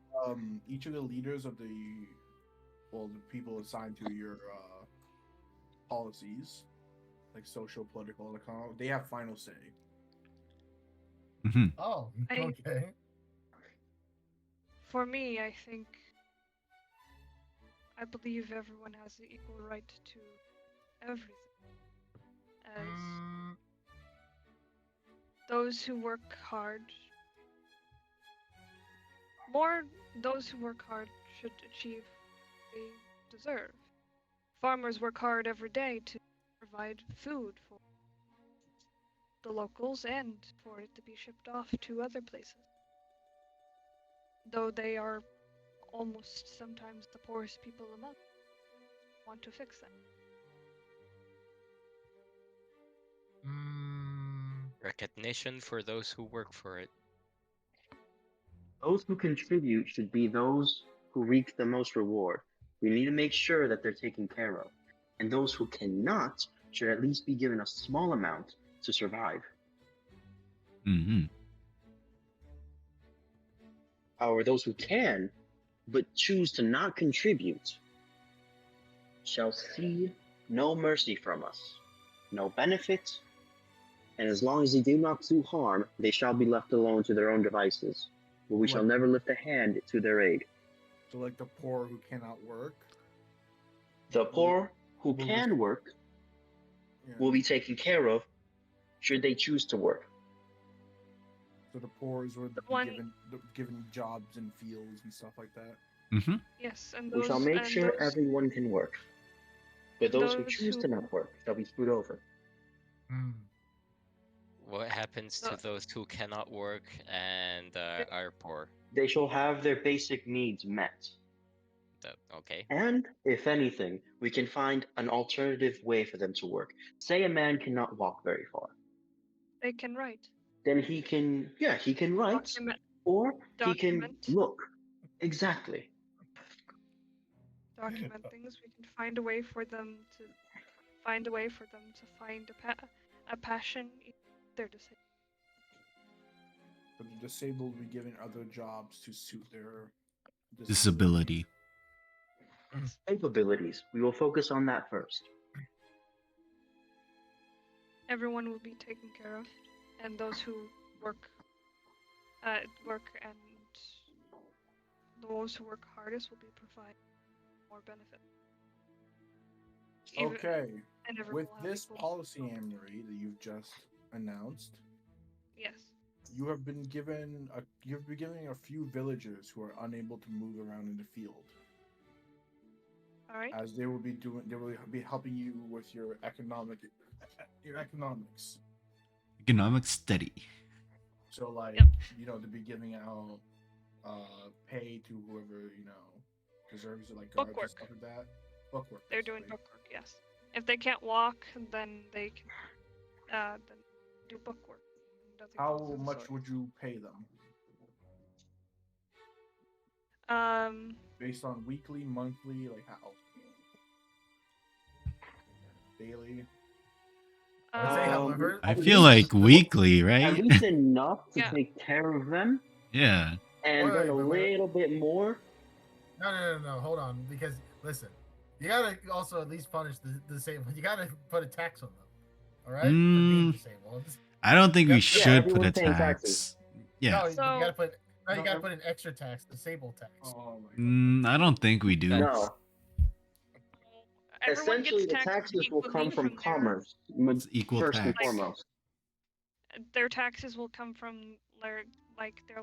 Each of the leaders of the people assigned to your policies, like social, political, economic, they have final say. Mm-hmm. Oh, okay. For me, I believe everyone has the equal right to everything. As those who work hard, those who work hard should achieve what they deserve. Farmers work hard every day to provide food for the locals and for it to be shipped off to other places. Though they are almost sometimes the poorest people among us, want to fix that. Recognition for those who work for it. those who contribute should be those who reap the most reward. We need to make sure that they're taken care of. And those who cannot should at least be given a small amount to survive. Mm-hmm. However, those who can, but choose to not contribute, shall see no mercy from us, no benefit, and as long as they do not do harm, they shall be left alone to their own devices, but we shall never lift a hand to their aid. So, like the poor who cannot work. The poor who can work will be taken care of should they choose to work. So the poor would be given jobs in fields and stuff like that. Mm-hmm. Yes, and We shall make sure everyone can work. But those who choose to not work shall be screwed over. What happens to those who cannot work and are poor? They shall have their basic needs met. Okay. And, if anything, we can find an alternative way for them to work. Say a man cannot walk very far. They can write. Then he can write, Document. or he can Document. look. Exactly. Document things. We can find a way for them to find a passion. They're disabled. But the disabled will be given other jobs to suit their Disability. Capabilities. We will focus on that first. Everyone will be taken care of, and those who work, and those who work hardest will be provided more benefit. Okay. And everyone With will have this equal- policy, Anne-Marie, that you've just announced, Yes. you have been given a few villagers who are unable to move around in the field. All right. As they will be helping you with your economics. Economic study. So like Yep. to be giving out pay to whoever deserves it, like Book guards and work. stuff like that. Book work. They're doing basically. book work. Yes. If they can't walk, then they can then do book work. and other How things of the much sort. would you pay them? Based on weekly, monthly, like how? Daily? I would say, however, I at feel least- like weekly, At right? least enough to Yeah. take care of them, Yeah. and Wait, then a wait. little bit more. No. Hold on, because listen, you gotta also at least punish the disabled. You gotta put a tax on them. All right, for being disabled. I don't think we Yeah, should put a everyone's paying tax. taxes. Yeah. No, you So- gotta put. No, you No, gotta no. put an extra tax, disabled tax. Oh my god. I don't think we do. No. Everyone Essentially, gets the taxed taxes will equally come from their- commerce, It's equal first and tax. foremost. Their taxes will come from their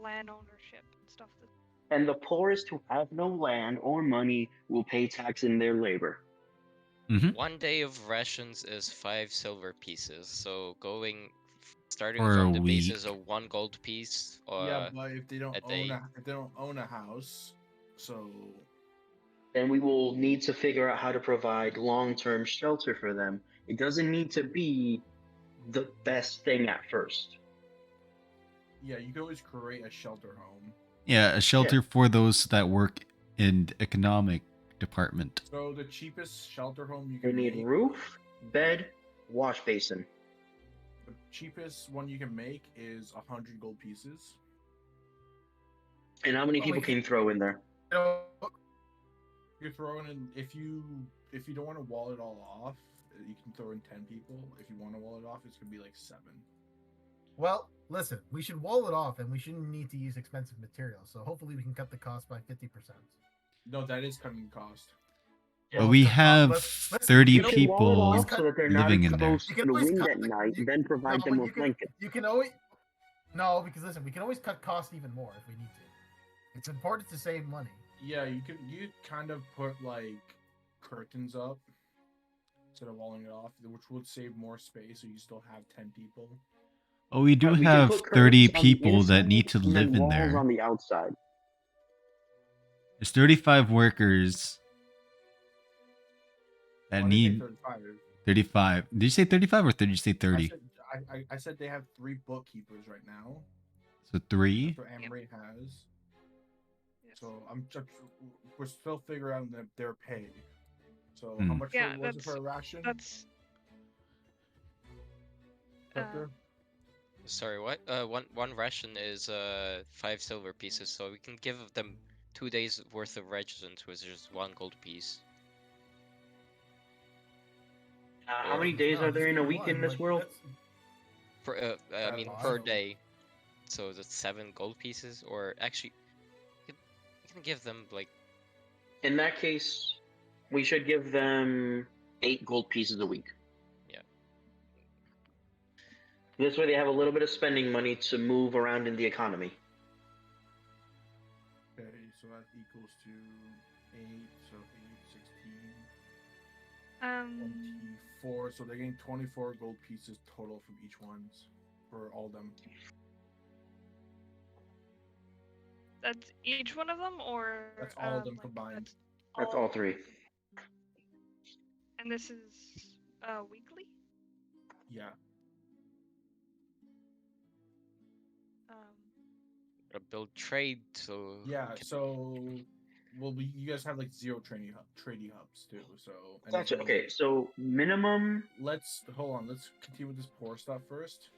land ownership and stuff. And the poorest who have no land or money will pay tax in their labor. Mm-hmm. 1 day of rations is 5 silver pieces. So starting For from a the week. basis of 1 gold piece. Yeah, but if they don't a day. own a house, so Then we will need to figure out how to provide long-term shelter for them. It doesn't need to be the best thing at first. yeah, you can always create a shelter home. Yeah, a shelter for those that work in the economic department. So the cheapest shelter home you They can need make, roof, bed, wash basin. the cheapest one you can make is 100 gold pieces. And how many Oh, people we can you throw in there? You know, You're throwing in if you don't want to wall it all off, you can throw in 10 people. If you want to wall it off, it's gonna be like 7. well, listen, we should wall it off, and we shouldn't need to use expensive materials. So hopefully, we can cut the cost by 50%. No, that is cutting the cost. But we have Listen, 30 you You can wall it people off so that they're not living in there. exposed You to can the always wind cut at the- night, you- then provide No, them but with blankets. You can always because listen, we can always cut costs even more if we need to. It's important to save money. Yeah, you kind of put like curtains up instead of walling it off, which would save more space, so you still have 10 people. Oh, we do We can have put 30 curtains on the people that need to inside and then live in walls there. on the outside. There's 35 workers that Why did I say need 35? 35. Did you say 35 or did you say 30? I said they have 3 bookkeepers right now. So 3? That's what Amory has. So we're still figuring out their pay. So how much Yeah, was it for a ration? That's Doctor? Sorry, what? One ration is 5 silver pieces, so we can give them 2 days worth of rations, which is 1 gold piece. How many days are there in a week in this world? For I mean Five. per day. So that's 7 gold pieces, or actually, you can give them like In that case, we should give them 8 gold pieces a week. Yeah. This way they have a little bit of spending money to move around in the economy. Okay, so that equals to 8, so 8, 16, 24. So they're getting 24 gold pieces total from each ones for all of them. That's each one of them, or That's all of them combined. That's all 3. And this is weekly. Yeah. build trade. So Yeah, so you guys have like 0 trading hubs too. So and there's Gotcha. no, Okay, so minimum. let's hold on. Let's continue with this poor stuff first.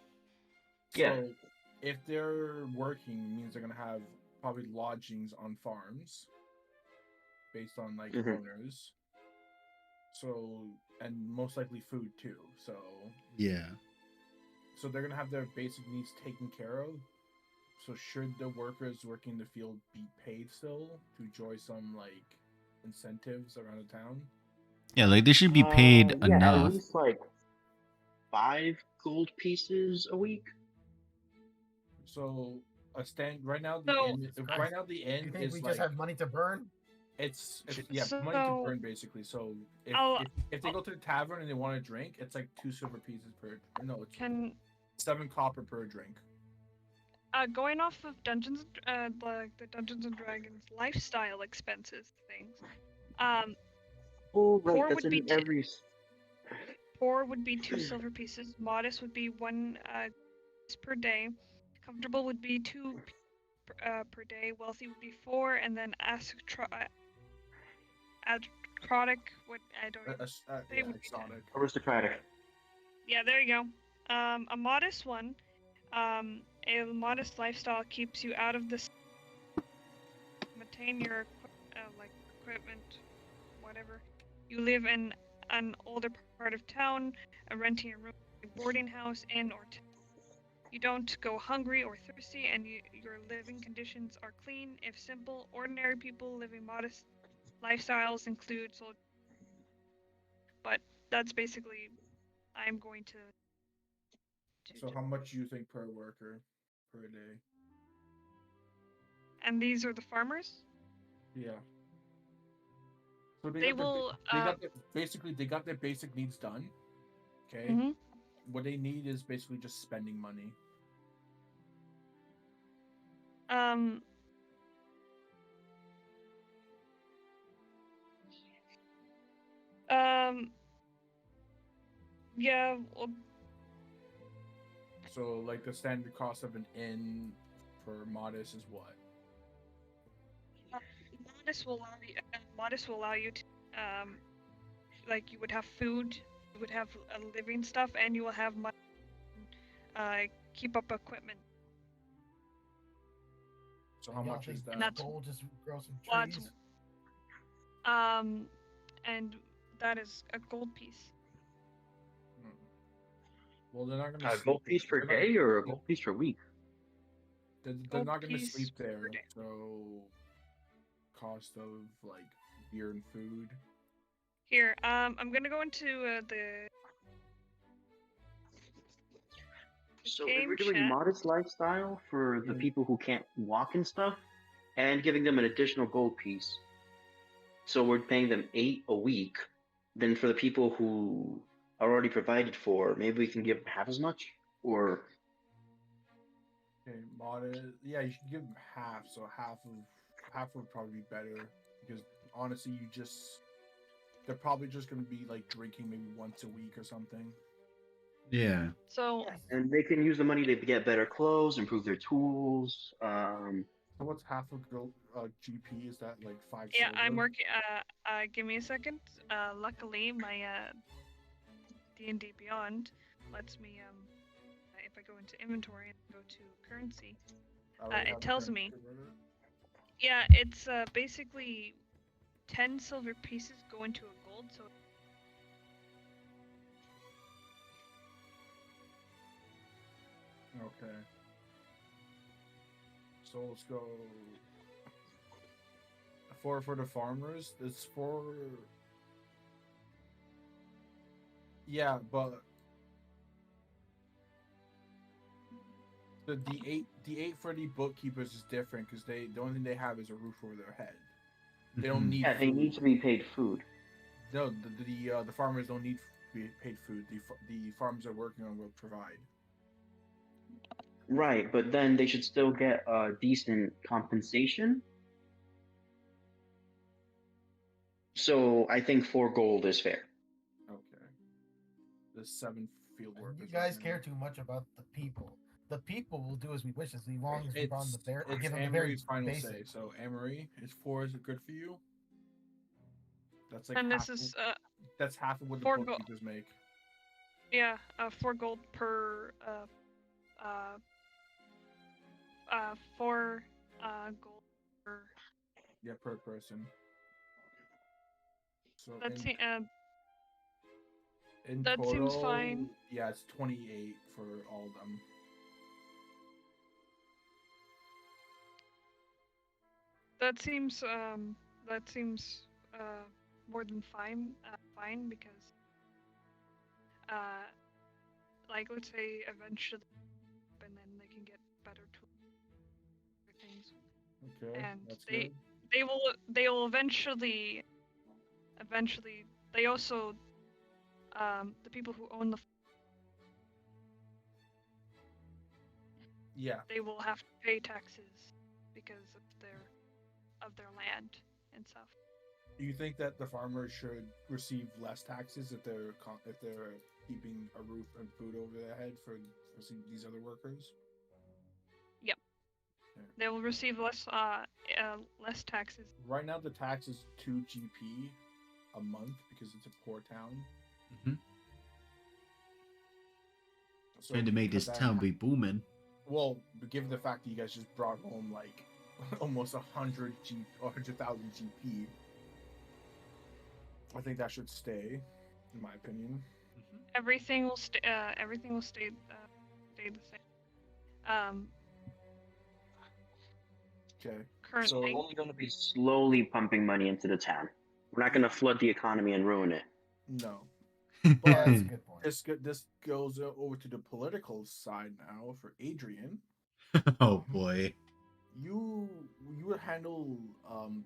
Yeah. So if they're working, it means they're gonna have probably lodgings on farms based on like Mhm. owners. So and most likely food too. Yeah. So they're gonna have their basic needs taken care of. So should the workers working the field be paid still to enjoy some like incentives around the town? Yeah, like they should be paid Yeah, at enough. least like 5 gold pieces a week. So a stand right now the So- inn right now the You inn think is we like just have money to burn? it's yeah money to So- burn basically. So I'll- if they go to the tavern and they want to drink, it's like 2 silver pieces per. No, it's Can 7 copper per drink. going off of like the Dungeons and Dragons lifestyle expenses things. Oh, right, Poor that's would be in every. Poor would be 2 silver pieces. Modest would be 1 per day. Comfortable would be 2 per day. Wealthy would be 4, and then acrotic would I don't know. They Yeah, would be 10. exotic. Aristocratic. Yeah, there you go. A modest one. A modest lifestyle keeps you out of this. Maintain your like equipment, whatever. You live in an older part of town, renting a room, a boarding house, inn, or you don't go hungry or thirsty, and your living conditions are clean. If simple, ordinary people living modest lifestyles include but that's basically I'm going to So how much do you think per worker per day? and these are the farmers. Yeah. So They will. Basically they got their basic needs done. Okay. Mhm. What they need is basically just spending money. Um. Yeah. Well, So like the standard cost of an inn for modest is what? Modest will allow you to like you would have food, you would have living stuff, and you will have money. Keep up equipment. So how much is that? And that's gold just grow some lots. trees. And that is a gold piece. Well, they're not gonna. A gold piece per day or a gold piece per week? They're not gonna sleep there. So cost of like beer and food. Here, I'm gonna go into the. So if game we're doing chat. modest lifestyle for the people who can't walk and stuff, and giving them an additional gold piece, so we're paying them 8 a week. Then for the people who are already provided for, maybe we can give them half as much, or Okay, modest. Yeah, you should give them half. So half would probably be better because honestly, they're probably just gonna be like drinking maybe once a week or something. Yeah. So. and they can use the money to get better clothes, improve their tools. So what's half a GP? Is that like 5 Yeah, silver? I'm working. Give me a second. Luckily, my D&D Beyond lets me if I go into inventory and go to currency, it tells me. Yeah, it's basically 10 silver pieces go into a gold, so. Okay. So let's go for the farmers. It's for but the D8 for the bookkeepers is different because the only thing they have is a roof over their head. They don't need. Yeah, they food. need to be paid food. No, the farmers don't need to be paid food. The farms they're working on will provide. Right, but then they should still get a decent compensation. So I think 4 gold is fair. Okay. The 7 field workers. You guys care too much about the people. the people will do as we wish, as long as we give them It's the very Amory's final say. basic. So Amory, is 4 is it good for you? That's like And half. this is That's half of what the 4 gold. bookkeepers make. Yeah, 4 gold per 4 gold per. Yeah, per person. So That's in that total, seems fine. Yeah, it's 28 for all of them. That seems more than fine because like let's say eventually and then they can get better tools for things. Okay, And that's they good. they will eventually they also the people who own the they will have to pay taxes because of their land and stuff. Do you think that the farmers should receive less taxes if they're keeping a roof and food over their head for these other workers? Yep. Yeah. They will receive less taxes. Right now, the tax is 2 GP a month because it's a poor town. Mm-hmm. So Trying to make this town be booming. Well, given the fact that you guys just brought home like almost 100,000 GP, I think that should stay, in my opinion. Everything will stay. Everything will stay the same. Okay. Currently, So we're only going to be slowly pumping money into the town. We're not going to flood the economy and ruin it. No. Yeah, that's a good point. This goes over to the political side now for Adrian. Oh boy. You would handle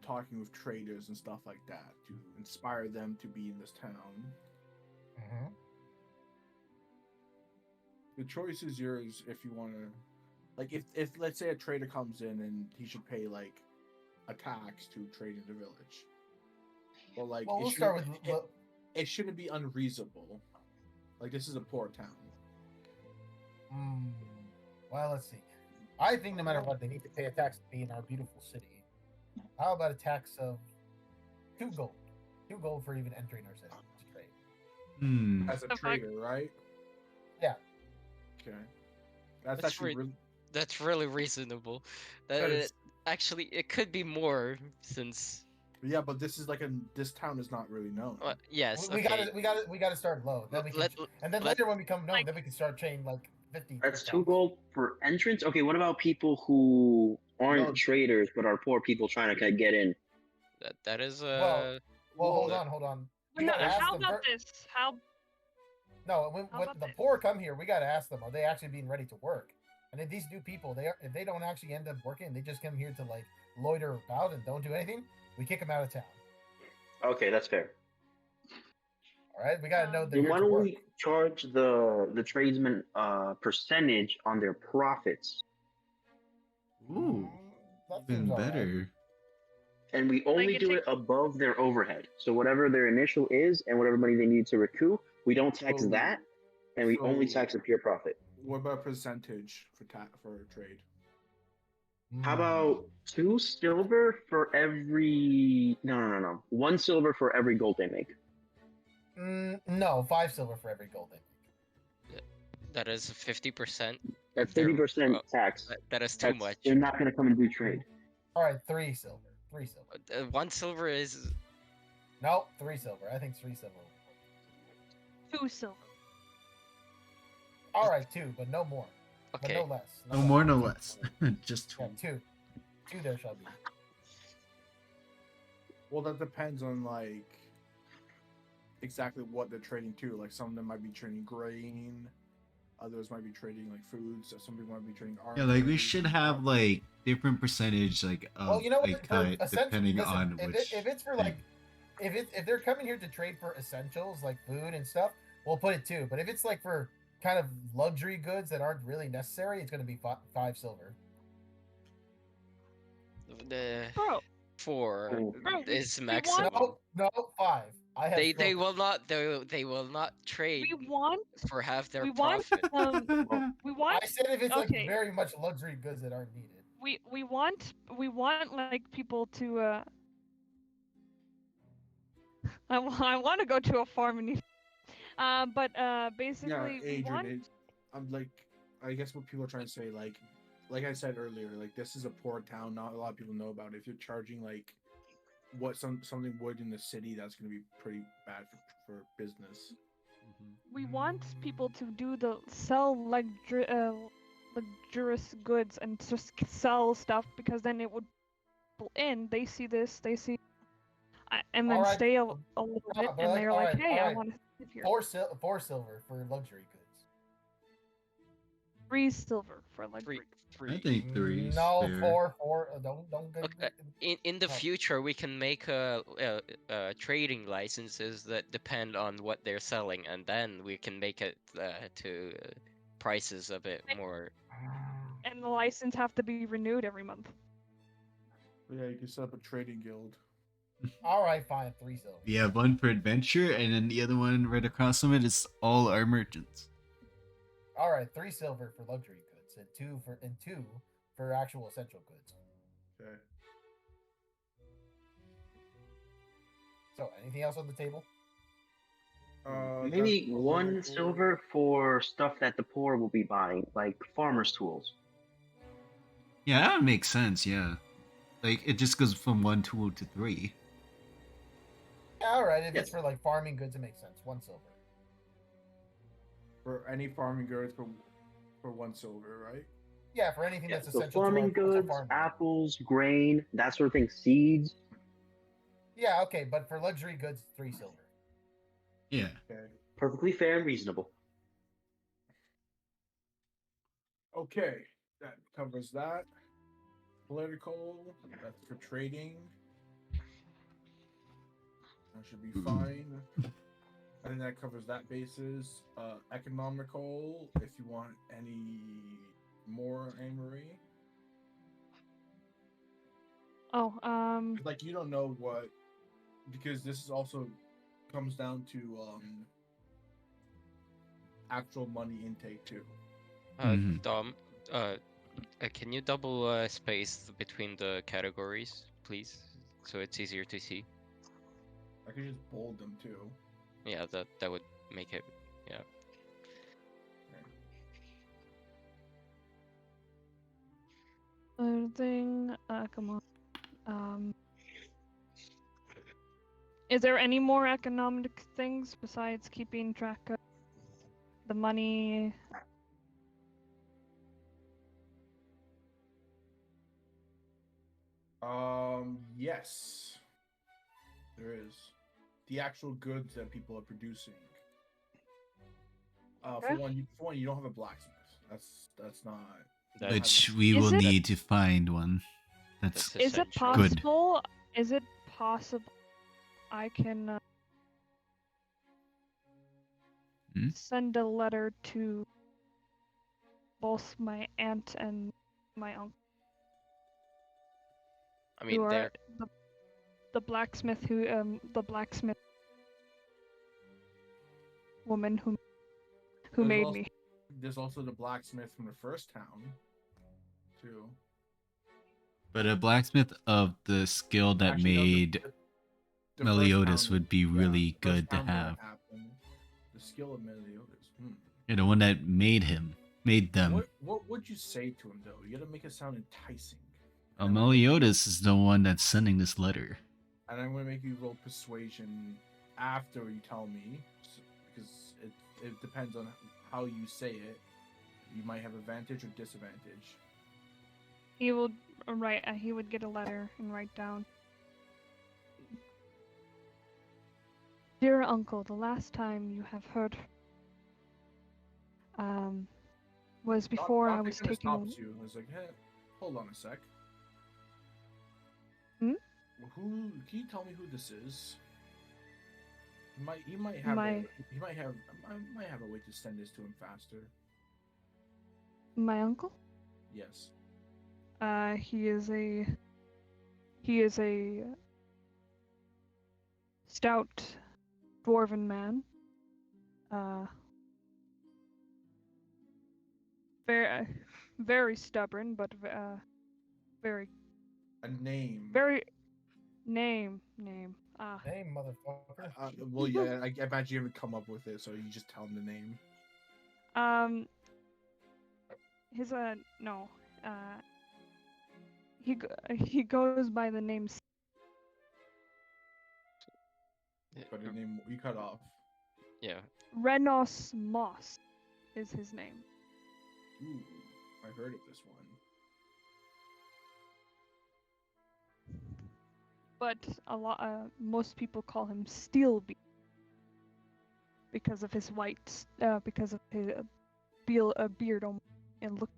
talking with traders and stuff like that to inspire them to be in this town. Mm-hmm. The choice is yours if you want to. Like, if let's say a trader comes in and he should pay like a tax to trade in the village. Well, like, Well, we'll start with it shouldn't be unreasonable. Like, this is a poor town. Well, let's see. I think no matter what, they need to pay a tax to be in our beautiful city. How about a tax of 2 gold? 2 gold for even entering our city to trade. As a trader, right? Yeah. Okay. That's actually That's really reasonable. Actually, it could be more since. Yeah, but this is this town is not really known. Yes. We gotta start low. Then later when we come known, then we can start trading like 50. That's 2 gold for entrance. Okay, what about people who aren't traders but are poor people trying to get in? That is Well, hold on. We gotta ask how them about this? No, when the poor come here, we gotta ask them: are they actually being ready to work? And if these new people, if they don't actually end up working, they just come here to like loiter about and don't do anything, we kick them out of town. Okay, that's fair. All right, we gotta know Then why don't we charge the tradesmen percentage on their profits? Ooh, even better. And we only do it above their overhead. So whatever their initial is and whatever money they need to recoup, we don't tax that, and we only tax the pure profit. What about percentage for trade? How about 2 silver for every? No. 1 silver for every gold they make. No, 5 silver for every gold they make. That is 50%. That's 50% tax. That is too much. They're not going to come and do trade. All right, 3 silver. 3 silver. 1 silver is. No, 3 silver. I think 3 silver. 2 silver. All right, 2, but no more. Okay. But no less. No more, no less. Just 2. Yeah, 2. 2 there shall be. Well, that depends on like exactly what they're trading to. Like, some of them might be trading grain, others might be trading like foods. Some people might be trading armor. Yeah, like we should have like different percentage like of Well, you know what? a cut depending on which. If it's for like, if they're coming here to trade for essentials like food and stuff, we'll put it 2. But if it's like for kind of luxury goods that aren't really necessary, it's going to be 5 silver. The Bro. 4 Bro, is maximum. No, 5. I have They stroke. they will not trade We want for half their we want profit. we want I said if it's like okay. very much luxury goods that aren't needed. We want like people to I want to go to a farm and but Yeah, basically we Adrian. want I'm like, I guess what people are trying to say, like I said earlier, like this is a poor town. Not a lot of people know about it. If you're charging like what something would in the city, that's going to be pretty bad for business. we want people to do the sell luxurious goods and just sell stuff because then it would pull in. They see this, they see, and then Alright, stay a little bit, but and they're like, alright, "Hey, I alright. want to live here." 4 silver for luxury goods. 3 silver for luxury. I think 3 is No, fair. 4. Don't get. Okay, in the no. future, we can make trading licenses that depend on what they're selling, and then we can make it to prices a bit more. And the license have to be renewed every month. But yeah, you can set up a trading guild. Alright, fine. 3 silver. We have one for adventure, and then the other one right across from it is all our merchants. Alright, 3 silver for luxury goods and 2 for actual essential goods. Okay. So, anything else on the table? Maybe that's 1 cool. silver for stuff that the poor will be buying, like farmer's tools. Yeah, that would make sense. Yeah, like it just goes from 1 tool to 3. Alright, if Yes. it's for like farming goods, it makes sense. 1 silver. For any farming goods for 1 silver, right? Yeah, for anything Yeah, that's so essential farming to goods, farming. apples, grain, that sort of thing, seeds. Yeah, okay, but for luxury goods, 3 silver. Yeah. Okay. Perfectly fair and reasonable. Okay, that covers that. Political, that's for trading. That should be fine. I think that covers that basis. Economical, if you want any more, Anne-Marie. Oh, Like you don't know what, because this is also comes down to actual money intake too. Dom, can you double space between the categories, please, so it's easier to see? I could just bold them too. Yeah, that would make it. Yeah. other thing. Come on. Is there any more economic things besides keeping track of the money? Yes, there is the actual goods that people are producing. For one, you don't have a blacksmith. That's not. Which we will need to find one. That's Is it good. possible? Is it possible I can send a letter to both my aunt and my uncle? I mean, who are they're the blacksmith the blacksmith woman who There's made also, me. There's also the blacksmith from the first town, too. But a blacksmith of the skill that Actually, no, made the Meliodas first would be town- really the first good to town that have. happened, the skill of Meliodas. Yeah, the one that made them. What would you say to him though? You gotta make it sound enticing. Meliodas is the one that's sending this letter. And I'm gonna make you roll persuasion after you tell me, because it depends on how you say it. You might have advantage or disadvantage. He will write. He would get a letter and write down. Dear uncle, the last time you have heard was before I was taken away. Stops you. It's like, hey, hold on a sec. Hmm? Who? Can you tell me who this is? He might have a way to send this to him faster. My uncle? Yes. He is a stout dwarven man. Very, very stubborn, but very, A name. very name. Hey, motherfucker. Well, yeah, I imagine you haven't come up with it, so you just tell him the name. His no. He goes by the name. But the name you cut off. Yeah. Renos Moss is his name. Ooh, I heard of this one. But most people call him Steelbeard because of his because of his beard and look.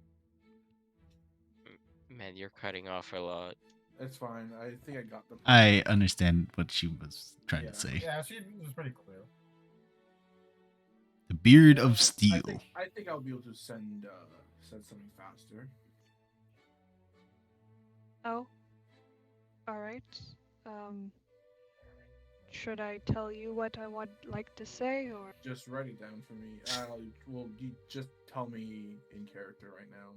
Man, you're cutting off a lot. It's fine. I think I got the. I understand what she was trying to say. Yeah, she was pretty clear. The beard of steel. I think I'll be able to send something faster. Oh. All right. Should I tell you what I would like to say, or Just write it down for me. Well, you just tell me in character right now.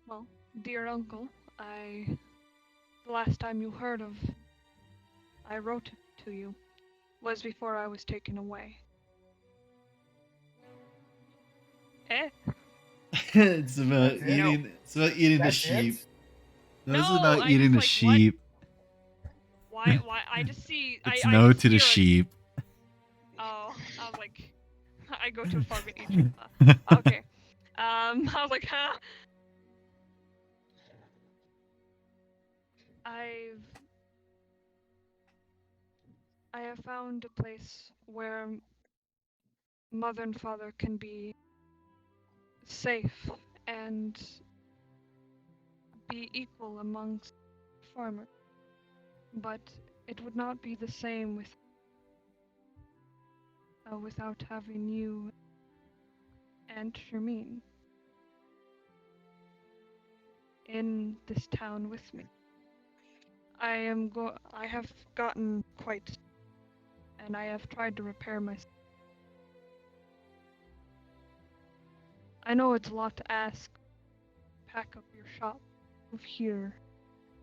well, dear uncle, the last time you heard of I wrote to you was before I was taken away. Eh? It's about That's it? eating. It's about eating the That's sheep. it? No, it's No, about I eating the just, like, what? sheep. Why? I just see. It's I no just to the hear, like, sheep. Oh, I was like, I go to a farm in Egypt. Okay. I was like, huh? I have found a place where mother and father can be safe and be equal amongst farmers. But it would not be the same without having you, Aunt Shermine, in this town with me. I have gotten quite, and I have tried to repair myself. I know it's a lot to ask. Pack up your shop, move here,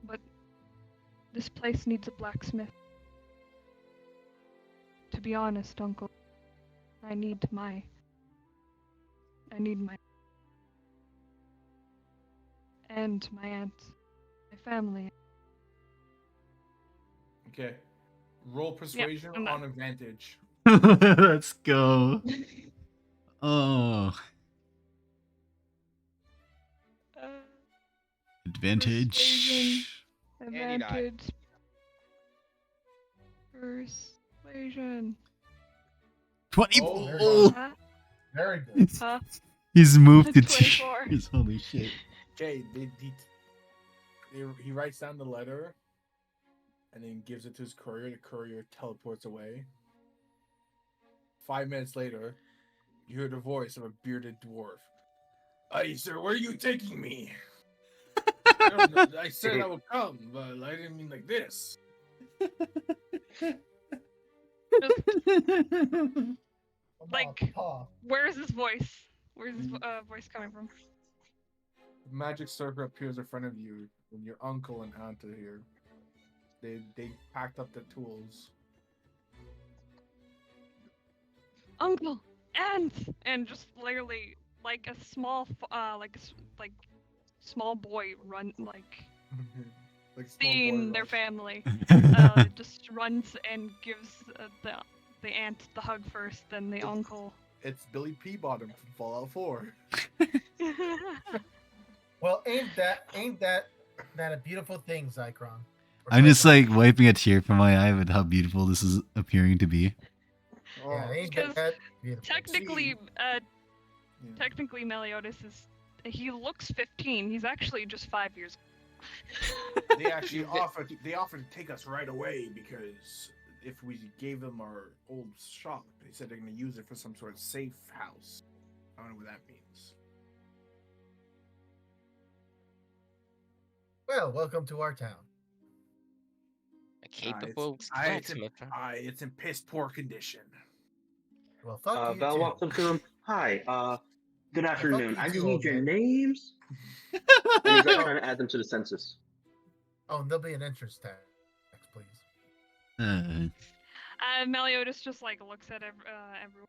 but this place needs a blacksmith. To be honest, Uncle, I need my and my aunt, my family. Okay. Roll persuasion I'm on not- advantage. Let's go. Oh, advantage. Persuasion, And he died. advantage. Persuasion. 20. Oh, there Oh, Huh? Very good. Huh? he's moved to 24. tears. Holy shit. Okay, he writes down the letter and then gives it to his courier. The courier teleports away. 5 minutes later, you hear the voice of a bearded dwarf. Hey, sir, where are you taking me? I don't know. I said I would come, but I didn't mean like this. Like, Paw. where is this voice? Where's this voice coming from? Magic circle appears in front of you, and your uncle and aunt are here. They packed up the tools. Uncle, aunt, and just literally like a small, like small boy run like Like small seeing boy their rush. family. Just runs and gives the aunt the hug first, then the uncle. It's Billy Peabottom from Fallout 4. Well, ain't that a beautiful thing, Zycron? I'm just like wiping a tear from my eye with how beautiful this is appearing to be. Yeah, ain't Because that beautiful? technically, Yeah. technically Meliodas he looks 15. He's actually just 5 years. They actually offered to take us right away because if we gave them our old shop, they said they're going to use it for some sort of safe house. I don't know what that means. Well, welcome to our town. A capable blacksmith. Huh? It's in piss poor condition. Well, fuck you Val too. walks up to him. Hi, good afternoon. you I too, just need old your man. names. And he's like trying to add them to the census. Oh, and there'll be an entrance tax, please. Meliodas just like looks at everyone.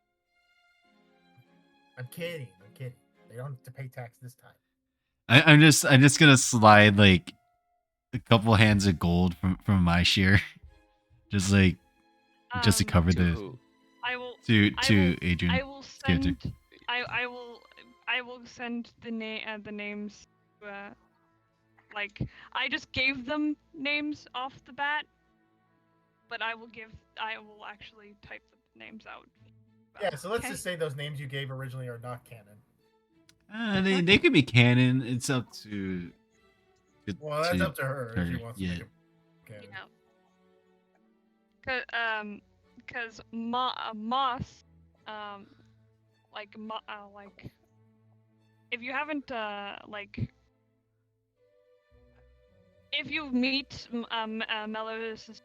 I'm kidding. They don't have to pay tax this time. I'm just gonna slide like a couple hands of gold from my share, just like just to cover To the who? I will. to Adrian. I will character. send. I will send the names. Like I just gave them names off the bat, but I will actually type the names out. Yeah, so let's Okay. just say those names you gave originally are not canon. They could be canon. It's up to. Well, that's up to her if she her, wants yeah. to make it canon. Cause Moss, like if you haven't if you meet Meliodas'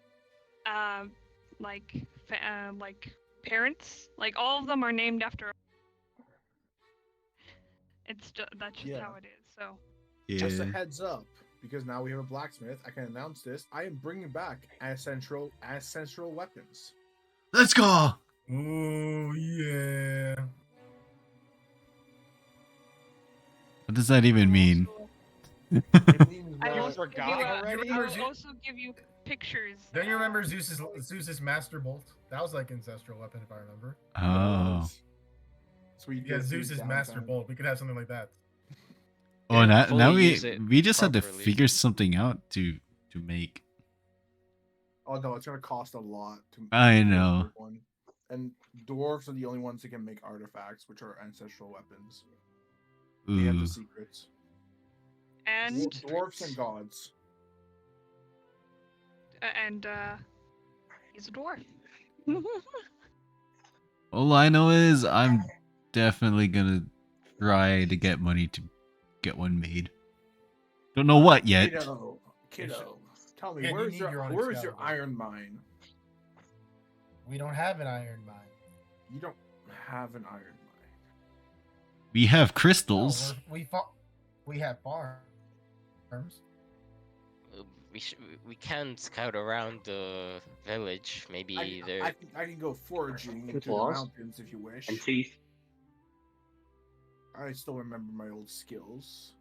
like parents, like all of them are named after. That's just how it is. So. Just a heads up, because now we have a blacksmith. I can announce this. I am bringing back ancestral weapons. Let's go. Ooh yeah. What does that even mean? I will already? also give you pictures. Don't you remember Zeus's master bolt? That was like ancestral weapon, if I remember. Oh. Sweet. Yeah, Zeus's master bolt. We could have something like that. Oh, now fully use it we just had to properly. figure something out to make. Oh no, it's gonna cost a lot to. I make know. one. And dwarves are the only ones that can make artifacts, which are ancestral weapons. They have Ooh. the secrets. And dwarves and gods. And he's a dwarf. All I know is I'm definitely gonna try to get money to get one made. Don't know what yet. Kiddo, tell me, Yeah, you where's need your your own where's your Excalibur. iron mine? We don't have an iron mine. You don't have an iron mine. We have No, crystals. we have farms. We can scout around the village. Maybe there. I can go foraging into the Claws. mountains if you wish. And teeth. I still remember my old skills.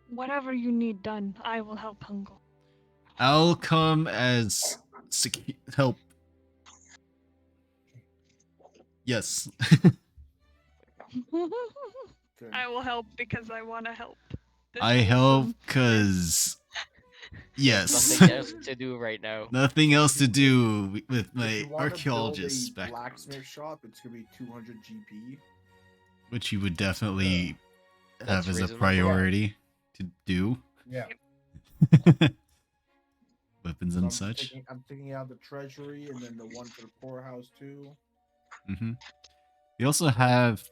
Whatever you need done, I will help Hungle. I'll come as help. Yes. I will help because I want to help. This I is help awesome. because yes. Nothing else to do right now. Nothing else to do with If my you wanna archaeologist build a background, blacksmith shop, it's gonna be 200 GP. which you would definitely That's have as a reasonable. priority to do. Yeah. Weapons So and I'm such. I'm taking out the treasury and then the one for the poorhouse too. Mm-hmm. We also have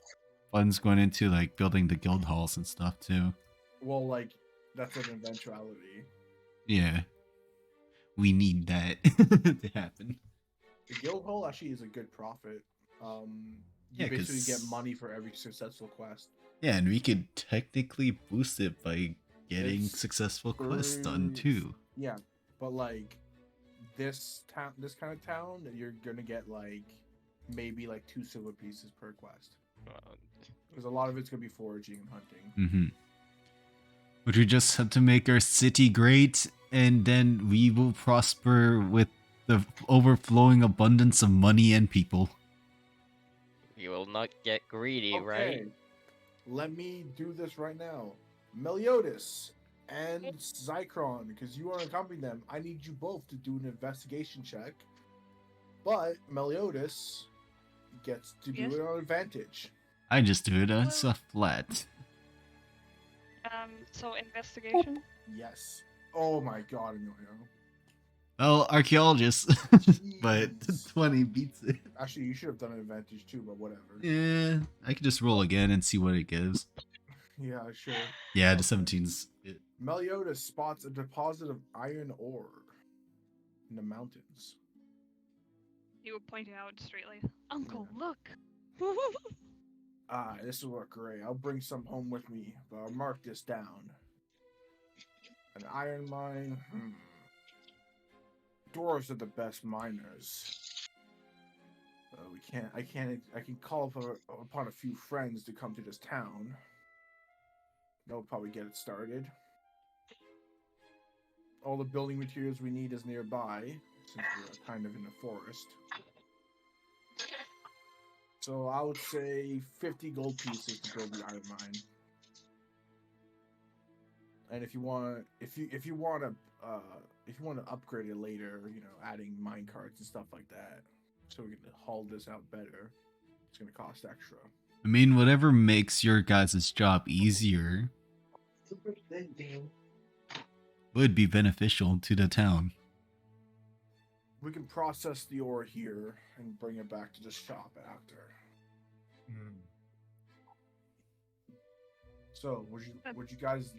funds going into like building the guild halls and stuff too. Well, like that's an eventuality. Yeah, we need that to happen. The guild hall actually is a good profit. You Yeah, basically 'cause- get money for every successful quest. Yeah, and we could technically boost it by getting It's successful quests done for- too. Yeah, but like this kind of town, you're gonna get like maybe like 2 silver pieces per quest. Because a lot of it's gonna be foraging and hunting. Mm-hmm. But we just have to make our city great, and then we will prosper with the overflowing abundance of money and people. You will not get greedy, right? Let me do this right now. Meliodas and Zychron, because you are accompanying them, I need you both to do an investigation check. But Meliodas gets to do Yes? it on advantage. I just do it as a flat. So investigation. Yes. Oh my god, no. Well, archaeologist, but Jeez. 20 beats it. Actually, you should have done an advantage too, but whatever. Yeah, I could just roll again and see what it gives. Yeah, sure. Yeah, the 17's it. Meliodas spots a deposit of iron ore in the mountains. He would point it out straightly. Uncle, look. Ah, this will work great. I'll bring some home with me, but I'll mark this down. An iron mine. Dwarves are the best miners. I can call upon a few friends to come to this town. They'll probably get it started. All the building materials we need is nearby, since we're kind of in the forest. So I would say 50 gold pieces to build the iron mine. And if you want to upgrade it later, adding mine carts and stuff like that, so we can haul this out better, it's gonna cost extra. I mean, whatever makes your guys' job easier would be beneficial to the town. We can process the ore here and bring it back to the shop after. So would you guys?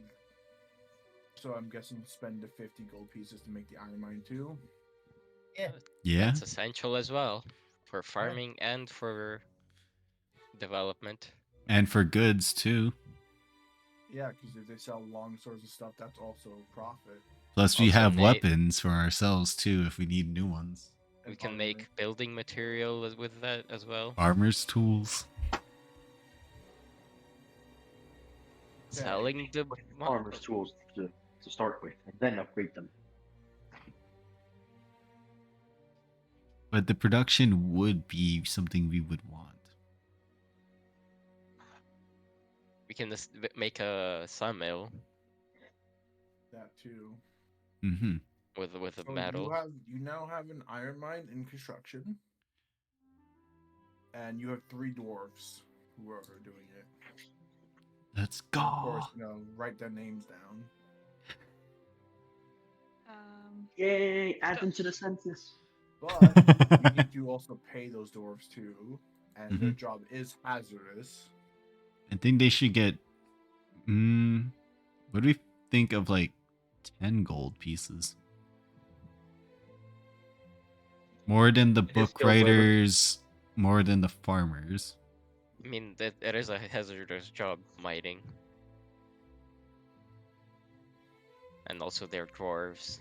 So I'm guessing spend the 50 gold pieces to make the iron mine too. Yeah. That's essential as well for farming and for development. And for goods too. Yeah, because if they sell long swords and stuff, that's also profit. Plus, we Also have ma- weapons for ourselves too if we need new ones. We can make building material with that as well. Farmers' tools. Selling the farmers' tools to start with, and then upgrade them. But the production would be something we would want. We can just make a sawmill That too. Mm-hmm. with the So metal. you now have an iron mine in construction, and you have 3 dwarves who are doing it. Let's go. Of course, write their names down. Yay! Add them to the census. But you need to also pay those dwarves too, and their job is hazardous. I think they should get. What do we think of 10 gold pieces? More than the book writers, more than the farmers. I mean, that it is a hazardous job, mining. And also they're dwarves.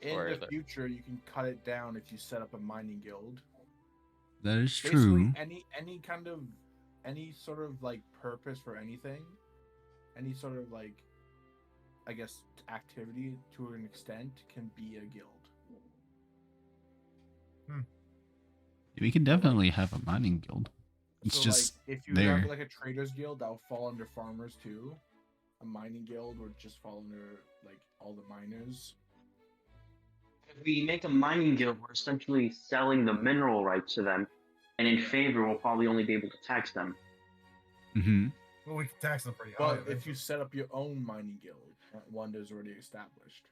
In the future, you can cut it down if you set up a mining guild. That is Basically, true. any sort of purpose for anything, any sort of I guess activity to an extent can be a guild. We can definitely have a mining guild. It's So, just if you there. have a traders guild, that will fall under farmers too. A mining guild would just fall under all the miners. If we make a mining guild, we're essentially selling the mineral rights to them, and in favor, we'll probably only be able to tax them. Mm-hmm. Well, we can tax them pretty high. But if you set up your own mining guild, one that's already established.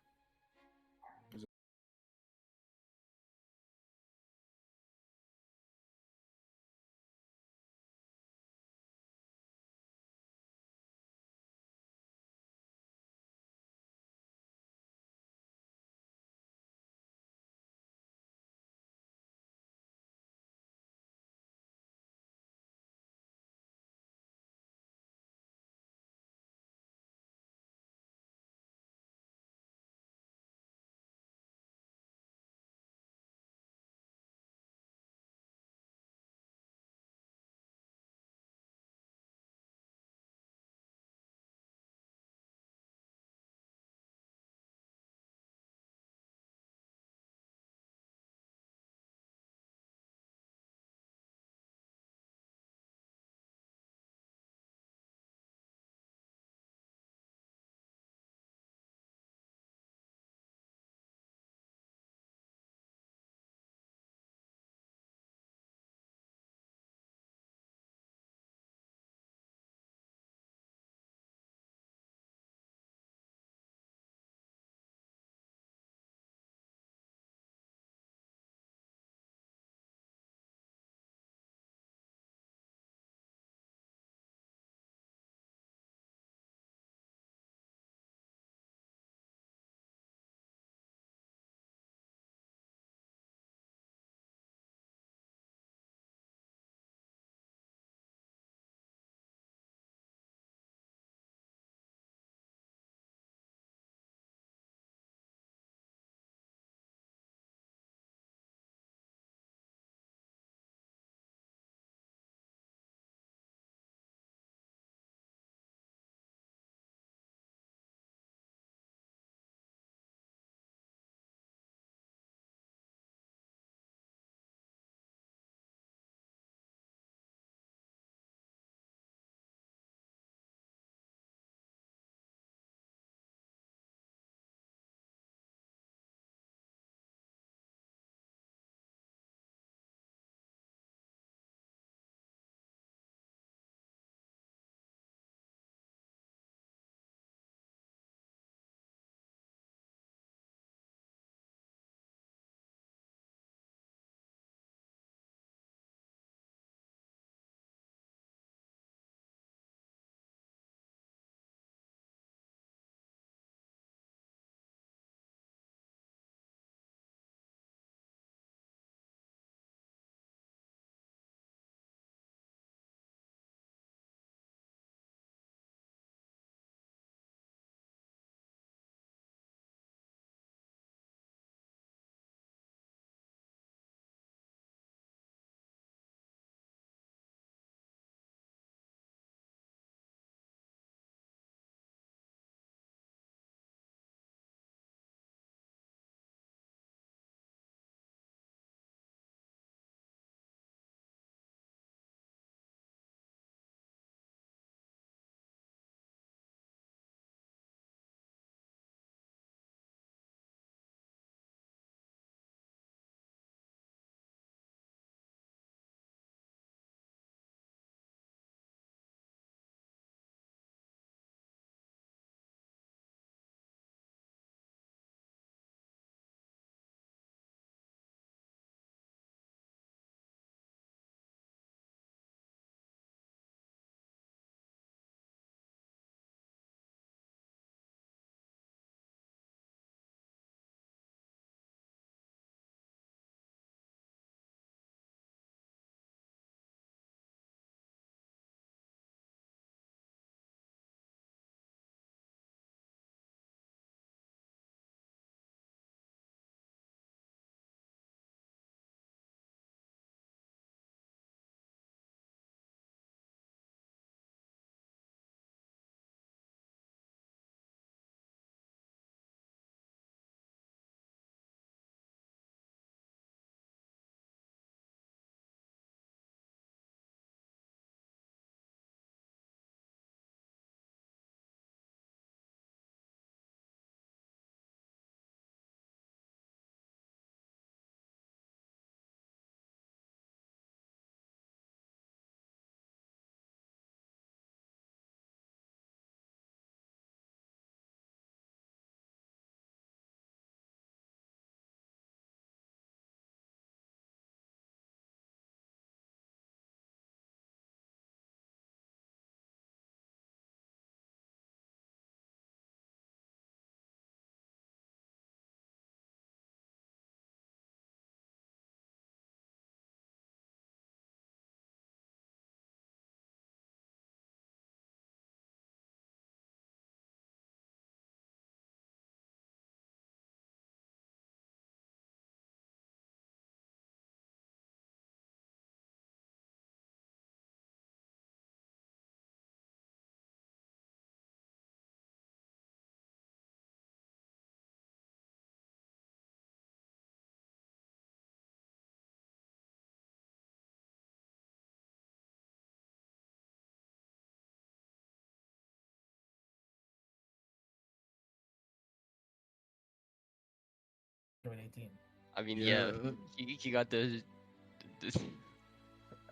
to an 18. I mean, yeah, he got the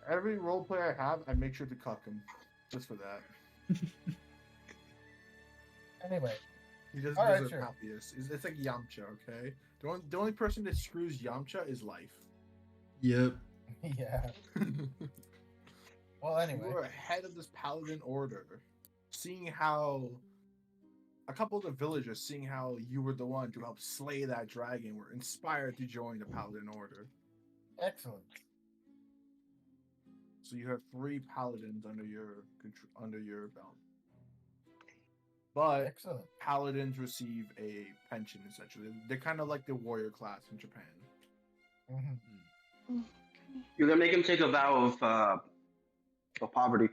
Every roleplay I have, I make sure to cuck him, just for that. Anyway, He doesn't Alright, deserve sure. happiness. It's like Yamcha, okay? The only person that screws Yamcha is life. Yep. yeah. Well, anyway. You were ahead of this paladin order, seeing how a couple of the villagers, seeing how you were the one to help slay that dragon, were inspired to join the paladin order. Excellent. So you have 3 paladins under your belt. But Excellent. paladins receive a pension, essentially. They're kind of like the warrior class in Japan. Mm-hmm. You're gonna make him take a vow of poverty.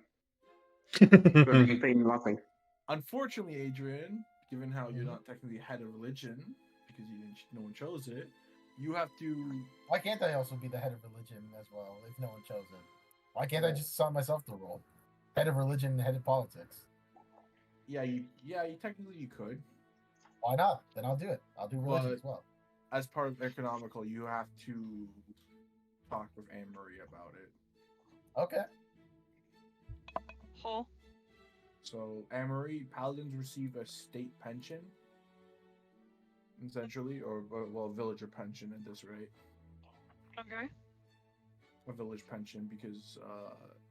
So they can pay you nothing. Unfortunately, Adrian, given how you're not technically head of religion, because no one chose it, you have to. Why can't I also be the head of religion as well if no one chose it? Why can't I just assign myself the role? Head of religion and head of politics. Yeah, technically you could. Why not? Then I'll do it. I'll do religion as well. As part of economical, you have to talk with Anne Marie about it. Okay. Oh. So, Anne Marie, paladins receive a state pension, essentially, or well, villager pension at this rate. Okay. A village pension, because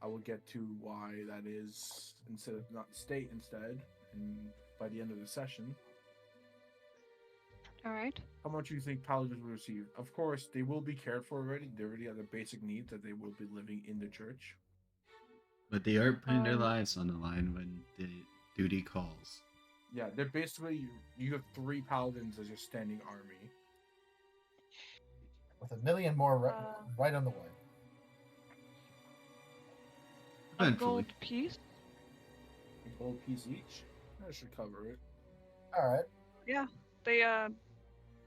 I will get to why that is instead of not state instead, and by the end of the session. All right. How much do you think paladins will receive? Of course, they will be cared for already. They already have the basic needs that they will be living in the church. But they are putting their lives on the line when the duty calls. Yeah, they're basically, you have 3 paladins as your standing army. With 1 million more right on the way. A gold piece. A gold piece each? That should cover it. Alright. Yeah.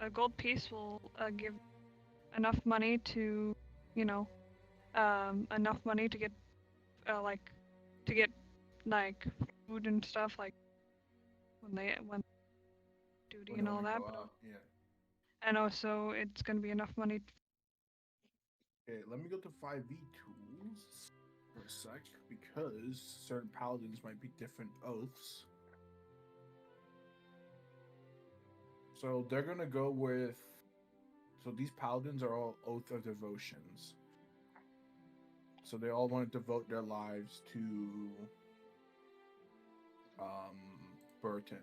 A gold piece will give enough money to, enough money to get, food and stuff, like when duty and all that. Yeah. And also, it's gonna be enough money. Okay, let me go to 5e tools for a sec, because certain paladins might be different oaths. So they're gonna go with. So these paladins are all oath of devotions. So they all want to devote their lives to Burton.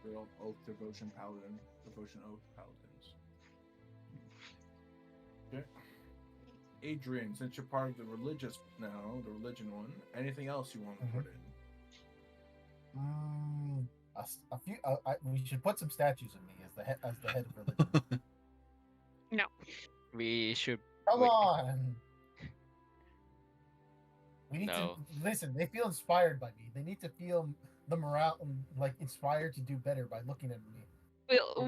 They're all oath devotion paladin, devotion oath paladins. Okay. Adrian, since you're part of the religion one, anything else you want to put in? A few. We should put some statues of me as the head of religion. No. We should. Come on. We need to listen. They feel inspired by me. They need to feel the morale, like inspired to do better by looking at me.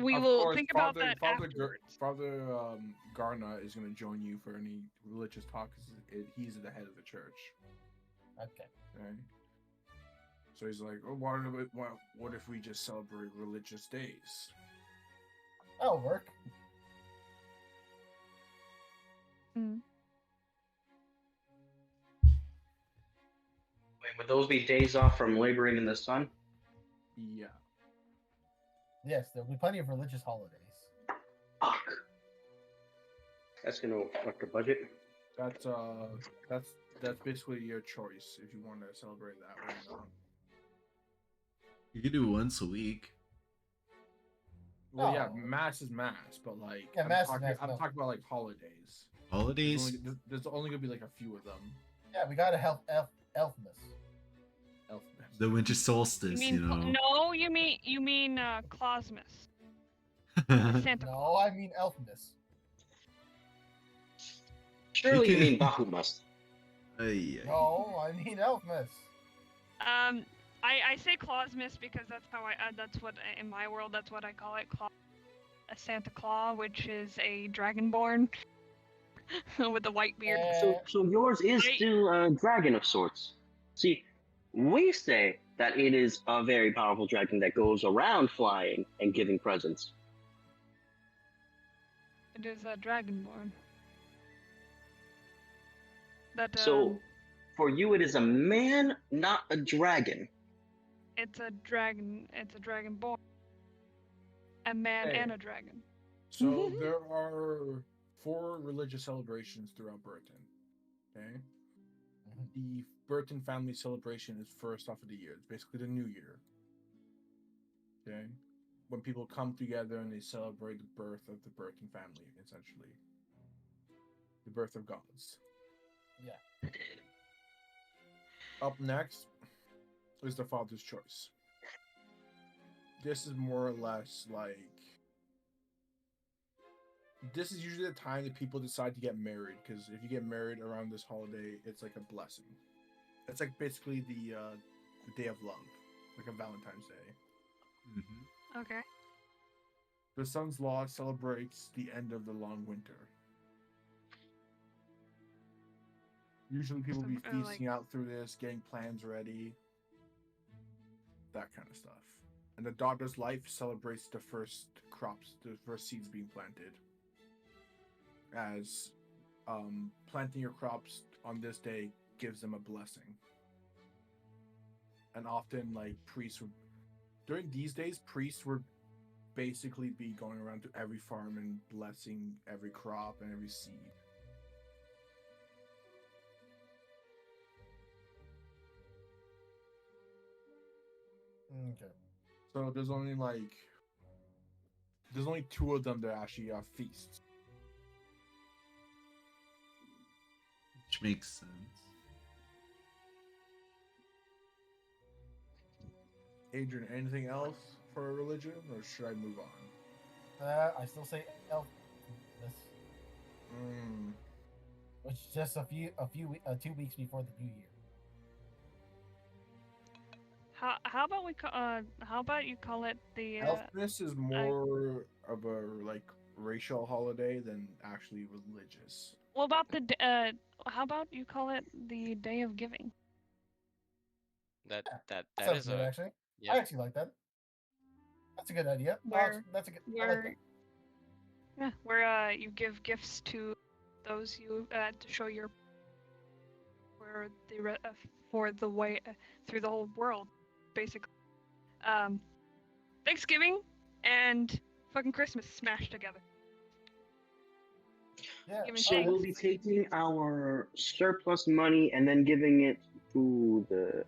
We will think about that afterwards. Father Garna is going to join you for any religious talk because he's the head of the church. Okay. Right. So he's like, oh, what if we just celebrate religious days? That'll work. Wait, would those be days off from laboring in the sun? Yeah. Yes, there'll be plenty of religious holidays. Fuck. That's gonna affect the budget. That's basically your choice if you want to celebrate that or not. You can do once a week. Well, yeah, mass is mass, but like yeah, I'm talking about like holidays. Holidays? There's only gonna be like a few of them. Yeah, we gotta help Elfmas. The winter solstice, you know. No, you mean Clausmas. Santa No, I mean Elfmas. Surely you mean Bahumas. No, I mean Elfmas. I say Clausmas because that's what in my world that's what I call it. A Santa Claus, which is a dragonborn with a white beard. So yours is still a dragon of sorts. See, We say that it is a very powerful dragon that goes around flying and giving presents. It is a dragonborn. That So, for you, it is a man, not a dragon. it's a dragon. It's a dragonborn. A man Hey. and a dragon. So there are 4 religious celebrations throughout Burton. Okay. The Burton family celebration is first off of the year. It's basically the new year. Okay. When people come together and they celebrate the birth of the Burton family, essentially. The birth of gods. Yeah. Up next is the Father's Choice. This is more or less like. This is usually the time that people decide to get married, because if you get married around this holiday, it's like a blessing. It's like basically the day of love, like a Valentine's Day. Mm-hmm. Okay. The Sun's Law celebrates the end of the long winter. Usually people be feasting out through this, getting plans ready, that kind of stuff. And the Daughter's Life celebrates the first crops, the first seeds being planted. As planting your crops on this day gives them a blessing. And often, like, priests would, during these days, priests would basically be going around to every farm and blessing every crop and every seed. Okay. So there's only 2 of them that actually are feasts. Which makes sense. Adrian, anything else for religion, or should I move on? I still say elf. This, which is just 2 weeks before the new year. How about how about you call it the Elfness is more of a like racial holiday than actually religious. What about how about you call it the Day of Giving? That Sounds is good, a actually. yeah. I actually like that. That's a good idea. That's a good. I like that. Yeah, where you give gifts to those you to show your for the way through the whole world, basically. Thanksgiving and fucking Christmas smashed together. Yeah. So we'll be taking our surplus money and then giving it to the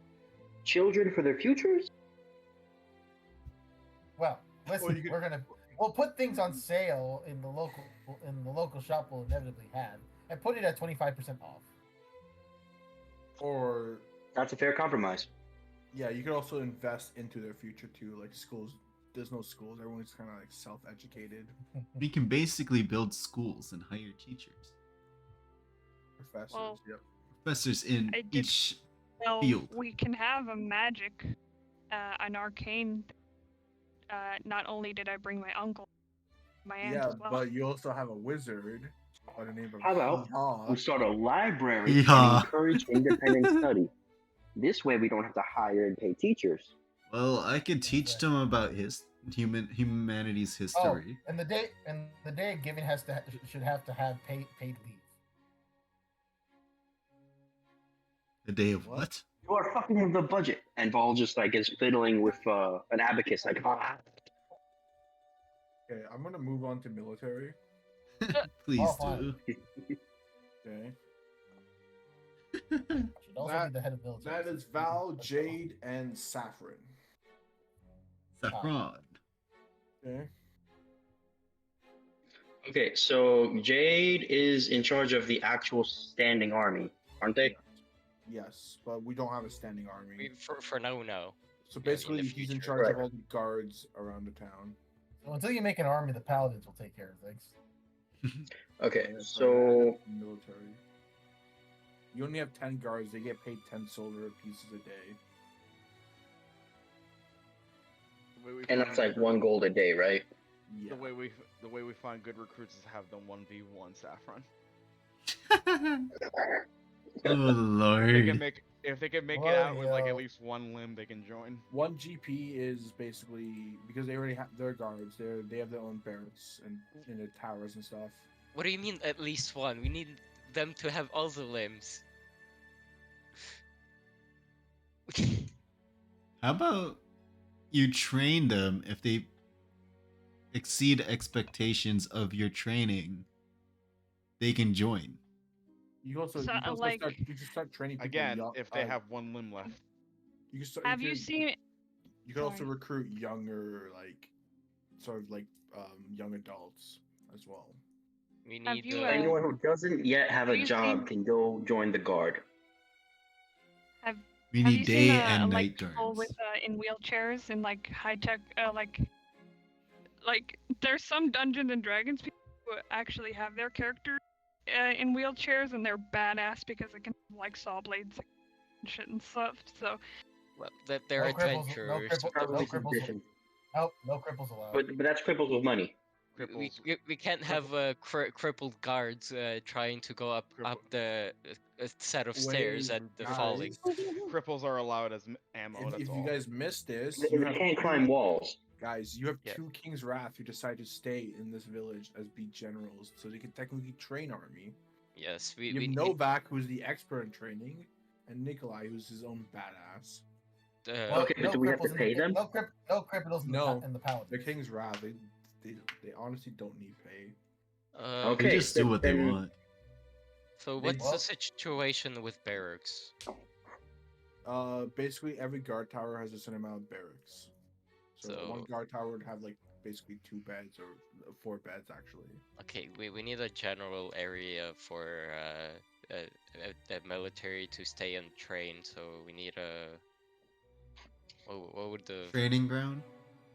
children for their futures? Well, listen, we'll put things on sale in the local shop we'll inevitably have, and put it at 25% off. Or that's a fair compromise. Yeah, you could also invest into their future too, like schools. There's no schools; everyone's kind of like self-educated. We can basically build schools and hire teachers. Professors, Well, yep. Professors in each field. We can have a magic, an arcane. Not only did I bring my uncle, my aunt as well. But you also have a wizard by the name of How about Hee-Haw. we start a library Hee-Haw. and encourage independent study? This way we don't have to hire and pay teachers. Well, I could teach them about humanity's history. Oh, and the day of giving should have to have paid leave. The day of what? You are fucking with the budget, and Vol just like is fiddling with an abacus, like. Okay, I'm gonna move on to military. Please fine. do. Okay. Should also be the head of military. That is Val, Jade, and Saffron. Saffron. Okay. Okay, so Jade is in charge of the actual standing army, aren't they? Yes, but we don't have a standing army. For now, no. So basically, he's in charge of all the guards around the town. So until you make an army, the paladins will take care of things. Okay, so military. You only have 10 guards. They get paid 10 silver pieces a day. and that's like 1 gold a day, right? Yeah. The way we find good recruits is have them 1v1 Saffron. Oh lord. If they could make it Well, out with like yeah. at least one limb, they can join. 1 GP is basically because they already have their guards. They have their own barracks and in the towers and stuff. What do you mean at least one? We need them to have all the limbs. How about you train them if they exceed expectations of your training, they can join. You also, So, you can also like- start training people Again, young, if they have one limb left. You can start. Have you seen? You can also Sorry. recruit younger, like, sort of like young adults as well. We Have need you, Anyone who doesn't yet have have a you job seen- can go join the guard. We Have need you day seen and like night people guards. with in wheelchairs and like high tech like there's some Dungeons and Dragons people who actually have their characters in wheelchairs and they're badass because they can like saw blades and shit and stuff. So well, that they're No cripples, adventurers. Probably no some cripples. conditions. No cripples allowed. But that's cripples with money. We can't have crippled guards trying to go up the set of stairs Wait, and guys. falling. Cripples are allowed as ammo. If That's you all. guys missed this, They you have can't climb walls. Guys, you have Yeah. 2 King's Wrath who decide to stay in this village as be generals, so they can technically train army. Yes, You have Novak, who's the expert in training, and Nikolai, who's his own badass. Okay, but do we have to cripples in pay the- them? No cripples in No, the paladins. the King's Wrath. They honestly don't need pay. Okay, They just do what they then- want. So They- what's the situation with barracks? Basically every guard tower has a certain amount of barracks. So So- one guard tower would have like basically 2 beds or 4 beds actually. Okay, we need a general area for the military to stay and train. So we need a what would the Training ground?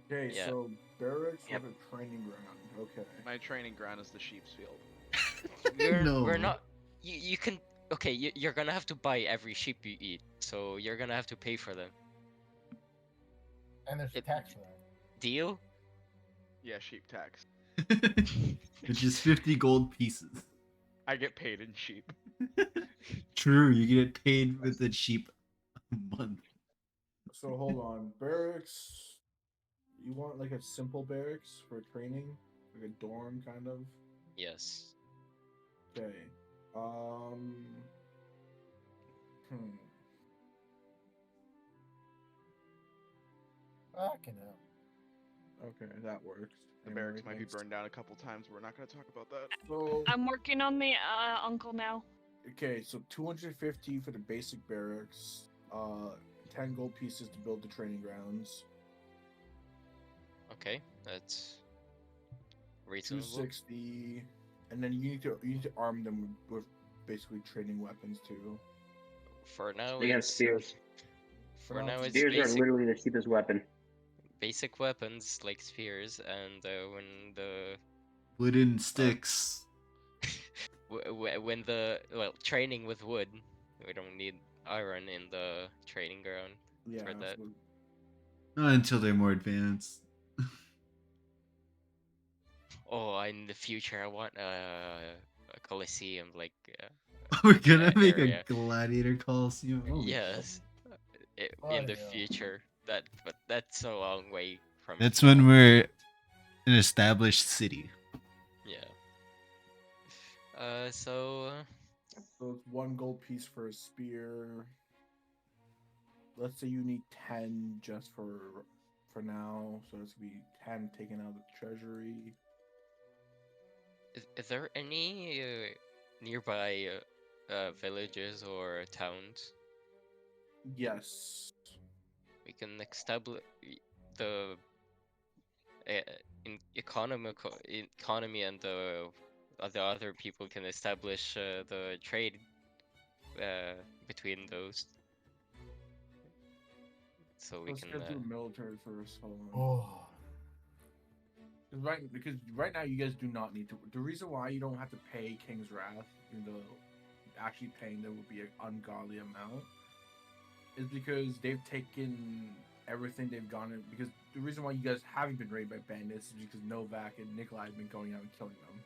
Okay, Yeah. so barracks Yep. with a training ground. Okay. My training ground is the sheep's field. We're not. You can. Okay, you're gonna have to buy every sheep you eat, so you're gonna have to pay for them. And there's tax for that. Deal? Yeah, sheep tax. Which is 50 gold pieces. I get paid in sheep. True, you get paid with the sheep a month. So hold on, barracks. You want like a simple barracks for training, like a dorm kind of. Yes. Okay. Fucking hell. Okay, that works. The Anyway, barracks might be thanks. burned down a couple times. We're not gonna talk about that. So I'm working on the uncle now. okay, so 250 for the basic barracks. 10 gold pieces to build the training grounds. Okay, that's reasonable. 260, and then you need to arm them with basically training weapons too. For now, They have it's spears. for now it's Spears are basic literally the cheapest weapon. basic weapons like spears, and when the Wooden sticks. when the training with wood, we don't need iron in the training ground Yeah. for that. so- Not until they're more advanced. Oh, in the future, I want a coliseum like. We're gonna make area. a gladiator coliseum. Holy Yes, in the future. But that's a long way from. That's when we're an established city. Yeah. So. So it's 1 gold piece for a spear. Let's say you need 10 just for now, so it's gonna be 10 taken out of the treasury. Is there any nearby villages or towns Yes. we can establish the economy and the other people can establish the trade between those, so we Let's can. go through military first. Hold on. Oh. Because right now you guys do not need to. The reason why you don't have to pay King's Wrath, even though actually paying them would be an ungodly amount, is because they've taken everything they've gone in. Because the reason why you guys haven't been raided by bandits is because Novak and Nikolai have been going out and killing them.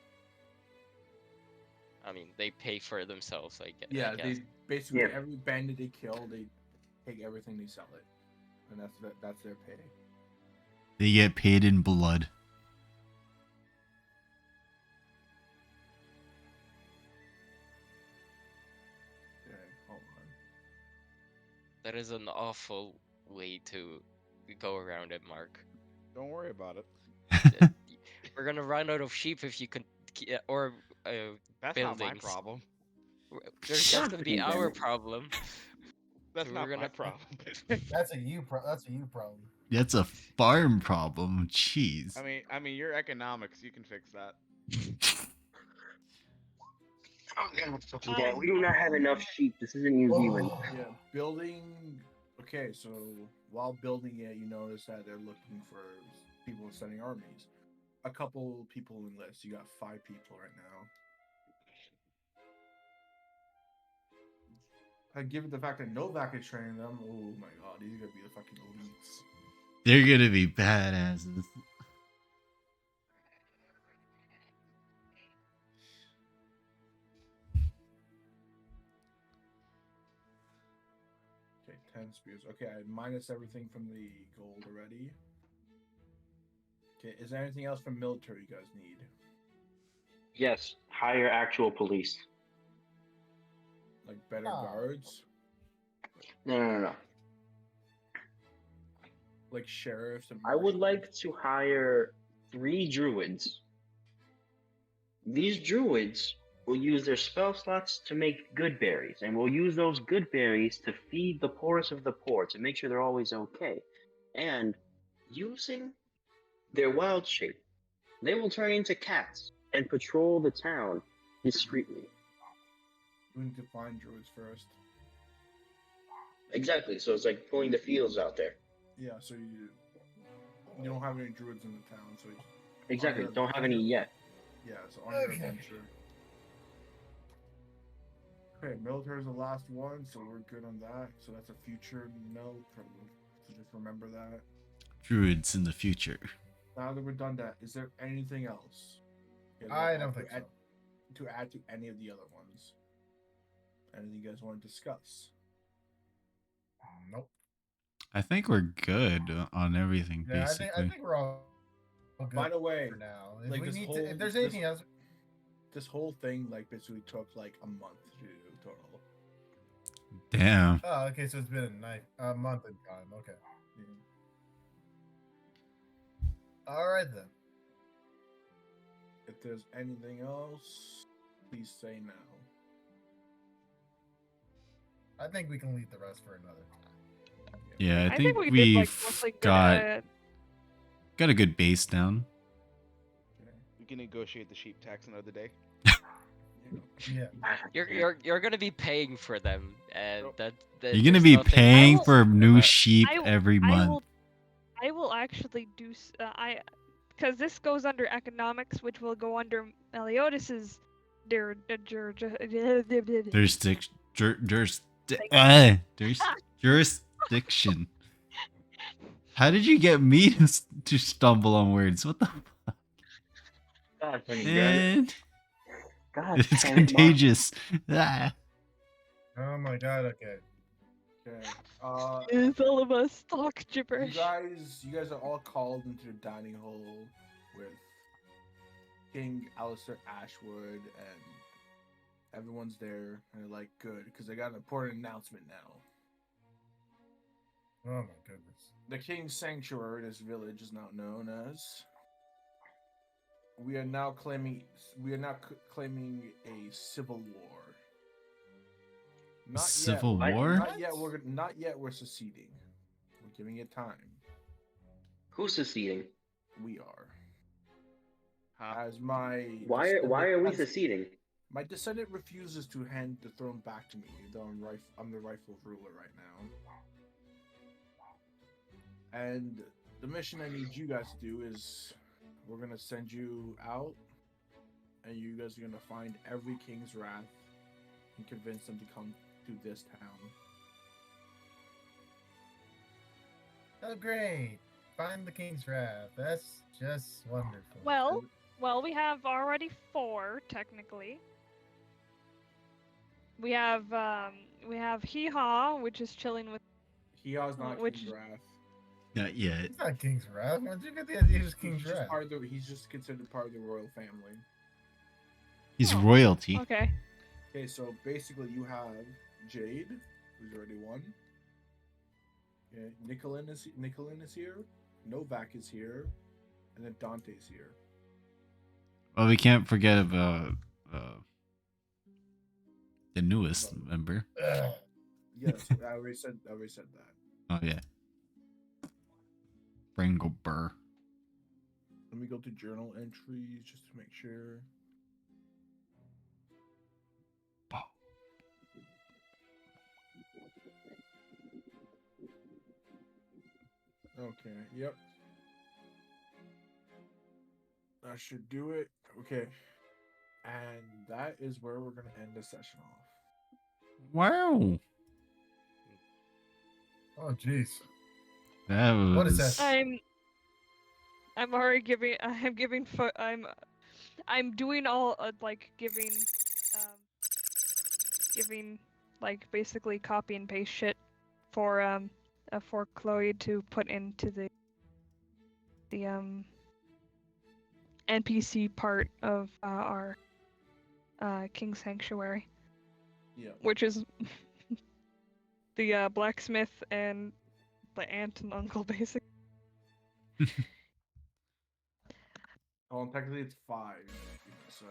I mean, they pay for themselves. I Yeah, guess. they basically Yeah. every bandit they kill, they take everything, they sell it, and that's their pay. They get paid in blood. Okay, hold on. That is an awful way to go around it, Mark. Don't worry about it. We're gonna run out of sheep if you can, or That's not my buildings. problem. That's gonna be Damn our it. problem. That's We're not my gonna- problem. That's a you problem. That's a farm problem. Jeez. I mean, your economics, you can fix that. Oh, God, fucking damn. We do not have enough sheep. This isn't New Zealand. Yeah, building. Okay, so while building it, you notice that they're looking for people sending armies. A couple people enlist. You got 5 people right now. And given the fact that Novak is training them, oh my god, these are gonna be the fucking elites. They're gonna be badasses. Okay, 10 spears. Okay, I minus everything from the gold already. Okay, is there anything else from military you guys need? Yes, hire actual police. Like better Oh. guards? No. Like sheriffs and I would marshals? like to hire 3 druids. These druids will use their spell slots to make good berries, and will use those good berries to feed the poorest of the poor to make sure they're always okay. And using their wild shape, they will turn into cats and patrol the town discreetly. We need to find druids first. Exactly, so it's like pulling the feels out there. Yeah, so you don't have any druids in the town, so you, Exactly, your- don't have on any your- yet. yeah, so on your Okay. adventure. Okay, military is the last one, so we're good on that. So that's a future note from. So just remember that. Druids in the future. Now that we're done that, is there anything else? Okay, I to don't add- think so. To add to any of the other ones. Anything you guys want to discuss? Nope. I think we're good on everything, Yeah, basically. I think we're all good By the way, for now. If like we this need whole, to, if there's this- anything else, this whole thing like basically took like a month to do total. Damn. oh, okay, so it's been a month in time. Okay. All right then. If there's anything else, please say now. I think we can leave the rest for another time. Yeah, I I think we did, we've like, mostly good got at- got a good base down. We can negotiate the sheep tax another day. Yeah. You're gonna be paying for them, and that You're gonna there's be nothing paying else for new about- sheep every month. I will actually do because this goes under economics, which will go under Meliodas' Jurisdiction. How did you get me to stumble on words? What the fuck? God, Man. God, It's damn it, Mark. contagious. Ah. Oh my god. Okay. Okay. It's all of us talk You gibberish. guys are all called into the dining hall with King Alistair Ashwood, and everyone's there, and they're like, good, because they got an important announcement now. Oh my goodness. The King's Sanctuary, this village is now known as. We are now claiming a civil war. Not Civil yet. war? Not yet. We're seceding. We're giving it time. Who's seceding? We are. Huh? As my Why descendant- are we as- seceding? My descendant refuses to hand the throne back to me, though I'm the rightful ruler right now. And the mission I need you guys to do is, we're gonna send you out, and you guys are gonna find every king's wrath and convince them to come to this town. Oh great. Find the King's Wrath. That's just wonderful. Well, we have already 4 technically. we have Hee Haw, which is chilling with. He's not Which- King's Wrath. Not yet. It's not King's Wrath. Where'd you get the idea it's King's He's just Wrath? part of the. He's just considered part of the royal family. He's Oh, royalty. Okay. Okay, so basically you have Jade, who's already won. Yeah, Nicolin is here. Novak is here, and then Dante's here. Well, we can't forget about the newest member. Ugh. Yes, I already said that. Oh yeah. Pringle Burr. Let me go to journal entries just to make sure. Okay, yep. That should do it. Okay. And that is where we're going to end the session off. Wow. Oh, jeez. That was. What is that? I'm already giving. I'm giving. I'm doing all like giving like basically copy and paste shit for Chloe to put into the NPC part of our King Sanctuary. Yeah. Which is the blacksmith and the aunt and uncle, basically. Well, technically it's 5. So,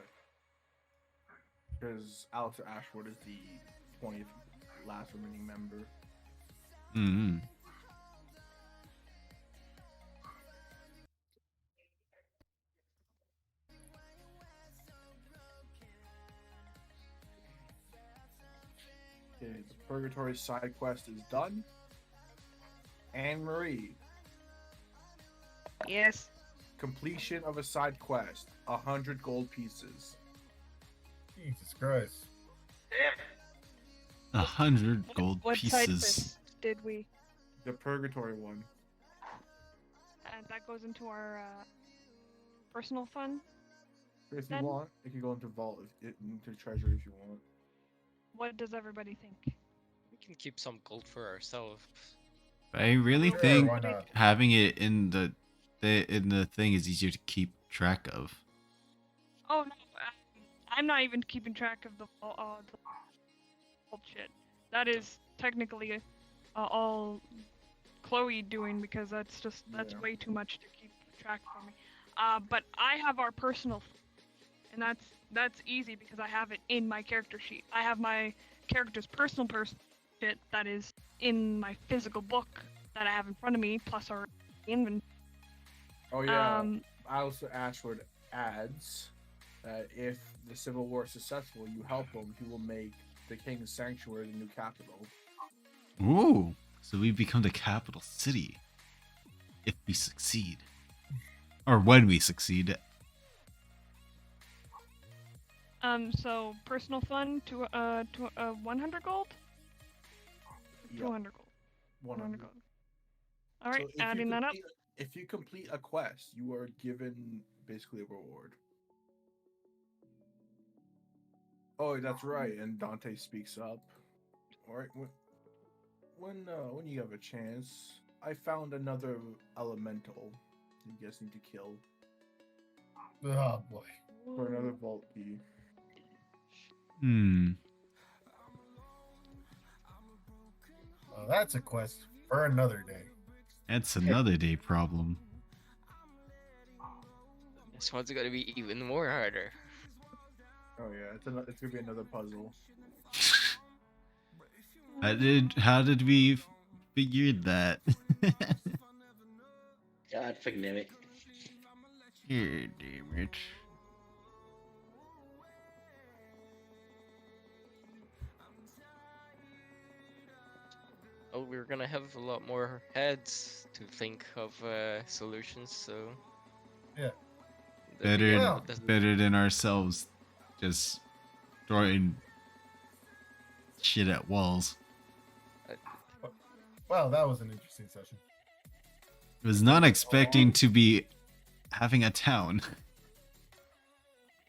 because Alex Ashford is the 20th last remaining member. Mm-hmm. Okay, the Purgatory side quest is done. Anne Marie. Yes. Completion of a side quest. 100 gold pieces. Jesus Christ. 100 gold What side pieces. quest did we? The Purgatory one. And that goes into our personal fund. If you Then- want, it can go into vault, into treasure if you want. What does everybody think? We can keep some gold for ourselves. I really Sure, think why not? having it in the thing is easier to keep track of. Oh no, I'm not even keeping track of the old shit. That is technically all Chloe doing because that's Yeah. way too much to keep track for me. But I have our personal, and that's easy because I have it in my character sheet. I have my character's personal shit that is in my physical book that I have in front of me, plus our inventory. Oh yeah. Alistair Ashford adds that if the Civil War is successful, you help him, he will make the King's Sanctuary the new capital. Ooh, so we become the capital city if we succeed, or when we succeed. So personal fund to 100 gold. Yeah. 200 gold. 100 gold. All right, So if adding you that up. complete- If you complete a quest, you are given basically a reward. Oh, that's right. And Dante speaks up. All right, when you have a chance, I found another elemental. You guys need to kill Oh boy. for another vault key. Well, that's a quest for another day. That's another day problem. This one's gonna be even more harder. Oh yeah, it's gonna be another puzzle. How did we figure that? God forgive me. Here, damn it. Oh, we're gonna have a lot more heads to think of solutions, so Yeah. Better, Well- better than ourselves, just throwing shit at walls. Well, that was an interesting session. I was not expecting to be having a town.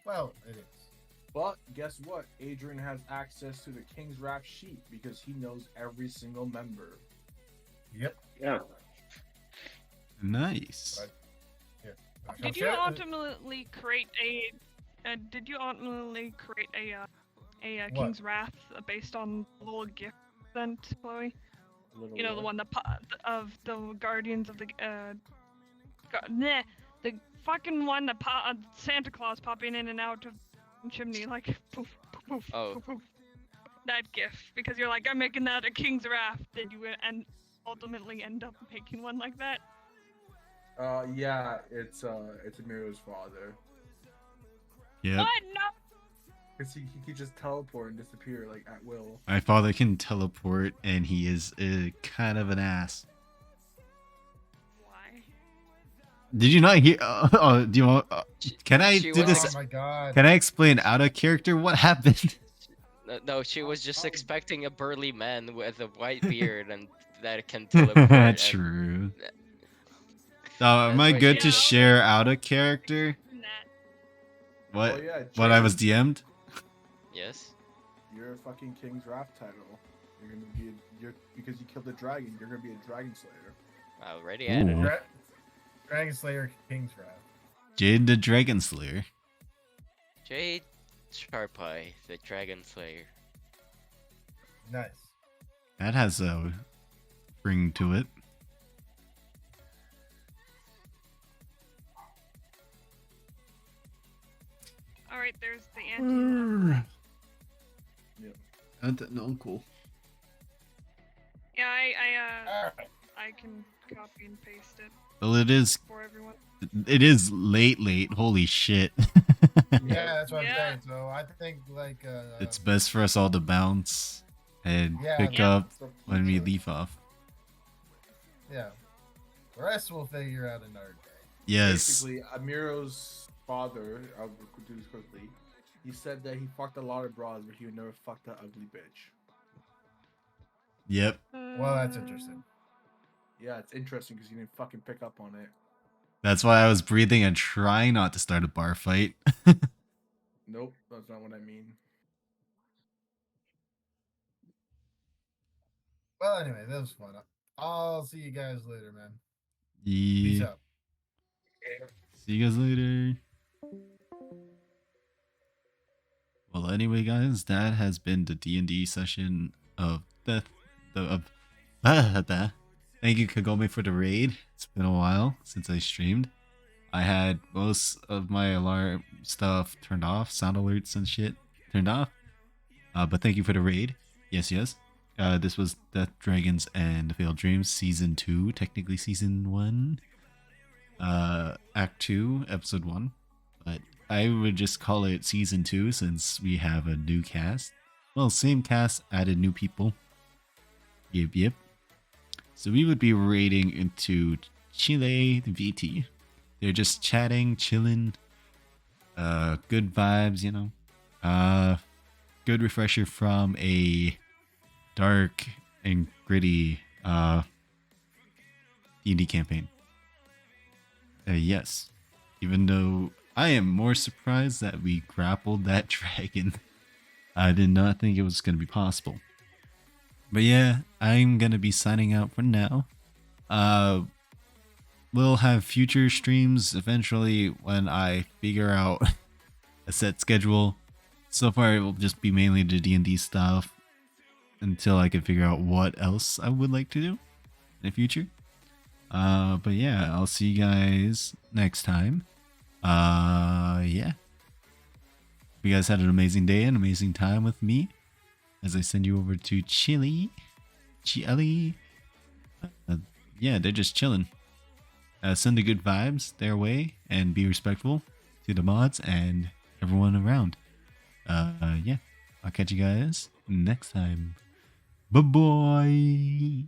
Well, it is. But guess what? Adrian has access to the King's Wrath sheet because he knows every single member. Yep. Yeah. Nice. Right. Did you ultimately create a? Did you ultimately create a What? King's Wrath based on the little gift sent, Chloe? Little You know, the what? one that of the Guardians of the the fucking one that Santa Claus popping in and out of the chimney like poof poof poof Oh. poof, poof. That gift because you're like I'm making that a King's Wrath. Did you and ultimately end up making one like that? Yeah, it's Emiro's father. Yep. What? No. Cause he could just teleport and disappear like at will. My father can teleport, and he is kind of an ass. Why? Did you not hear? Oh, do you want? Can I She do was this? Oh my god. Can I explain out of character what happened? No, she was just expecting a burly man with a white beard and that can teleport. and True. that's Am I why good she to was- share out of character? Nah. What? Oh yeah, What I Jay, was DM'd? Yes. Your fucking King's Wrath title. You're gonna be because you killed the dragon. You're gonna be a dragon slayer. I already added Ooh. it. Dragon Slayer King's Wrath. Jade the Dragon Slayer. Jade Sharpeye, the Dragon Slayer. Nice. That has a ring to it. All right, there's the ante. No, cool. Yeah, Alright. I can copy and paste it Well, it is. for everyone. It is late. Holy shit. Yeah, that's what Yeah. I'm saying. So I think like It's best for us all to bounce and Yeah, pick yeah. up when we leave off. yeah. The rest we'll figure out another day. Yes. Basically, Emiro's father, I'll do this quickly. He said that he fucked a lot of bras, but he would never fuck that ugly bitch. Yep. Well, that's interesting. Yeah, it's interesting because you didn't fucking pick up on it. That's why I was breathing and trying not to start a bar fight. Nope, that's not what I mean. Well, anyway, that was fun. I'll see you guys later, man. Peace Yeah. out. See you guys later. Well, anyway, guys, that has been the D&D session of Thank you, Kagome, for the raid. It's been a while since I streamed. I had most of my alarm stuff turned off, sound alerts and shit turned off. But thank you for the raid. Yes. This was Death, Dragons, and the Failed Dreams Season 2, technically Season 1. Act 2, Episode 1. But I would just call it Season 2 since we have a new cast. Well, same cast, added new people. Yep. So we would be raiding into Chile VT. They're just chatting, chilling. Good vibes, you know. Good refresher from a dark and gritty D&D campaign. Yes. Even though I am more surprised that we grappled that dragon. I did not think it was going to be possible. But yeah, I'm going to be signing out for now. We'll have future streams eventually when I figure out a set schedule. So far, it will just be mainly the D&D stuff until I can figure out what else I would like to do in the future. But yeah, I'll see you guys next time. Yeah. You guys had an amazing day, an amazing time with me as I send you over to Chile. Yeah, they're just chilling. Send the good vibes their way and be respectful to the mods and everyone around. Yeah, I'll catch you guys next time. Bye-bye.